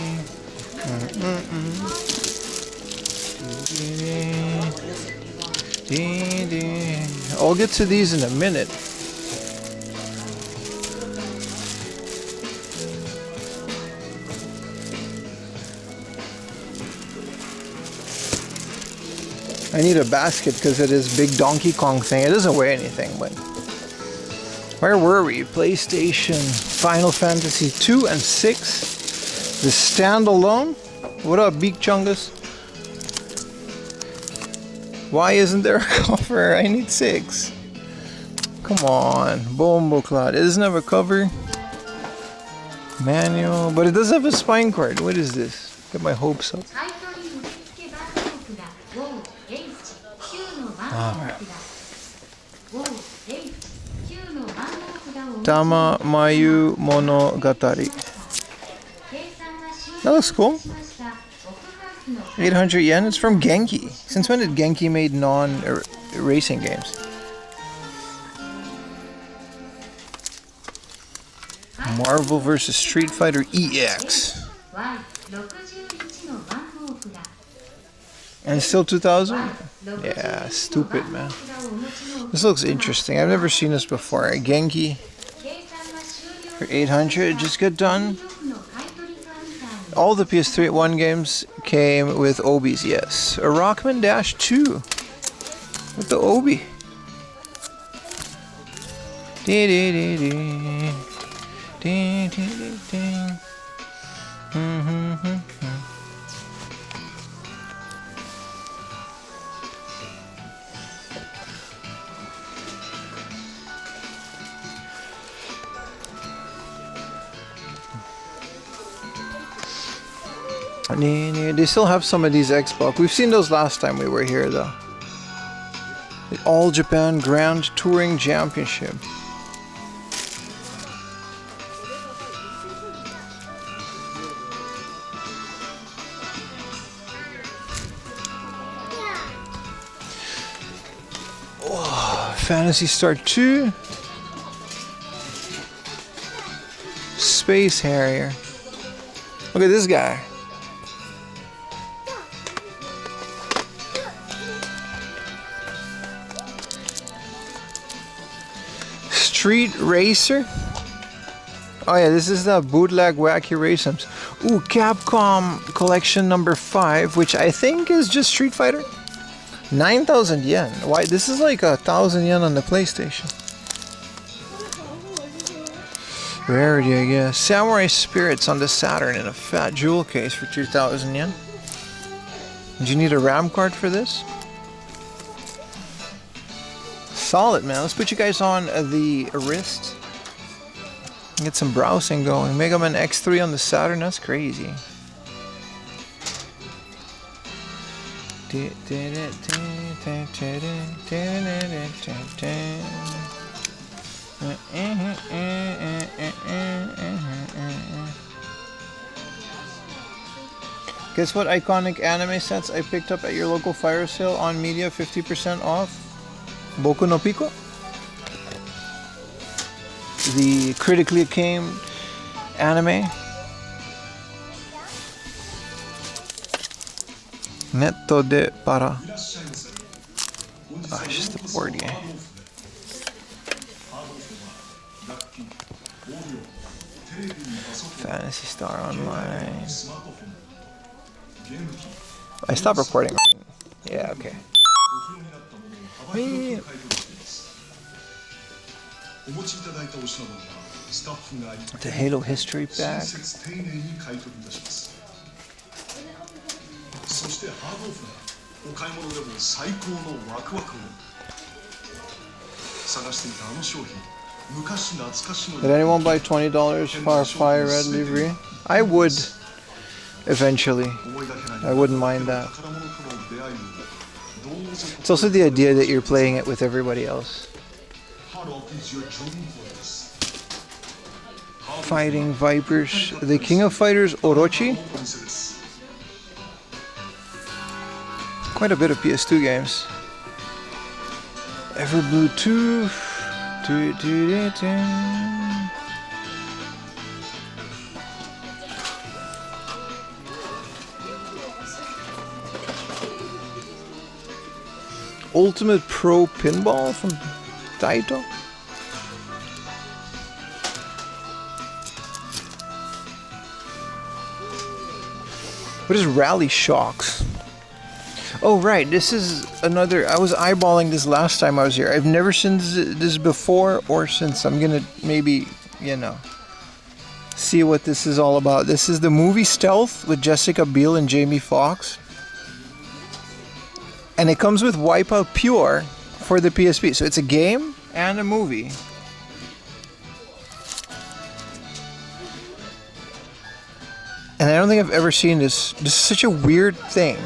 I'll get to these in a minute. I need a basket because of this big Donkey Kong thing. It doesn't weigh anything, but where were we? PlayStation, Final Fantasy 2 and 6. The standalone. What up, Bic Chungus? Why isn't there a cover? I need 6. Come on, Bombo Cloud. It doesn't have a cover. Manual, but it does have a spine card. What is this? Get my hopes up. Tama Mayu Monogatari. That looks cool. 800 yen. It's from Genki. Since when did Genki made non-racing games? Marvel vs. Street Fighter EX. And it's still 2000? Yeah, stupid, man. This looks interesting. I've never seen this before. A Genki for 800. Just get done. All the PS3 at 1 games came with Obies, yes. A Rockman Dash 2 with the Obi. They still have some of these Xbox. We've seen those last time we were here, though. The All Japan Grand Touring Championship. Oh, Phantasy Star 2. Space Harrier. Look at this guy. Street Racer. Oh yeah, this is the bootleg wacky racems. Ooh, Capcom Collection number 5, which I think is just Street Fighter. 9,000 yen. Why? This is like 1,000 yen on the PlayStation. Rarity, I guess. Samurai Spirits on the Saturn in a fat jewel case for 2,000 yen. Do you need a RAM card for this? Solid, man. Let's put you guys on the wrist. Get some browsing going. Mega Man X3 on the Saturn. That's crazy. Guess what iconic anime sets I picked up at your local fire sale on media 50% off? Boku no Pico, the critically acclaimed anime. Netto de para. It's just a board game. Phantasy Star Online. I stopped recording. Yeah, okay. The Halo History Pack. Did anyone buy $20 for Fire Red livery? I would, eventually. I wouldn't mind that. It's also the idea that you're playing it with everybody else. Fighting Vipers. The King of Fighters Orochi. Quite a bit of PS2 games. Everblue 2. Ultimate Pro Pinball from Taito. What is Rally Shocks? Oh right, this is another. I was eyeballing this last time I was here. I've never seen this before or since. I'm gonna maybe, you know, see what this is all about. This is the movie Stealth with Jessica Biel and Jamie Foxx. And it comes with Wipeout Pure for the PSP. So it's a game and a movie. And I don't think I've ever seen this. This is such a weird thing.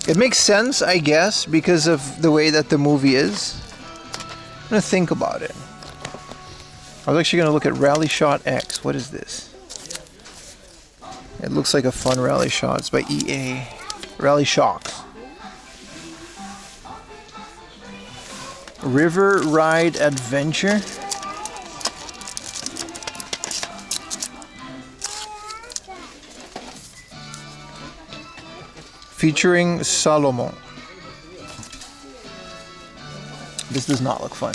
It makes sense, I guess, because of the way that the movie is. I'm gonna think about it. I was actually gonna look at Rally Shot X. What is this? It looks like a fun rally shot. It's by EA. Rally Shocks. River Ride Adventure. Featuring Salomon. This does not look fun.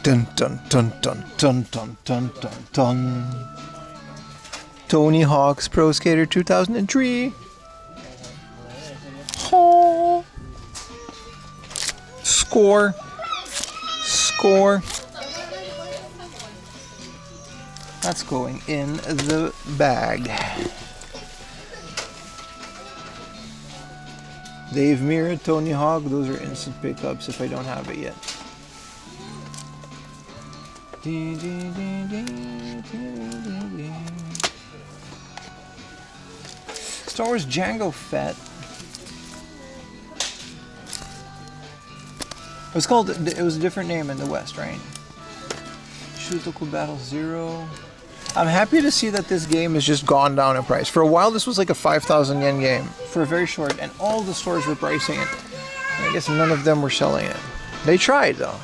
Dun dun dun dun dun dun dun dun dun. Tony Hawk's Pro Skater 2003. Oh. Score. That's going in the bag. Dave Mirra, Tony Hawk, those are instant pickups if I don't have it yet. Star Wars Jango Fett. It was a different name in the West, right? Shutoku Battle Zero. I'm happy to see that this game has just gone down in price. For a while, this was like a 5,000 yen game for a very short, and all the stores were pricing it. And I guess none of them were selling it. They tried, though.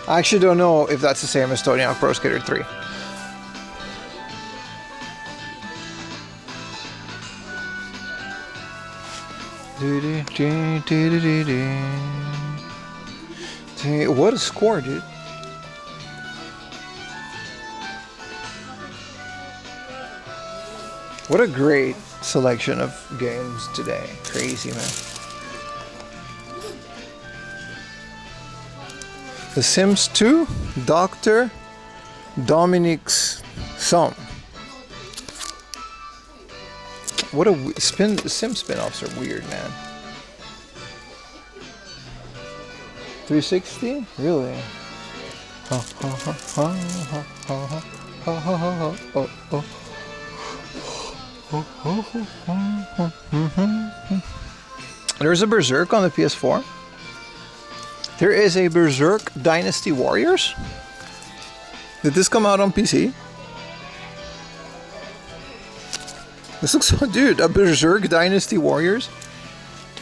I actually don't know if that's the same as Tony Hawk Pro Skater 3. What a score, dude. What a great selection of games today. Crazy, man. The Sims 2, Dr. Dominic's Son. What a Sim spin-offs are weird, man. 360? Really? There's a Berserk on the PS4. There is a Berserk Dynasty Warriors. Did this come out on PC? This looks so, dude, a Berserk Dynasty Warriors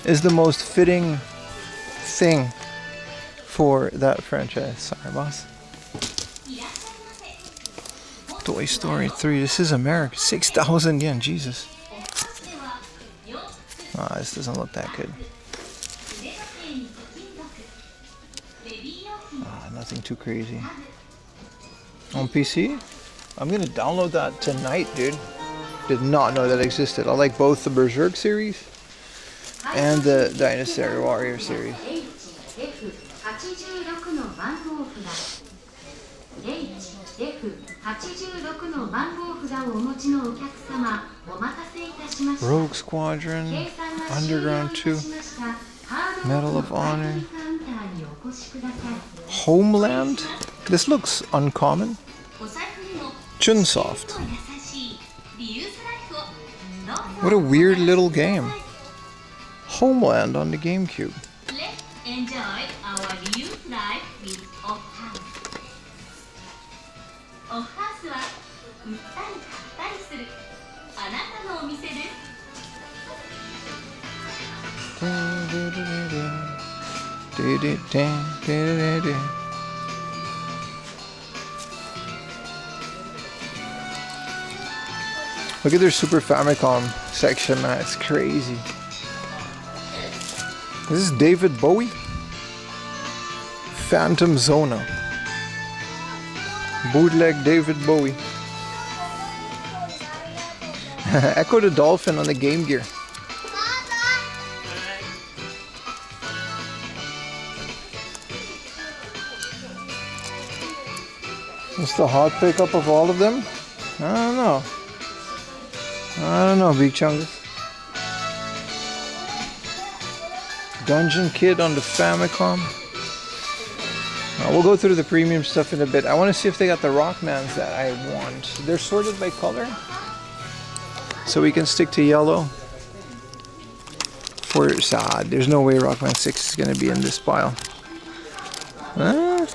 is the most fitting thing for that franchise. Sorry, boss. Toy Story 3. This is America. 6,000 yen. Jesus. Ah, this doesn't look that good. Ah, nothing too crazy. On PC? I'm gonna download that tonight, dude. Did not know that existed. I like both the Berserk series and the Dynasty Warrior series. Rogue Squadron, Underground 2, Medal of Honor, Homeland. This looks uncommon. Chunsoft. What a weird little game. Homeland on the GameCube. Let's enjoy our new life with Off-House. Off-House は売ったり買ったりするあなたのお店です。Look at their Super Famicom section, man. It's crazy. This is David Bowie. Phantom Zona. Bootleg David Bowie. Echo the Dolphin on the Game Gear. What's the hot pickup of all of them? I don't know. I don't know, Big Chungus. Dungeon Kid on the Famicom. We'll go through the premium stuff in a bit. I want to see if they got the Rockmans that I want. They're sorted by color, so we can stick to yellow. For sad, there's no way Rockman 6 is going to be in this pile. Huh?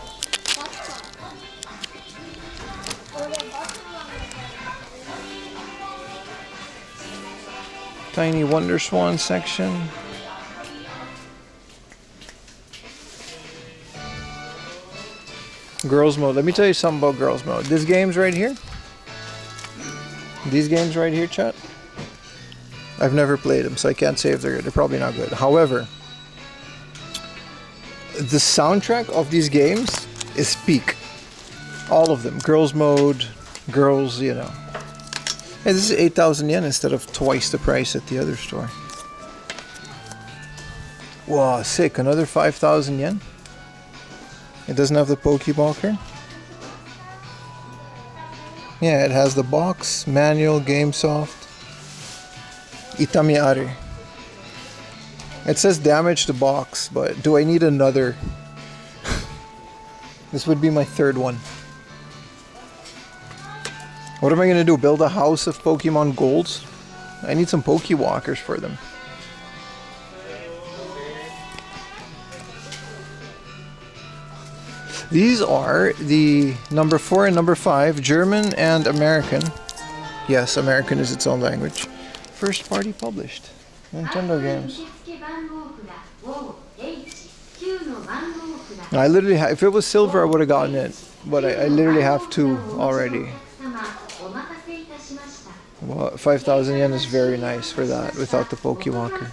Tiny Wonder Swan section. Girls mode. Let me tell you something about girls mode. These games right here. These games right here, chat. I've never played them, so I can't say if they're good. They're probably not good. However, the soundtrack of these games is peak. All of them. Girls mode, girls, you know. Hey, this is 8,000 yen instead of twice the price at the other store. Wow, sick. Another 5,000 yen. It doesn't have the Pokebalker. Yeah, it has the box, manual, game soft. Itamiare. It says damage to box, but do I need another? This would be my third one. What am I going to do? Build a house of Pokemon Golds? I need some Pokewalkers for them. These are the number 4 and number 5, German and American. Yes, American is its own language. First party published. Nintendo games. I literally if it was silver I would have gotten it, but I literally have 2 already. Well, 5,000 yen is very nice for that without the Pokewalker.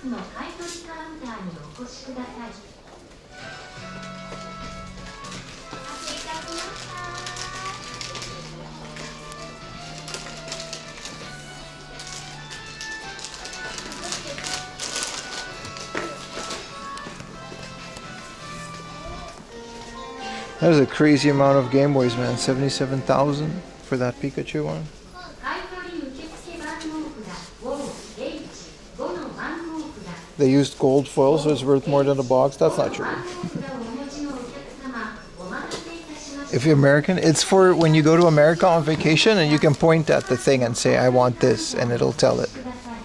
That is a crazy amount of Game Boys, man. 77,000 for that Pikachu one. They used gold foil, so it's worth more than a box. That's not true. If you're American, it's for when you go to America on vacation and you can point at the thing and say, I want this, and it'll tell it.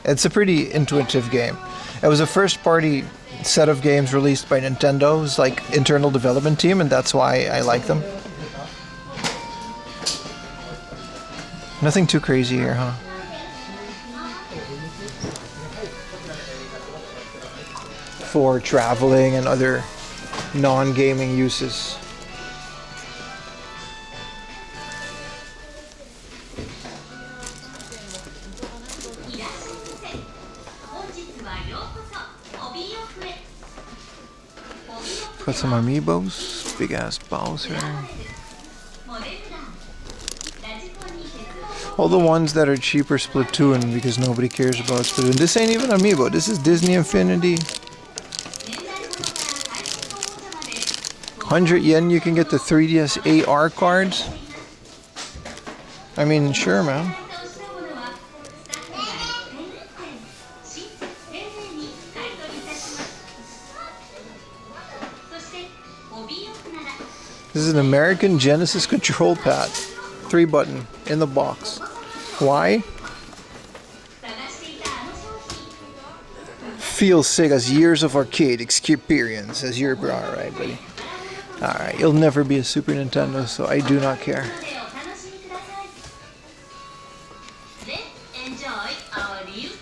It's a pretty intuitive game. It was a first party set of games released by Nintendo's like internal development team, and that's why I like them. Nothing too crazy here, huh? For traveling and other non-gaming uses. Got some amiibos, big ass Bowser. All the ones that are cheaper Splatoon because nobody cares about Splatoon. This ain't even amiibo, this is Disney Infinity. 100 yen you can get the 3DS AR cards. I mean, sure, man. This is an American Genesis control pad. 3-button in the box. Why? feel sick as years of arcade experience as your bra, alright, buddy? Alright, you'll never be a Super Nintendo, so I do not care.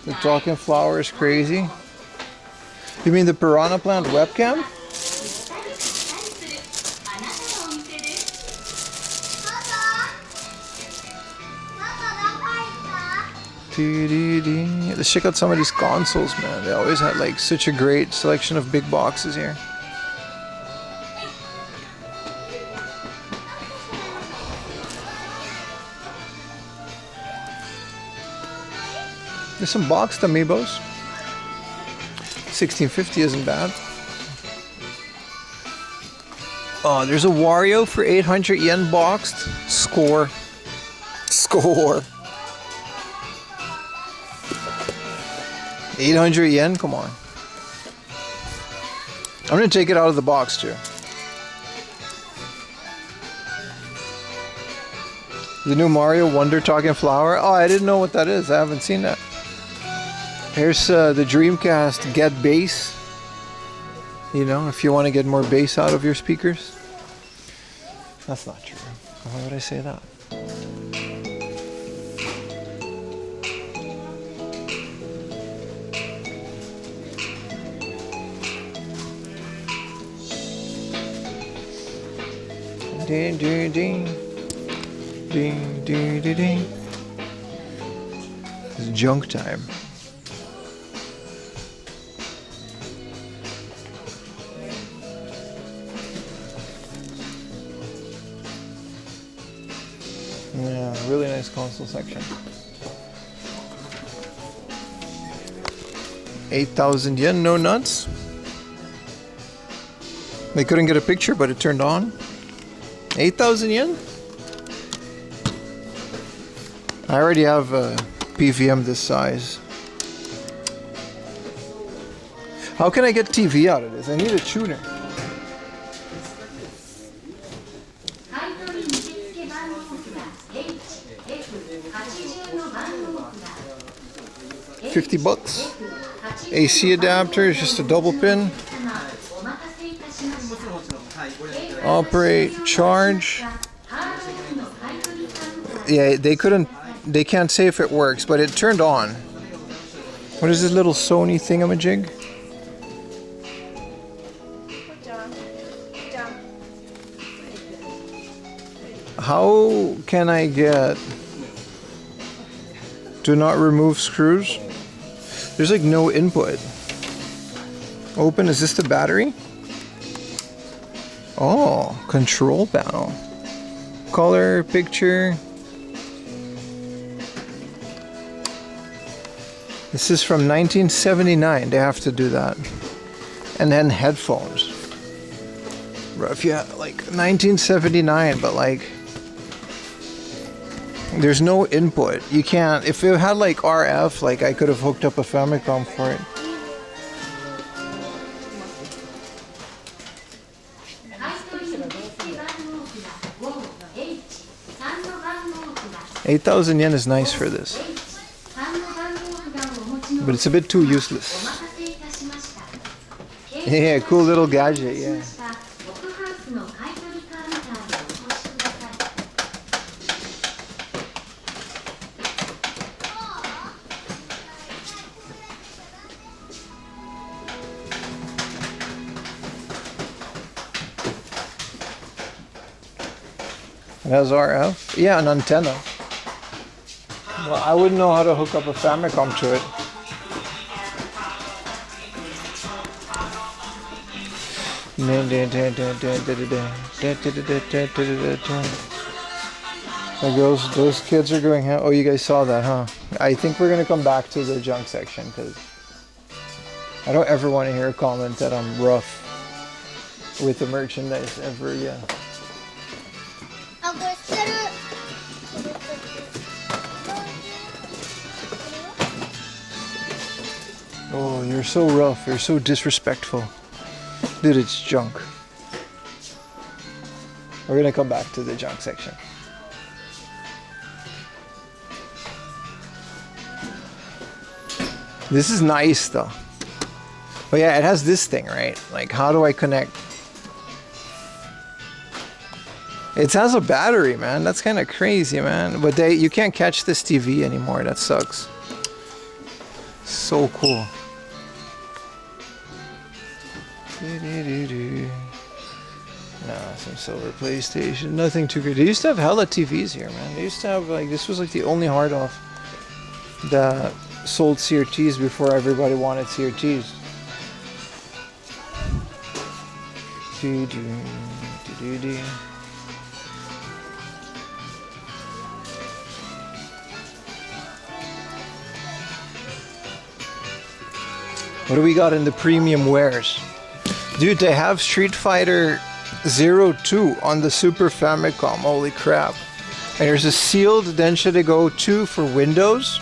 The talking flower is crazy. You mean the Piranha Plant webcam? Let's check out some of these consoles, man. They always had like such a great selection of big boxes here. There's some boxed amiibos. 1650 isn't bad. Oh, there's a Wario for 800 yen boxed. Score. 800 yen? Come on. I'm gonna take it out of the box too. The new Mario Wonder Talking Flower. Oh, I didn't know what that is. I haven't seen that. Here's the Dreamcast Get Bass. You know, if you want to get more bass out of your speakers. That's not true. Why would I say that? Ding, ding, ding. Ding, ding, ding, ding. It's junk time. Yeah, really nice console section. 8,000 yen, no nuts. They couldn't get a picture, but it turned on. 8,000 yen? I already have a PVM this size. How can I get TV out of this? I need a tuner. $50. AC adapter is just a double pin. Operate, charge. Yeah, they can't say if it works, but it turned on. What is this little Sony thingamajig? How can I get do not remove screws? There's like no input. Open, is this the battery? Oh, control panel. Color, picture. This is from 1979. They have to do that. And then headphones. Rough, yeah, like 1979, but like there's no input. You can't. If it had like RF, like I could have hooked up a Famicom for it. $8,000 is nice for this, but it's a bit too useless. Yeah, cool little gadget, yeah. It has RF? Yeah, an antenna. Well, I wouldn't know how to hook up a Famicom to it. Those kids are going, oh, you guys saw that, huh? I think we're going to come back to the junk section because I don't ever want to hear a comment that I'm rough with the merchandise ever, yeah. Oh, you're so rough. You're so disrespectful. Dude, it's junk. We're gonna come back to the junk section. This is nice though. But yeah, it has this thing, right? Like, how do I connect? It has a battery, man. That's kind of crazy, man. But you can't catch this TV anymore. That sucks. So cool. Nah, some silver PlayStation. Nothing too good. They used to have hella TVs here, man. They used to have, like, this was like the only hard off that sold CRTs before everybody wanted CRTs. What do we got in the premium wares? Dude, they have Street Fighter 02 on the Super Famicom. Holy crap. And there's a sealed Denshide 2 for Windows.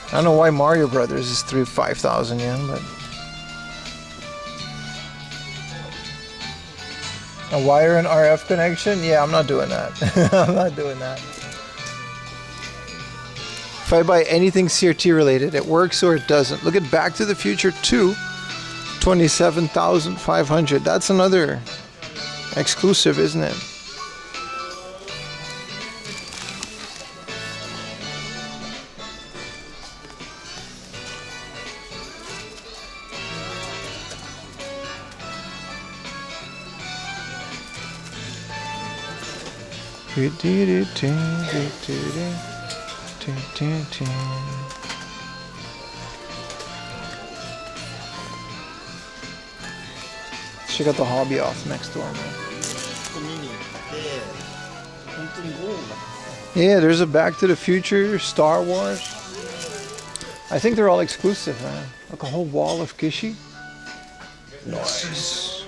I don't know why Mario Brothers is 5,000 yen, but... A wire and RF connection? Yeah, I'm not doing that. I'm not doing that. If I buy anything CRT related, it works or it doesn't. Look at Back to the Future 2, 27,500. That's another exclusive, isn't it? Check out the hobby off next door, man. Yeah, there's a Back to the Future, Star Wars. I think they're all exclusive, man. Like a whole wall of Kishi. Nice.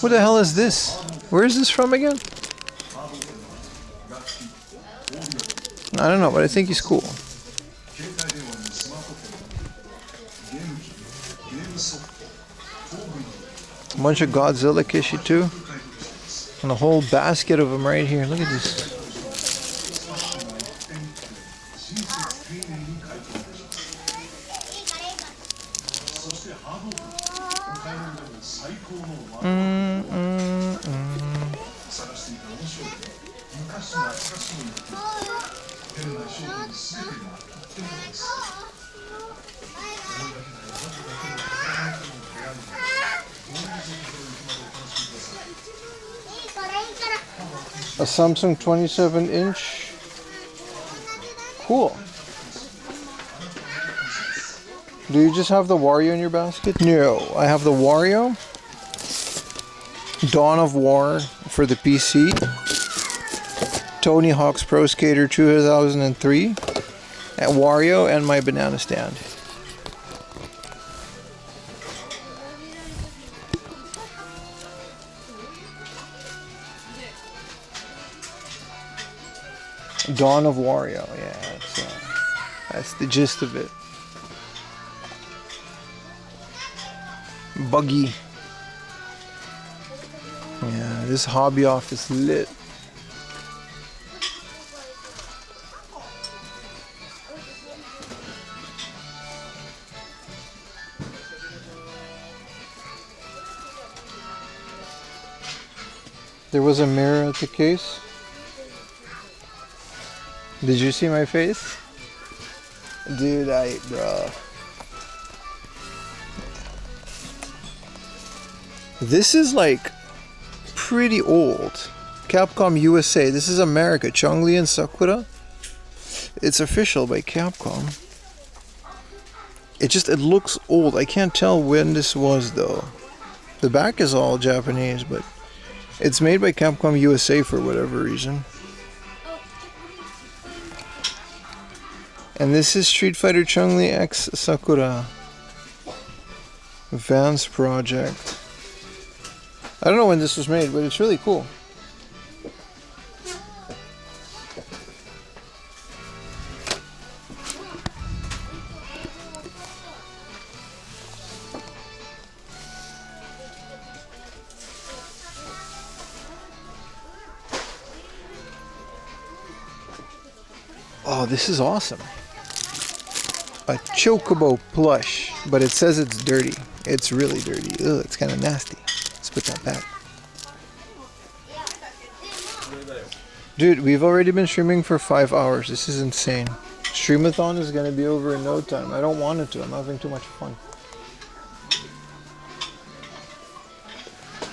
What the hell is this? Where is this from again? I don't know, but I think he's cool. A bunch of Godzilla Kishi too. And a whole basket of them right here. Look at this. A Samsung 27-inch. Cool. Do you just have the Wario in your basket? No, I have the Wario, Dawn of War for the PC, Tony Hawk's Pro Skater 2003, and Wario, and my banana stand. Dawn of Wario, yeah, that's the gist of it. Buggy. Yeah, this hobby office lit. There was a mirror at the case. Did you see my face? Dude, bro. This is like pretty old. Capcom USA. This is America. Chun-Li and Sakura. It's official by Capcom. It looks old. I can't tell when this was though. The back is all Japanese, but it's made by Capcom USA for whatever reason. And this is Street Fighter Chun-Li X Sakura. Vance Project. I don't know when this was made, but it's really cool. Oh, this is awesome. a Chocobo plush, but it says it's dirty. It's really dirty. Ugh, it's kind of nasty. Let's put that back. Dude, we've already been streaming for 5 hours. This is insane. STREAM-A-THON is going to be over in no time. I don't want it to. I'm having too much fun.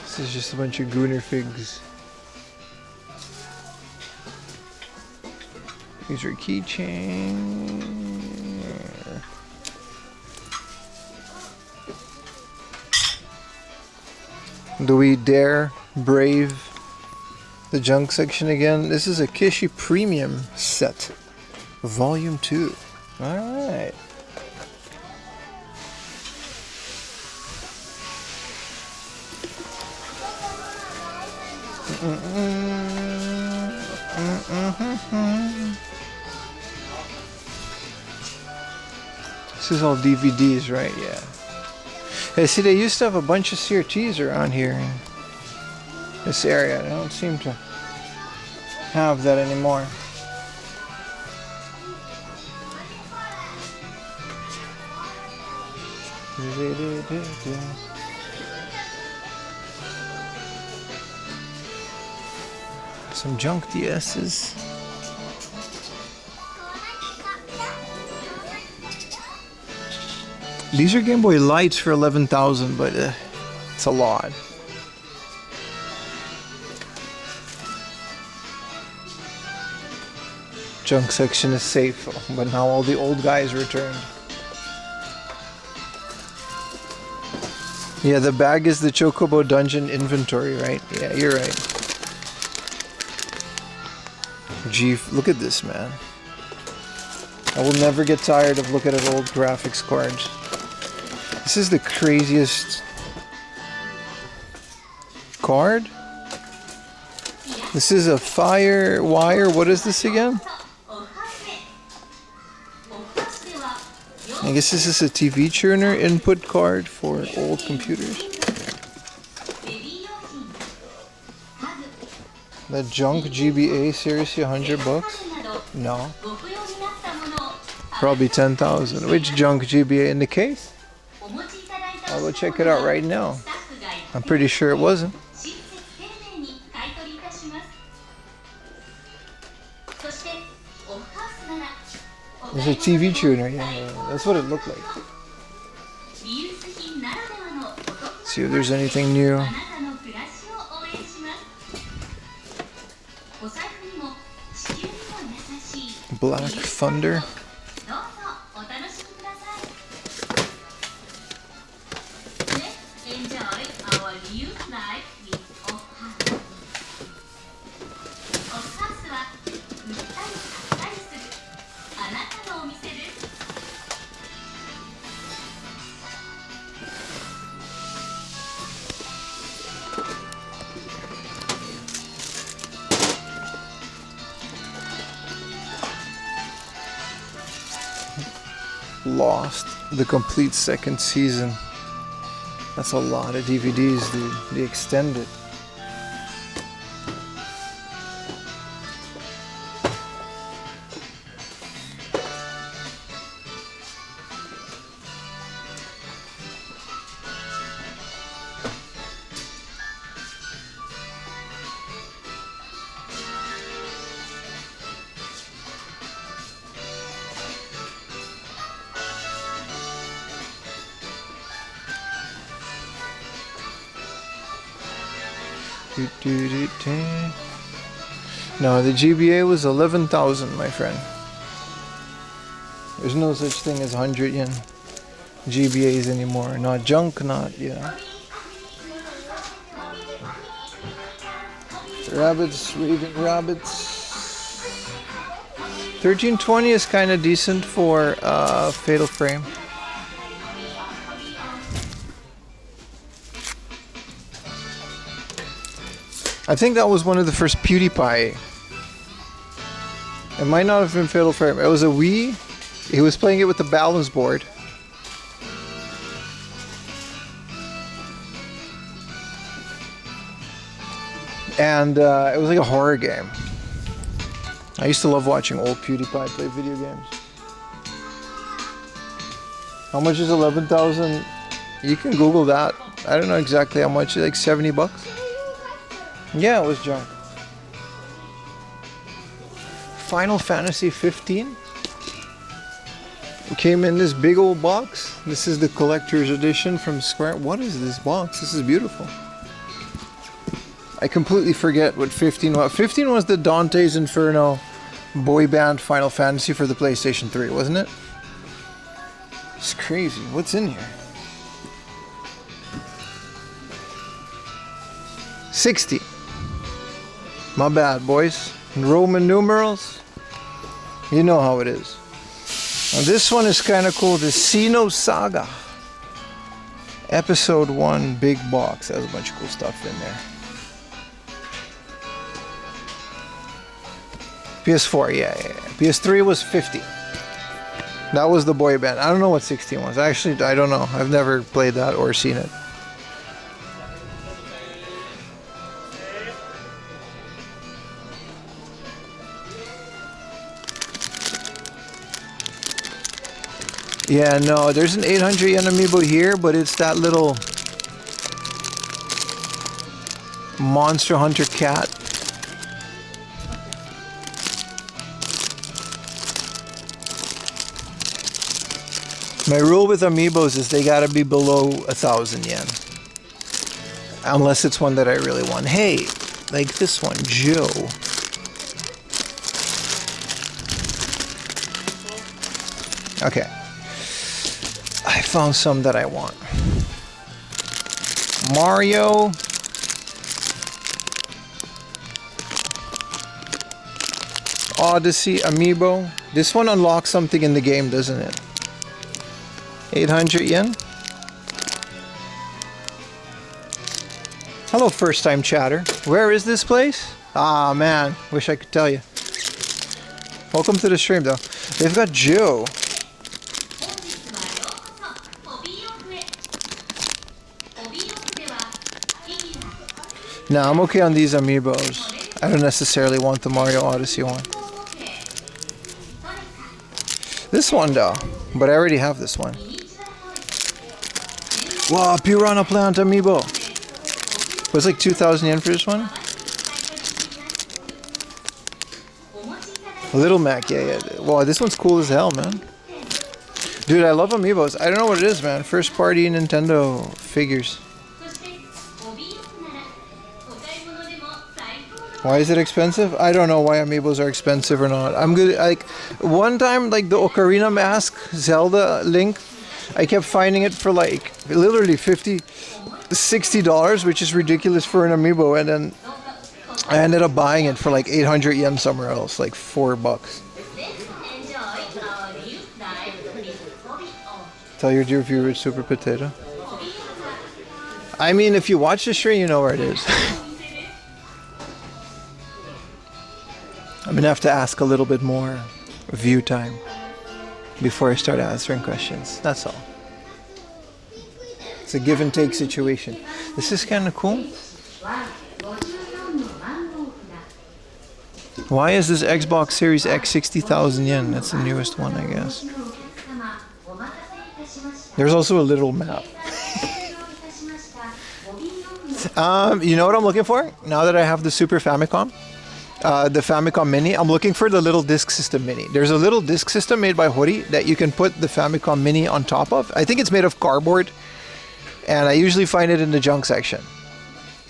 This is just a bunch of gooner figs. These are keychains. Do we dare brave the junk section again? This is a Kishi Premium set, Volume 2. Alright. This is all DVDs, right? Yeah. Hey, see, they used to have a bunch of CRTs around here in this area. They don't seem to have that anymore. Some junk DS's. These are Game Boy Lights for 11,000, but it's a lot. Junk section is safe, but now all the old guys returned. Yeah, the bag is the Chocobo Dungeon inventory, right? Yeah, you're right. Gee, look at this, man. I will never get tired of looking at old graphics cards. This is the craziest card. This is a Firewire. What is this again? I guess this is a TV churner input card for old computers. The junk GBA, seriously, $100? No. Probably 10,000. Which junk GBA in the case? I'll go check it out right now. I'm pretty sure it wasn't. It's a TV tuner, yeah, that's what it looked like. See if there's anything new. Black Thunder. Lost, the complete second season. That's a lot of DVDs, dude. The extended. No, the GBA was 11,000, my friend. There's no such thing as 100 yen GBAs anymore. Not junk, not, you know. Rabbits, Raving Rabbits. 1320 is kind of decent for Fatal Frame. I think that was one of the first PewDiePie. It might not have been Fatal Frame. It was a Wii. He was playing it with the balance board. And it was like a horror game. I used to love watching old PewDiePie play video games. How much is 11,000? You can Google that. I don't know exactly how much. Like 70 bucks? Yeah, it was junk. Final Fantasy 15 came in this big old box. This is the collector's edition from Square. What is this box? This is beautiful. I completely forget what 15 was. 15 was the Dante's Inferno boy band Final Fantasy for the PlayStation 3, wasn't it? It's crazy. What's in here? 60. My bad, boys. Roman numerals. You know how it is. Now this one is kind of cool. The Xeno Saga. Episode 1 big box. Has a bunch of cool stuff in there. PS4, yeah. PS3 was 50. That was the boy band. I don't know what 16 was. Actually, I don't know. I've never played that or seen it. Yeah, no, there's an 800 yen amiibo here, but it's that little Monster Hunter cat. My rule with amiibos is they gotta be below 1,000 yen. Unless it's one that I really want. Hey, like this one, Joe. Okay. I found some that I want. Mario. Odyssey amiibo. This one unlocks something in the game, doesn't it? 800 yen. Hello, first time chatter. Where is this place? Ah, man. Wish I could tell you. Welcome to the stream, though. They've got Joe. No, I'm okay on these amiibos. I don't necessarily want the Mario Odyssey one. This one, though. But I already have this one. Wow, Piranha Plant amiibo. It was like 2,000 yen for this one. Little Mac, yeah. Wow, this one's cool as hell, man. Dude, I love amiibos. I don't know what it is, man. First party Nintendo figures. Why is it expensive? I don't know why amiibos are expensive or not. I'm good. Like one time, like the Ocarina Mask Zelda Link, I kept finding it for like literally $60, which is ridiculous for an amiibo, and then I ended up buying it for like 800 yen somewhere else, like $4. Tell your dear viewer it's Super Potato. I mean, if you watch the stream, you know where it is. I'm gonna have to ask a little bit more view time before I start answering questions. That's all. It's a give and take situation. This is kind of cool. Why is this Xbox Series X 60,000 yen? That's the newest one, I guess. There's also a little map. You know what I'm looking for? Now that I have the Super Famicom, the Famicom Mini, I'm looking for the little disk system mini. There's a little disk system made by Hori that you can put the Famicom Mini on top of. I think it's made of cardboard, and I usually find it in the junk section.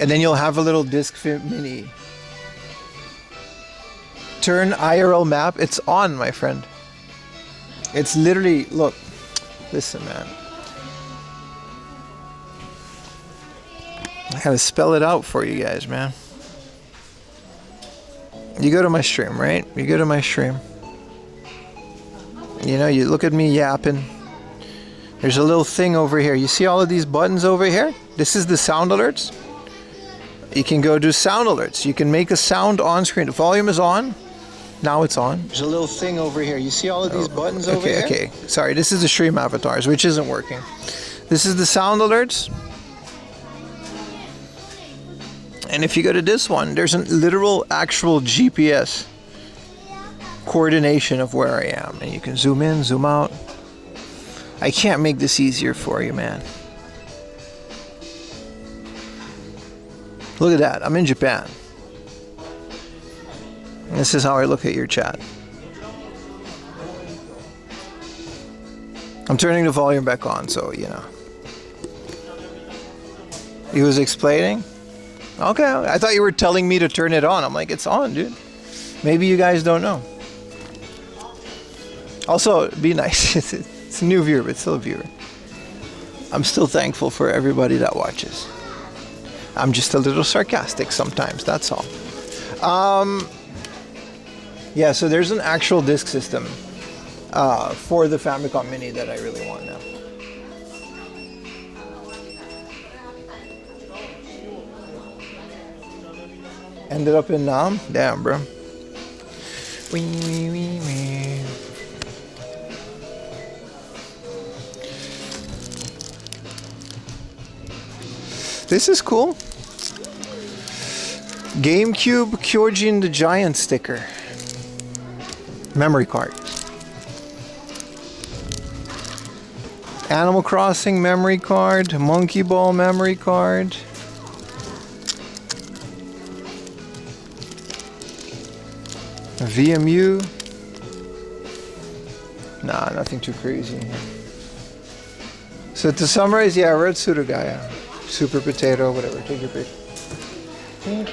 And then you'll have a little disk mini. Turn IRL map. It's on, my friend. It's literally, look. Listen, man. I gotta spell it out for you guys, man. You go to my stream, right? You go to my stream. You know, you look at me yapping. There's a little thing over here. You see all of these buttons over here? This is the sound alerts. You can go do sound alerts. You can make a sound on screen. The volume is on. Now it's on. There's a little thing over here. You see all of these buttons over here? Okay. Sorry, this is the stream avatars, which isn't working. This is the sound alerts. And if you go to this one, there's a literal actual GPS coordination of where I am. And you can zoom in, zoom out. I can't make this easier for you, man. Look at that. I'm in Japan. And this is how I look at your chat. I'm turning the volume back on, so you know. He was explaining. Okay, I thought you were telling me to turn it on. I'm like, it's on, dude. Maybe you guys don't know. Also, be nice. It's a new viewer, but still a viewer. I'm still thankful for everybody that watches. I'm just a little sarcastic sometimes, that's all. Yeah, so there's an actual disc system for the Famicom Mini that I really want now. Ended up in Nam? Damn, bro. This is cool. GameCube Kyojin the Giant sticker. Memory card. Animal Crossing memory card. Monkey Ball memory card. VMU. Nah, nothing too crazy. So to summarize, yeah, we're at Suruga-ya. Super potato, whatever. Take your pick. There's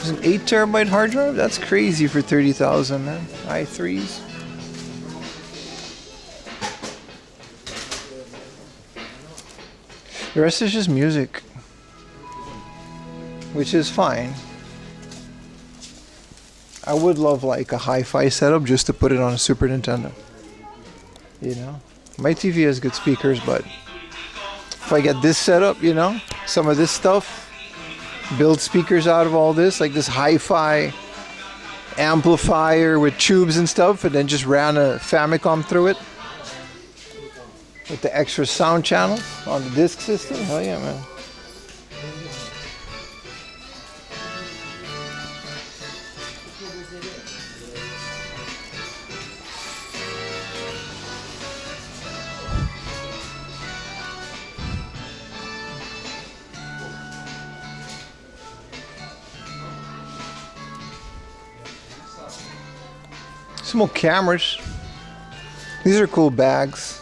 an 8 terabyte hard drive? That's crazy for 30,000, man. i3s. The rest is just music, which is fine. I would love like a hi-fi setup just to put it on a Super Nintendo. You know, my TV has good speakers, but if I get this setup, you know, some of this stuff, build speakers out of all this, like this hi-fi amplifier with tubes and stuff, and then just ran a Famicom through it. With the extra sound channel on the disc system. Hell yeah, man. Some more cameras. These are cool bags.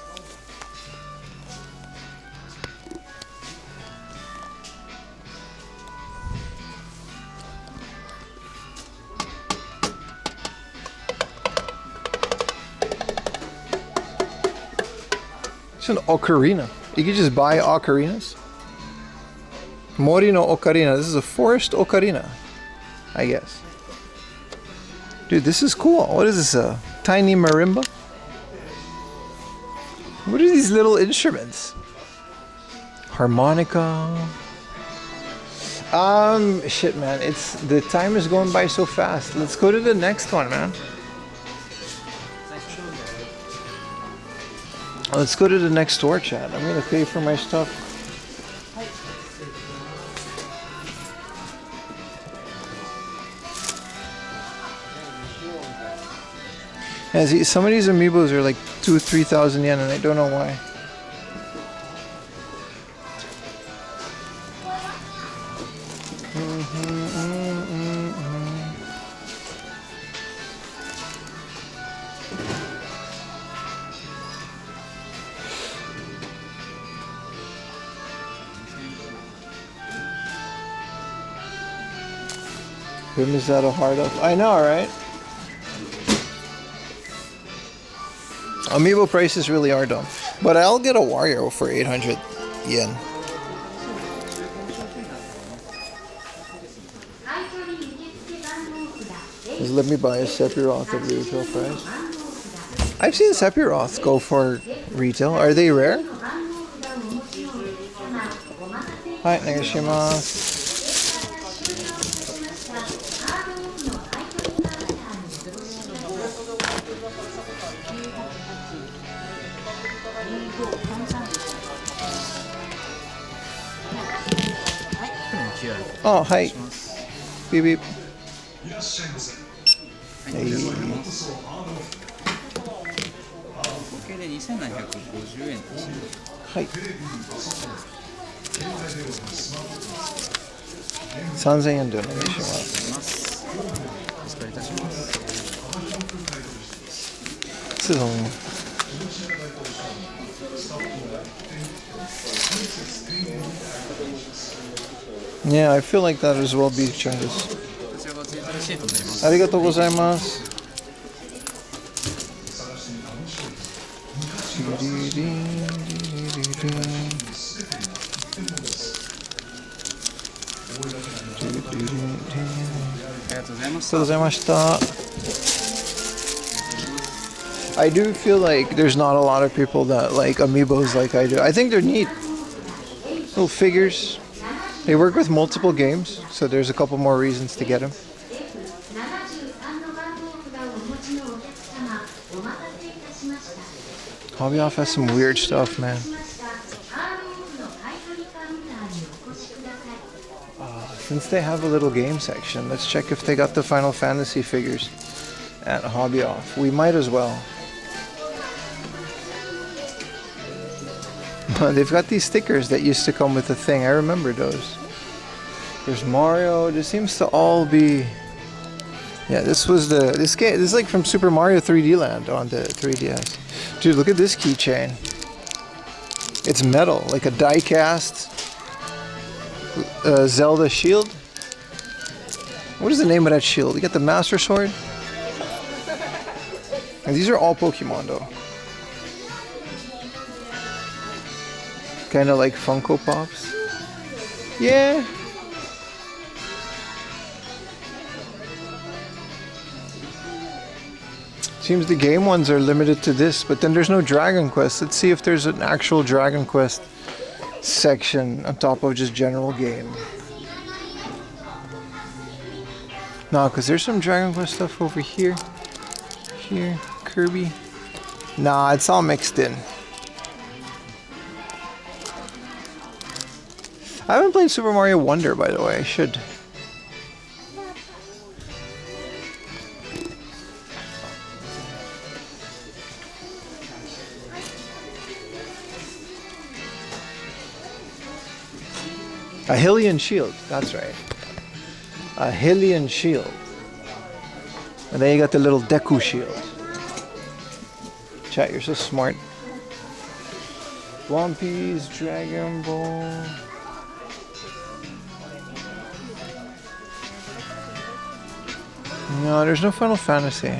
It's an ocarina. You can just buy ocarinas. Mori no ocarina. This is a forest ocarina, I guess. Dude, this is cool. What is this? A tiny marimba? What are these little instruments? Harmonica. Shit, man. It's the time is going by so fast. Let's go to the next one, man. Let's go to the next store, chat. I'm gonna pay for my stuff. Yeah, see, some of these amiibos are like 2,000-3,000 yen, and I don't know why. PIM is that a hard up? I know, right? Amiibo prices really are dumb. But I'll get a Wario for 800 yen. Just let me buy a Sephiroth at retail price. I've seen Sephiroth go for retail. Are they rare? Hi, negashimasu. QR コードあ、おはい願いします。ビビ。はい、ありがとうございます。合計で2750円ですね。はい。3000円でお願いします。お疲れいたします。是从 Yeah, I feel like that as well, Bic Camera. こちらがツイートレシートになります。ありがとうございます。ありがとうございましありがとうございました。I do feel like there's not a lot of people that like amiibos like I do. I think they're neat. Little figures. They work with multiple games, so there's a couple more reasons to get them. Hobby Off has some weird stuff, man. Since they have a little game section, let's check if they got the Final Fantasy figures at Hobby Off. We might as well. They've got these stickers that used to come with the thing. I remember those. There's Mario. This seems to all be... Yeah, this was the... This game... This is like from Super Mario 3D Land on the 3DS. Dude, look at this keychain. It's metal. Like a die-cast Zelda shield. What is the name of that shield? You got the Master Sword? And these are all Pokemon, though. Kind of like Funko Pops. Yeah. Seems the game ones are limited to this, but then there's no Dragon Quest. Let's see if there's an actual Dragon Quest section on top of just general game. No, because there's some Dragon Quest stuff over here. Here, Kirby. Nah, it's all mixed in. I haven't played Super Mario Wonder, by the way. I should. A Hylian shield. That's right. A Hylian shield. And then you got the little Deku shield. Chat, you're so smart. One Piece, Dragon Ball. No, there's no Final Fantasy.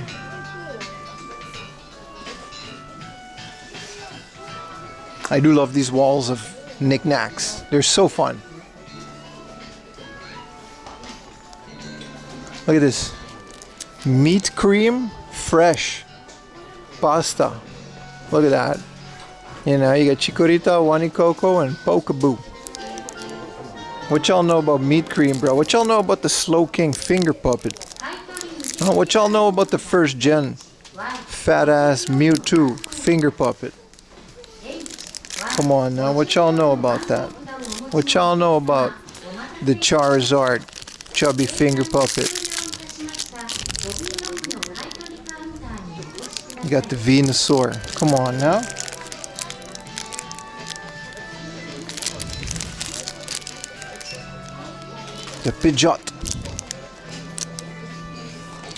I do love these walls of knickknacks. They're so fun. Look at this. Meat cream, fresh. Pasta. Look at that. You know, you got Chikorita, Wanikoco, and Pokaboo. What y'all know about meat cream, bro? What y'all know about the Slow King finger puppet? What y'all know about the first gen fat ass Mewtwo finger puppet? Come on now, what y'all know about that? What y'all know about the Charizard chubby finger puppet? You got the Venusaur. Come on now. The Pidgeot.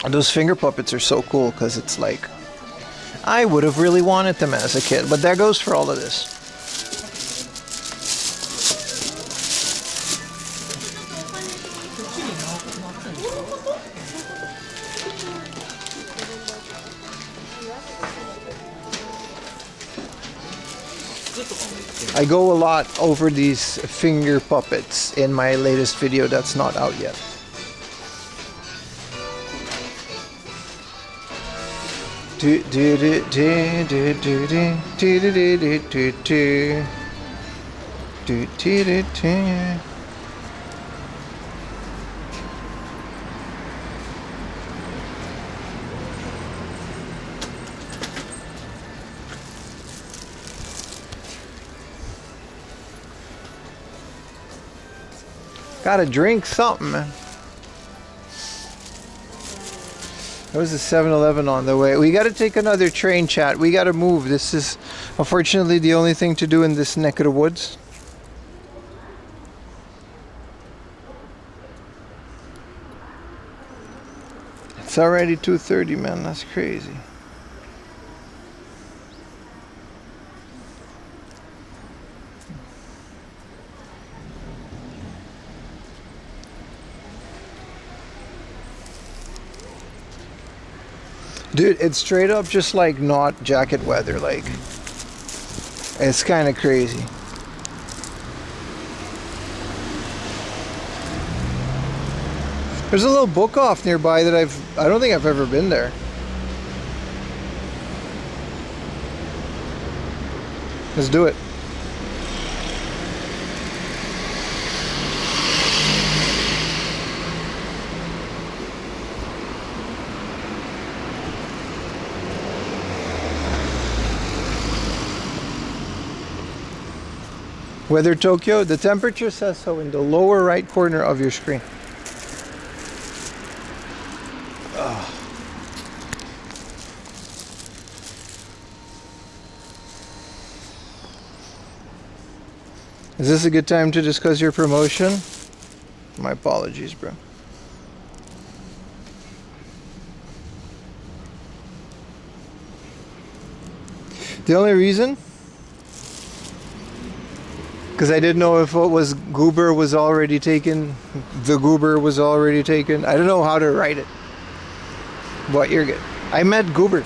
Those finger puppets are so cool because it's like, I would have really wanted them as a kid, but that goes for all of this. I go a lot over these finger puppets in my latest video that's not out yet. Do do do do do do do do do do do do do do do. Gotta drink something, man. There was a 7-Eleven on the way. We gotta take another train, chat. We gotta move. This is unfortunately the only thing to do in this neck of the woods. It's already 2:30, man. That's crazy. Dude, it's straight up just like not jacket weather. Like, it's kind of crazy. There's a little book off nearby that I don't think I've ever been there. Let's do it. Weather Tokyo, the temperature says so in the lower right corner of your screen. Is this a good time to discuss your promotion? My apologies, bro. The only reason? Because I didn't know if what was Goober was already taken. The Goober was already taken. I don't know how to write it. But you're good. I met Goober.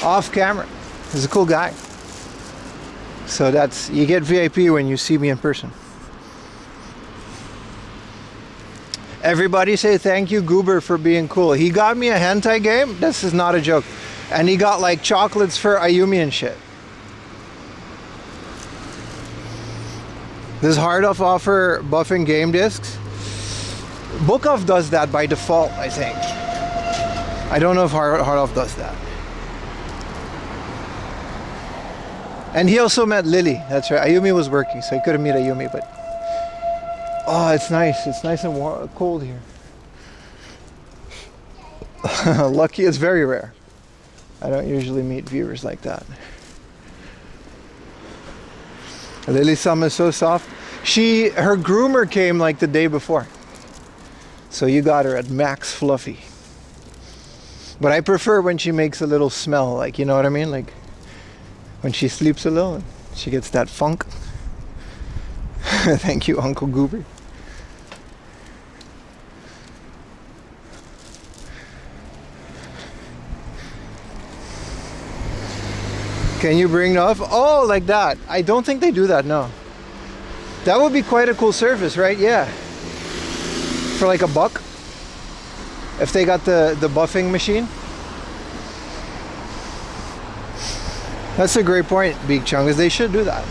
Off camera. He's a cool guy. So that's, you get VIP when you see me in person. Everybody say thank you, Goober, for being cool. He got me a hentai game. This is not a joke. And he got like chocolates for Ayumi and shit. Does Hard Off offer buffing game discs? Book Off does that by default, I think. I don't know if Hard Off does that. And he also met Lily. That's right. Ayumi was working, so he couldn't meet Ayumi. But oh, it's nice. It's nice and warm, cold here. Lucky, it's very rare. I don't usually meet viewers like that. Lily-sama is so soft. Her groomer came like the day before. So you got her at max fluffy. But I prefer when she makes a little smell, like, you know what I mean? Like when she sleeps a little, she gets that funk. Thank you, Uncle Goober. Can you bring off? Oh, like that. I don't think they do that, no. That would be quite a cool service, right? Yeah. For like $1. If they got the buffing machine. That's a great point, Big Chungus. They should do that.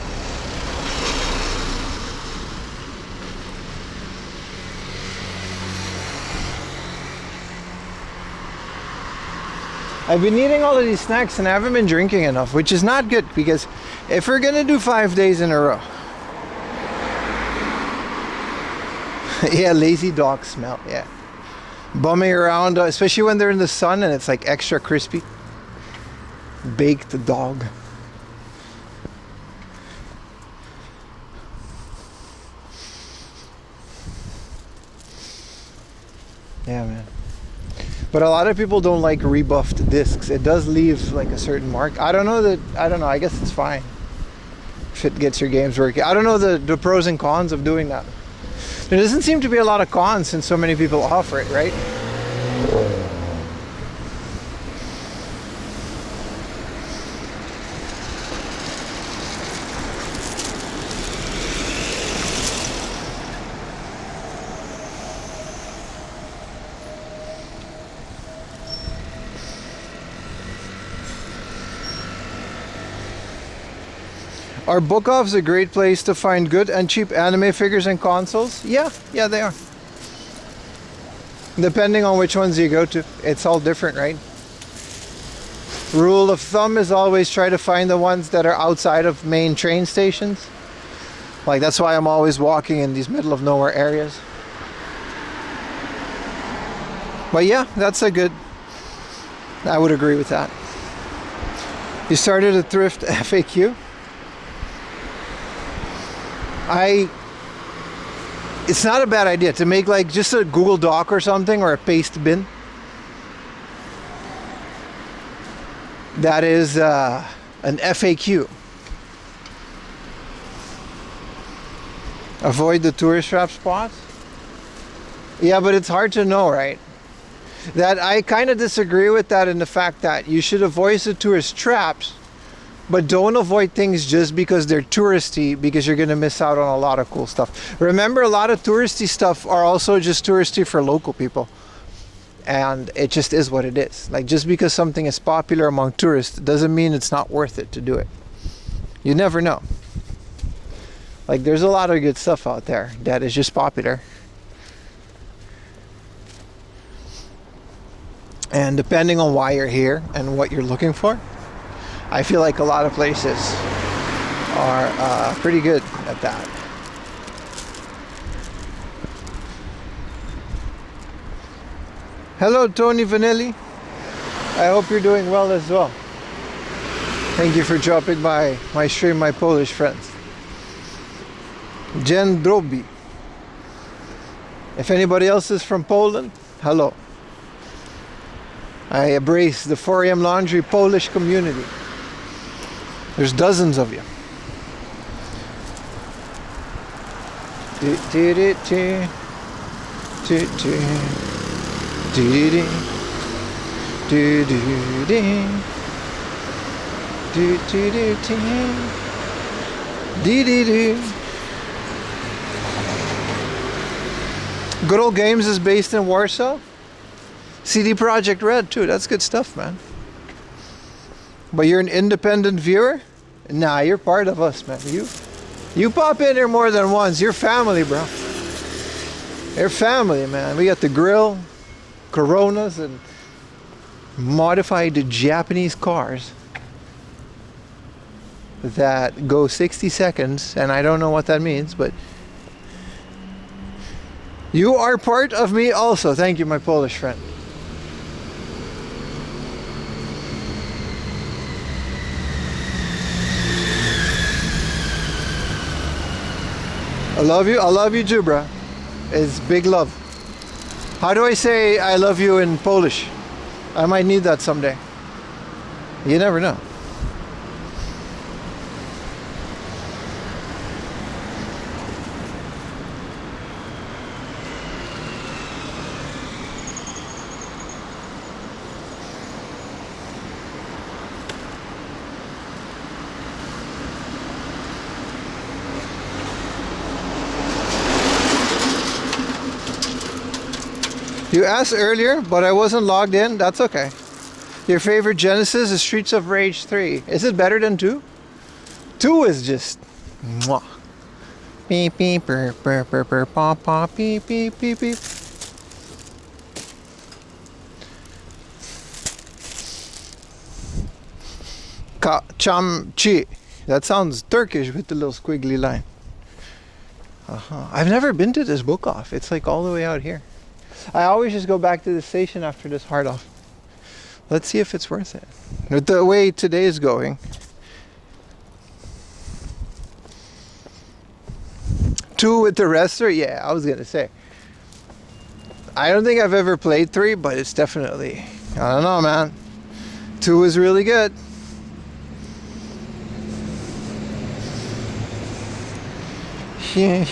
I've been eating all of these snacks and I haven't been drinking enough, which is not good because if we're gonna do 5 days in a row. Yeah, lazy dog smell, yeah. Bumming around, especially when they're in the sun and it's like extra crispy. Baked dog. Yeah, man. But a lot of people don't like rebuffed discs. It does leave like a certain mark. I don't know, I guess it's fine if it gets your games working. I don't know the pros and cons of doing that. There doesn't seem to be a lot of cons since so many people offer it, right? Are book offs a great place to find good and cheap anime figures and consoles? Yeah, they are. Depending on which ones you go to, it's all different, right? Rule of thumb is always try to find the ones that are outside of main train stations. Like, that's why I'm always walking in these middle of nowhere areas. But yeah, that's a good, I would agree with that. You started a thrift FAQ. It's not a bad idea to make like just a Google Doc or something, or a paste bin. That is an FAQ. Avoid the tourist trap spots. Yeah, but it's hard to know, right? That I kind of disagree with that, in the fact that you should avoid the tourist traps, but don't avoid things just because they're touristy, because you're going to miss out on a lot of cool stuff. Remember, a lot of touristy stuff are also just touristy for local people. And it just is what it is. Like, just because something is popular among tourists doesn't mean it's not worth it to do it. You never know. Like, there's a lot of good stuff out there that is just popular. And depending on why you're here and what you're looking for, I feel like a lot of places are pretty good at that. Hello, Tony Vanelli. I hope you're doing well as well. Thank you for dropping by my stream, my Polish friends. Jen Drobi. If anybody else is from Poland, hello. I embrace the 4am Laundry Polish community. There's dozens of you. Good Old Games is based in Warsaw. CD Projekt Red too. That's good stuff, man. But you're an independent viewer? Nah, you're part of us, man. You pop in here more than once. You're family, bro. You're family, man. We got the grill, Coronas, and modified Japanese cars that go 60 seconds, and I don't know what that means, but you are part of me also. Thank you, my Polish friend. I love you, Jubra. It's big love. How do I say I love you in Polish? I might need that someday. You never know. You asked earlier, but I wasn't logged in. That's okay. Your favorite Genesis is Streets of Rage 3. Is it better than 2? 2 is just mwah. Beep beep burr burr burr burr pop pop beep beep beep beep. Chamchi. That sounds Turkish with the little squiggly line. I've never been to this book off. It's like all the way out here. I always just go back to the station after this hard off. Let's see if it's worth it. With the way today is going. 2 with the wrestler? Yeah, I was gonna say. I don't think I've ever played 3, but it's definitely, I don't know, man. 2 is really good. I'm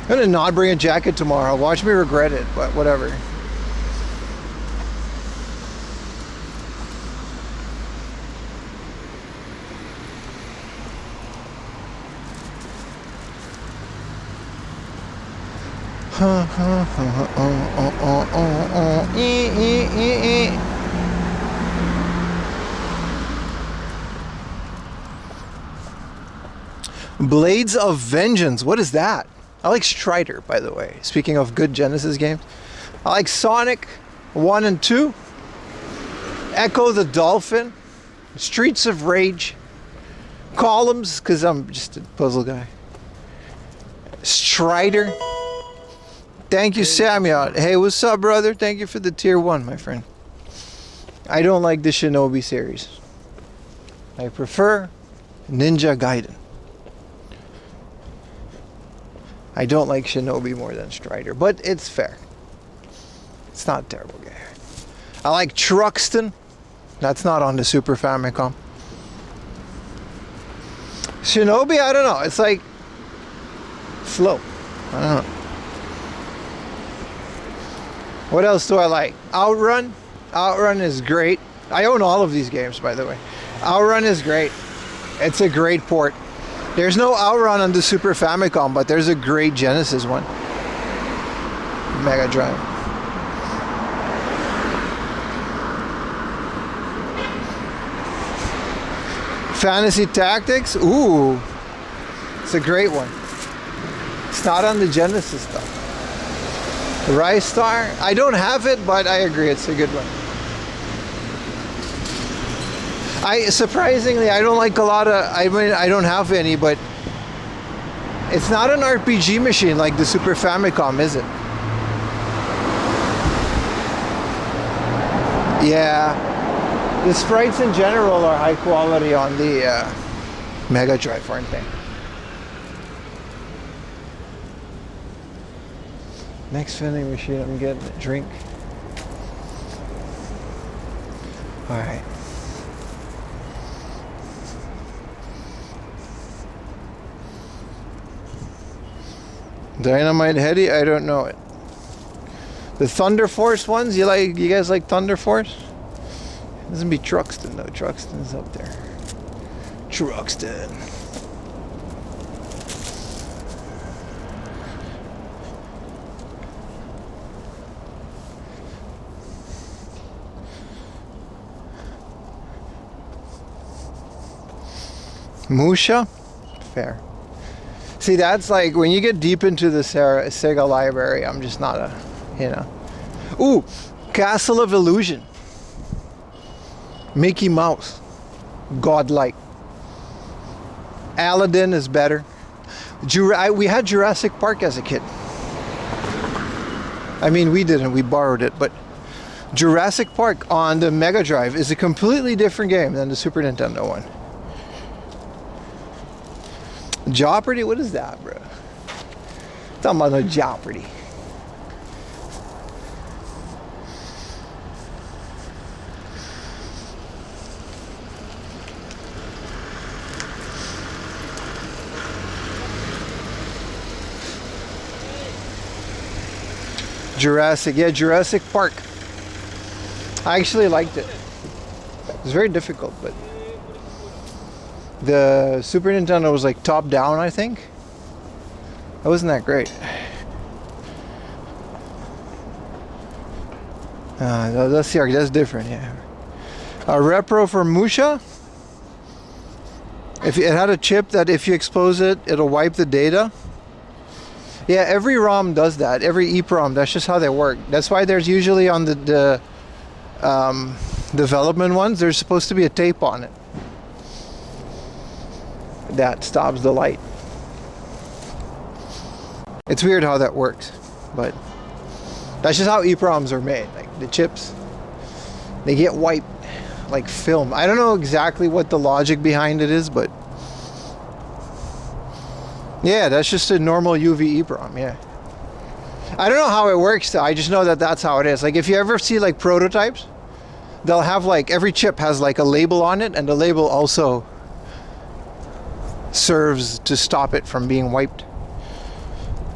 gonna not bring a jacket tomorrow. Watch me regret it, but whatever. Blades of Vengeance. What is that? I like Strider, by the way. Speaking of good Genesis games. I like Sonic 1 and 2. Echo the Dolphin. Streets of Rage. Columns, because I'm just a puzzle guy. Strider. Thank you, Samuel. Hey, what's up, brother? Thank you for the tier 1, my friend. I don't like the Shinobi series. I prefer Ninja Gaiden. I don't like Shinobi more than Strider, but it's fair. It's not a terrible game. I like Truxton. That's not on the Super Famicom. Shinobi, I don't know. It's like slow. I don't know. What else do I like? Outrun. Outrun is great. I own all of these games, by the way. Outrun is great. It's a great port. There's no Outrun on the Super Famicom, but there's a great Genesis one. Mega Drive. Fantasy Tactics. Ooh. It's a great one. It's not on the Genesis though. Rise Star. I don't have it, but I agree it's a good one. Surprisingly, I don't like a lot of, I mean, I don't have any, but it's not an RPG machine like the Super Famicom, is it? Yeah. The sprites in general are high quality on the Mega Drive, aren't they? Next vending machine, I'm getting a drink. Alright. Dynamite Heady, I don't know it. The Thunder Force ones, you guys like Thunder Force? It doesn't be Truxton though. Truxton's up there. Truxton. Musha? Fair. See, that's like when you get deep into the Sega library, I'm just not a, you know. Ooh, Castle of Illusion. Mickey Mouse. Godlike. Aladdin is better. We had Jurassic Park as a kid. I mean, we didn't, we borrowed it, but Jurassic Park on the Mega Drive is a completely different game than the Super Nintendo one. Jeopardy? What is that, bro? Talking about no Jeopardy. Jurassic Park. I actually liked it. It was very difficult, but the Super Nintendo was like top down, I think. That wasn't that great. That's different, yeah. A repro for Musha. If it had a chip that if you expose it, it'll wipe the data. Yeah, every ROM does that. Every EEPROM, that's just how they work. That's why there's usually on the development ones, there's supposed to be a tape on it that stops the light. It's weird how that works, but that's just how EEPROMs are made. Like the chips, they get wiped like film. I don't know exactly what the logic behind it is, but yeah, that's just a normal UV EEPROM, yeah. I don't know how it works though. I just know that that's how it is. Like if you ever see like prototypes, they'll have like every chip has like a label on it, and the label also serves to stop it from being wiped.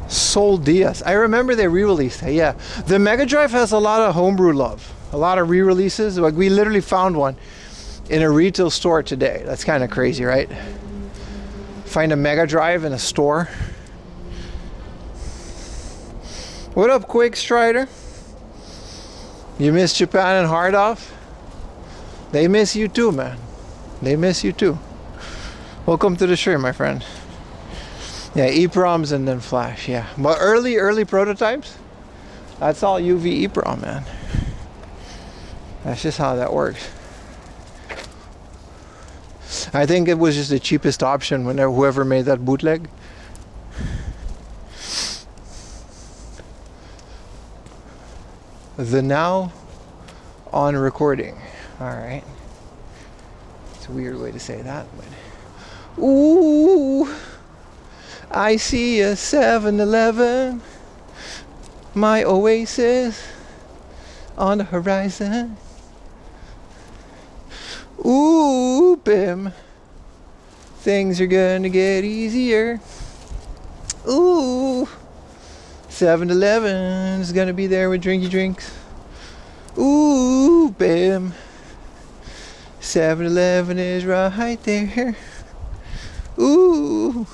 Sol Diaz. I remember they re-released it, yeah. The Mega Drive has a lot of homebrew love. A lot of re-releases. Like we literally found one in a retail store today. That's kind of crazy, right? Find a Mega Drive in a store. What up, Quake Strider? You miss Japan and Hard Off? They miss you too, man. They miss you too. Welcome to the stream, my friend. Yeah, EEPROMs and then flash, yeah. But early prototypes, that's all UV EEPROM, man. That's just how that works. I think it was just the cheapest option when whoever made that bootleg. The now on recording. Alright. It's a weird way to say that, but ooh, I see a 7-Eleven, my oasis on the horizon. Ooh, BIM, things are gonna get easier. Ooh, 7-Eleven is gonna be there with drinky drinks. Ooh, BIM, 7-Eleven is right there. Ooh,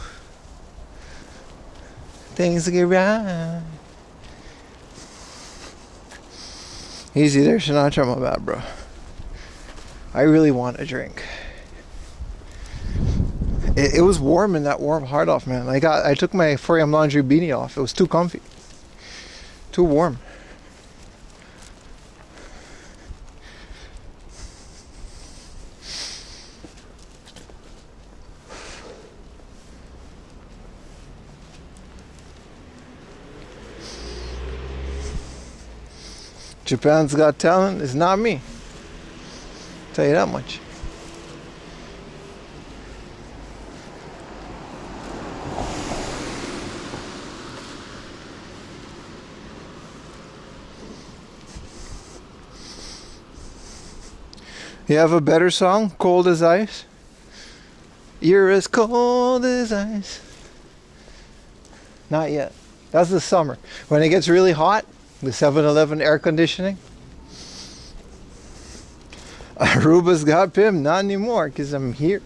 things will get right. Easy there, Sinatra, my bad, bro. I really want a drink. It was warm in that warm hard off, man. I took my 4am laundry beanie off. It was too comfy. Too warm. Japan's Got Talent is not me. Tell you that much. You have a better song? Cold as Ice? You're as cold as ice. Not yet. That's the summer. When it gets really hot, the 7-Eleven air conditioning. Aruba's got PIM, not anymore, because I'm here.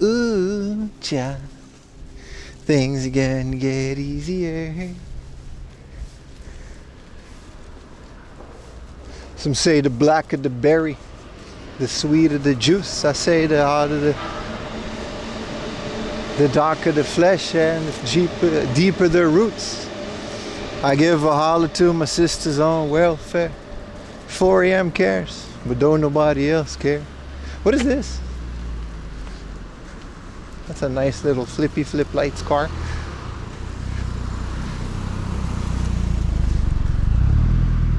Ooh, child, things are gonna get easier. Some say the black of the berry, the sweet of the juice. I say the hard of the dark of the flesh, and the deeper the roots. I give a holler to my sister's own welfare. 4am cares, but don't nobody else care. What is this? That's a nice little flippy flip lights car.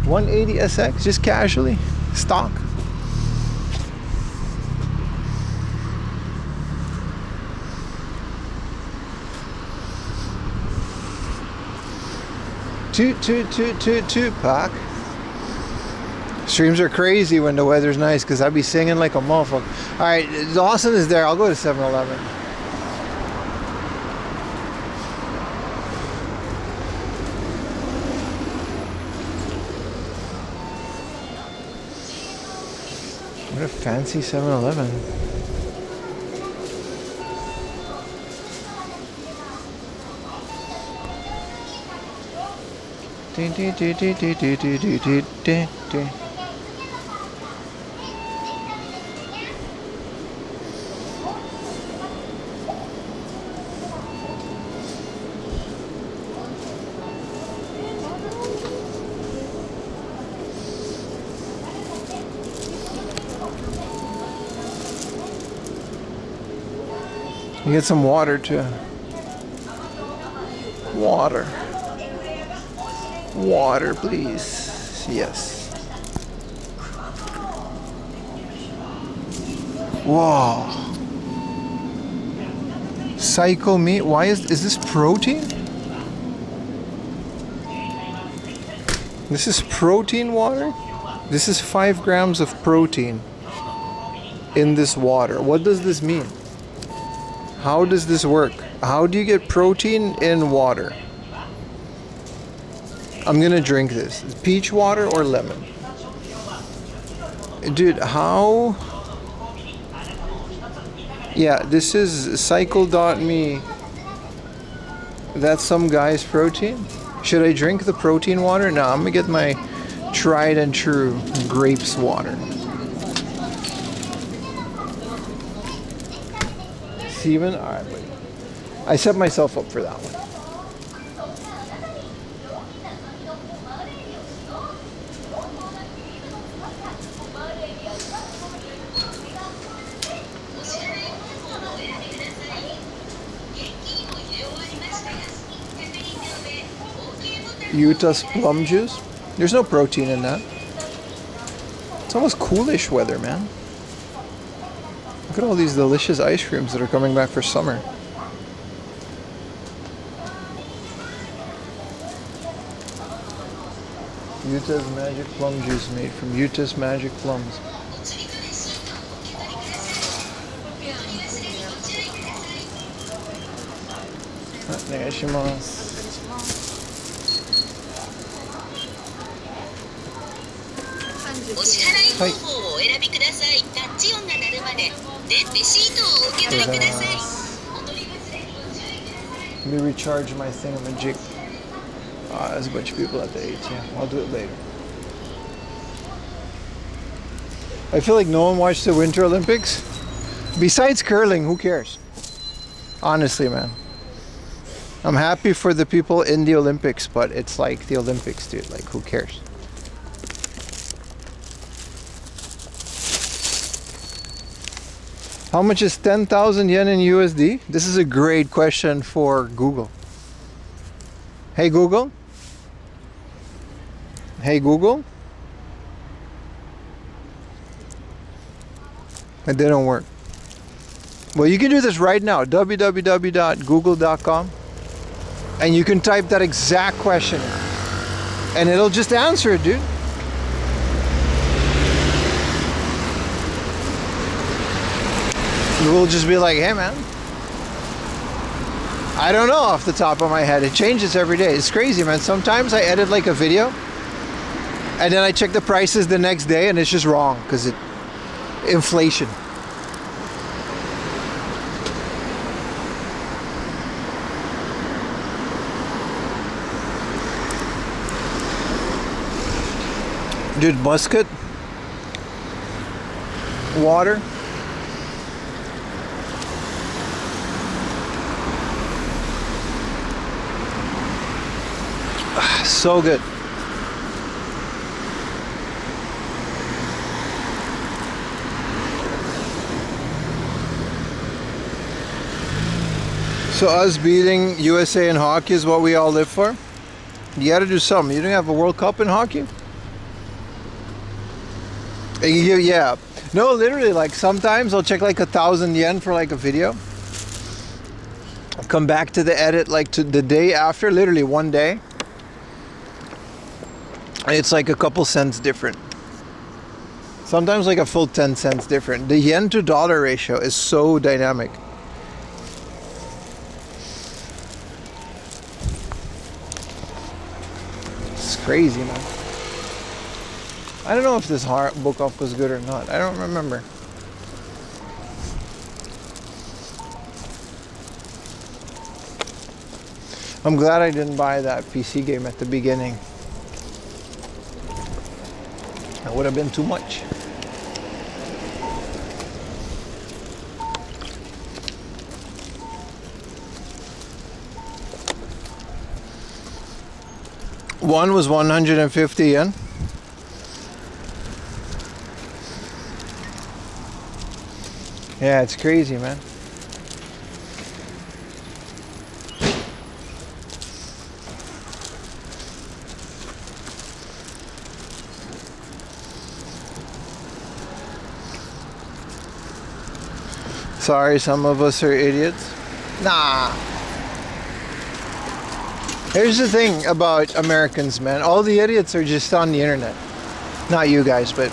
$180 SX, just casually, stock. Toot, Pac. Streams are crazy when the weather's nice because I'd be singing like a motherfucker. All right, Lawson is there. I'll go to 7-Eleven. What a fancy 7-Eleven. You get some water too. Water. Water, please. Yes. Wow. Cycle meat. Why is this protein? This is protein water? This is 5 grams of protein in this water. What does this mean? How does this work? How do you get protein in water? I'm gonna drink this. Is peach water or lemon? Dude, how Yeah, this is cycle.me. That's some guy's protein. Should I drink the protein water? No, I'm gonna get my tried and true grapes water. Steven? Alright, buddy. I set myself up for that one. Utah's plum juice. There's no protein in that. It's almost coolish weather, man. Look at all these delicious ice creams that are coming back for summer. Utah's magic plum juice made from Utah's magic plums. Onegaishimasu. お支払い方法をお選びください。タッチ音が鳴るまでレシートをお受け取りください。お取り忘れにご注意ください。 Let me recharge my thingamajig. There's a bunch of people at the ATM. I'll do it later. I feel like no one watched the Winter Olympics. Besides curling, who cares? Honestly, man. I'm happy for the people in the Olympics, but it's like the Olympics, dude. Like, who cares? How much is 10,000 yen in USD? This is a great question for Google. Hey Google? Hey Google? It didn't work. Well, you can do this right now. www.google.com, and you can type that exact question in, and it'll just answer it, dude. We'll just be like, hey man, I don't know off the top of my head. It changes every day. It's crazy, man. Sometimes I edit like a video and then I check the prices the next day and it's just wrong because inflation. Dude, musket water. So good. So us beating USA in hockey is what we all live for. You got to do something. You don't have a World Cup in hockey? Yeah. No, literally, like sometimes I'll check like 1,000 yen for like a video. I'll come back to the edit like to the day after, literally one day. It's like a couple cents different. Sometimes like a full 10 cents different. The yen to dollar ratio is so dynamic. It's crazy, man. I don't know if this book off was good or not. I don't remember. I'm glad I didn't buy that PC game at the beginning. That would have been too much. One was 150 yen. Yeah, it's crazy, man. Sorry, some of us are idiots. Nah. Here's the thing about Americans, man. All the idiots are just on the internet. Not you guys, but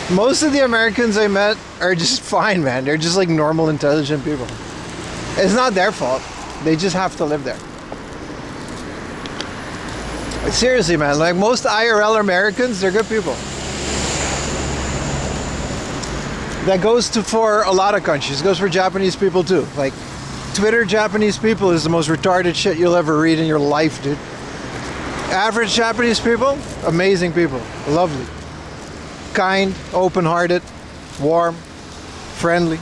most of the Americans I met are just fine, man. They're just like normal, intelligent people. It's not their fault. They just have to live there. Like, seriously, man. Like most IRL Americans, they're good people. That goes to for a lot of countries. It goes for Japanese people too. Like Twitter Japanese people is the most retarded shit you'll ever read in your life, dude. Average Japanese people, amazing people, lovely, kind, open-hearted, warm, friendly.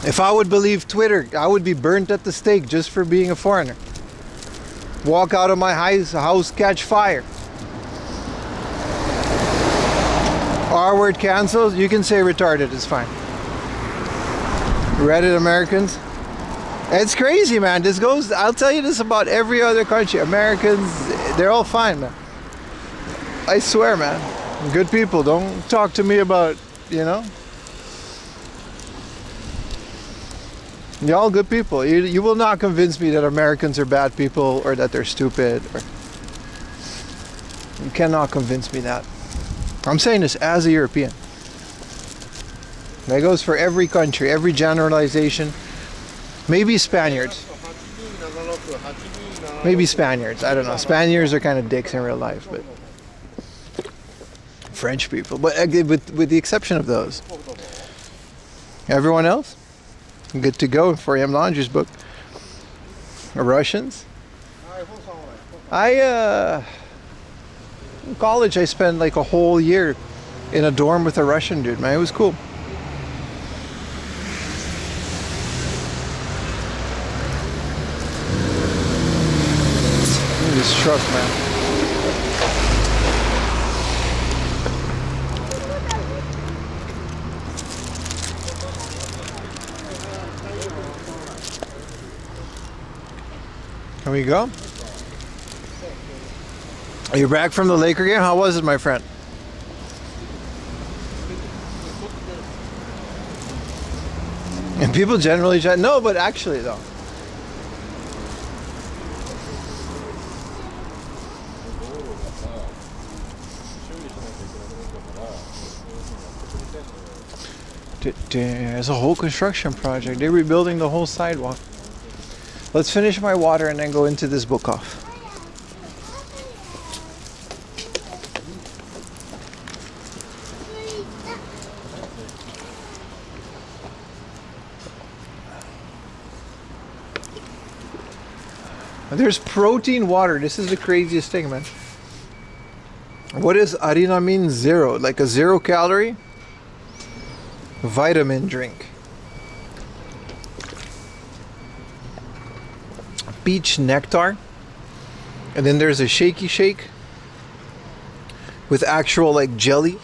If I would believe Twitter, I would be burnt at the stake just for being a foreigner. Walk out of my house, catch fire. R-word cancelled, you can say retarded, it's fine. Reddit Americans. It's crazy, man. This goes, I'll tell you this about every other country. Americans, they're all fine, man. I swear, man. Good people. Don't talk to me about, you know. You're all good people. You will not convince me that Americans are bad people or that they're stupid. You cannot convince me that. I'm saying this as a European. That goes for every country, every generalization. Maybe Spaniards. Maybe Spaniards. I don't know. Spaniards are kind of dicks in real life, but French people. But with the exception of those, everyone else, good to go for M. Laundry's book. Russians. In college, I spent like a whole year in a dorm with a Russian dude, man. It was cool. Look at this truck, man. Here we go. Are you back from the Laker game? How was it, my friend? And people generally try. No, but actually, though. There's a whole construction project. They're rebuilding the whole sidewalk. Let's finish my water and then go into this book off. There's protein water. This is the craziest thing, man. What does arena mean? Zero. Like a 0 calorie vitamin drink. Peach nectar. And then there's a shaky shake with actual like jelly.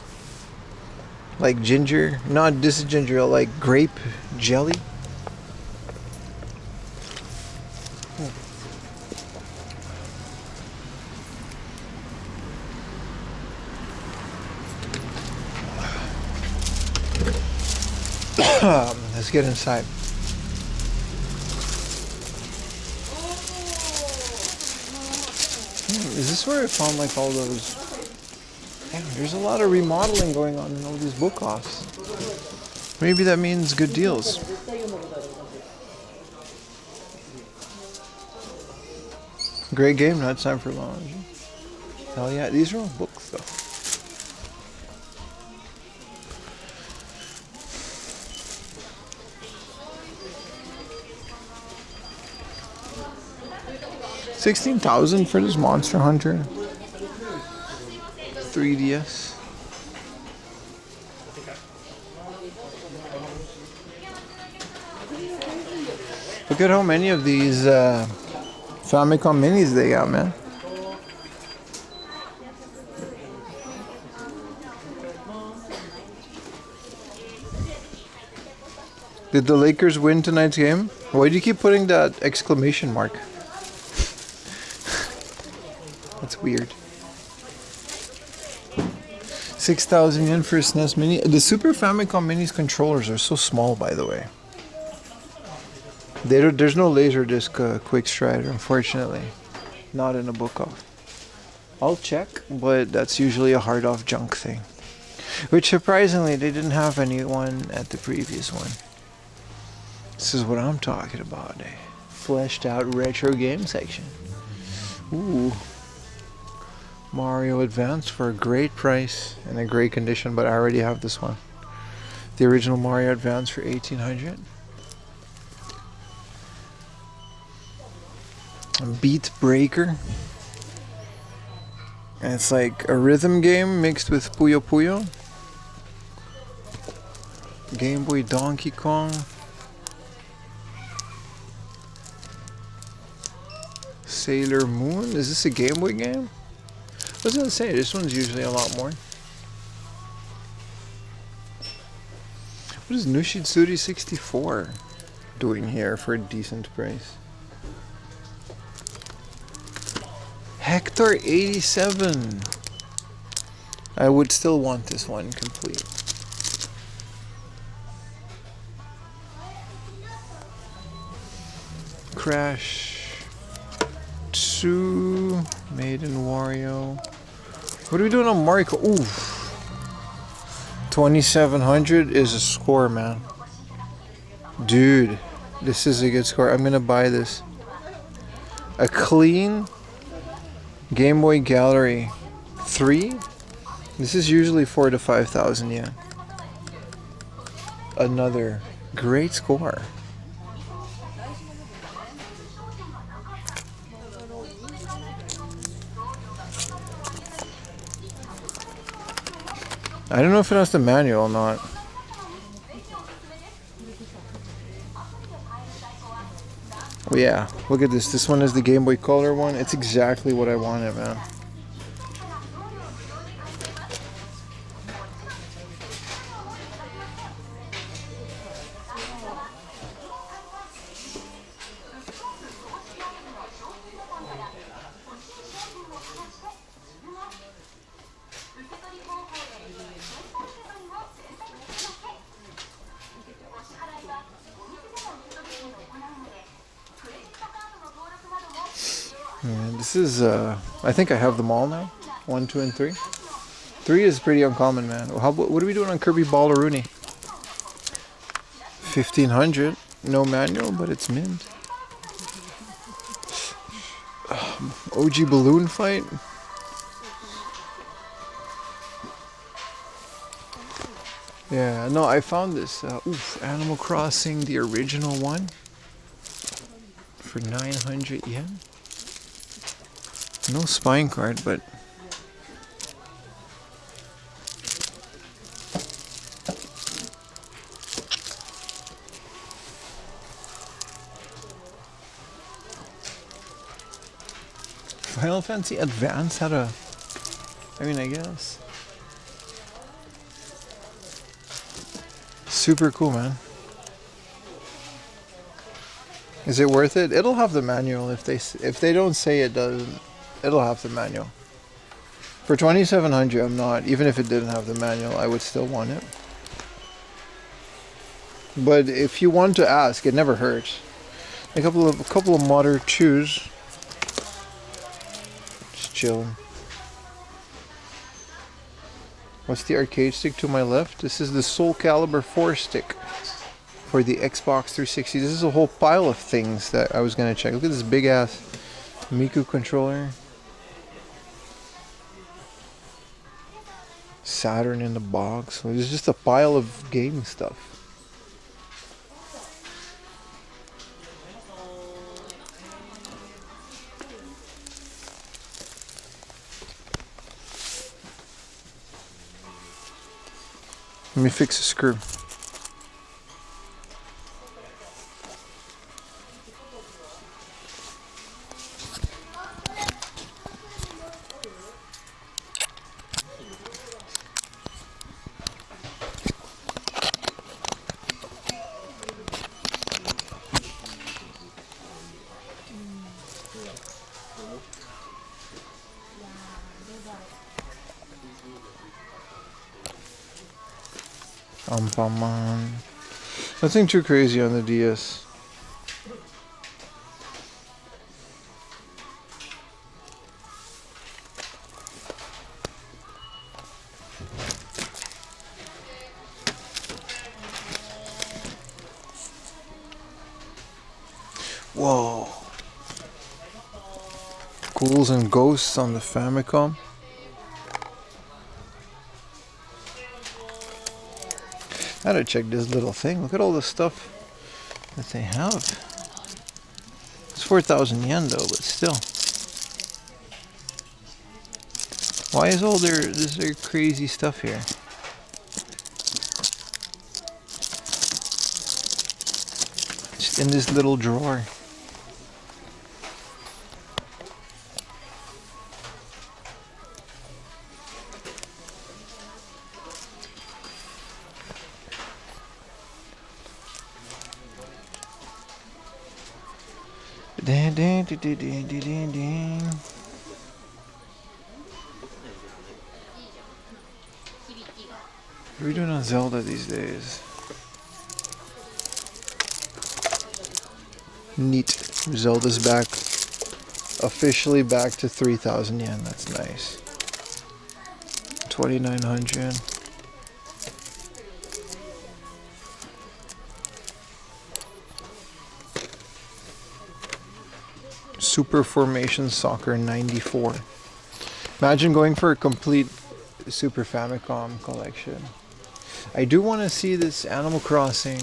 Like ginger. Not this is ginger ale, like grape jelly. Let's get inside. Is this where I found like all those? Damn, there's a lot of remodeling going on in all these book offs. Maybe that means good deals. Great game, now it's time for launch. Hell yeah, these are all books though. $16,000 for this Monster Hunter 3DS. Look at how many of these Famicom Minis they got, man. Did the Lakers win tonight's game? Why do you keep putting that exclamation mark? That's weird. 6,000 yen for a SNES Mini. The Super Famicom Mini's controllers are so small, by the way. There's no Laserdisc Quick Stride, unfortunately. Not in a book off. I'll check, but that's usually a hard off junk thing. Which surprisingly, they didn't have anyone at the previous one. This is what I'm talking about. A fleshed out retro game section. Ooh. Mario Advance for a great price and a great condition, but I already have this one. The original Mario Advance for 1800. Beat Breaker. And it's like a rhythm game mixed with Puyo Puyo. Game Boy Donkey Kong. Sailor Moon. Is this a Game Boy game? I was gonna say, this one's usually a lot more. What is Nushitsuri 64 doing here for a decent price? Hector 87. I would still want this one complete. Crash 2, Maiden Wario. What are we doing on Mario? Ooh, 2700 is a score, man. Dude, this is a good score. I'm gonna buy this. A clean Game Boy Gallery 3. This is usually 4,000 to 5,000 yen. Another great score. I don't know if it has the manual or not. Oh yeah, look at this. This one is the Game Boy Color one. It's exactly what I wanted, man. This is, I think I have them all now. 1, 2, and 3. 3 is pretty uncommon, man. What are we doing on Kirby Balleroonie? 1500. No manual, but it's mint. OG Balloon Fight. Yeah, no, I found this. Animal Crossing, the original one. For 900 yen. No spine card, but Final Fantasy Advance had a, I mean, I guess. Super cool, man. Is it worth it? It'll have the manual if they don't say it doesn't. It'll have the manual. For 2,700, I'm not. Even if it didn't have the manual, I would still want it. But if you want to ask, it never hurts. A couple of modern chews. Just chilling. What's the arcade stick to my left? This is the Soul Calibur 4 stick for the Xbox 360. This is a whole pile of things that I was gonna check. Look at this big ass Miku controller. Saturn in the box. There's just a pile of game stuff. Let me fix a screw. Nothing too crazy on the DS. Whoa. Ghouls and Ghosts on the Famicom. I gotta check this little thing. Look at all the stuff that they have. It's 4,000 yen though, but still. Why is all their crazy stuff here? Just in this little drawer. Ding, ding, ding, ding, ding, ding, ding. What are we doing on Zelda these days? Neat. Zelda's back. Officially back to 3,000 yen. That's nice. 2,900. Super Formation Soccer 94. Imagine going for a complete Super Famicom collection. I do want to see this Animal Crossing.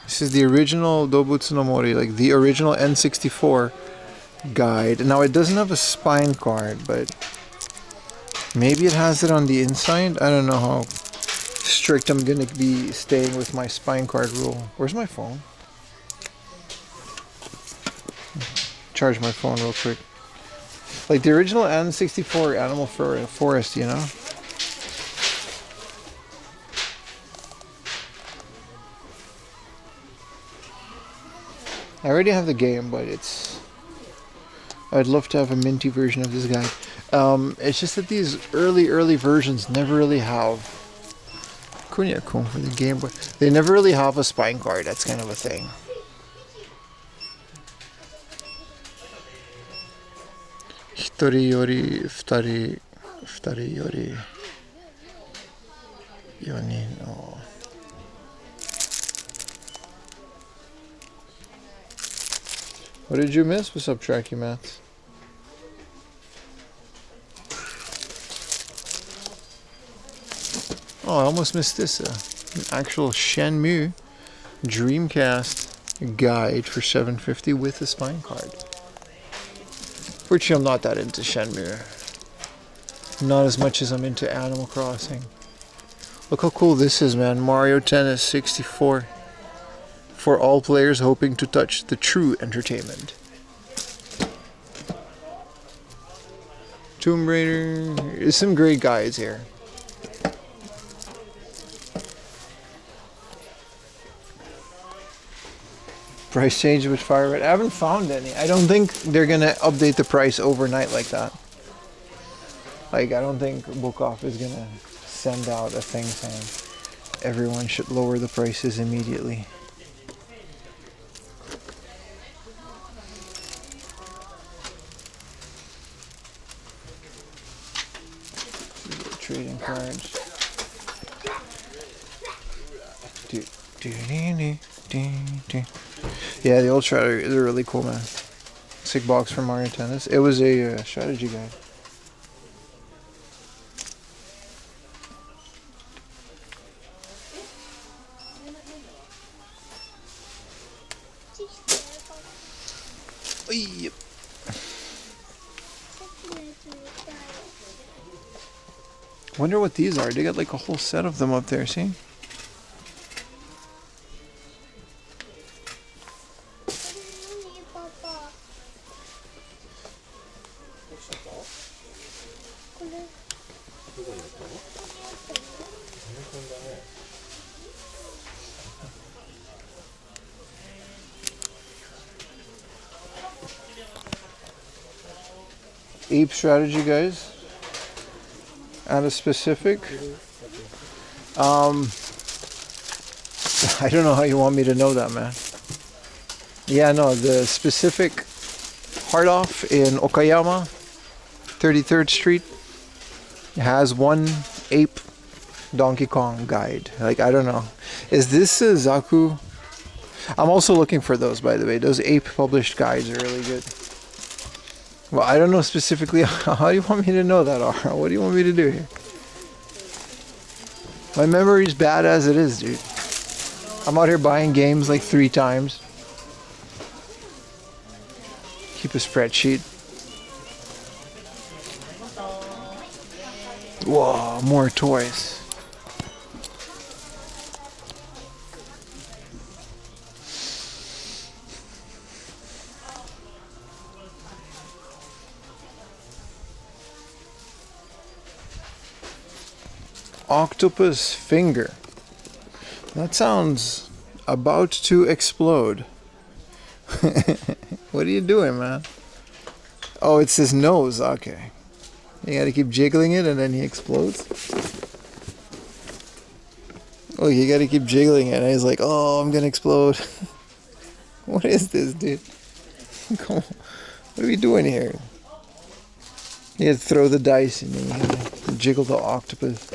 This is the original Dobutsu no Mori, like the original N64 guide. Now it doesn't have a spine card, but maybe it has it on the inside. I don't know how strict I'm gonna be staying with my spine card rule. Where's my phone? Charge my phone real quick. Like the original N64 Animal Forest, you know? I already have the game, but I'd love to have a minty version of this guy. It's just that these early versions never really have Kunio-kun for the Game Boy. They never really have a spine card. That's kind of a thing. Hitori yori futari yori yonin no. What did you miss? What's up, Tracky Mats? Oh, I almost missed this. An actual Shenmue Dreamcast guide for $750 with a spine card. Fortunately, I'm not that into Shenmue. Not as much as I'm into Animal Crossing. Look how cool this is, man. Mario Tennis 64. For all players hoping to touch the true entertainment. Tomb Raider. There's some great guides here. Price change with Fire Red. I haven't found any. I don't think they're gonna update the price overnight like that. Like, I don't think Book Off is gonna send out a thing saying everyone should lower the prices immediately. Trading cards. Yeah, the old strategy, they're really cool, man. Sick box for Mario Tennis. It was a strategy guide. Yep. Wonder what these are. They got like a whole set of them up there, see? Ape strategy, guys. At a specific. I don't know how you want me to know that, man. Yeah, no, the specific Hard Off in Okayama, 33rd Street, has one ape Donkey Kong guide. Like, I don't know. Is this a Zaku? I'm also looking for those, by the way. Those ape published guides are really good. Well, I don't know specifically. How do you want me to know that, Ara? What do you want me to do here? My memory's bad as it is, dude. I'm out here buying games like 3 times. Keep a spreadsheet. Whoa, more toys. Octopus finger. That sounds about to explode. What are you doing, man? Oh, it's his nose. Okay. You gotta keep jiggling it and then he explodes. Oh, you gotta keep jiggling it and he's like, oh, I'm gonna explode. What is this, dude? Come on. What are we doing here? You have to throw the dice and then you have to jiggle the octopus.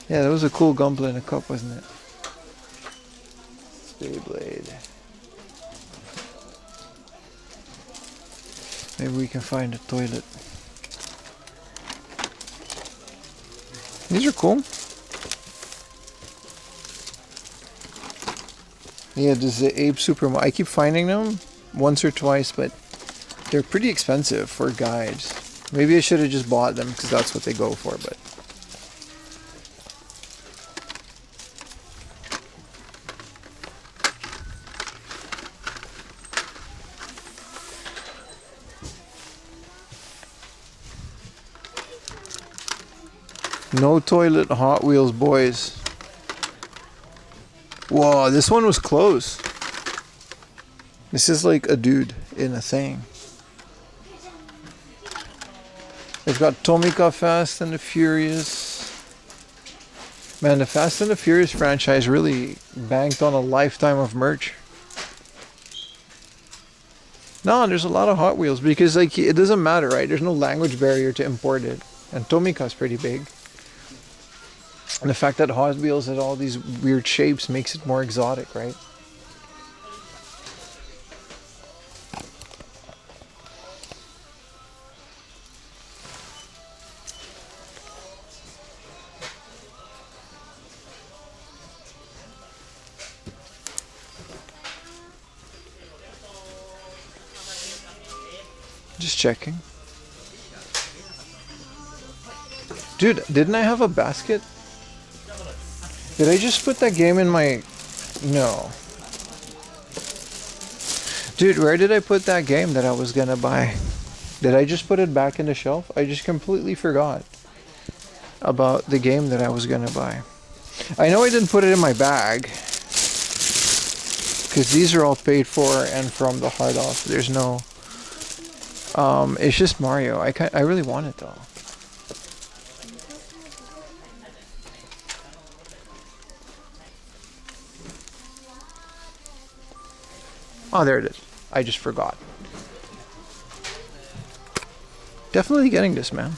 Yeah, that was a cool gunpla in a cup, wasn't it? Beyblade. Maybe we can find a toilet. These are cool. Yeah, this is the Ape Supermarket. I keep finding them once or twice, but they're pretty expensive for guides. Maybe I should have just bought them because that's what they go for, but. No toilet Hot Wheels, boys. Whoa, this one was close. This is like a dude in a thing. It's got Tomica Fast and the Furious. Man, the Fast and the Furious franchise really banked on a lifetime of merch. No, there's a lot of Hot Wheels because like it doesn't matter, right? There's no language barrier to import it. And Tomica's pretty big. And the fact that Hot Wheels has all these weird shapes makes it more exotic, right? Just checking. Dude, didn't I have a basket? Did I just put that game in my... No. Dude, where did I put that game that I was gonna buy? Did I just put it back in the shelf? I just completely forgot about the game that I was gonna buy. I know I didn't put it in my bag because these are all paid for and from the heart off. There's no... it's just Mario. I really want it though. Oh, there it is. I just forgot. Definitely getting this, man.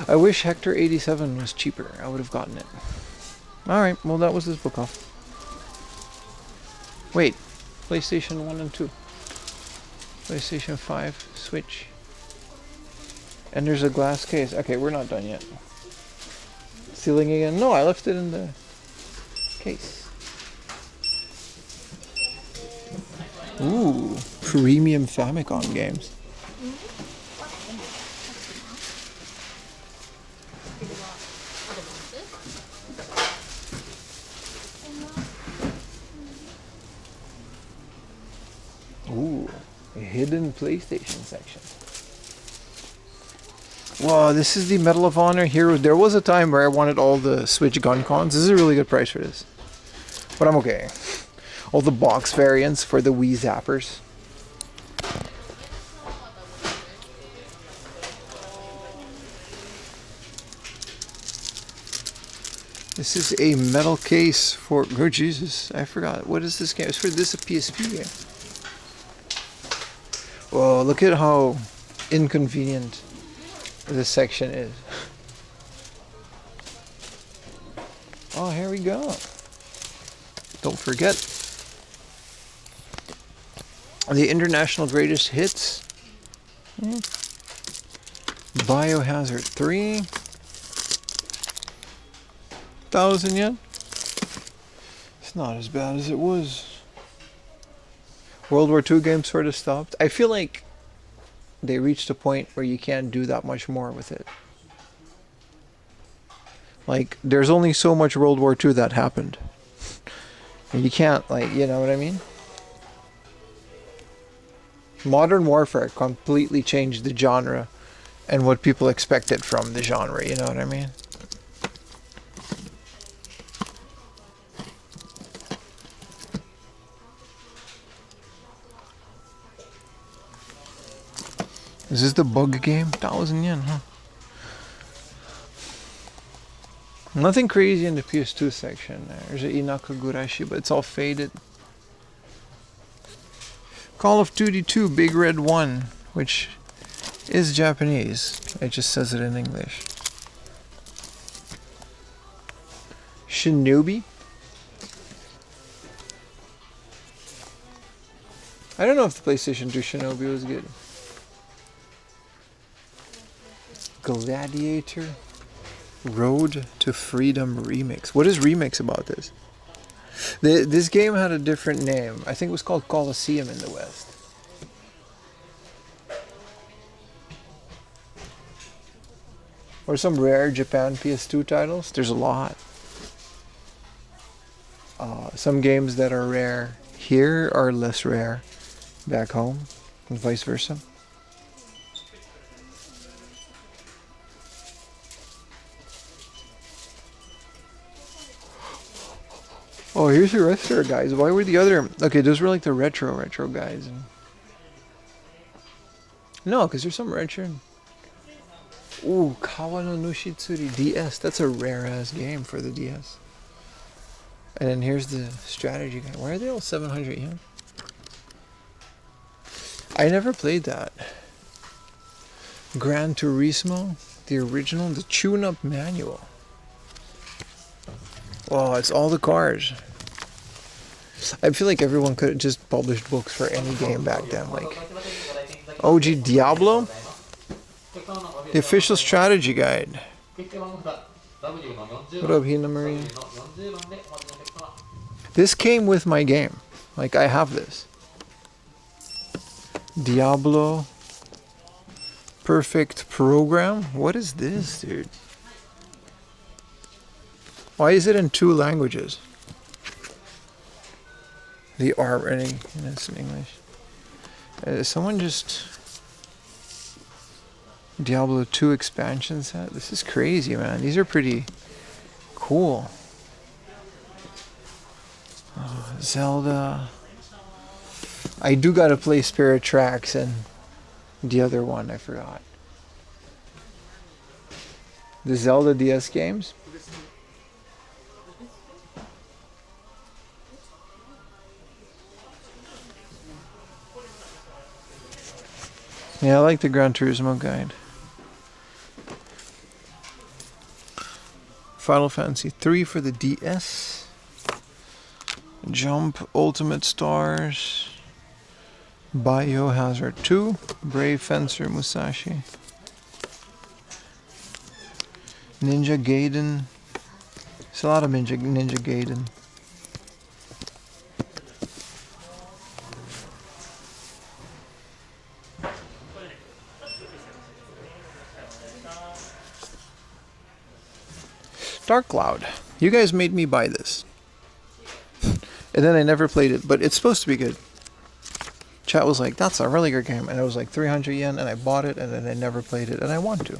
I wish Hector 87 was cheaper. I would have gotten it. Alright, well that was this book off. Wait, PlayStation 1 and 2. PlayStation 5, Switch. And there's a glass case. Okay, we're not done yet. Sealing again. No, I left it in the case. Ooh, premium Famicom games. Ooh, a hidden PlayStation section. Wow, this is the Medal of Honor Hero. There was a time where I wanted all the Switch gun cons. This is a really good price for this. But I'm okay. All the box variants for the Wii Zappers. This is a metal case for... Oh, Jesus. I forgot. What is this game? It's for this a PSP game. Whoa, look at how inconvenient this section is. Oh, here we go. Don't forget. The International Greatest Hits. Biohazard 3. 1,000 yen. It's not as bad as it was. World War II game sort of stopped. I feel like they reached a point where you can't do that much more with it. Like, there's only so much World War II that happened. And you can't, like, you know what I mean? Modern Warfare completely changed the genre and what people expected from the genre, you know what I mean? Is this the bug game? 1,000 yen, huh? Nothing crazy in the PS2 section. There's an Inaka Gurashi, but it's all faded. Call of Duty 2 Big Red 1, which is Japanese. It just says it in English. Shinobi? I don't know if the PlayStation 2 Shinobi was good. Gladiator Road to Freedom Remix. What is Remix about this? This game had a different name. I think it was called Colosseum in the West. Or some rare Japan PS2 titles. There's a lot. Some games that are rare here are less rare back home, and vice versa. Oh, here's the retro guys. Why were the other... Okay, those were like the retro guys. No, because there's some retro... Ooh, Kawano Nushitsuri DS. That's a rare-ass game for the DS. And then here's the strategy guy. Why are they all 700 yen? I never played that. Gran Turismo, the original, the tune-up manual. Oh, it's all the cars. I feel like everyone could have just published books for any game back then. Like OG Diablo, the official strategy guide. What up, Hina Maria? This came with my game. Like, I have this. Diablo Perfect Program. What is this, dude? Why is it in 2 languages? The art writing, and it's in English. Someone just... Diablo 2 expansion set? This is crazy, man. These are pretty cool. Oh, Zelda. I do gotta play Spirit Tracks and the other one, I forgot. The Zelda DS games? Yeah, I like the Gran Turismo guide. Final Fantasy 3 for the DS. Jump Ultimate Stars. Biohazard 2. Brave Fencer Musashi. Ninja Gaiden. There's a lot of Ninja Gaiden. Dark Cloud. You guys made me buy this. And then I never played it, but it's supposed to be good. Chat was like, that's a really good game. And it was like 300 yen, and I bought it, and then I never played it, and I want to.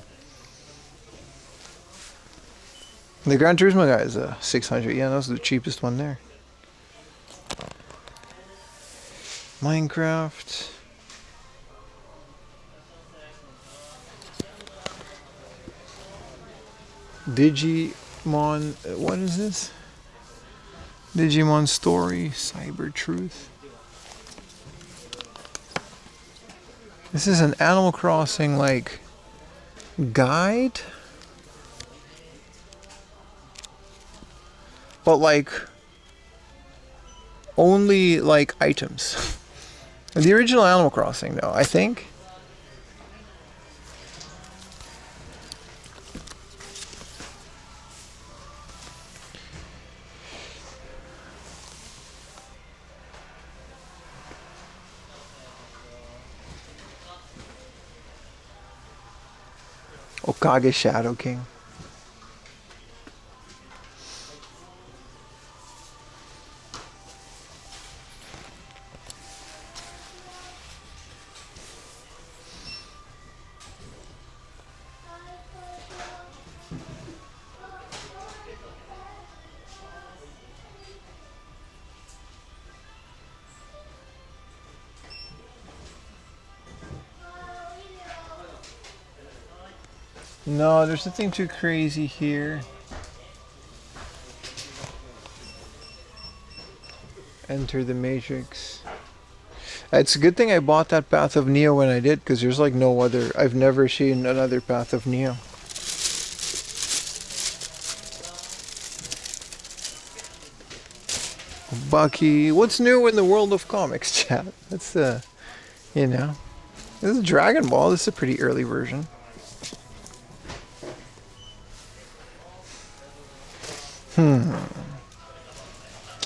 The Gran Turismo guy is 600 yen. That was the cheapest one there. Minecraft. Digimon, what is this? Digimon Story, Cyber Truth. This is an Animal Crossing like guide, but like only like items. The original Animal Crossing though, I think. Okage Shadow King. No, there's nothing too crazy here. Enter the Matrix. It's a good thing I bought that Path of Neo when I did, because there's like no other. I've never seen another Path of Neo. Bucky, what's new in the world of comics, chat? That's you know, this is Dragon Ball. This is a pretty early version.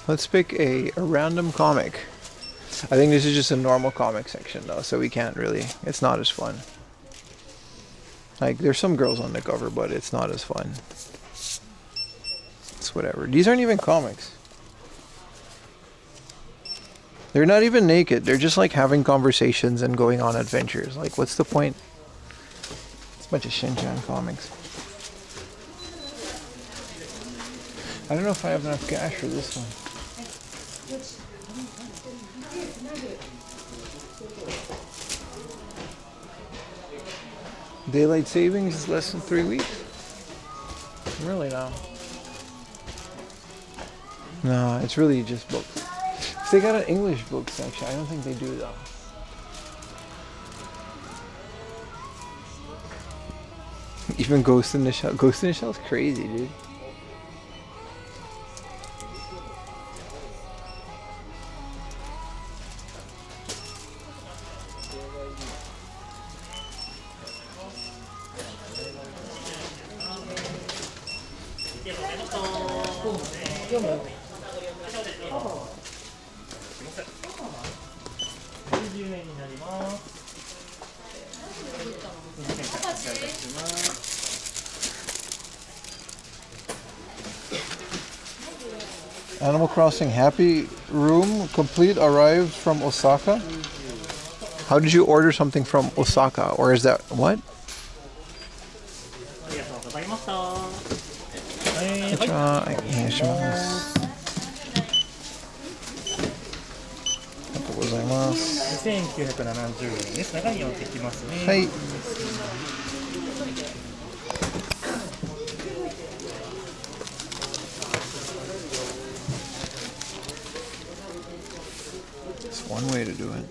Let's pick a random comic. I think this is just a normal comic section though, so we can't really, it's not as fun. Like, there's some girls on the cover, but it's not as fun. It's whatever. These aren't even comics. They're not even naked. They're just like having conversations and going on adventures. Like, what's the point? It's a bunch of Shin-chan comics. I don't know if I have enough cash for this one. Daylight savings is less than 3 weeks? Really now? No, it's really just books. They got an English book section. I don't think they do though. Even Ghost in the Shell. Ghost in the Shell's crazy, dude. Animal Crossing Happy Room complete arrived from Osaka. How did you order something from Osaka? Or is that what? Hey. It's one way to do it.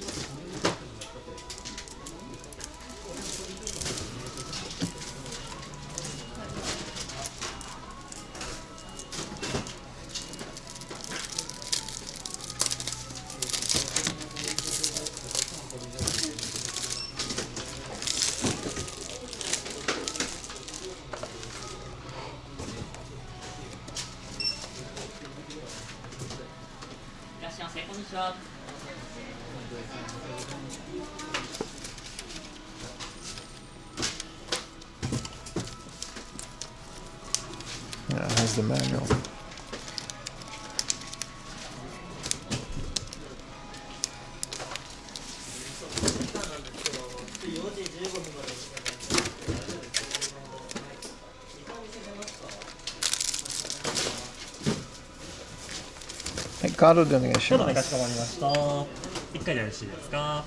Yeah, it has the manual.はい、カードでお願いします。かしこまりました。1回でよろしいですか。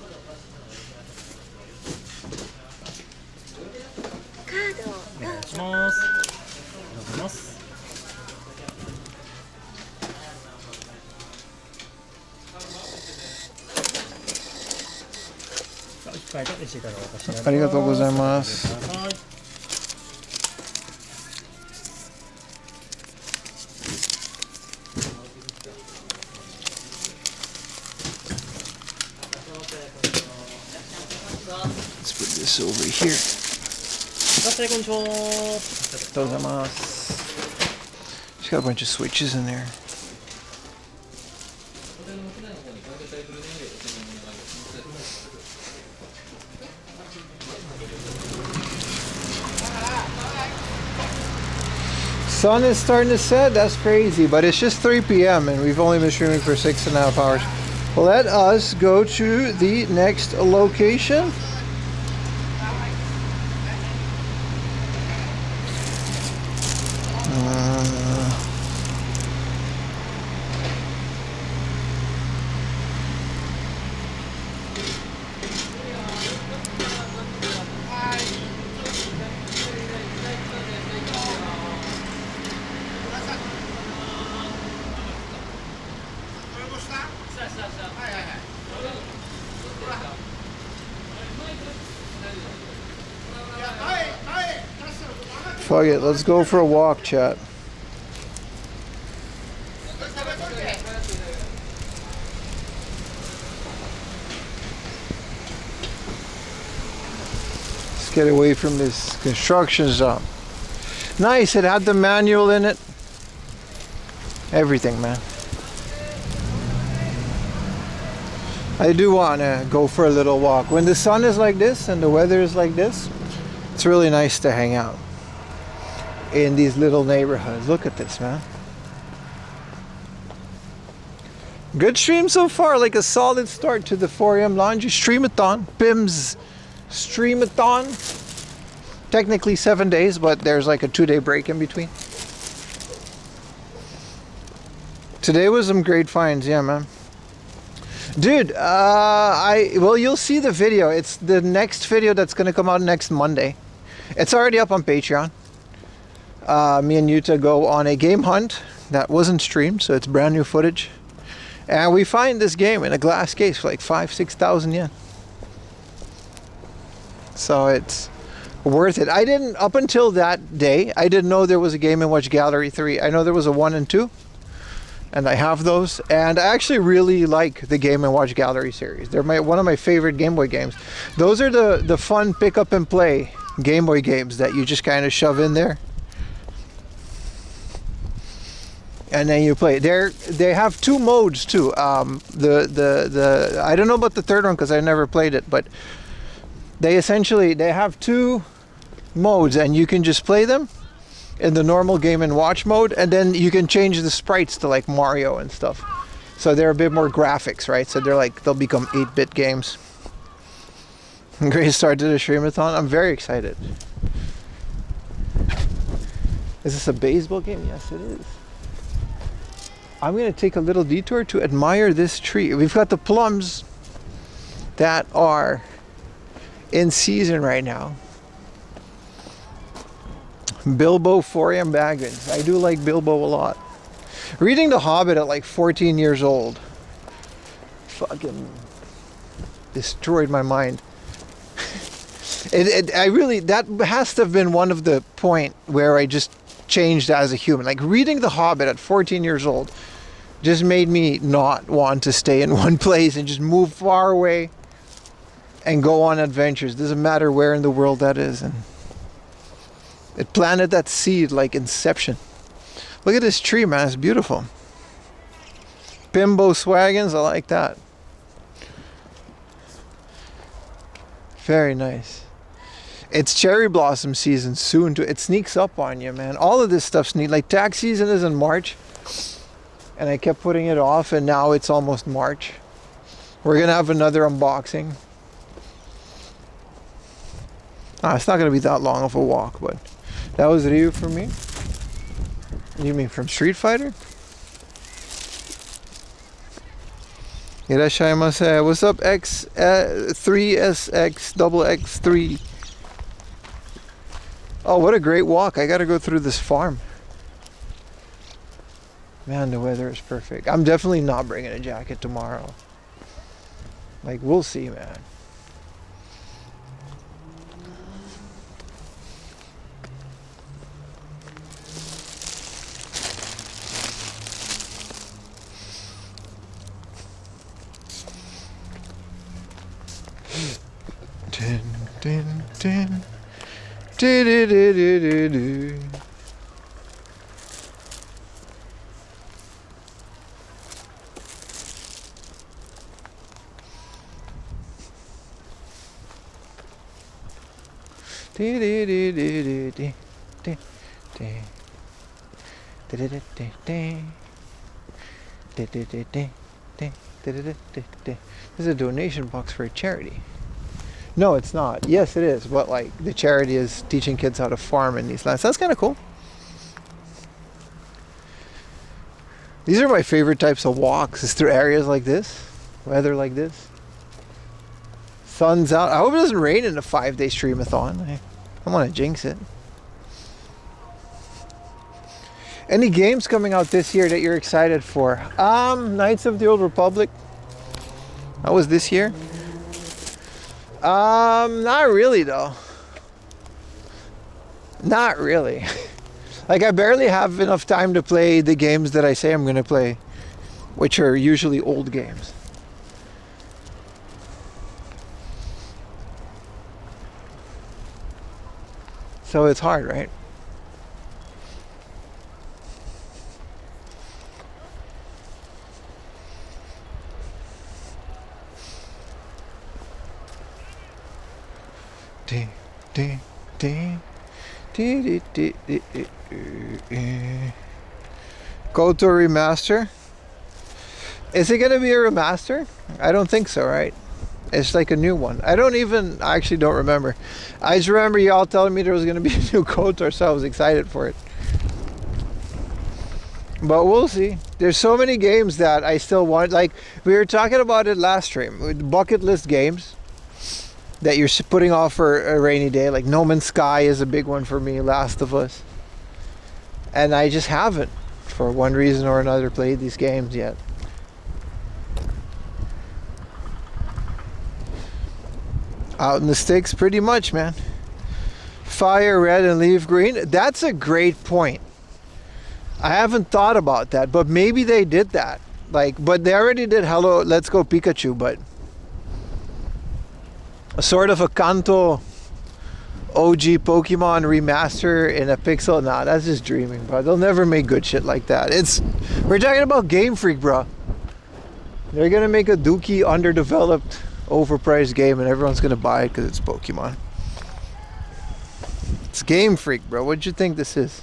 カードをお願いします。ありがとうございます。1回とレシートをお渡しします。ありがとうございます。Let's put this over here. こんにちは。ありがとうございます。She's got a bunch of switches in there. Sun is starting to set. That's crazy, but it's just 3 p.m. and we've only been streaming for 6.5 hours. Let us go to the next location. Fuck it, let's go for a walk, chat. Let's get away from this construction zone. Nice, it had the manual in it. Everything, man. I do want to go for a little walk. When the sun is like this and the weather is like this, it's really nice to hang out in these little neighborhoods. Look at this, man. Good stream so far, like a solid start to the 4 a.m. laundry stream-a-thon. PIM's stream-a-thon. Technically 7 days, but there's like a 2-day break in between. Today was some great finds, yeah, man. Dude, well, you'll see the video. It's the next video that's gonna come out next Monday. It's already up on Patreon. Me and Yuta go on a game hunt that wasn't streamed, so it's brand new footage. And we find this game in a glass case for like 5,000-6,000 yen. So it's worth it. I didn't, up until that day, I didn't know there was a Game & Watch Gallery 3. I know there was a 1 and 2, and I have those. And I actually really like the Game & Watch Gallery series. They're one of my favorite Game Boy games. Those are the fun pick up and play Game Boy games that you just kind of shove in there. And then you play. They have 2 modes too. I don't know about the third one because I never played it, but they have 2 modes, and you can just play them in the normal Game & Watch mode, and then you can change the sprites to like Mario and stuff. So they're a bit more graphics, right? So they'll become 8-bit games. Great start to the stream-a-thon. I'm very excited. Is this a baseball game? Yes, it is. I'm going to take a little detour to admire this tree. We've got the plums that are in season right now. Bilbo 4 a.m. Baggins. I do like Bilbo a lot. Reading The Hobbit at like 14 years old fucking destroyed my mind. That has to have been one of the point where I just changed as a human. Like reading The Hobbit at 14 years old just made me not want to stay in one place and just move far away and go on adventures. Doesn't matter where in the world that is. And it planted that seed like Inception. Look at this tree, man. It's beautiful. Bimbo Swaggins. I like that. Very nice. It's cherry blossom season soon too. It sneaks up on you, man. All of this stuff sneaks. Like tax season is in March, and I kept putting it off, and now it's almost March. We're gonna have another unboxing. It's not gonna be that long of a walk, but that was Ryu for me. You mean from Street Fighter? Irashaimase. What's up, X3SX XX3? Oh, what a great walk. I gotta go through this farm. Man, the weather is perfect. I'm definitely not bringing a jacket tomorrow. Like, we'll see, man. Din, din, din. Do, do, do, do, do, do. Do, do, do, do, do, do, do. This is a donation box for a charity. No, it's not. Yes, it is. But like the charity is teaching kids how to farm in these lands. That's kind of cool. These are my favorite types of walks. Is through areas like this, weather like this. Sun's out. I hope it doesn't rain in a 5-day stream-a-thon. I don't want to jinx it. Any games coming out this year that you're excited for? Knights of the Old Republic. That was this year. Not really though. Not really. Like I barely have enough time to play the games that I say I'm gonna play, which are usually old games. So it's hard, right? Go to a remaster. Is it gonna be a remaster? I don't think so, right? It's like a new one. I actually don't remember. I just remember y'all telling me there was gonna be a new KOTOR, so I was excited for it. But we'll see. There's so many games that I still want. Like we were talking about it last stream, with bucket list games that you're putting off for a rainy day. Like No Man's Sky is a big one for me, Last of Us. And I just haven't, for one reason or another, played these games yet. Out in the sticks, pretty much, man. Fire red and leave green. That's a great point. I haven't thought about that, but maybe they did that. Like, but they already did Hello, Let's Go Pikachu, but a sort of a Kanto OG Pokemon remaster in a pixel. Nah, that's just dreaming, bro. They'll never make good shit like that. We're talking about Game Freak, bro. They're gonna make a dookie, underdeveloped, overpriced game, and everyone's gonna buy it because it's Pokemon. It's Game Freak, bro. What'd you think this is?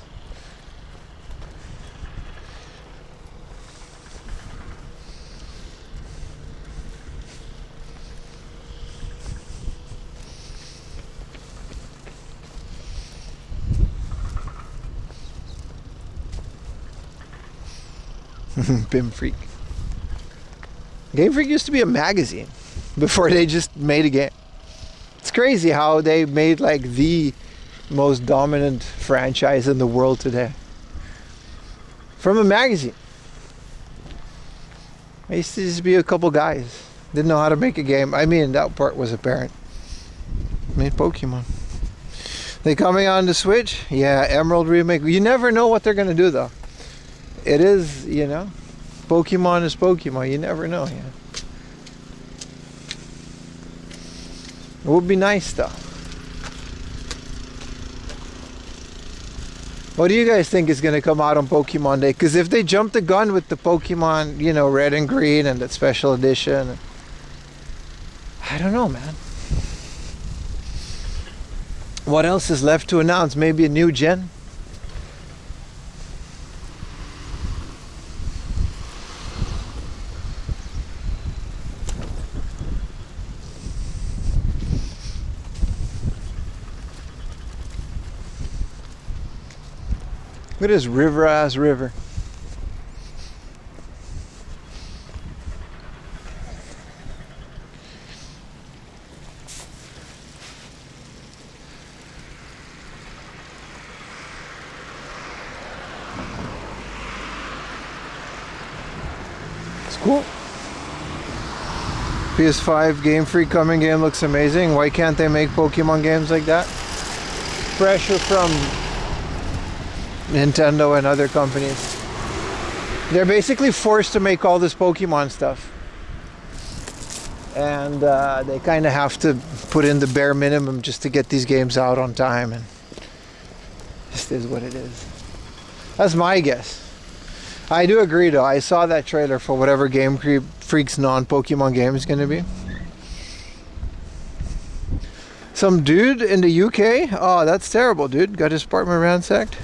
PIM Freak. Game Freak used to be a magazine before they just made a game. It's crazy how they made like the most dominant franchise in the world today from a magazine. I used to just be a couple guys, didn't know how to make a game. I mean, that part was apparent. Made Pokemon. They coming on the Switch? Yeah, Emerald remake. You never know what they're gonna do though. It is, you know, Pokemon is Pokemon. You never know, yeah. It would be nice though. What do you guys think is going to come out on Pokemon Day? Because if they jump the gun with the Pokemon, you know, red and green and that special edition, I don't know, man. What else is left to announce? Maybe a new gen? Look at this river-ass river. It's cool. PS5 Game Freak coming game looks amazing. Why can't they make Pokemon games like that? Pressure from Nintendo and other companies. They're basically forced to make all this Pokemon stuff, and they kind of have to put in the bare minimum just to get these games out on time, and this is what it is. That's my guess. I do agree though. I saw that trailer for whatever Game Freak's non-Pokemon game is going to be. Some dude in the UK? Oh, that's terrible, dude. Got his apartment ransacked.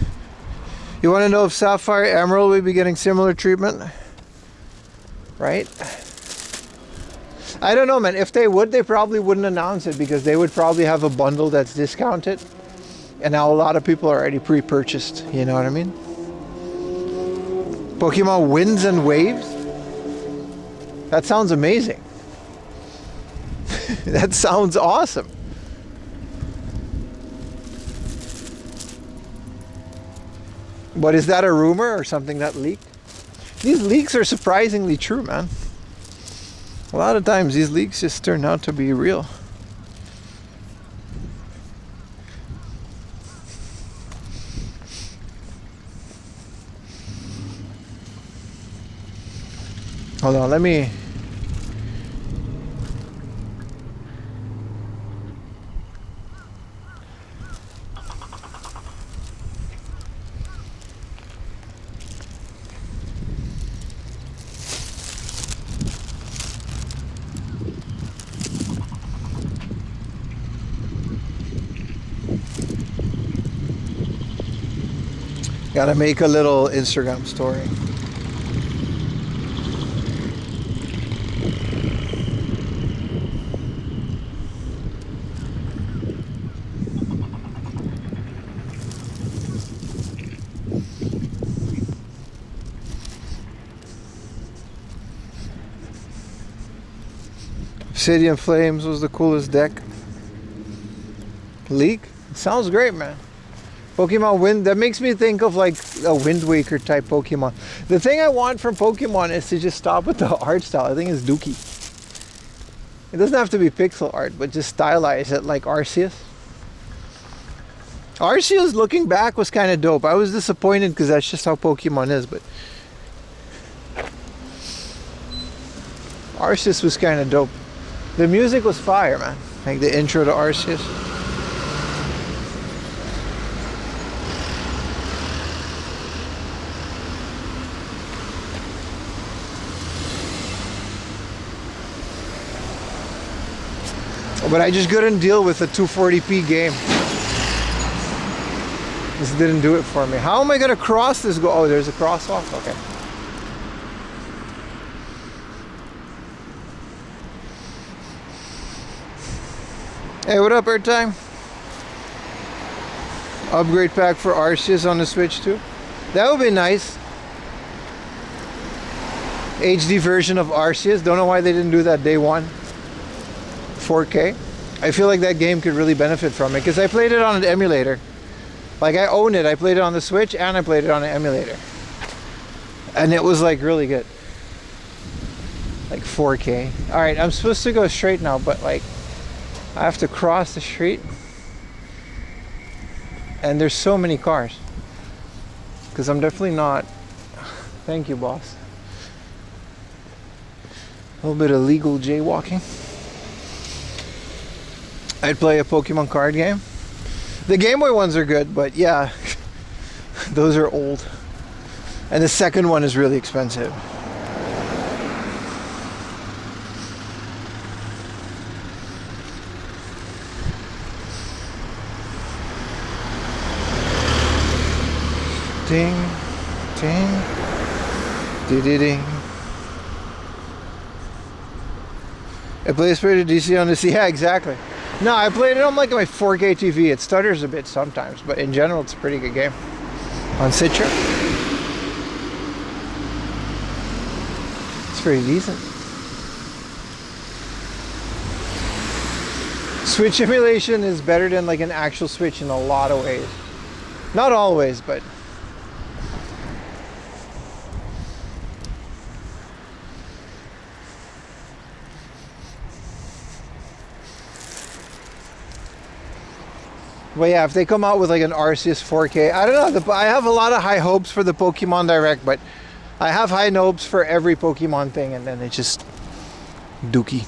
You want to know if Sapphire Emerald will be getting similar treatment? Right? I don't know, man. If they would, they probably wouldn't announce it because they would probably have a bundle that's discounted. And now a lot of people are already pre-purchased. You know what I mean? Pokemon Winds and Waves? That sounds amazing. That sounds awesome. But is that a rumor or something that leaked? These leaks are surprisingly true, man. A lot of times these leaks just turn out to be real. Hold on, let me... Gotta make a little Instagram story. Obsidian Flames was the coolest deck. Leak? Sounds great, man. Pokemon Wind, that makes me think of like a Wind Waker type Pokemon. The thing I want from Pokemon is to just stop with the art style. I think it's dookie. It doesn't have to be pixel art, but just stylize it like Arceus. Arceus looking back was kind of dope. I was disappointed because that's just how Pokemon is, but Arceus was kind of dope. The music was fire, man. Like the intro to Arceus. But I just couldn't deal with a 240p game. This didn't do it for me. How am I gonna cross this? Oh, there's a crosswalk? Okay. Hey, what up, Airtime? Upgrade pack for Arceus on the Switch too. That would be nice. HD version of Arceus. Don't know why they didn't do that day one. 4K. I feel like that game could really benefit from it because I played it on an emulator. Like I own it. I played it on the Switch and I played it on an emulator. And it was like really good. Like 4K. Alright, I'm supposed to go straight now, but like I have to cross the street. And there's so many cars. Because I'm definitely not... Thank you, boss. A little bit of legal jaywalking. I'd play a Pokemon card game. The Game Boy ones are good, but yeah, those are old. And the second one is really expensive. Ding, ding, ding. I play Spirit DC on this. Yeah, exactly. No, I played it on like my 4K TV. It stutters a bit sometimes, but in general, it's a pretty good game. On Citra. It's pretty decent. Switch emulation is better than like an actual Switch in a lot of ways. Not always, but... But yeah, if they come out with like an Arceus 4K, I don't know. I have a lot of high hopes for the Pokemon Direct, but I have high hopes for every Pokemon thing, and then it's just dookie.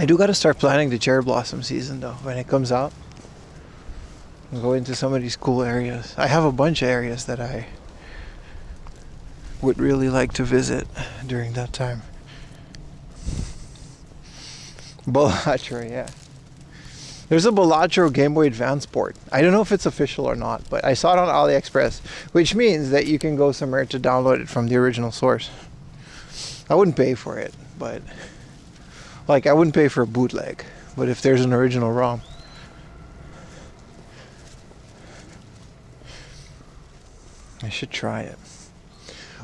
I do gotta start planning the cherry blossom season though when it comes out. I'll go into some of these cool areas. I have a bunch of areas that I would really like to visit during that time. Balatro, yeah. There's a Balatro Game Boy Advance port. I don't know if it's official or not, but I saw it on AliExpress, which means that you can go somewhere to download it from the original source. I wouldn't pay for it, but like I wouldn't pay for a bootleg, but if there's an original ROM. I should try it.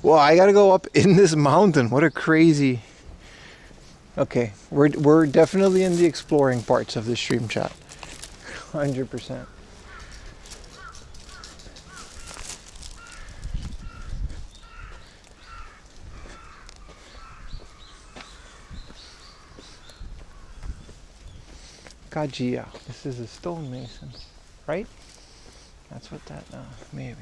Well, I gotta go up in this mountain. What a crazy... Okay, we're definitely in the exploring parts of the stream chat. 100%. Kajiya. This is a stonemason, right? That's what that, maybe.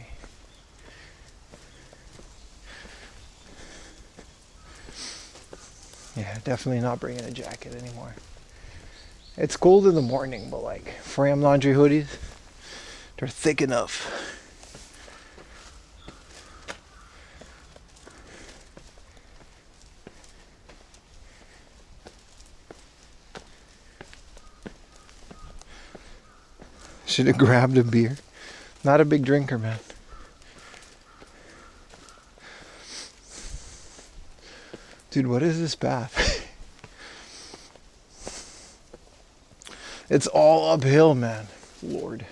Yeah, definitely not bringing a jacket anymore. It's cold in the morning, but like FRAM laundry hoodies, they're thick enough. Should have grabbed a beer. Not a big drinker, man. Dude, what is this path? It's all uphill, man. Lord.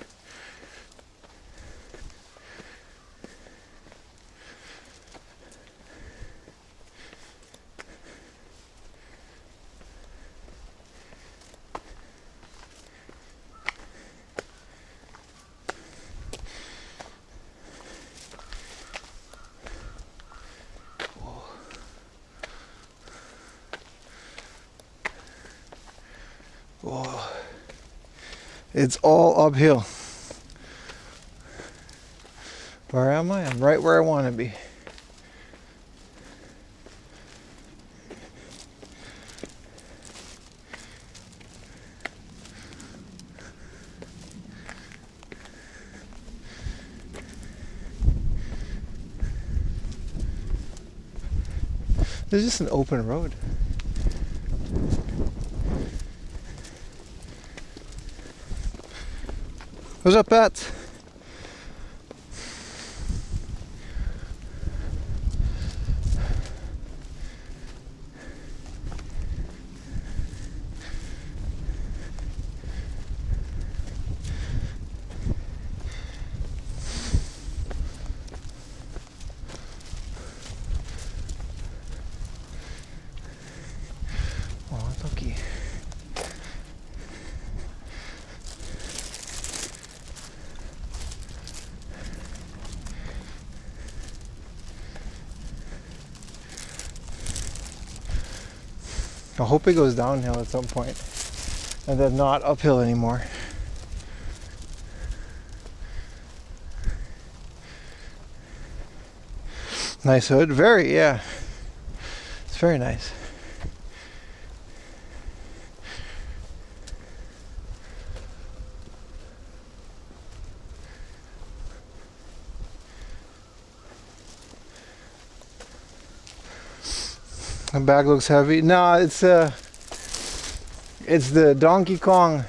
Whoa. It's all uphill. Where am I? I'm right where I want to be. There's just an open road. What's up, Pat? Oh, Toki. I hope it goes downhill at some point and then not uphill anymore. Nice hood, very, yeah. It's very nice. The bag looks heavy. No, it's the Donkey Kong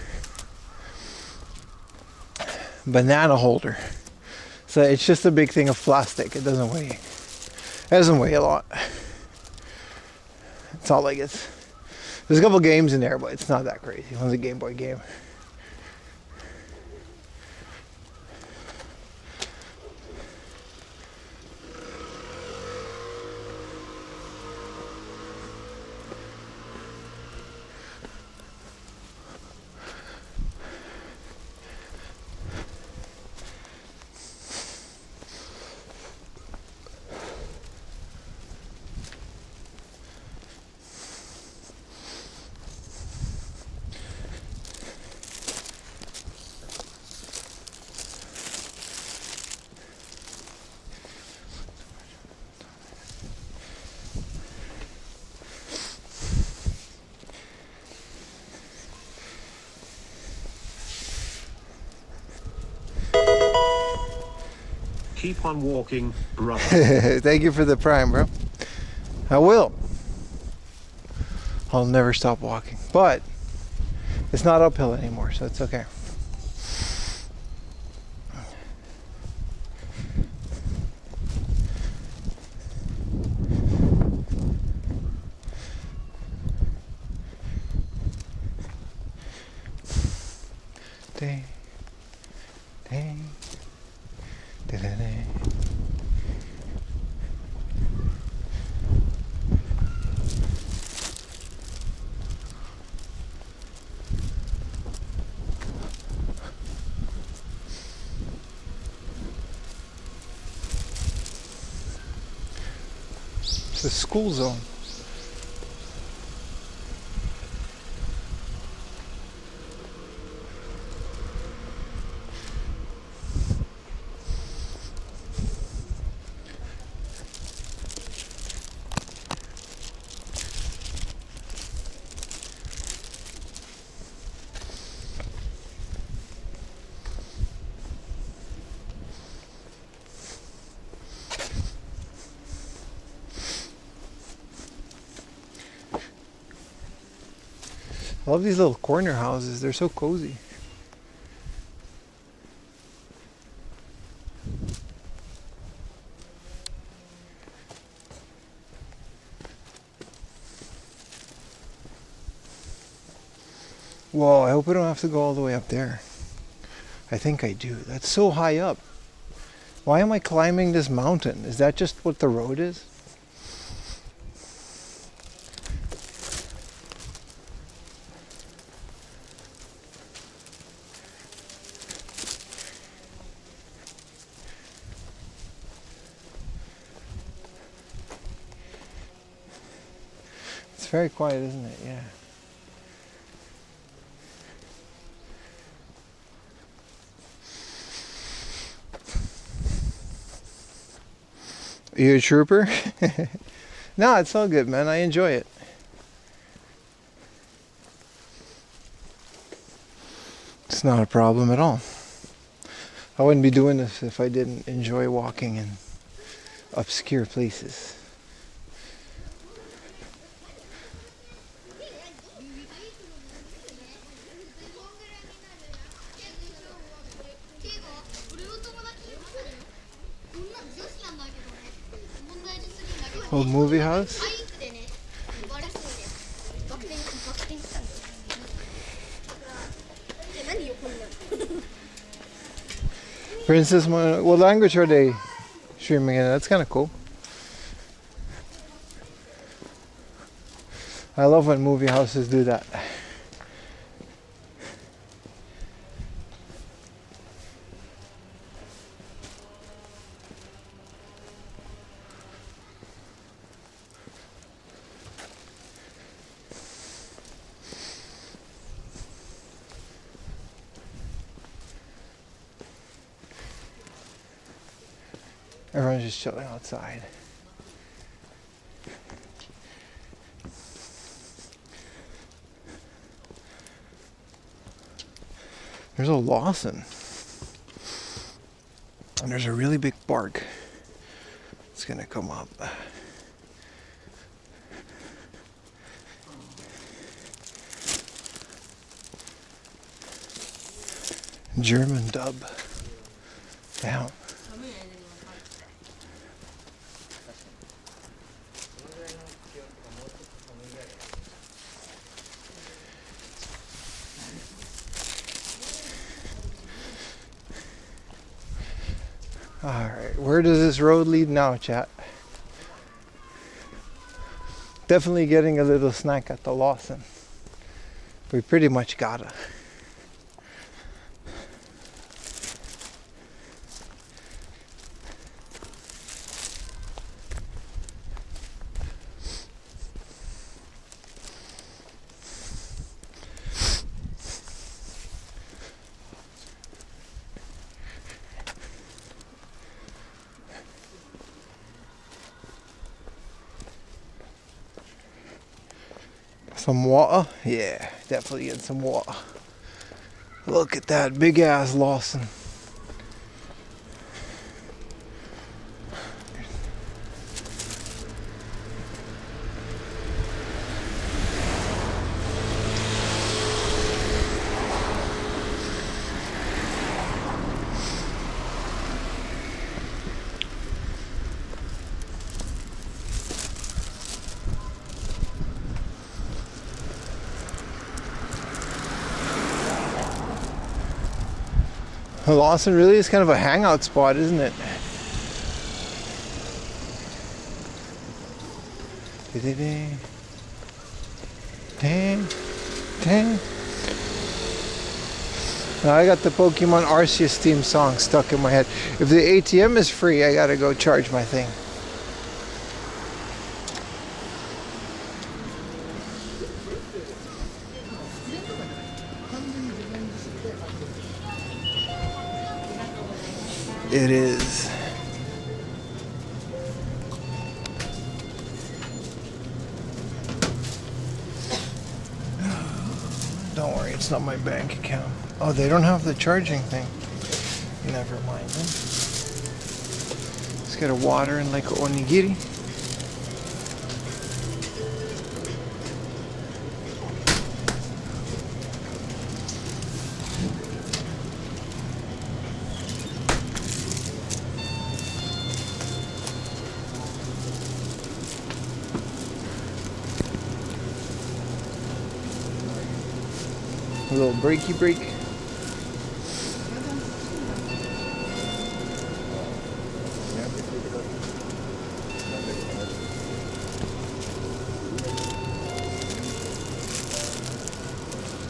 banana holder. So it's just a big thing of plastic. It doesn't weigh a lot. It's not like there's a couple games in there, but it's not that crazy. One's a Game Boy game. Keep on walking, brother. Thank you for the prime, bro. I will. I'll never stop walking. But it's not uphill anymore, so it's okay. Dang. Dang. Da-da-da. It's a school zone. I love these little corner houses. They're so cozy. Whoa, I hope I don't have to go all the way up there. I think I do. That's so high up. Why am I climbing this mountain? Is that just what the road is? It's very quiet, isn't it? Yeah. You a trooper? No, it's all good, man. I enjoy it. It's not a problem at all. I wouldn't be doing this if I didn't enjoy walking in obscure places. Old movie house? Princess Mononoke. What language are they streaming in? That's kind of cool. I love when movie houses do that. Everyone's just chilling outside. There's a Lawson. And there's a really big bark. It's gonna come up. German dub. Down. Alright, where does this road lead now, chat? Definitely getting a little snack at the Lawson. We pretty much gotta. Some water? Yeah, definitely get some water. Look at that big ass Lawson. Lawson really is kind of a hangout spot, isn't it? Now I got the Pokemon Arceus theme song stuck in my head. If the ATM is free, I gotta go charge my thing. It is. Don't worry, it's not my bank account. Oh, they don't have the charging thing. Never mind then. Let's get a water and like a onigiri. A little breaky break.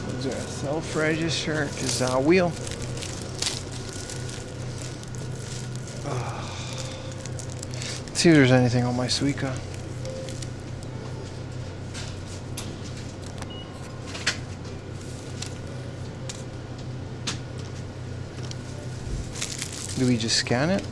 Is there a self-register? Is that a wheel? Let's see if there's anything on my Suica. Do we just scan it?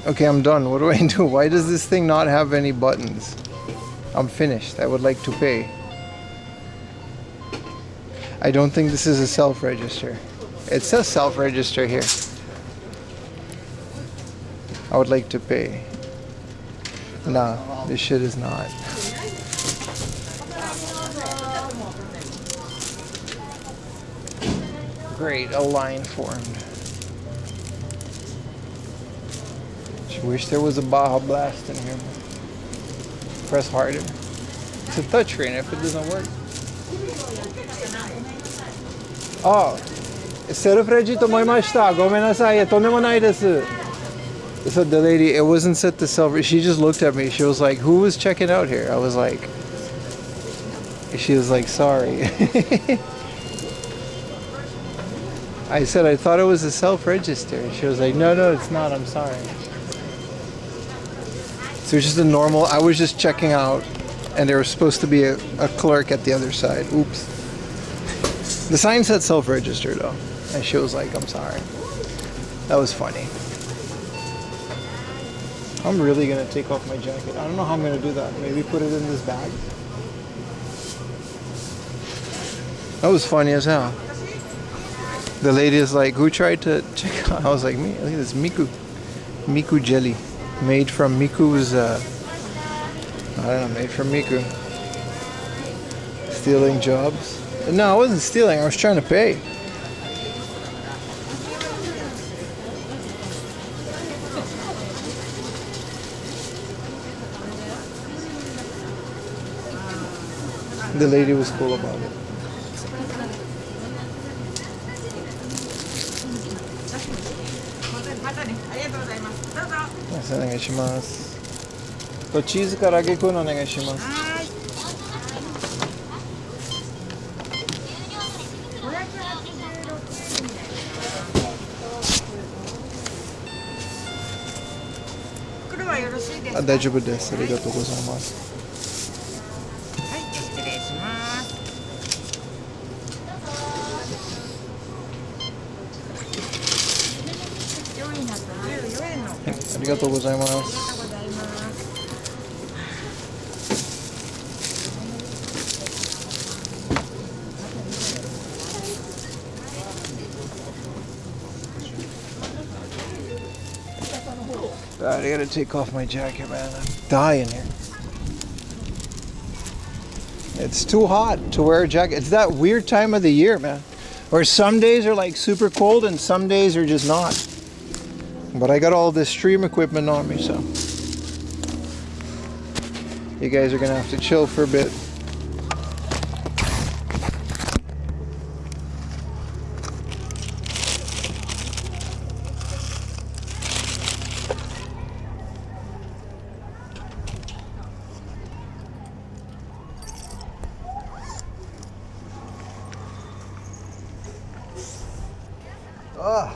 Okay, I'm done. What do I do? Why does this thing not have any buttons? I'm finished. I would like to pay. I don't think this is a self-register. It says self-register here. I would like to pay. Nah, this shit is not. Great, a line formed. I wish there was a Baja Blast in here. Press harder. It's a touchscreen if it doesn't work. Oh. セルフレジと思いました。ごめんなさい。とんでもないです。So the lady, it wasn't set to self. She just looked at me. She was like, "Who was checking out here?" I was like, she was like, "Sorry." I said, "I thought it was a self-register." She was like, "No, no, it's not. I'm sorry." So it's just a normal. I was just checking out, and there was supposed to be a clerk at the other side. Oops. The sign said self-register though. And she was like, "I'm sorry." That was funny. I'm really gonna take off my jacket. I don't know how I'm gonna do that. Maybe put it in this bag. That was funny as hell. The lady is like, "Who tried to check out?" I was like, "Me." Look at this Miku. Miku jelly. Made from Miku's, I don't know, made from Miku. Stealing jobs. No, I wasn't stealing. I was trying to pay. The lady was cool about it. Yes, お願いします。チーズから揚げくんお願いします。あ、大丈夫です。ありがとうございます。ありがとうございます。I gotta take off my jacket, man. I'm dying here. It's too hot to wear a jacket. It's that weird time of the year, man. Or some days are like super cold and some days are just not. But I got all this stream equipment on me, so you guys are gonna have to chill for a bit. Ugh.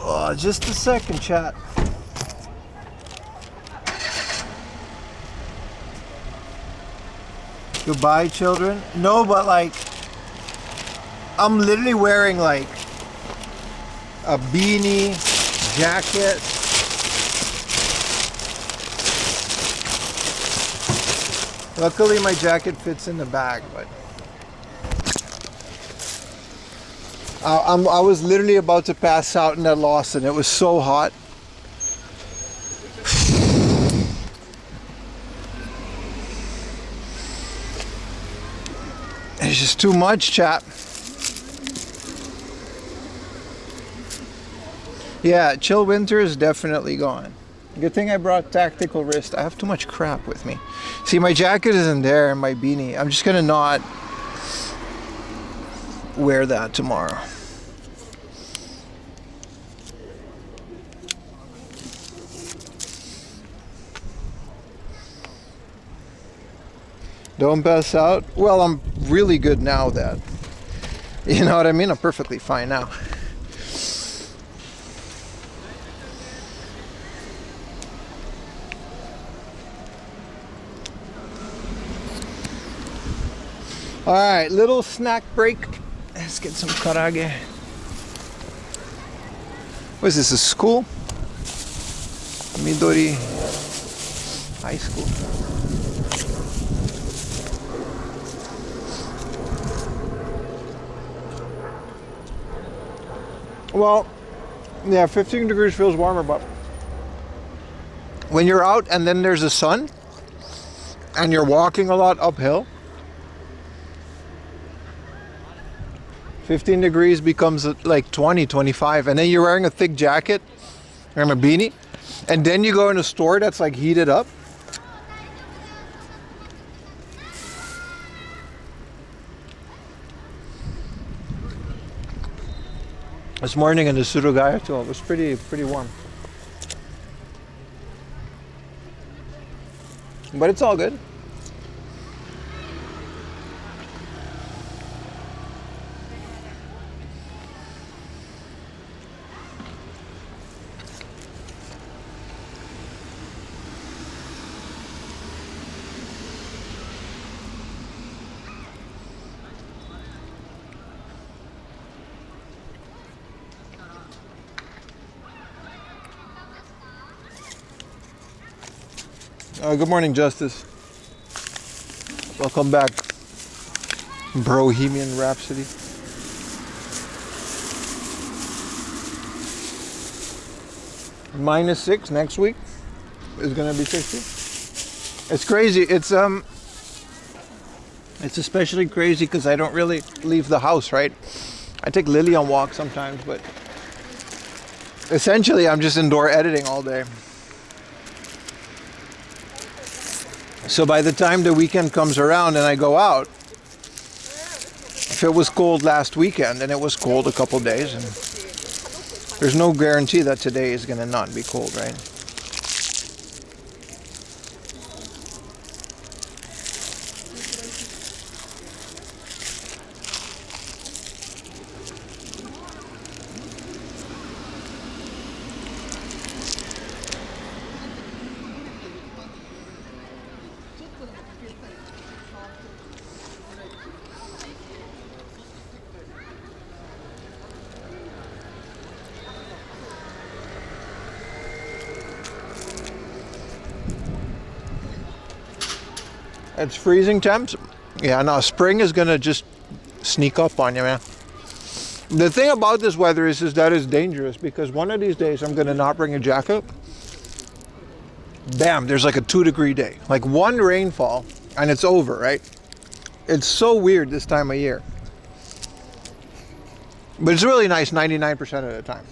Oh, just a second, chat. Goodbye, children. No, but like, I'm literally wearing like a beanie, jacket. Luckily, my jacket fits in the bag, but I was literally about to pass out in that Lawson. It was so hot. It's just too much, chap. Yeah, chill winter is definitely gone. Good thing I brought tactical wrist. I have too much crap with me. See, my jacket isn't there and my beanie. I'm just gonna not wear that tomorrow. Don't pass out. Well, I'm really good now that, you know what I mean? I'm perfectly fine now. All right, little snack break. Let's get some karage. What is this, a school? Midori High School. Well, yeah, 15 degrees feels warmer, but when you're out and then there's the sun and you're walking a lot uphill, 15 degrees becomes like 20, 25, and then you're wearing a thick jacket and a beanie, and then you go in a store that's like heated up. This morning in the Suruga-ya too, it was pretty warm. But it's all good. Good morning, Justice. Welcome back, Bohemian Rhapsody. -6 next week is gonna be 60. It's crazy. It's especially crazy because I don't really leave the house, right? I take Lily on walks sometimes, but essentially I'm just indoor editing all day. So by the time the weekend comes around and I go out, if it was cold last weekend, and it was cold a couple days, and there's no guarantee that today is going to not be cold, right? It's freezing temps. Yeah, no, spring is gonna just sneak up on you, man. The thing about this weather is that it's dangerous, because one of these days I'm gonna not bring a jacket. Bam, there's like a 2-degree day. Like one rainfall and it's over, right? It's so weird this time of year. But it's really nice 99% of the time.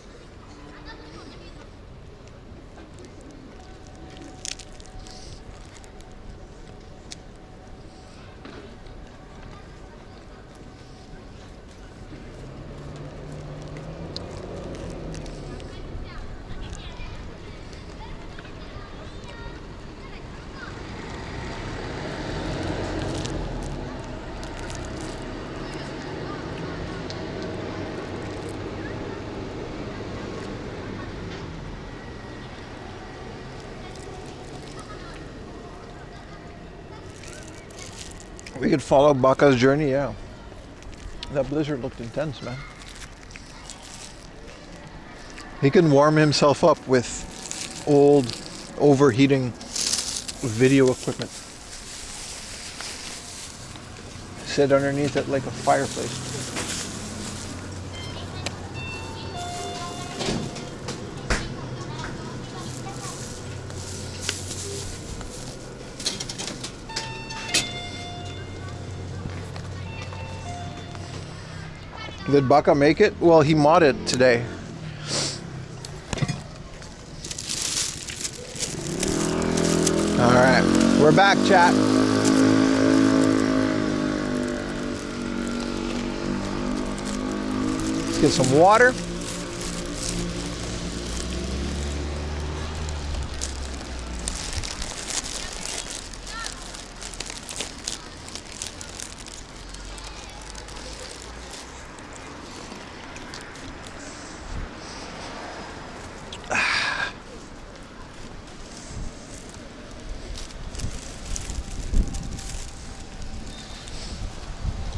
We could follow Baka's journey, yeah. That blizzard looked intense, man. He can warm himself up with old, overheating video equipment. Sit underneath it like a fireplace. Did Baka make it? Well, he modded today. All right, we're back, chat. Let's get some water.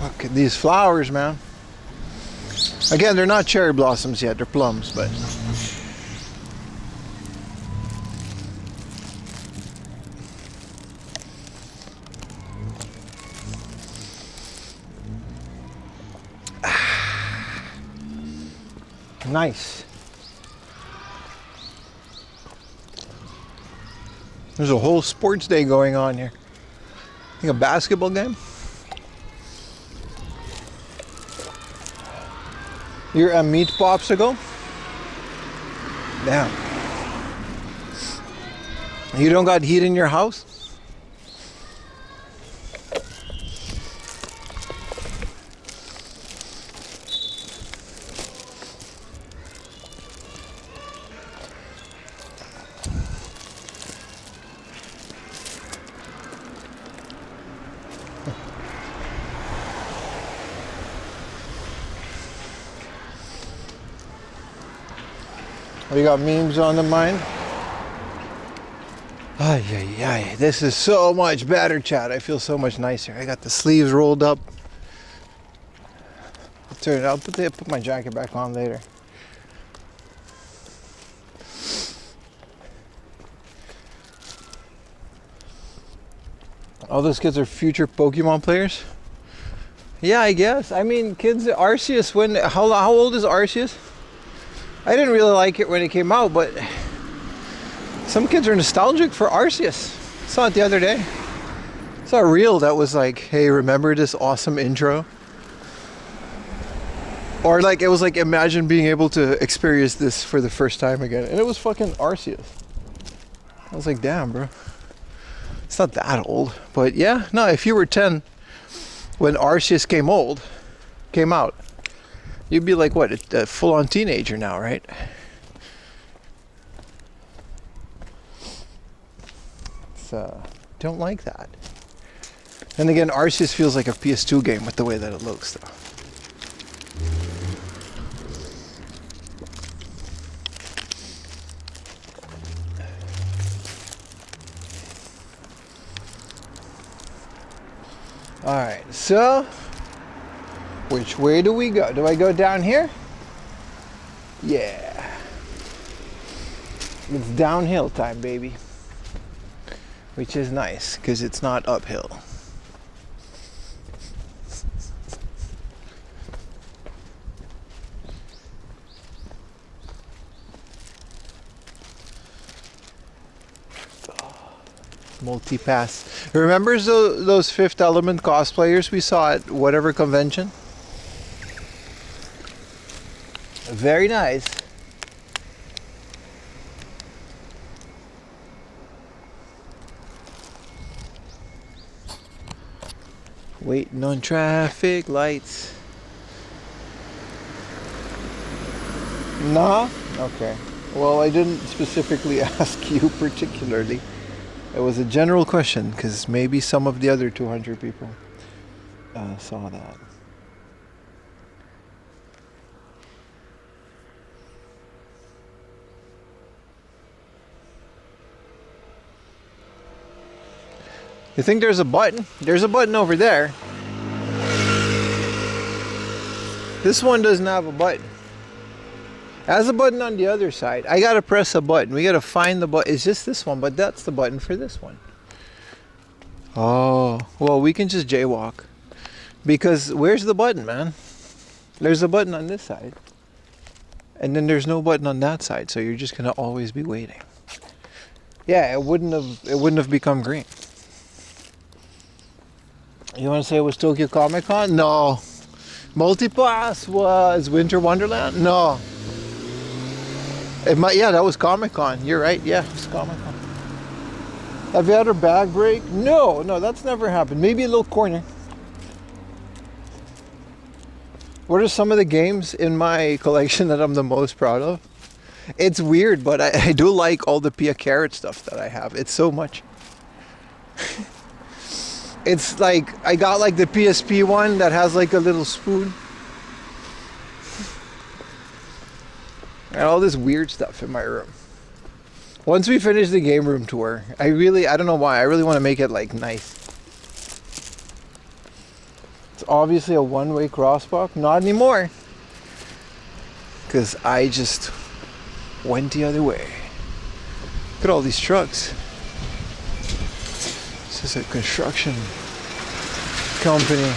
Look at these flowers, man. Again, they're not cherry blossoms yet, they're plums, but nice. There's a whole sports day going on here. I think a basketball game. You're a meat popsicle? Damn. You don't got heat in your house? We got memes on the mind. Ay, ay, ay. This is so much better, chat. I feel so much nicer. I got the sleeves rolled up. I'll put my jacket back on later. All those kids are future Pokemon players? Yeah, I guess. I mean, kids, Arceus, how old is Arceus? I didn't really like it when it came out, but some kids are nostalgic for Arceus. I saw it the other day. I saw a reel that was like, hey, remember this awesome intro? Or like, it was like, imagine being able to experience this for the first time again. And it was fucking Arceus. I was like, damn, bro. It's not that old. But yeah, no, if you were 10 when Arceus came out, you'd be like, what, a full-on teenager now, right? So, don't like that. And again, Arceus feels like a PS2 game with the way that it looks, though. Alright, so which way do we go? Do I go down here? Yeah. It's downhill time, baby. Which is nice, because it's not uphill. Multi-pass. Remember those Fifth Element cosplayers we saw at whatever convention? Very nice. Waiting on traffic lights. Nah? Okay. Well, I didn't specifically ask you particularly. It was a general question because maybe some of the other 200 people saw that. You think there's a button? There's a button over there. This one doesn't have a button. It has a button on the other side. I gotta press a button. We gotta find the button. It's just this one, but that's the button for this one. Oh, well, we can just jaywalk. Because where's the button, man? There's a button on this side. And then there's no button on that side, so you're just gonna always be waiting. Yeah, it wouldn't have become green. You want to say it was Tokyo Comic Con? No. Multipass was Winter Wonderland? No. It might, yeah, that was Comic Con. You're right. Yeah, it was Comic Con. Have you had a bag break? No, that's never happened. Maybe a little corner. What are some of the games in my collection that I'm the most proud of? It's weird, but I do like all the Pia Carrot stuff that I have. It's so much. It's like, I got like the PSP one that has like a little spoon. And all this weird stuff in my room. Once we finish the game room tour, I don't know why, I really want to make it like nice. It's obviously a one-way crosswalk. Not anymore. Because I just went the other way. Look at all these trucks. This is a construction company.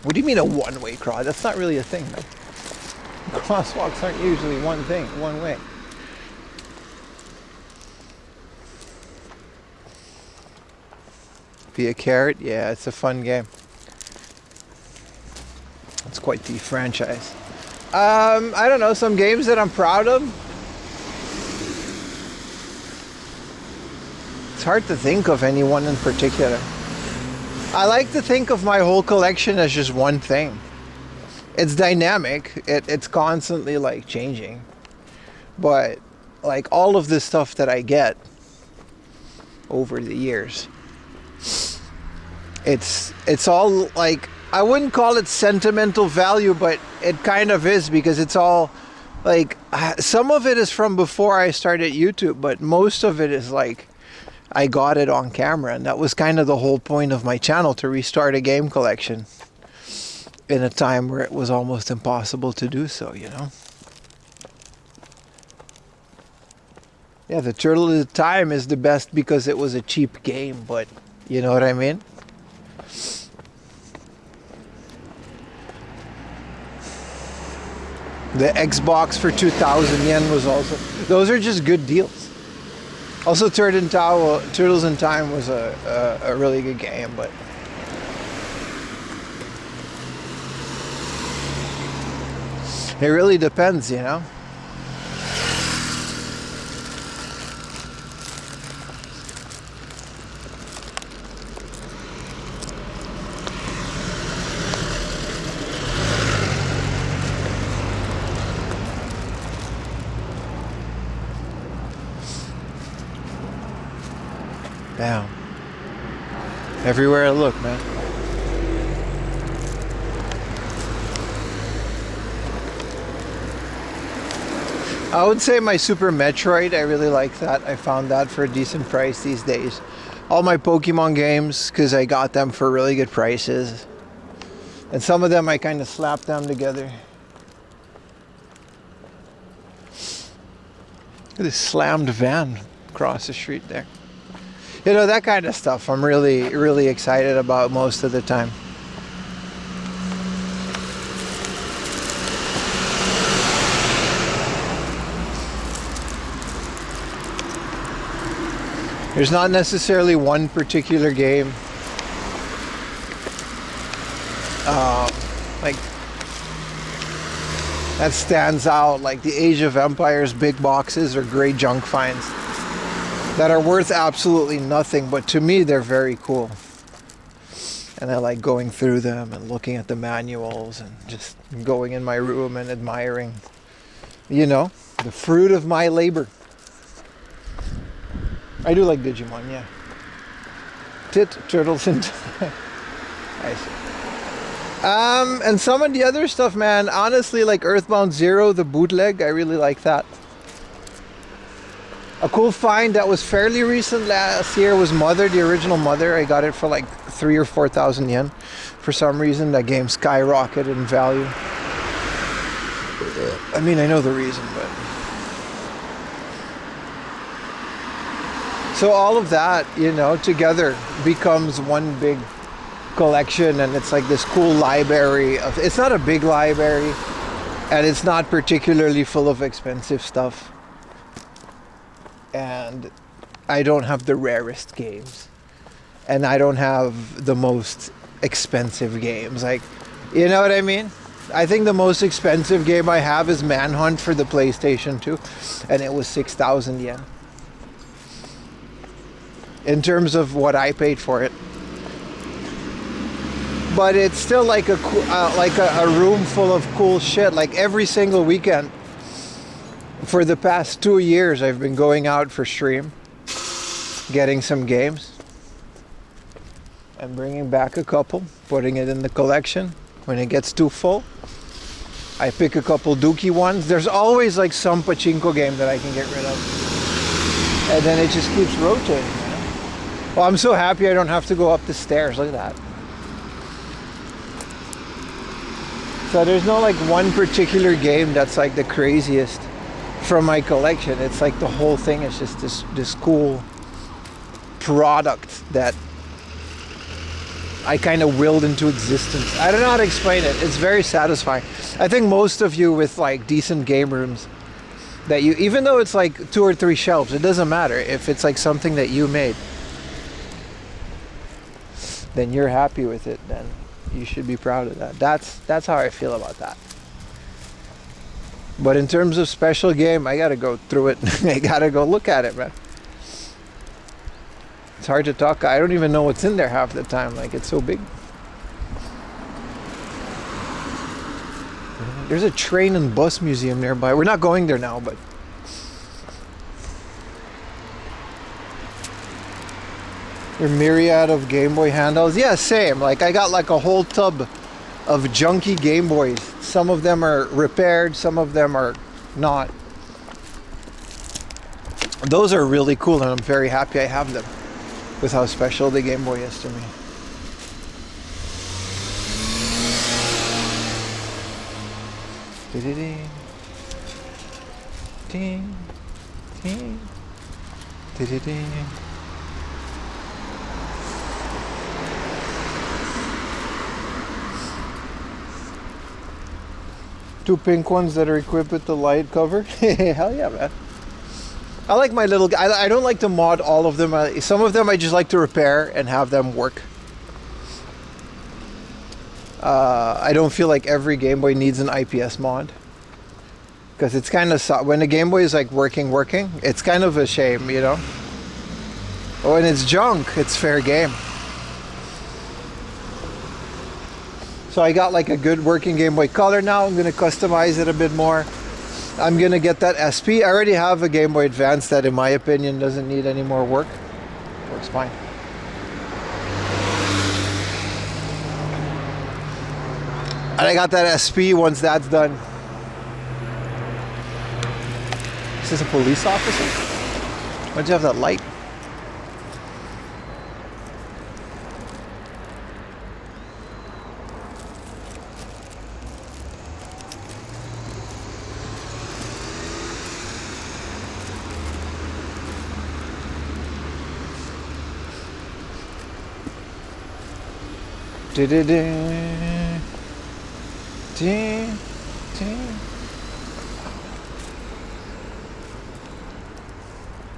What do you mean a one-way cross? That's not really a thing, though. Crosswalks aren't usually one thing, one way. Be a carrot? Yeah, it's a fun game. It's quite the franchise. I don't know, some games that I'm proud of. It's hard to think of any one in particular. I like to think of my whole collection as just one thing. It's dynamic. It's constantly like changing. But like all of this stuff that I get over the years, it's all like, I wouldn't call it sentimental value, but it kind of is, because it's all like, some of it is from before I started YouTube, but most of it is like, I got it on camera, and that was kind of the whole point of my channel, to restart a game collection in a time where it was almost impossible to do so, you know? Yeah, the Turtle of the Time is the best because it was a cheap game, but you know what I mean? The Xbox for 2,000 yen was also... Those are just good deals. Also, Turtles in Time was a really good game, but... It really depends, you know? Damn. Everywhere I look, man. I would say my Super Metroid, I really like that. I found that for a decent price these days. All my Pokemon games, because I got them for really good prices. And some of them I kind of slapped them together. Look at this slammed van across the street there. You know, that kind of stuff I'm really excited about most of the time. There's not necessarily one particular game like that stands out, like the Age of Empires big boxes or great junk finds that are worth absolutely nothing, but to me they're very cool. And I like going through them and looking at the manuals and just going in my room and admiring, you know, the fruit of my labor. I do like Digimon, yeah. Turtles in Time. I see. And some of the other stuff, man, honestly, like Earthbound Zero, the bootleg, I really like that. A cool find that was fairly recent last year was Mother, the original Mother. I got it for like 3,000 or 4,000 yen. For some reason, that game skyrocketed in value. I mean, I know the reason, but... So all of that, you know, together becomes one big collection, and it's like this cool library of... It's not a big library, and it's not particularly full of expensive stuff. And I don't have the rarest games. And I don't have the most expensive games. Like, you know what I mean? I think the most expensive game I have is Manhunt for the PlayStation 2. And it was 6,000 yen. In terms of what I paid for it. But it's still like a room full of cool shit. Like every single weekend. For the past 2 years, I've been going out for stream, getting some games, and bringing back a couple, putting it in the collection. When it gets too full, I pick a couple dookie ones. There's always like some pachinko game that I can get rid of. And then it just keeps rotating, man. Well, I'm so happy I don't have to go up the stairs. Look at that. So there's no like one particular game that's like the craziest from my collection. It's like the whole thing is just this cool product that I kind of willed into existence. I don't know how to explain it. It's very satisfying. I think most of you with like decent game rooms that you, even though it's like 2 or 3 shelves, it doesn't matter. If it's like something that you made, then you're happy with it, then you should be proud of that. That's how I feel about that. But in terms of special game, I gotta go through it. I gotta go look at it, man. It's hard to talk. I don't even know what's in there half the time. Like, it's so big. There's a train and bus museum nearby. We're not going there now, but... There are myriad of Game Boy handhelds. Yeah, same. Like, I got like a whole tub of junky Game Boys. Some of them are repaired, some of them are not. Those are really cool, and I'm very happy I have them with how special the Game Boy is to me. Ding, ding, ding, ding, ding. Two pink ones that are equipped with the light cover. Hell yeah, man. I like my little... I don't like to mod all of them. Some of them I just like to repair and have them work. I don't feel like every Game Boy needs an IPS mod. Because it's kind of... When the Game Boy is like working, it's kind of a shame, you know? When it's junk, it's fair game. So I got like a good working Game Boy Color now. I'm going to customize it a bit more. I'm going to get that SP. I already have a Game Boy Advance that in my opinion doesn't need any more work. Works fine. And I got that SP once that's done. Is this a police officer? Why'd you have that light?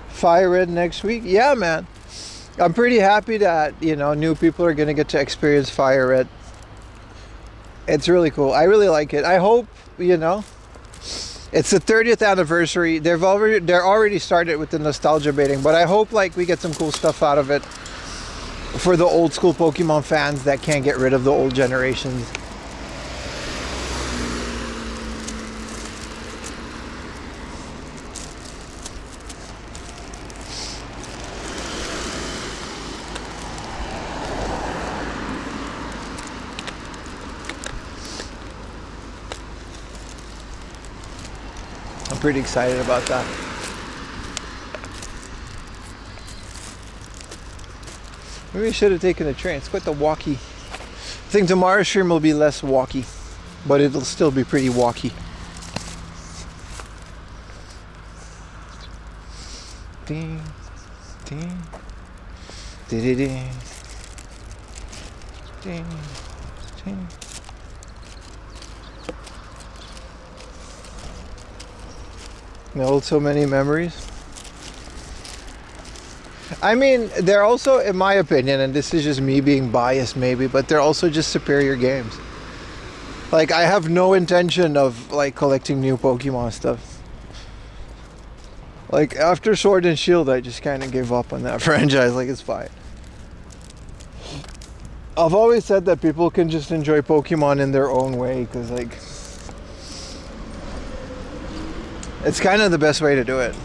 Fire Red next week? Yeah, man. I'm pretty happy that, you know, new people are going to get to experience Fire Red. It's really cool. I really like it. I hope, you know, it's the 30th anniversary. They're already started with the nostalgia baiting, but I hope like we get some cool stuff out of it for the old school Pokemon fans that can't get rid of the old generations. I'm pretty excited about that. Maybe we should have taken a train. It's quite the walkie. I think tomorrow's stream will be less walkie, but it'll still be pretty walkie. Ding, ding, ding, ding, ding, ding. Hold so many memories. I mean, they're also, in my opinion, and this is just me being biased maybe, but they're also just superior games. Like, I have no intention of like collecting new Pokemon stuff. Like, after Sword and Shield, I just kind of gave up on that franchise. Like, it's fine. I've always said that people can just enjoy Pokemon in their own way, because like, it's kind of the best way to do it.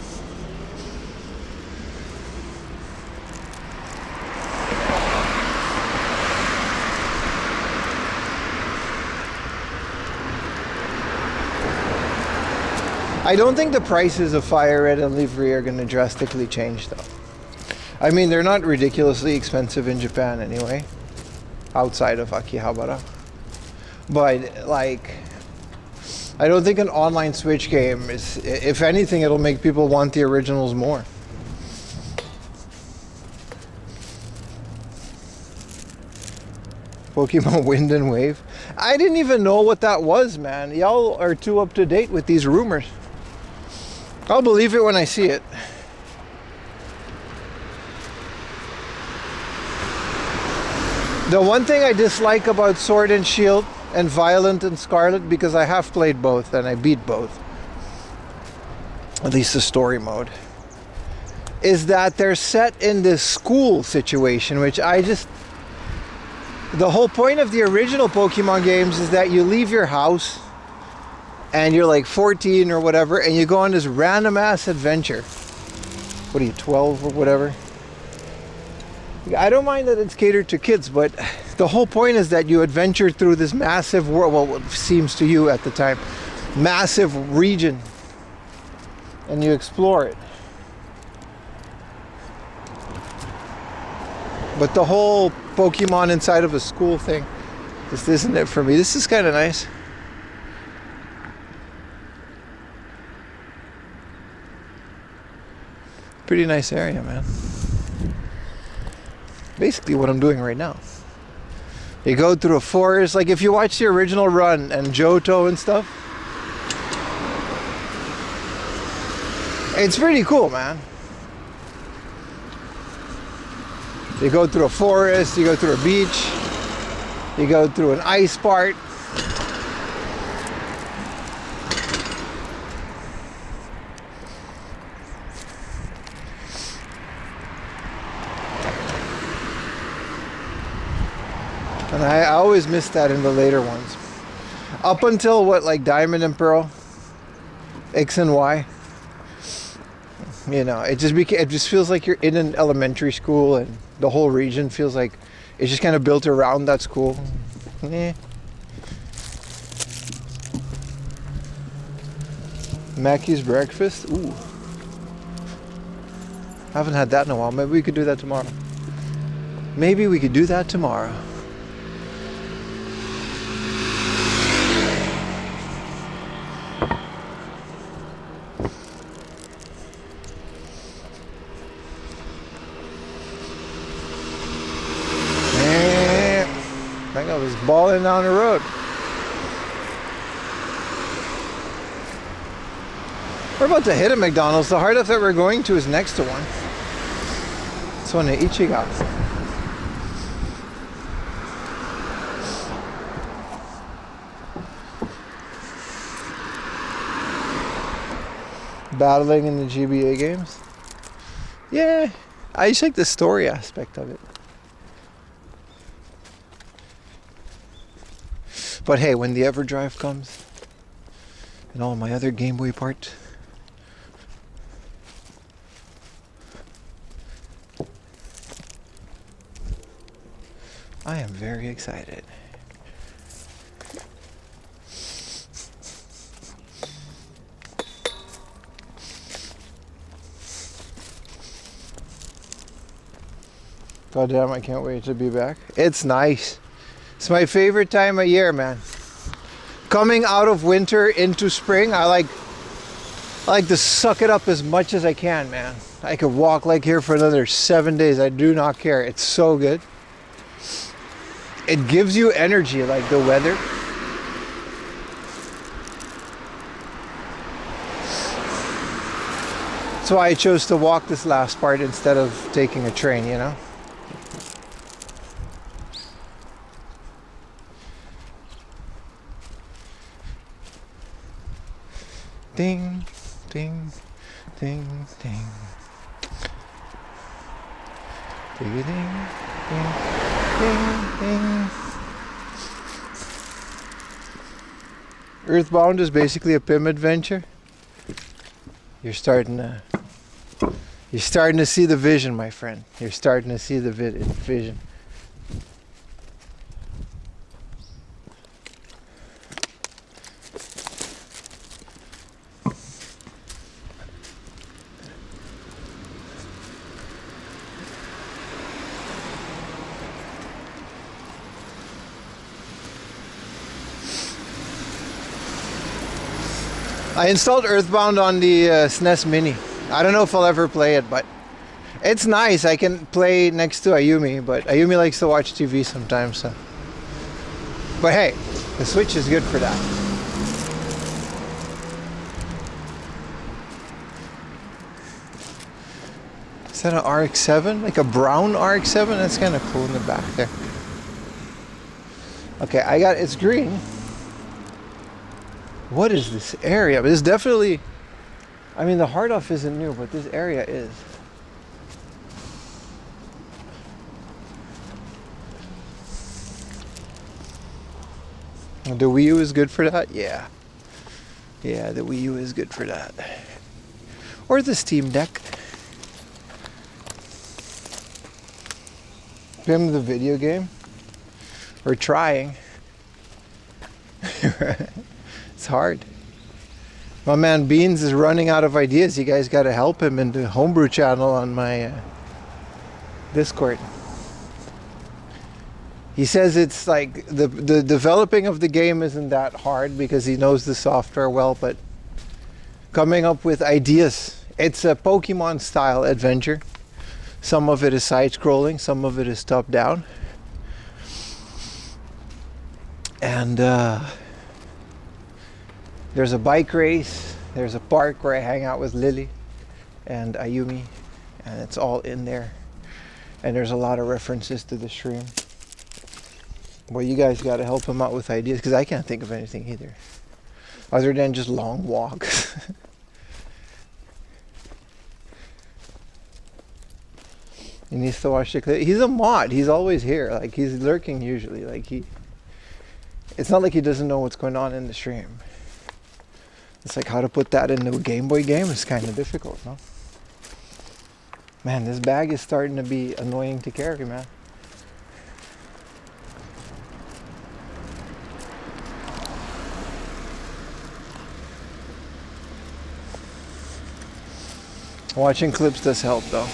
I don't think the prices of Fire Red and Leaf Ray are going to drastically change though. I mean, they're not ridiculously expensive in Japan anyway, outside of Akihabara. But like, I don't think an online Switch game is, if anything, it'll make people want the originals more. Pokemon Wind and Wave. I didn't even know what that was, man. Y'all are too up to date with these rumors. I'll believe it when I see it. The one thing I dislike about Sword and Shield and Violet and Scarlet, because I have played both and I beat both, at least the story mode, is that they're set in this school situation, which I just... The whole point of the original Pokemon games is that you leave your house and you're like 14 or whatever, and you go on this random ass adventure. What are you, 12 or whatever? I don't mind that it's catered to kids, but the whole point is that you adventure through this massive world, well, what seems to you at the time, massive region, and you explore it. But the whole Pokemon inside of a school thing, this isn't it for me. This is kind of nice. Pretty nice area, man. Basically what I'm doing right now. You go through a forest, like if you watch the original run and Johto and stuff, it's pretty cool, man. You go through a forest, you go through a beach, you go through an ice part. And I always miss that in the later ones. Up until what, like Diamond and Pearl, X and Y. You know, it just feels like you're in an elementary school, and the whole region feels like it's just kind of built around that school. Mackey's breakfast. Ooh, I haven't had that in a while. Maybe we could do that tomorrow. Maybe we could do that tomorrow. just balling down the road. We're about to hit a McDonald's. The hard that we're going to is next to one. It's one of Ichigatsu. Battling in the GBA games. Yeah, I just like the story aspect of it. But hey, when the EverDrive comes and all my other Game Boy parts, I am very excited. God damn, I can't wait to be back. It's nice. It's my favorite time of year, man. Coming out of winter into spring, I like to suck it up as much as I can, man. I could walk like here for another 7 days. I do not care. It's so good. It gives you energy, like the weather. That's why I chose to walk this last part instead of taking a train, you know? Ding, ding, ding, ding. Ding, ding, ding, ding, ding. Earthbound is basically a PIM adventure. You're starting to see the vision, my friend. You're starting to see the vision. I installed Earthbound on the SNES Mini. I don't know if I'll ever play it, but it's nice. I can play next to Ayumi, but Ayumi likes to watch TV sometimes. So. But hey, the Switch is good for that. Is that an RX-7? Like a brown RX-7? That's kind of cool in the back there. Okay, it's green. What is this area? But it's definitely, I mean, the hard off isn't new, but this area is. The Wii U is good for that? Yeah. Yeah, the Wii U is good for that. Or the Steam Deck. PIM the video game. We're trying. It's hard. My man Beans is running out of ideas. You guys got to help him in the homebrew channel on my Discord. He says it's like the developing of the game isn't that hard because he knows the software well, but coming up with ideas. It's a Pokemon style adventure. Some of it is side scrolling, some of it is top down. And there's a bike race, there's a park where I hang out with Lily and Ayumi, and it's all in there. And there's a lot of references to the stream. Well, you guys got to help him out with ideas because I can't think of anything either, other than just long walks. He needs to watch the clip. He's a mod. He's always here. Like, he's lurking usually. Like, it's not like he doesn't know what's going on in the stream. It's like how to put that into a Game Boy game is kind of difficult, no? Man, this bag is starting to be annoying to carry, man. Watching clips does help, though.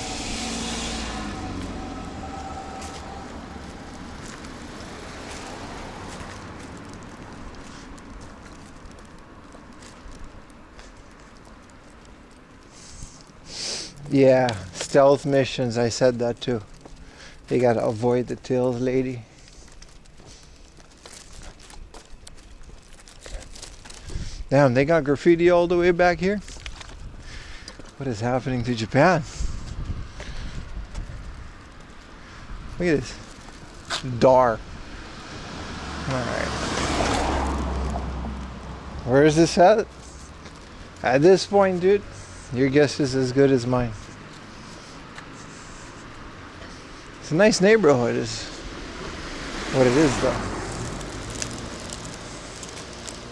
Yeah, stealth missions, I said that too. You gotta avoid the tails lady. Damn, they got graffiti all the way back here? What is happening to Japan? Look at this. Dar. Alright. Where is this at? At this point, dude, your guess is as good as mine. It's a nice neighborhood, is what it is, though.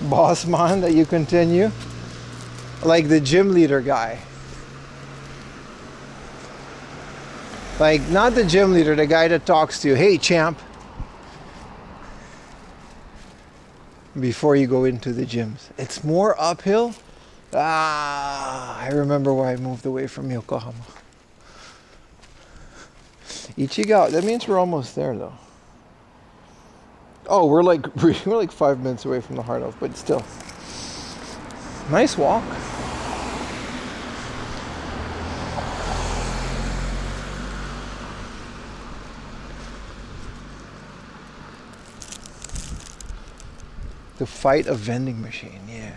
Boss man, that you continue? Like the gym leader guy. Like, not the gym leader, the guy that talks to you. Hey, champ. Before you go into the gyms. It's more uphill. I remember why I moved away from Yokohama. Ichigo, that means we're almost there, though. Oh, we're like 5 minutes away from the heart of, but still. Nice walk. To fight a vending machine, yeah.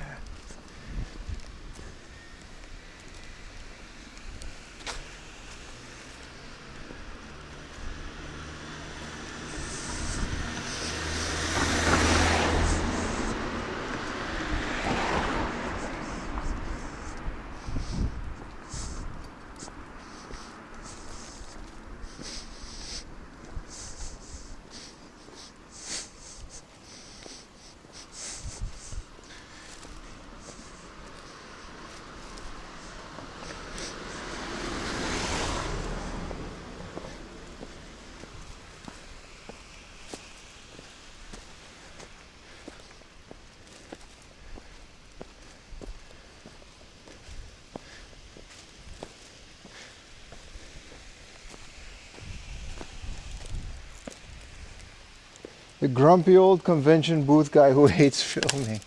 The grumpy old convention booth guy who hates filming.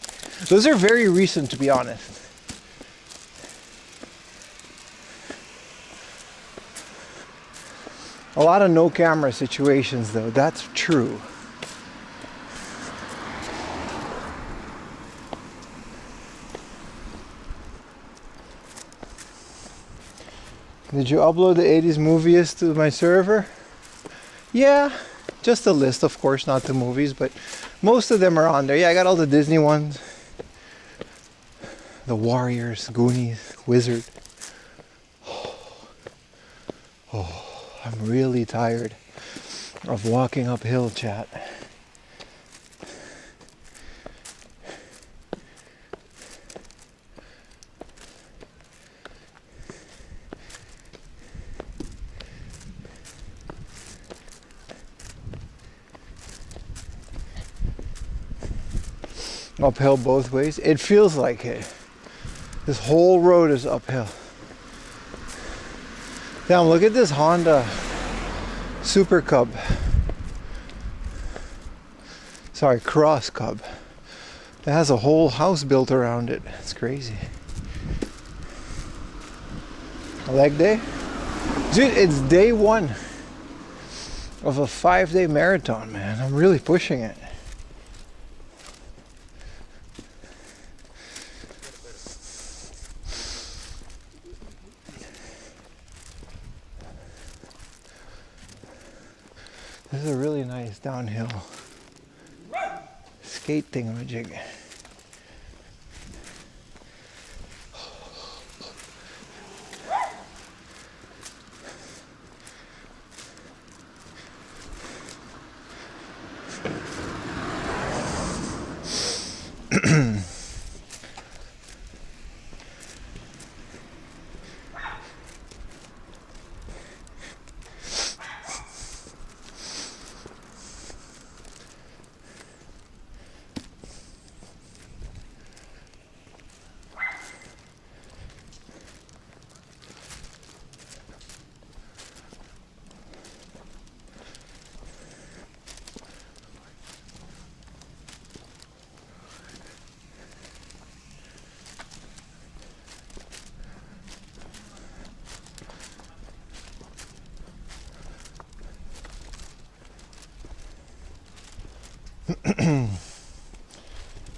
Those are very recent, to be honest. A lot of no camera situations, though. That's true. Did you upload the 80s movies to my server? Yeah. Just a list, of course, not the movies, but most of them are on there. Yeah, I got all the Disney ones. The Warriors, Goonies, Wizard. Oh, I'm really tired of walking uphill, chat. Uphill both ways. It feels like it. This whole road is uphill. Damn, look at this Honda Super Cub. Sorry, Cross Cub. It has a whole house built around it. It's crazy. Leg day? Dude, it's day one of a 5-day marathon, man. I'm really pushing it. This is a really nice downhill skate thingamajig.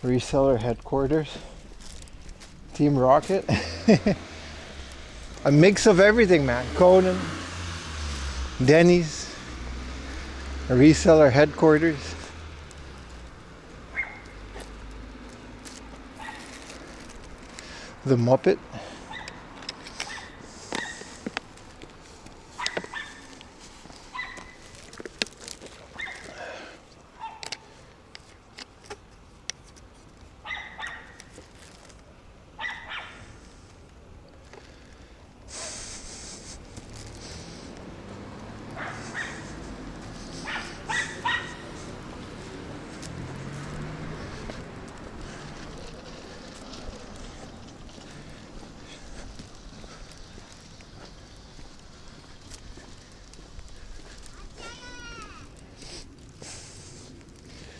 Reseller headquarters. Team Rocket. A mix of everything, man. Conan, Denny's, a reseller headquarters. The Muppet.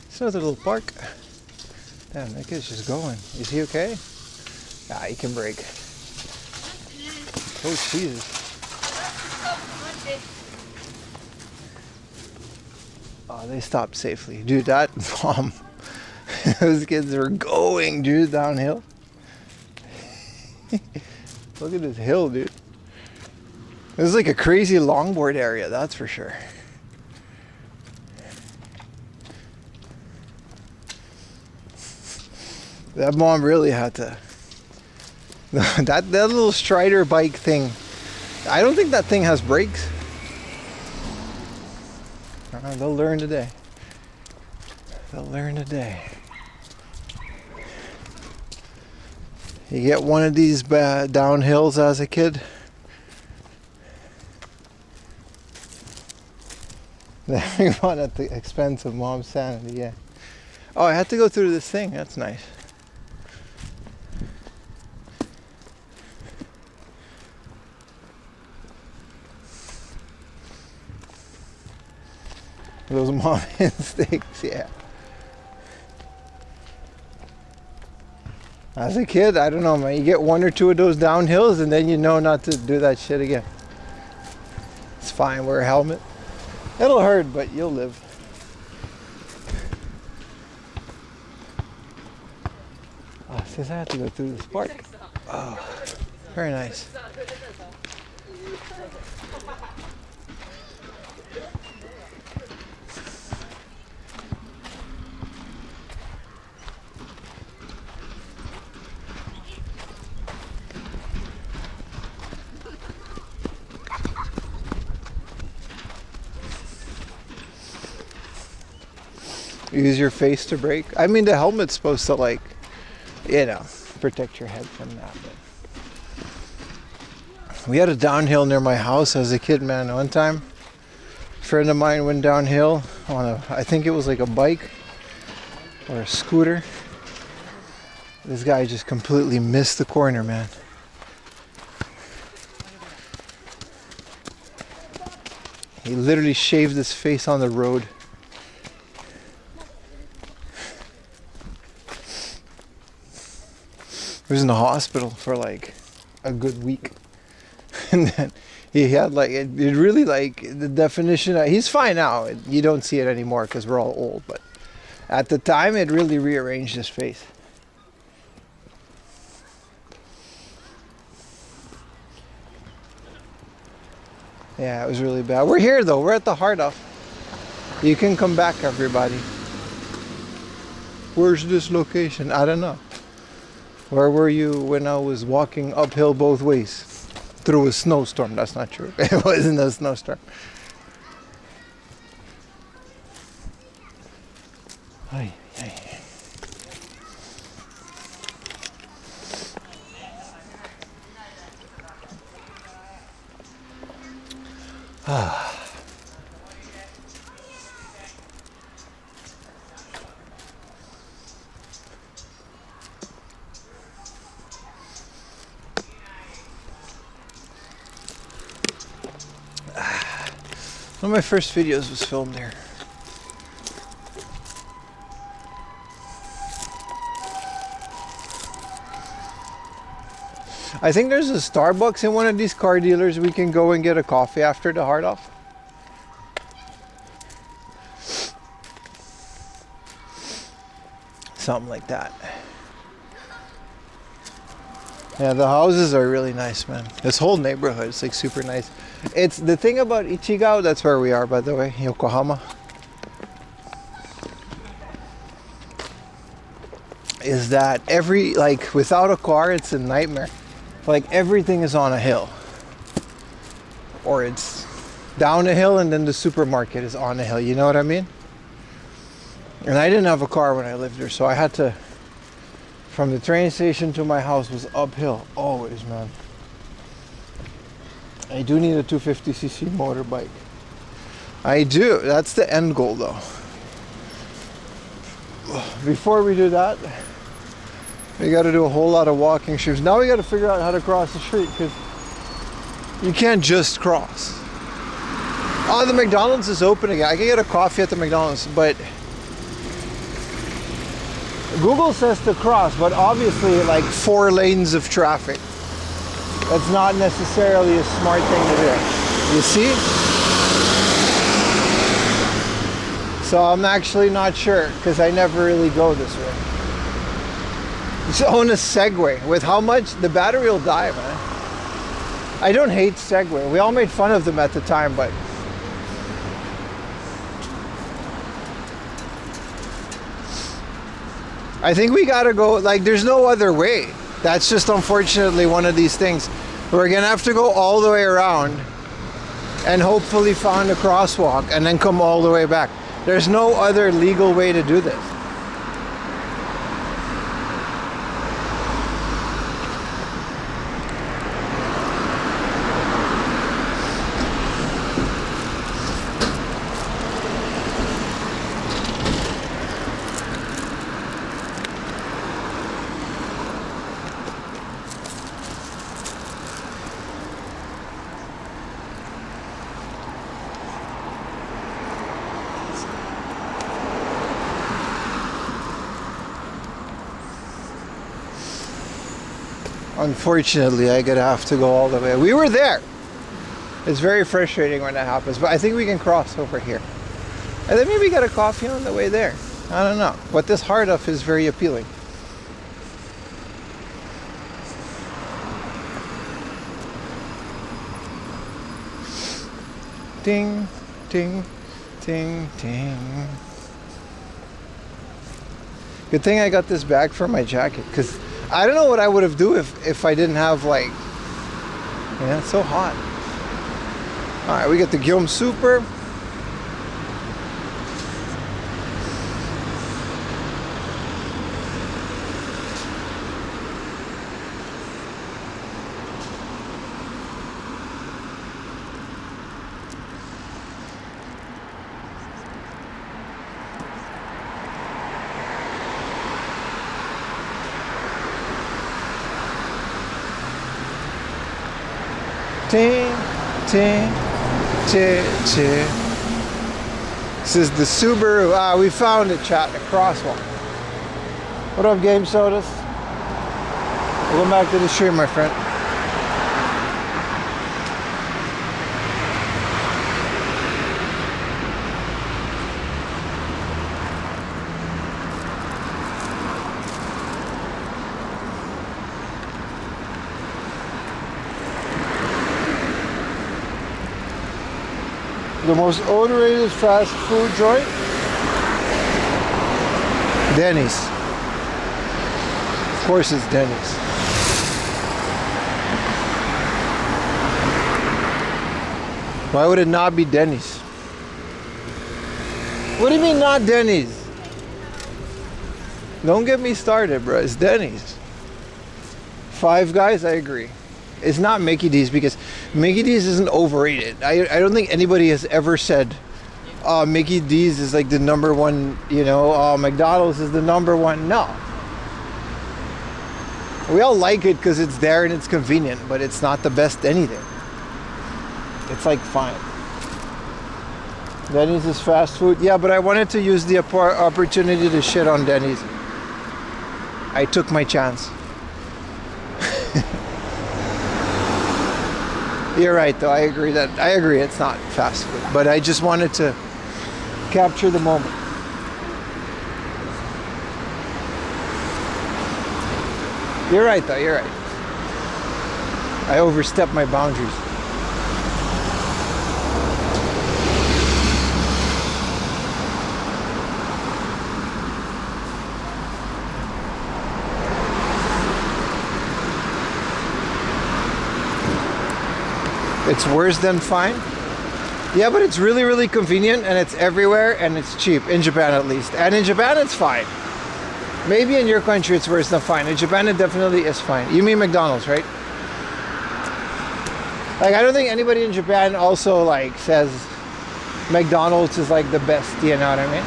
It's another little park. Damn, that kid's just going. Is he okay? Yeah, he can break. Oh, Jesus. Oh, they stopped safely. Dude, that bomb. Those kids are going, dude, downhill. Look at this hill, dude. This is like a crazy longboard area, that's for sure. That mom really had to. That little Strider bike thing. I don't think that thing has brakes. They'll learn today. They'll learn today. You get one of these downhills as a kid. Having fun at the expense of mom's sanity, yeah. Oh, I had to go through this thing. That's nice. Those mom instincts, yeah. As a kid, I don't know, man. You get one or two of those downhills and then you know not to do that shit again. It's fine, wear a helmet. It'll hurt, but you'll live. Oh, since I have to go through this park. Oh, very nice. Use your face to brake. I mean, the helmet's supposed to, like, you know, protect your head from that. But we had a downhill near my house as a kid, man. One time, a friend of mine went downhill on a, I think it was like a bike or a scooter. This guy just completely missed the corner, man. He literally shaved his face on the road. He was in the hospital for like a good week. And then he had like, it really like the definition, he's fine now. You don't see it anymore because we're all old. But at the time, it really rearranged his face. Yeah, it was really bad. We're here though, we're at the heart of. You can come back, everybody. Where's this location? I don't know. Where were you when I was walking uphill both ways through a snowstorm? That's not true. It wasn't a snowstorm. Ay, ay. Ah. One of my first videos was filmed there. I think there's a Starbucks in one of these car dealers. We can go and get a coffee after the hard off. Something like that. Yeah, the houses are really nice, man. This whole neighborhood is like super nice. It's the thing about Ichigao, that's where we are, by the way, Yokohama, is that like without a car, it's a nightmare. Like everything is on a hill, or it's down a hill, and then the supermarket is on a hill. You know what I mean? And I didn't have a car when I lived there, so I had to, from the train station to my house was uphill always, man. I do need a 250cc motorbike. I do. That's the end goal, though. Before we do that, we got to do a whole lot of walking streams. Now we got to figure out how to cross the street, because you can't just cross. Oh, the McDonald's is open again. I can get a coffee at the McDonald's, but Google says to cross, but obviously like 4 lanes of traffic. That's not necessarily a smart thing to do. You see? So I'm actually not sure, because I never really go this way. Just own a Segway. With how much? The battery will die, man. I don't hate Segway. We all made fun of them at the time, but I think we gotta go, like there's no other way. That's just unfortunately one of these things. We're gonna have to go all the way around and hopefully find a crosswalk and then come all the way back. There's no other legal way to do this. Unfortunately, I gotta have to go all the way. We were there. It's very frustrating when that happens, but I think we can cross over here. And then maybe get a coffee on the way there. I don't know. But this hard up is very appealing. Ding, ding, ding, ding. Good thing I got this bag for my jacket, because I don't know what I would have do if I didn't have, like, yeah, it's so hot. All right, we got the Guillaume Super. Ting, ting, ting, ting. This is the Subaru. Ah, we found it, chat, a crosswalk. What up, Game Sodas? Welcome back to the stream, my friend. The most overrated fast food joint? Denny's. Of course it's Denny's. Why would it not be Denny's? What do you mean not Denny's? Don't get me started, bro. It's Denny's. Five Guys, I agree. It's not Mickey D's, because Mickey D's isn't overrated. I don't think anybody has ever said Mickey D's is like the number one, you know, McDonald's is the number one. No. We all like it because it's there and it's convenient, but it's not the best anything. It's like fine. Denny's is fast food. Yeah, but I wanted to use the opportunity to shit on Denny's. I took my chance. You're right, though. I agree it's not fast food, but I just wanted to capture the moment. You're right, though. You're right. I overstepped my boundaries. It's worse than fine. Yeah, but it's really, really convenient and it's everywhere and it's cheap, in Japan at least. And in Japan it's fine. Maybe in your country it's worse than fine. In Japan it definitely is fine. You mean McDonald's, right? Like, I don't think anybody in Japan also like says McDonald's is like the best, you know what I mean?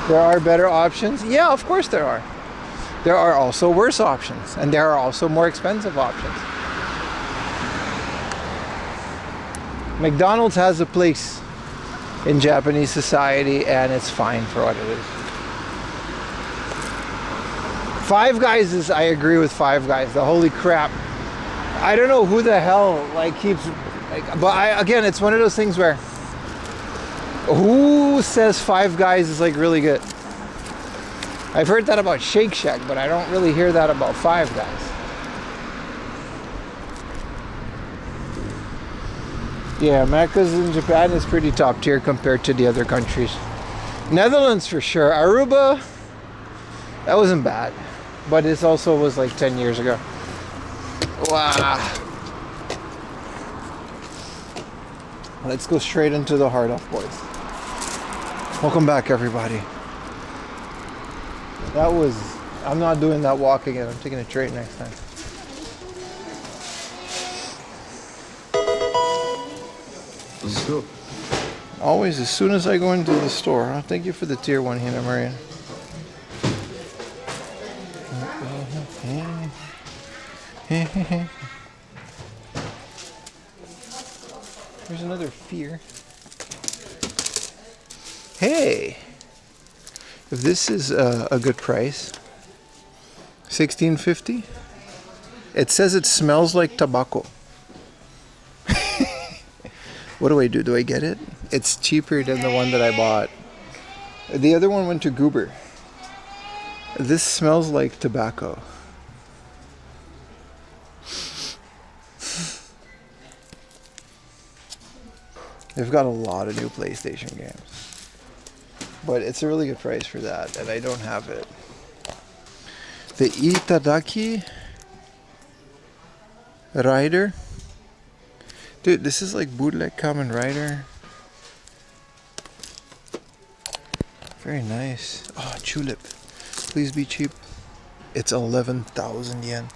There are better options. Yeah, of course there are. There are also worse options and there are also more expensive options. McDonald's has a place in Japanese society and it's fine for what it is. Five Guys is, I agree with Five Guys. The holy crap. I don't know who the hell like keeps like, but again, it's one of those things where who says Five Guys is like really good? I've heard that about Shake Shack, but I don't really hear that about Five Guys. Yeah, Macca's in Japan is pretty top tier compared to the other countries. Netherlands for sure. Aruba, that wasn't bad. But this also was like 10 years ago. Wow. Let's go straight into the hard off, boys. Welcome back, everybody. That was... I'm not doing that walk again. I'm taking a train next time. Let's go. Always, as soon as I go into the store. Huh? Thank you for the tier 1, Hina Maria. There's another fear. Hey! If this is a good price, $16.50. It says it smells like tobacco. What do I do? Do I get it? It's cheaper than the one that I bought. The other one went to Goober. This smells like tobacco. They've got a lot of new PlayStation games. But it's a really good price for that, and I don't have it. The Itadaki Rider. Dude, this is like bootleg Kamen Rider. Very nice. Oh, Tulip. Please be cheap. It's 11,000 yen.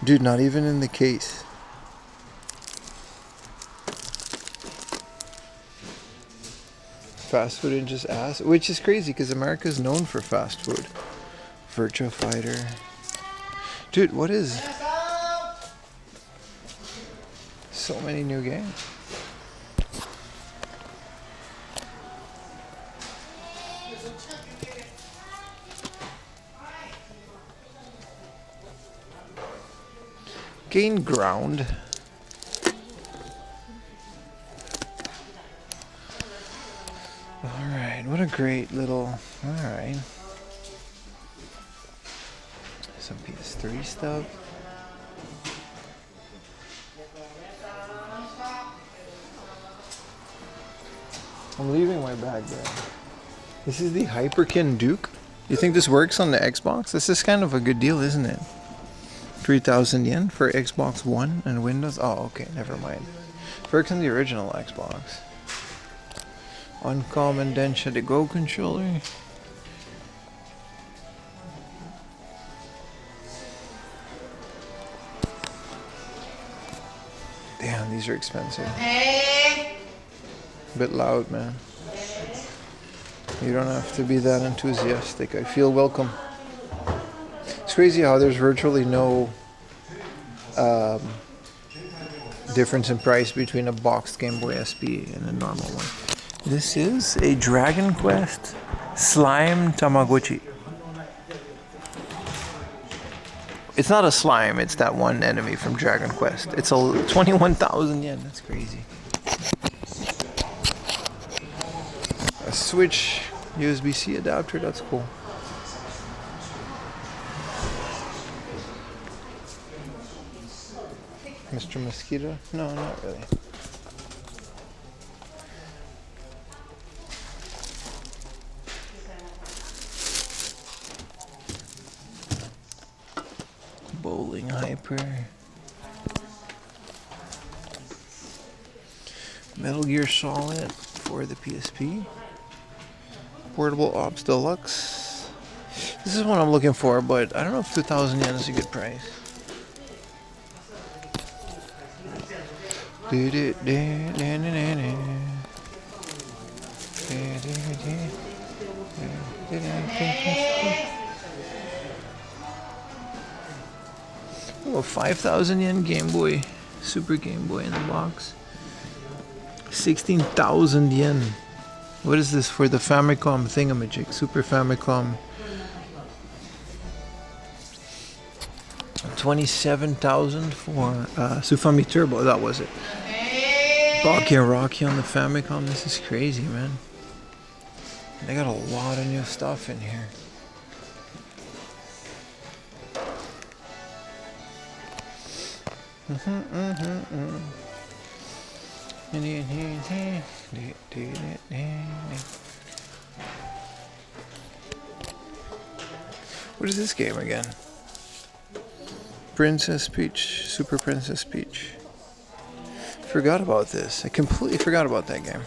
Dude, not even in the case. Fast food and just ass. Which is crazy because America is known for fast food. Virtua Fighter. Dude, what is... So many new games. Gain ground. Alright, what a great little... Alright. Some PS3 stuff. I'm leaving my bag there. This is the Hyperkin Duke. You think this works on the Xbox? This is kind of a good deal, isn't it? 3,000 yen for Xbox One and Windows. Oh, okay, never mind. Works on the original Xbox. Uncommon Densha to Go controller. Damn, these are expensive. A bit loud, man. You don't have to be that enthusiastic. I feel welcome. It's crazy how there's virtually no difference in price between a boxed Game Boy SP and a normal one. This is a Dragon Quest Slime Tamagotchi. It's not a slime, it's that one enemy from Dragon Quest. It's a 21,000 yen, that's crazy. A Switch USB-C adapter, that's cool. Mr. Mosquito? No, not really. Bowling Hyper. Metal Gear Solid for the PSP. Portable Ops Deluxe. This is what I'm looking for, but I don't know if 2,000 yen is a good price. Oh, 5,000 yen Game Boy, Super Game Boy in the box. 16,000 yen. What is this for the Famicom thingamajig? Super Famicom. 27,000 for Sufami Turbo. That was it. Baki and Rocky on the Famicom. This is crazy, man. They got a lot of new stuff in here. What is this game again? Princess Peach, Super Princess Peach. Forgot about this. I completely forgot about that game.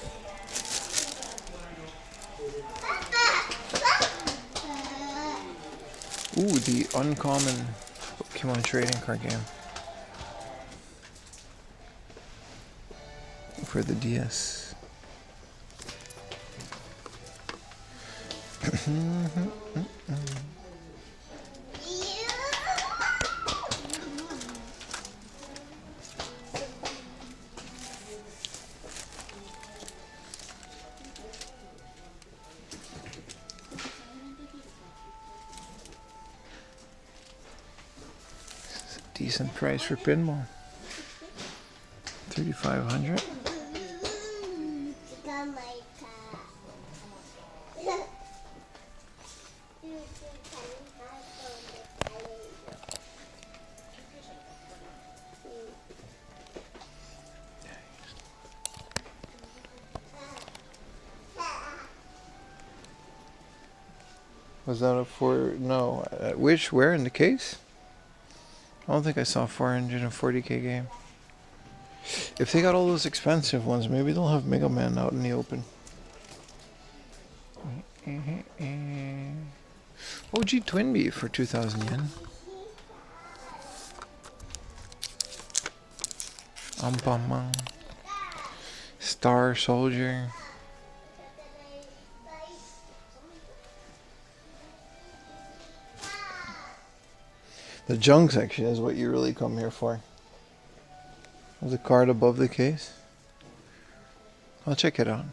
Ooh, the uncommon Pokemon trading card game. For the DS. Decent price for pinball. 3,500. Was that a no, where in the case? I don't think I saw 440k game. If they got all those expensive ones, maybe they'll have Mega Man out in the open. OG Twinbee for 2,000 yen. Ampamang. Star Soldier. The junk section is what you really come here for. There's a card above the case. I'll check it out.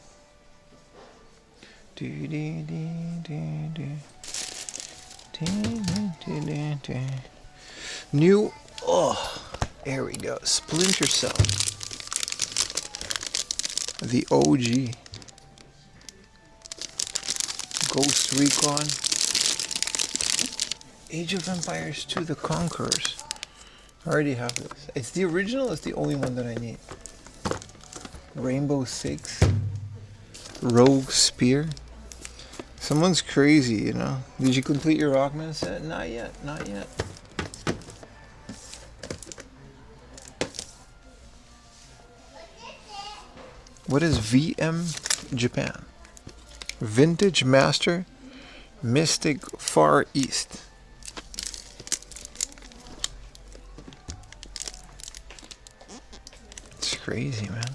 New, oh, there we go. Splinter Cell. The OG. Ghost Recon. Age of Empires 2, The Conquerors. I already have this. It's the original, it's the only one that I need. Rainbow Six. Rogue Spear. Someone's crazy, you know. Did you complete your Rockman set? Not yet, not yet. What is VM Japan? Vintage Master Mystic Far East. It's crazy, man.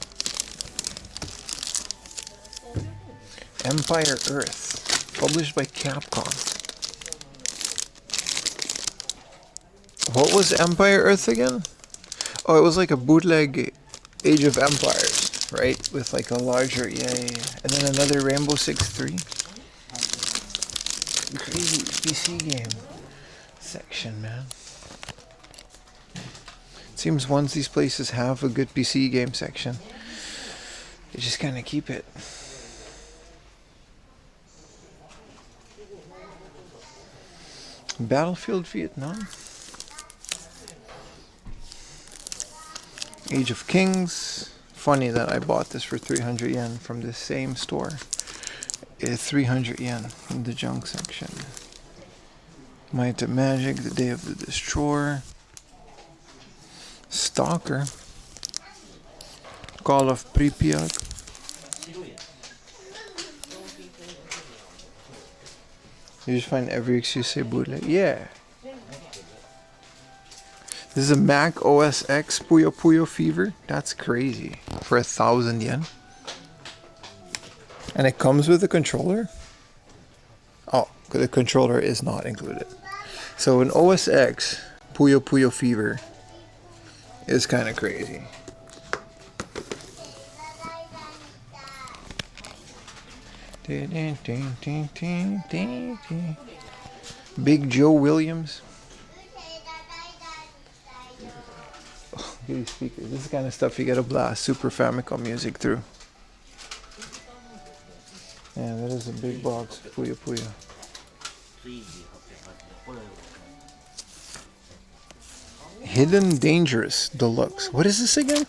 Empire Earth, published by Capcom. What was Empire Earth again? Oh, it was like a bootleg Age of Empires, right? With like a larger, yeah. And then another Rainbow Six 3. Crazy PC game section, man. It seems once these places have a good PC game section, they just kind of keep it. Battlefield Vietnam. Age of Kings. Funny that I bought this for 300 yen from the same store. It's 300 yen in the junk section. Might of Magic, The Day of the Destroyer. Stalker. Call of Pripyat. You just find every excuse to say bootleg. Yeah. This is a Mac OS X Puyo Puyo Fever. That's crazy. For 1,000 yen. And it comes with a controller? Oh, the controller is not included. So an OS X Puyo Puyo Fever is kind of crazy. Big Joe Williams. Oh, get these speakers. This is the kind of stuff you gotta blast Super Famicom music through. Yeah, that is a big box. Puyo Puyo. Hidden Dangerous Deluxe. What is this again?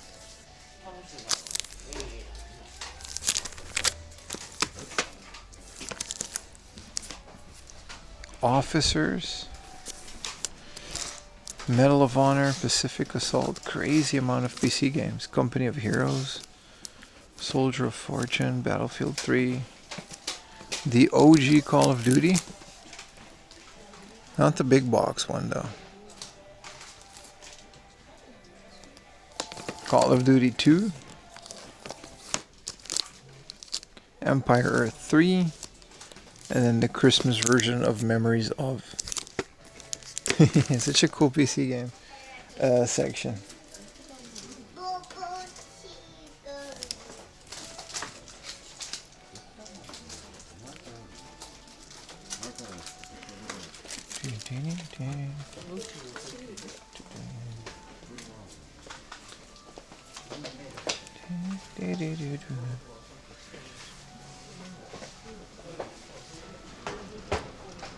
Officers, Medal of Honor, Pacific Assault, crazy amount of PC games. Company of Heroes, Soldier of Fortune, Battlefield 3, the OG Call of Duty, not the big box one though. Call of Duty 2, Empire Earth 3, and then the Christmas version of Memories of. It's such a cool PC game section.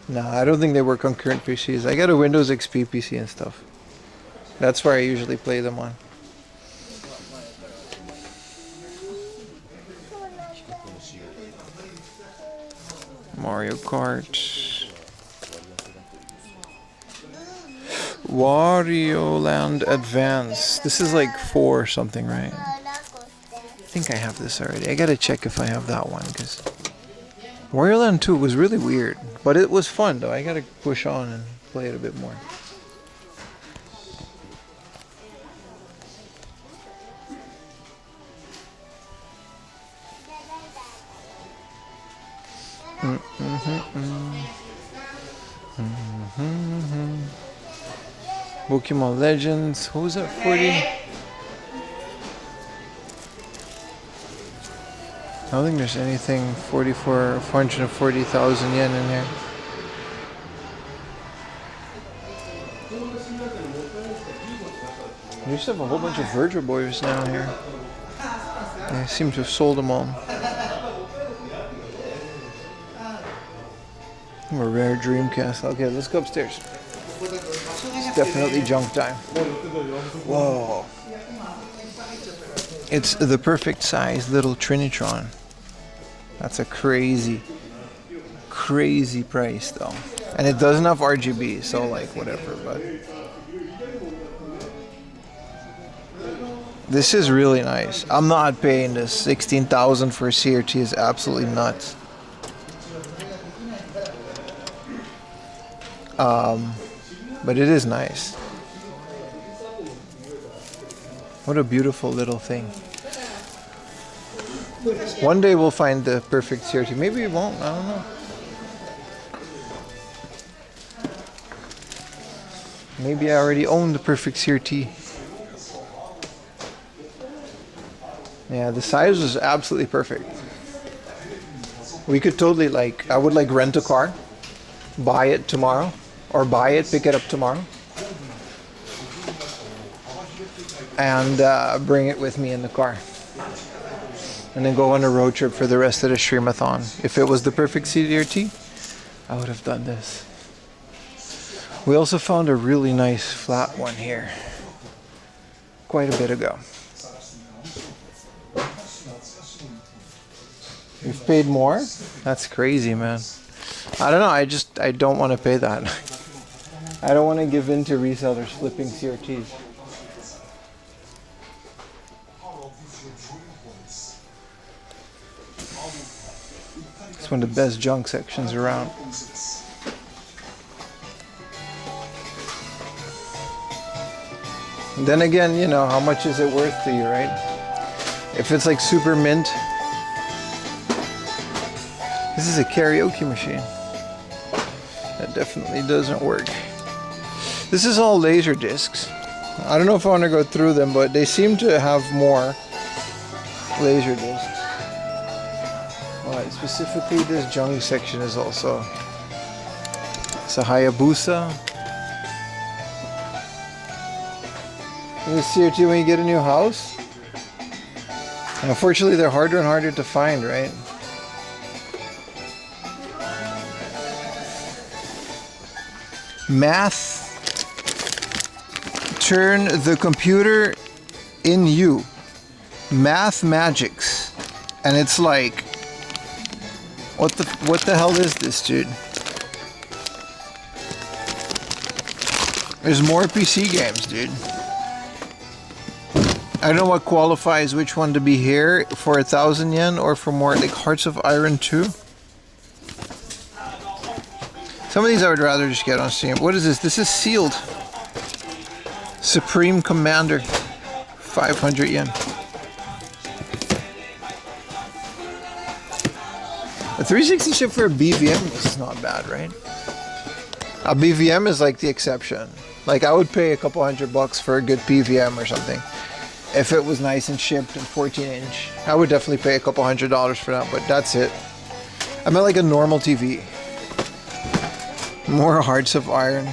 No, I don't think they work on current PCs. I got a Windows XP PC and stuff. That's where I usually play them on. Mario Kart. Wario Land Advance. This is like 4 or something, right? I think I have this already. I gotta check if I have that one, because Wario Land 2 was really weird, but it was fun though. I gotta push on and play it a bit more. Pokemon Legends. What was that? 40? I don't think there's anything 440,000 yen in here. We used to have a whole bunch of Virgil Boys now here. They seem to have sold them all. A rare Dreamcast. Okay, let's go upstairs. It's definitely junk time. Whoa. It's the perfect size little Trinitron. That's a crazy price though. And it doesn't have RGB, so like whatever, but this is really nice. I'm not paying this. 16,000 for a CRT is absolutely nuts. But it is nice. What a beautiful little thing. One day we'll find the perfect CRT. Maybe we won't, I don't know. Maybe I already own the perfect CRT. Yeah, the size was absolutely perfect. We could totally I would rent a car, buy it tomorrow, or buy it, pick it up tomorrow, and bring it with me in the car. And then go on a road trip for the rest of the STREAM-A-THON. If it was the perfect CRT, I would have done this. We also found a really nice flat one here. quite a bit ago. You've paid more? That's crazy, man. I don't know. I don't want to pay that. I don't want to give in to resellers flipping CRTs. It's one of the best junk sections around. And then again, you know, how much is it worth to you, right? If it's like super mint. This is a karaoke machine. That definitely doesn't work. This is all laser discs. I don't know if I want to go through them, but they seem to have more laser discs. But specifically this junk section is also, it's a Hayabusa. This CRT when you get a new house. And unfortunately they're harder and harder to find, right? Math. Turn the computer in you. Math Magics. And it's like, what the hell is this, dude? There's more PC games, dude. I don't know what qualifies which one to be here, for 1,000 yen or for more, like Hearts of Iron 2. Some of these I would rather just get on Steam. What is this? This is sealed. Supreme Commander. 500 yen. A 360 chip for a BVM is not bad, right? A BVM is like the exception. Like I would pay a couple $100 for a good PVM or something. If it was nice and shipped and 14-inch, I would definitely pay a couple $100 for that, but that's it. I meant like a normal TV. More Hearts of Iron.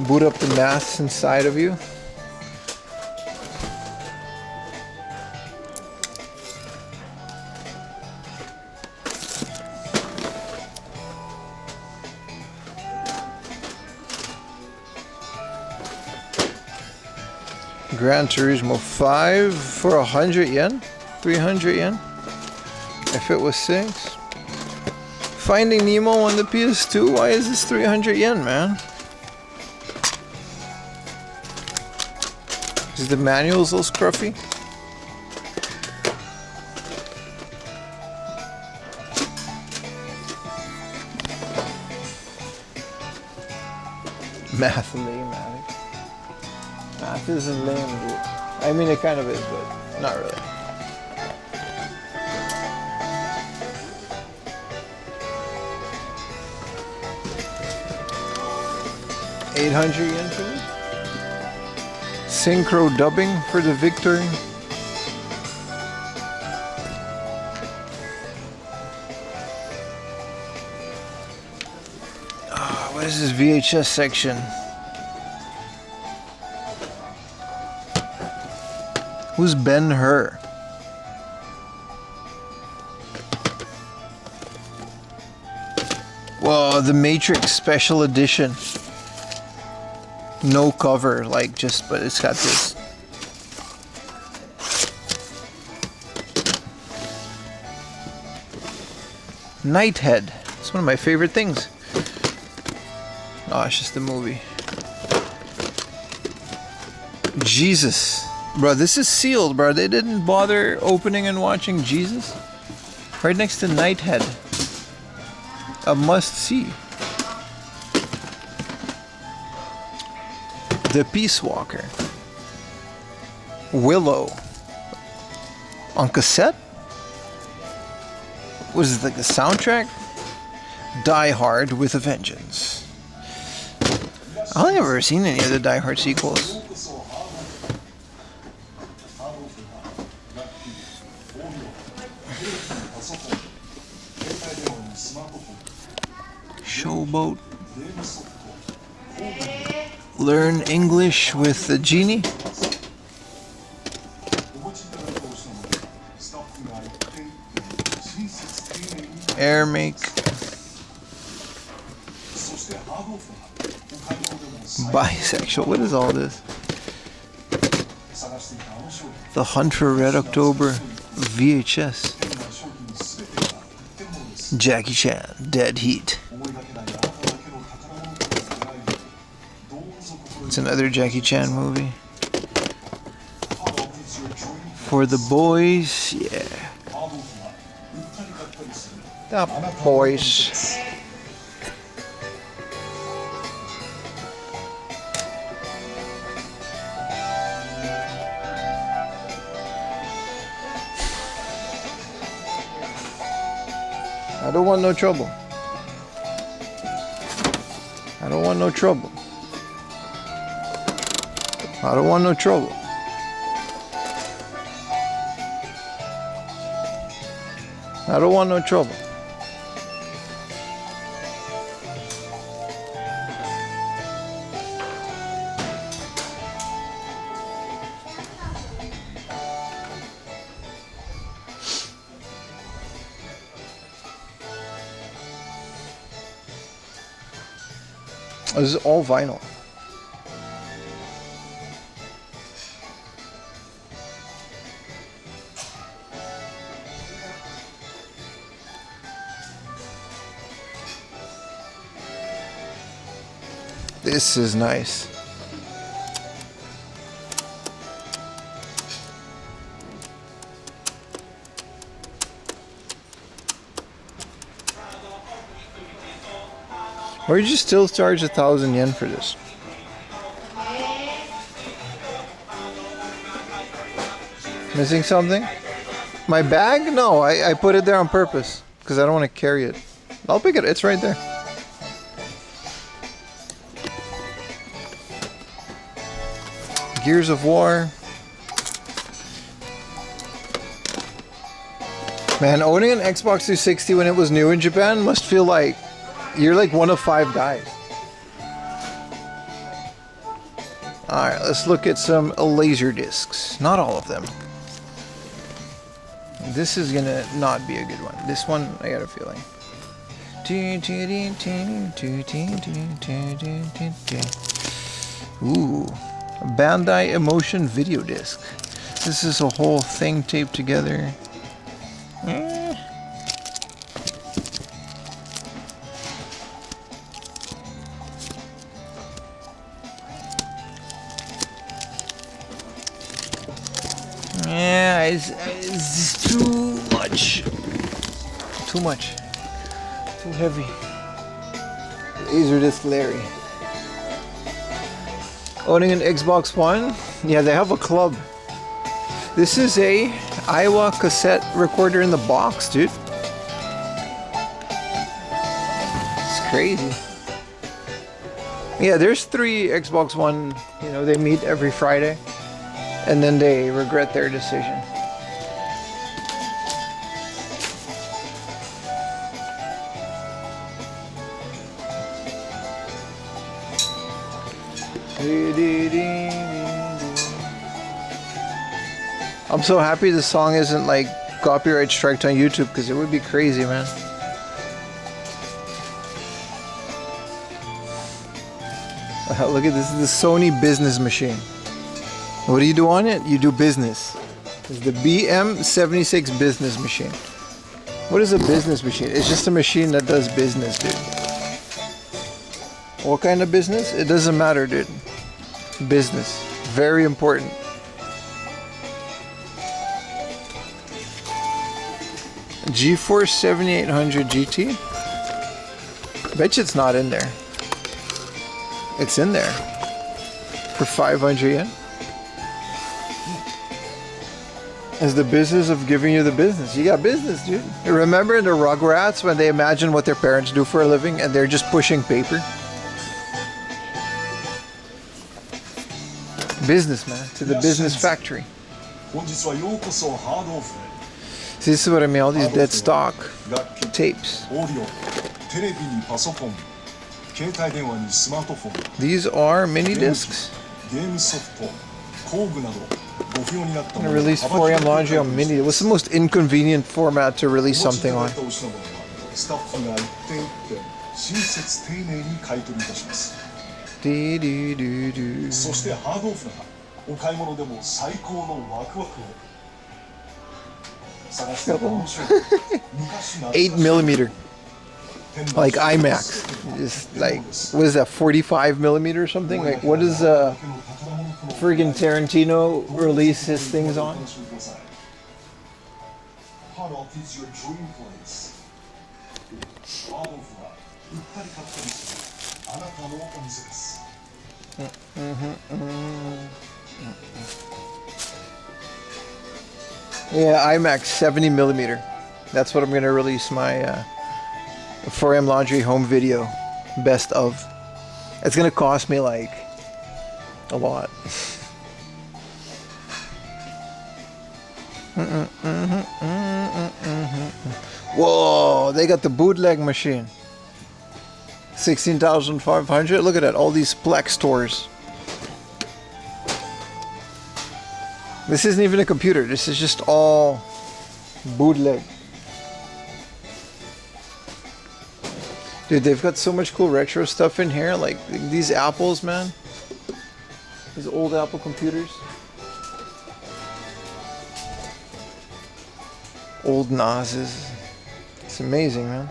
Boot up the maths inside of you. Gran Turismo 5 for 100 yen, 300 yen, if it was 6. Finding Nemo on the PS2, why is this 300 yen, man? Is the manual's a little scruffy? Math lame, Math isn't lame, dude. I mean, it kind of is, but not really. $800 yen for this? Synchro dubbing for the Victory. Oh, what is this VHS section? Who's Ben-Hur? Whoa, the Matrix Special Edition. No cover, like just, but it's got this. Nighthead. It's one of my favorite things. Oh, it's just a movie. Jesus. Bro, this is sealed, bro. They didn't bother opening and watching Jesus. Right next to Nighthead. A must-see. The Peace Walker. Willow. On cassette? Was it like the soundtrack? Die Hard with a Vengeance. I don't think I've ever seen any of the Die Hard sequels. Showboat. Learn English with the genie. Air make. Bisexual. What is all this? The Hunt for Red October VHS. Jackie Chan, Dead Heat. It's another Jackie Chan movie. For the boys, yeah. The boys. I don't want no trouble. I don't want no trouble. I don't want no trouble. I don't want no trouble. This is all vinyl. This is nice. Or you just still charge 1,000 yen for this? Missing something? My bag? No, I put it there on purpose because I don't want to carry it. I'll pick it. It's right there. Gears of War. Man, owning an Xbox 360 when it was new in Japan must feel like you're like one of 5 guys. Alright, let's look at some laser discs. Not all of them. This is gonna not be a good one. This one, I got a feeling. Ooh, a Bandai Emotion video disc. This is a whole thing taped together. Yeah, it's too much. Too much. Too heavy. Laserdisc Larry. Owning an Xbox One? Yeah, they have a club. This is a Iowa cassette recorder in the box, dude. It's crazy. Yeah, there's 3 Xbox One, you know, they meet every Friday. And then they regret their decision. I'm so happy this song isn't like copyright striked on YouTube because it would be crazy, man. Look at this, is the Sony business machine. What do you do on it? You do business. It's the BM76 business machine. What is a business machine? It's just a machine that does business, dude. What kind of business? It doesn't matter, dude. Business. Very important. GeForce 7800 GT? Bet you it's not in there. It's in there. For 500 yen. Is the business of giving you the business. You got business, dude. Remember in the Rugrats when they imagine what their parents do for a living and they're just pushing paper? Business, man. To the business factory. See, this is what I mean. All these dead stock tapes. These are mini discs. I'm gonna release 4am laundry on mini. What's the most inconvenient format to release something on? 親切丁寧に買い取りいたします。 Do. そしてハードオフならお買い物でも最高のワクワクを探して面白い昔懐かしい 8mm, like IMAX. Just like, what is that, 45mm or something? Like, what does friggin' Tarantino release his things on? Hard is your dream place. ハードオフは売ったり買ったりするあなたのお店です。 Yeah, IMAX 70mm. That's what I'm gonna release my 4M Laundry home video best of. It's gonna cost me like a lot. Whoa, they got the bootleg machine. 16,500. Look at that, all these Plex stores. This isn't even a computer, this is just all bootleg. Dude, they've got so much cool retro stuff in here, like these Apples, man. These old Apple computers. Old NASes. It's amazing, man.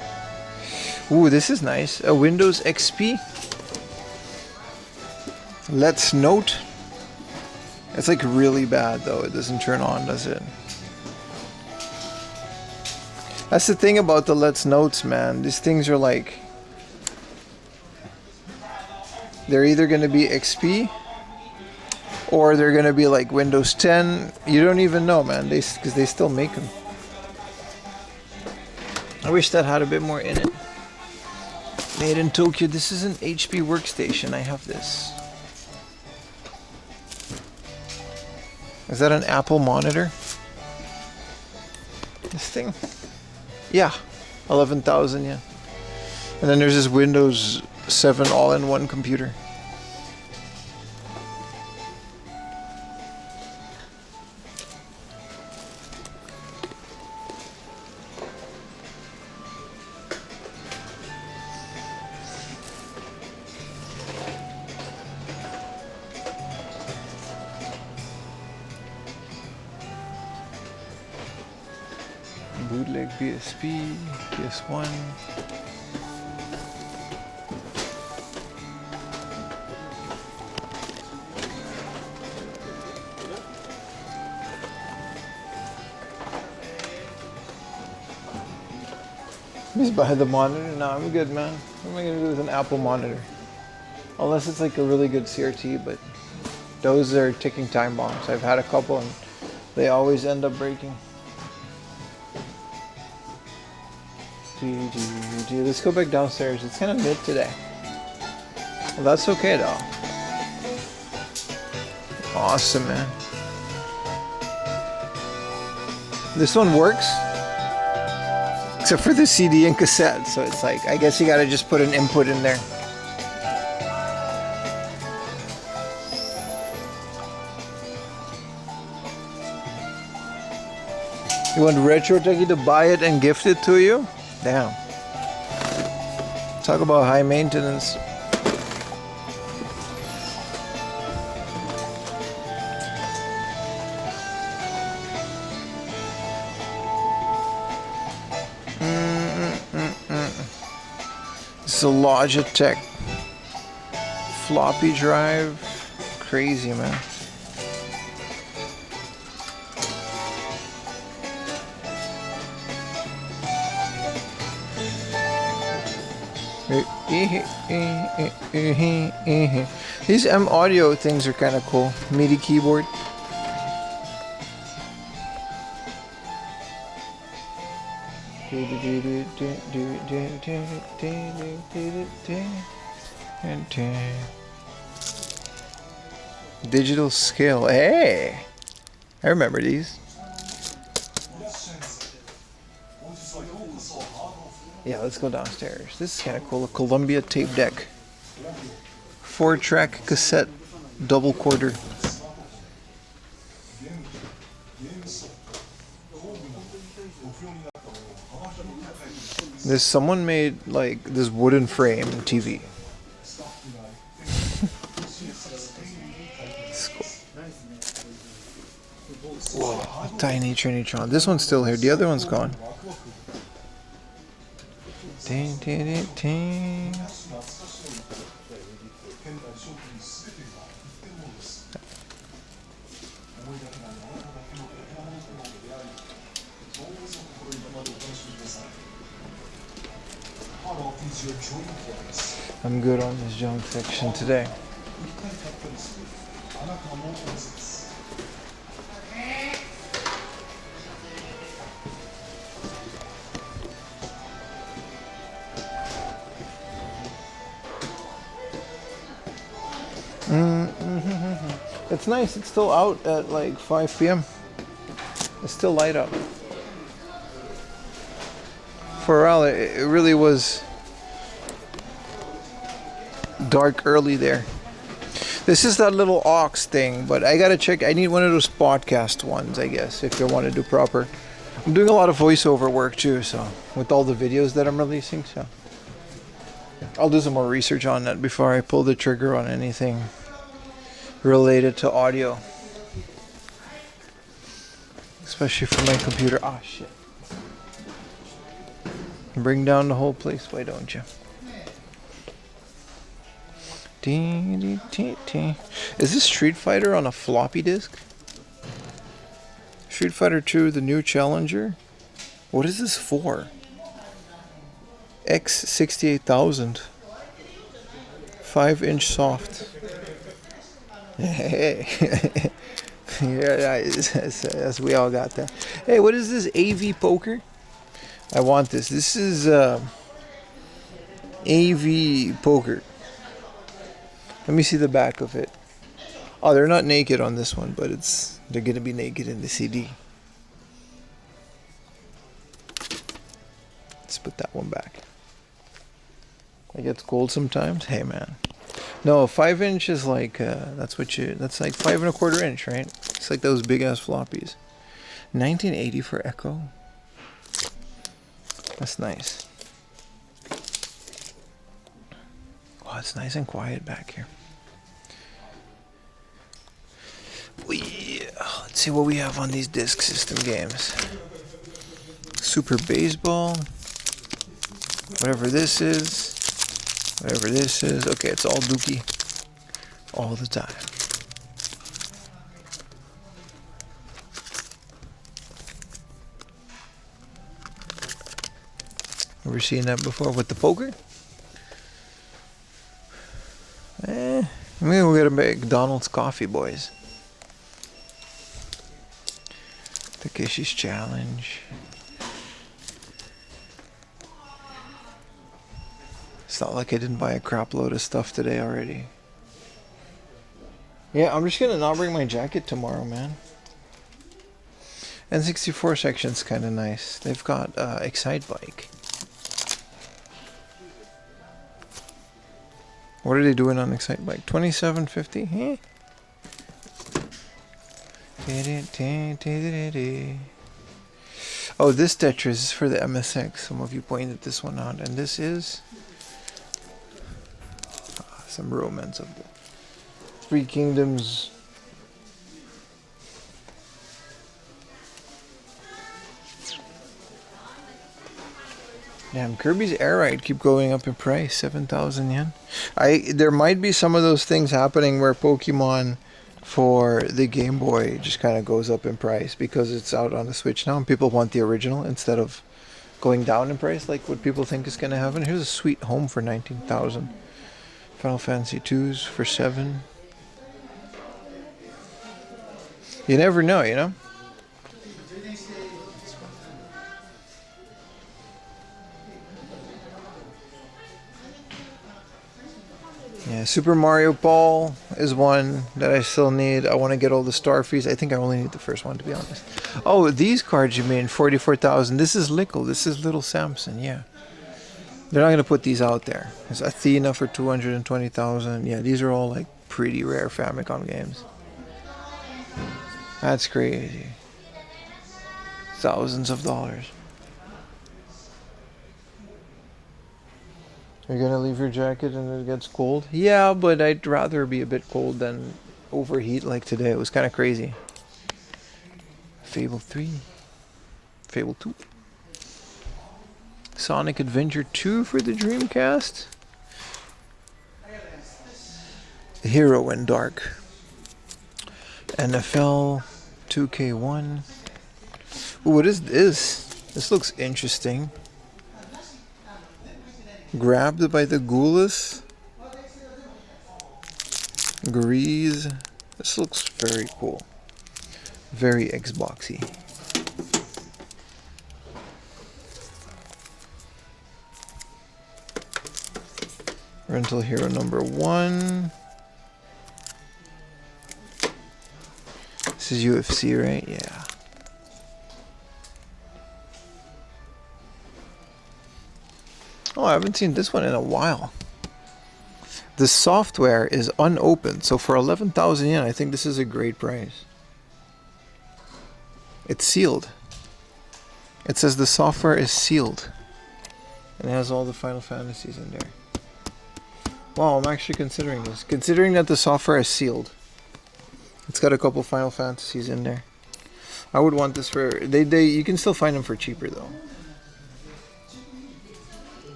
Ooh, this is nice. A Windows XP. Let's Note. It's like really bad though. It doesn't turn on, does it? That's the thing about the Let's Notes, man. These things are like, they're either going to be XP or they're going to be like Windows 10. You don't even know, man. Because they still make them. I wish that had a bit more in it. Made in Tokyo. This is an HP workstation. I have this. Is that an Apple monitor? This thing? Yeah. 11,000, yeah. And then there's this Windows 7 all-in-one computer. Bootleg PSP, PS1. Just buy the monitor? No, I'm good, man. What am I gonna do with an Apple monitor? Unless it's like a really good CRT, but those are ticking time bombs. I've had a couple and they always end up breaking. Let's go back downstairs. It's kind of mid today. Well, that's okay though. Awesome, man. This one works, except for the CD and cassette. So it's like, I guess you gotta just put an input in there. You want Retro Techie to buy it and gift it to you? Damn. Talk about high maintenance. This is a Logitech floppy drive. Crazy, man. These M audio things are kind of cool. MIDI keyboard. Digital scale. Hey, I remember these. Yeah, let's go downstairs. This is kind of cool. A Columbia tape deck. 4-track cassette, double quarter. This someone made like this wooden frame TV. It's cool. Whoa, a tiny Trinitron. This one's still here. The other one's gone. Ding, ding, ding, ding. I'm good on this junk section today. It's nice, it's still out at like 5 p.m. It's still light up. For a while, it really was dark early there. This is that little aux thing, but I gotta check. I need one of those podcast ones, I guess, if you want to do proper. I'm doing a lot of voiceover work too, so with all the videos that I'm releasing, so I'll do some more research on that before I pull the trigger on anything related to audio, especially for my computer. Ah, shit. Bring down the whole place, why don't you? Is this Street Fighter on a floppy disk? Street Fighter 2, the new Challenger? What is this for? X68000. 5-inch soft. Hey. Yeah, as we all got that. Hey, what is this AV poker? I want this. This is AV poker. Let me see the back of it. Oh, they're not naked on this one, but they're gonna be naked in the CD. Let's put that one back. It gets cold sometimes. Hey, man. No, 5-inch is like that's like 5 1/4 inch, right? It's like those big ass floppies. 1980 for Echo. That's nice. Oh, it's nice and quiet back here. Let's see what we have on these disk system games. Super Baseball. Whatever this is. Whatever this is. Okay, it's all Dookie. All the time. Ever seen that before with the poker? Maybe we'll get a McDonald's coffee, boys. Takeshi's Challenge. It's not like I didn't buy a crap load of stuff today already. Yeah, I'm just gonna not bring my jacket tomorrow, man. N64 section's kind of nice. They've got Excite Bike. What are they doing on Excite Bike? $27.50? Oh, this Tetris is for the MSX. Some of you pointed this one out. And this is some romance of the Three Kingdoms. Damn, Kirby's Air Ride keep going up in price. 7,000 yen. There might be some of those things happening where Pokemon for the Game Boy just kind of goes up in price because it's out on the Switch now and people want the original instead of going down in price like what people think is going to happen. Here's a Sweet Home for 19,000. Final Fantasy 2s for 7. You never know, you know? Yeah, Super Mario Ball is one that I still need. I want to get all the Starfies. I think I only need the first one, to be honest. Oh, these cards you mean, 44,000. This is Lickle. This is Little Samson, yeah. They're not going to put these out there. There's Athena for 220,000. Yeah, these are all like pretty rare Famicom games. That's crazy. Thousands of dollars. You're gonna leave your jacket and it gets cold? Yeah, but I'd rather be a bit cold than overheat like today. It was kind of crazy. Fable 3. Fable 2. Sonic Adventure 2 for the Dreamcast. Hero in Dark. NFL 2K1. Ooh, what is this? This looks interesting. Grabbed by the Ghoulis. Grease. This looks very cool. Very Xboxy. Rental Hero number 1. This is UFC, right? Yeah. Oh, I haven't seen this one in a while. The software is unopened, so for 11,000 yen, I think this is a great price. It's sealed. It says the software is sealed. And it has all the Final Fantasies in there. Wow, I'm actually considering this. Considering that the software is sealed. It's got a couple Final Fantasies in there. I would want this for... you can still find them for cheaper, though.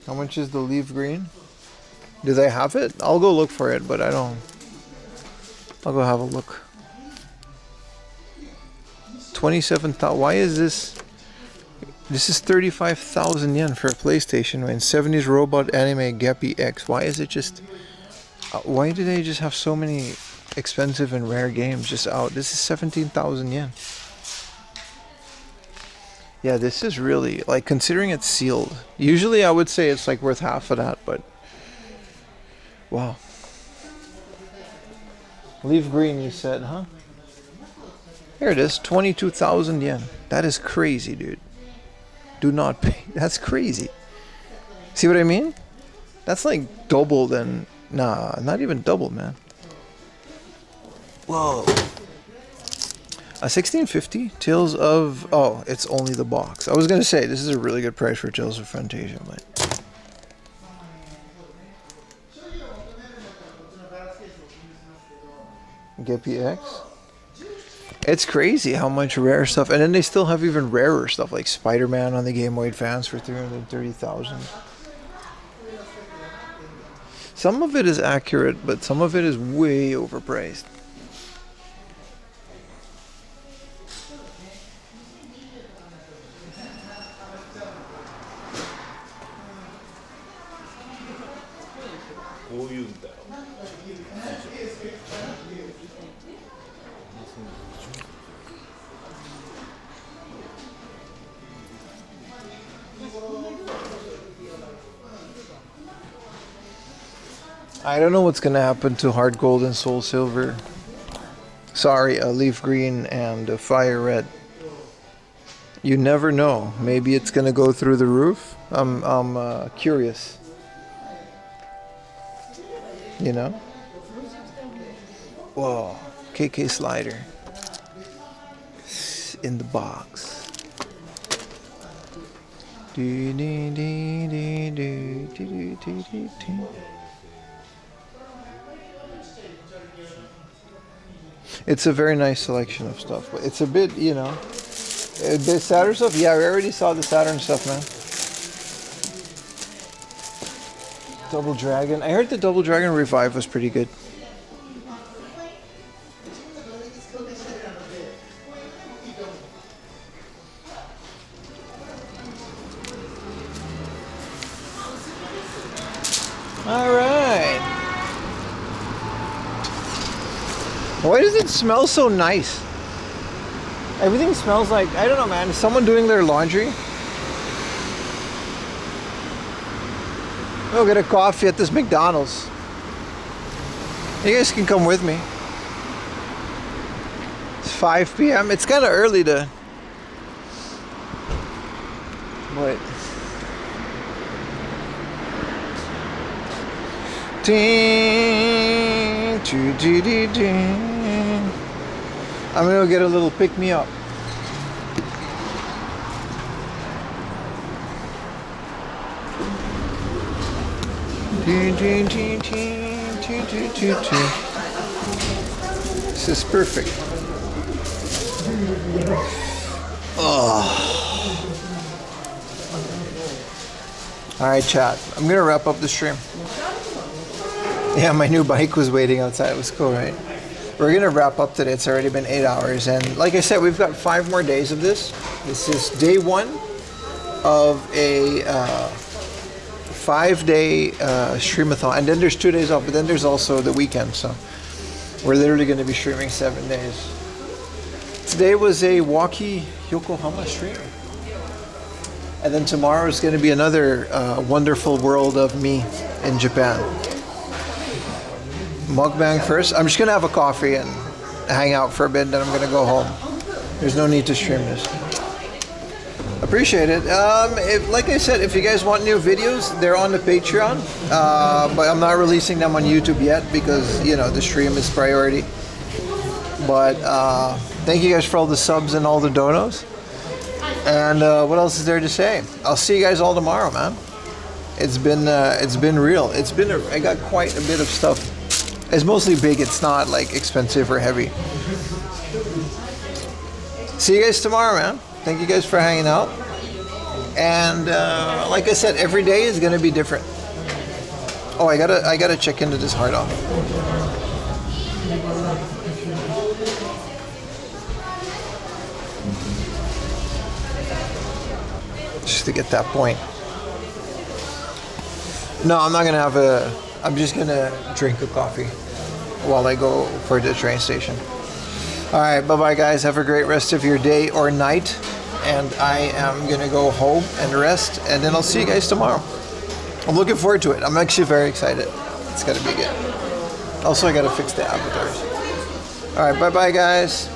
How much is the leaf green? Do they have it? I'll go look for it, but I don't... I'll go have a look. 27,000. Why is this? This is 35,000 yen for a PlayStation. When 70s robot anime Geppy X. Why is it just? Why do they just have so many expensive and rare games just out? This is 17,000 yen. Yeah, this is really like, considering it's sealed. Usually I would say it's like worth half of that, but wow. Leaf green, you said, huh? Here it is, 22,000 yen. That is crazy, dude. Do not pay. That's crazy. See what I mean? That's like double than... Nah, not even double, man. Whoa. A 1650? Tales of... Oh, it's only the box. I was going to say, this is a really good price for Tales of Frontasia, but... Geppy X? It's crazy how much rare stuff, and then they still have even rarer stuff like Spider-Man on the Game Boy Advance for 330,000. Some of it is accurate, but some of it is way overpriced. I don't know what's going to happen to Hard Gold and Soul Silver. Sorry, Leaf Green and Fire Red. You never know. Maybe it's going to go through the roof. I'm curious. You know? Whoa. KK Slider. In the box. It's a very nice selection of stuff, but it's a bit, you know, the Saturn stuff. Yeah, we already saw the Saturn stuff, man. Double Dragon. I heard the Double Dragon Revive was pretty good. All right. Why does it smell so nice? Everything smells like, I don't know, man. Is someone doing their laundry? We'll get a coffee at this McDonald's. You guys can come with me. It's 5 p.m. It's kind of early to... What? I'm gonna get a little pick-me-up. This is perfect. Oh. All right, chat. I'm gonna wrap up the stream. Yeah, my new bike was waiting outside. It was cool, right? We're gonna wrap up today. It's already been 8 hours, and like I said, we've got 5 more days of this. This is day 1 of a 5-day stream-a-thon, and then there's 2 days off. But then there's also the weekend, so we're literally gonna be streaming 7 days. Today was a walkie Yokohama stream. And then tomorrow is going to be another wonderful world of me in Japan. Mukbang first. I'm just going to have a coffee and hang out for a bit, then I'm going to go home. There's no need to stream this. Appreciate it. Like I said, if you guys want new videos, they're on the Patreon. But I'm not releasing them on YouTube yet because, you know, the stream is priority. But thank you guys for all the subs and all the donos. And what else is there to say? I'll see you guys all tomorrow, man. It's been real. I got quite a bit of stuff. It's mostly big. It's not like expensive or heavy. See you guys tomorrow, man. Thank you guys for hanging out. And like I said, every day is gonna be different. Oh, I gotta check into this hard off. Just to get that point. No, I'm not gonna I'm just gonna drink a coffee while I go for the train station. All right, bye-bye guys. Have a great rest of your day or night. And I am gonna go home and rest, and then I'll see you guys tomorrow. I'm looking forward to it. I'm actually very excited. It's gonna be good. Also, I gotta fix the avatars. All right, bye-bye guys.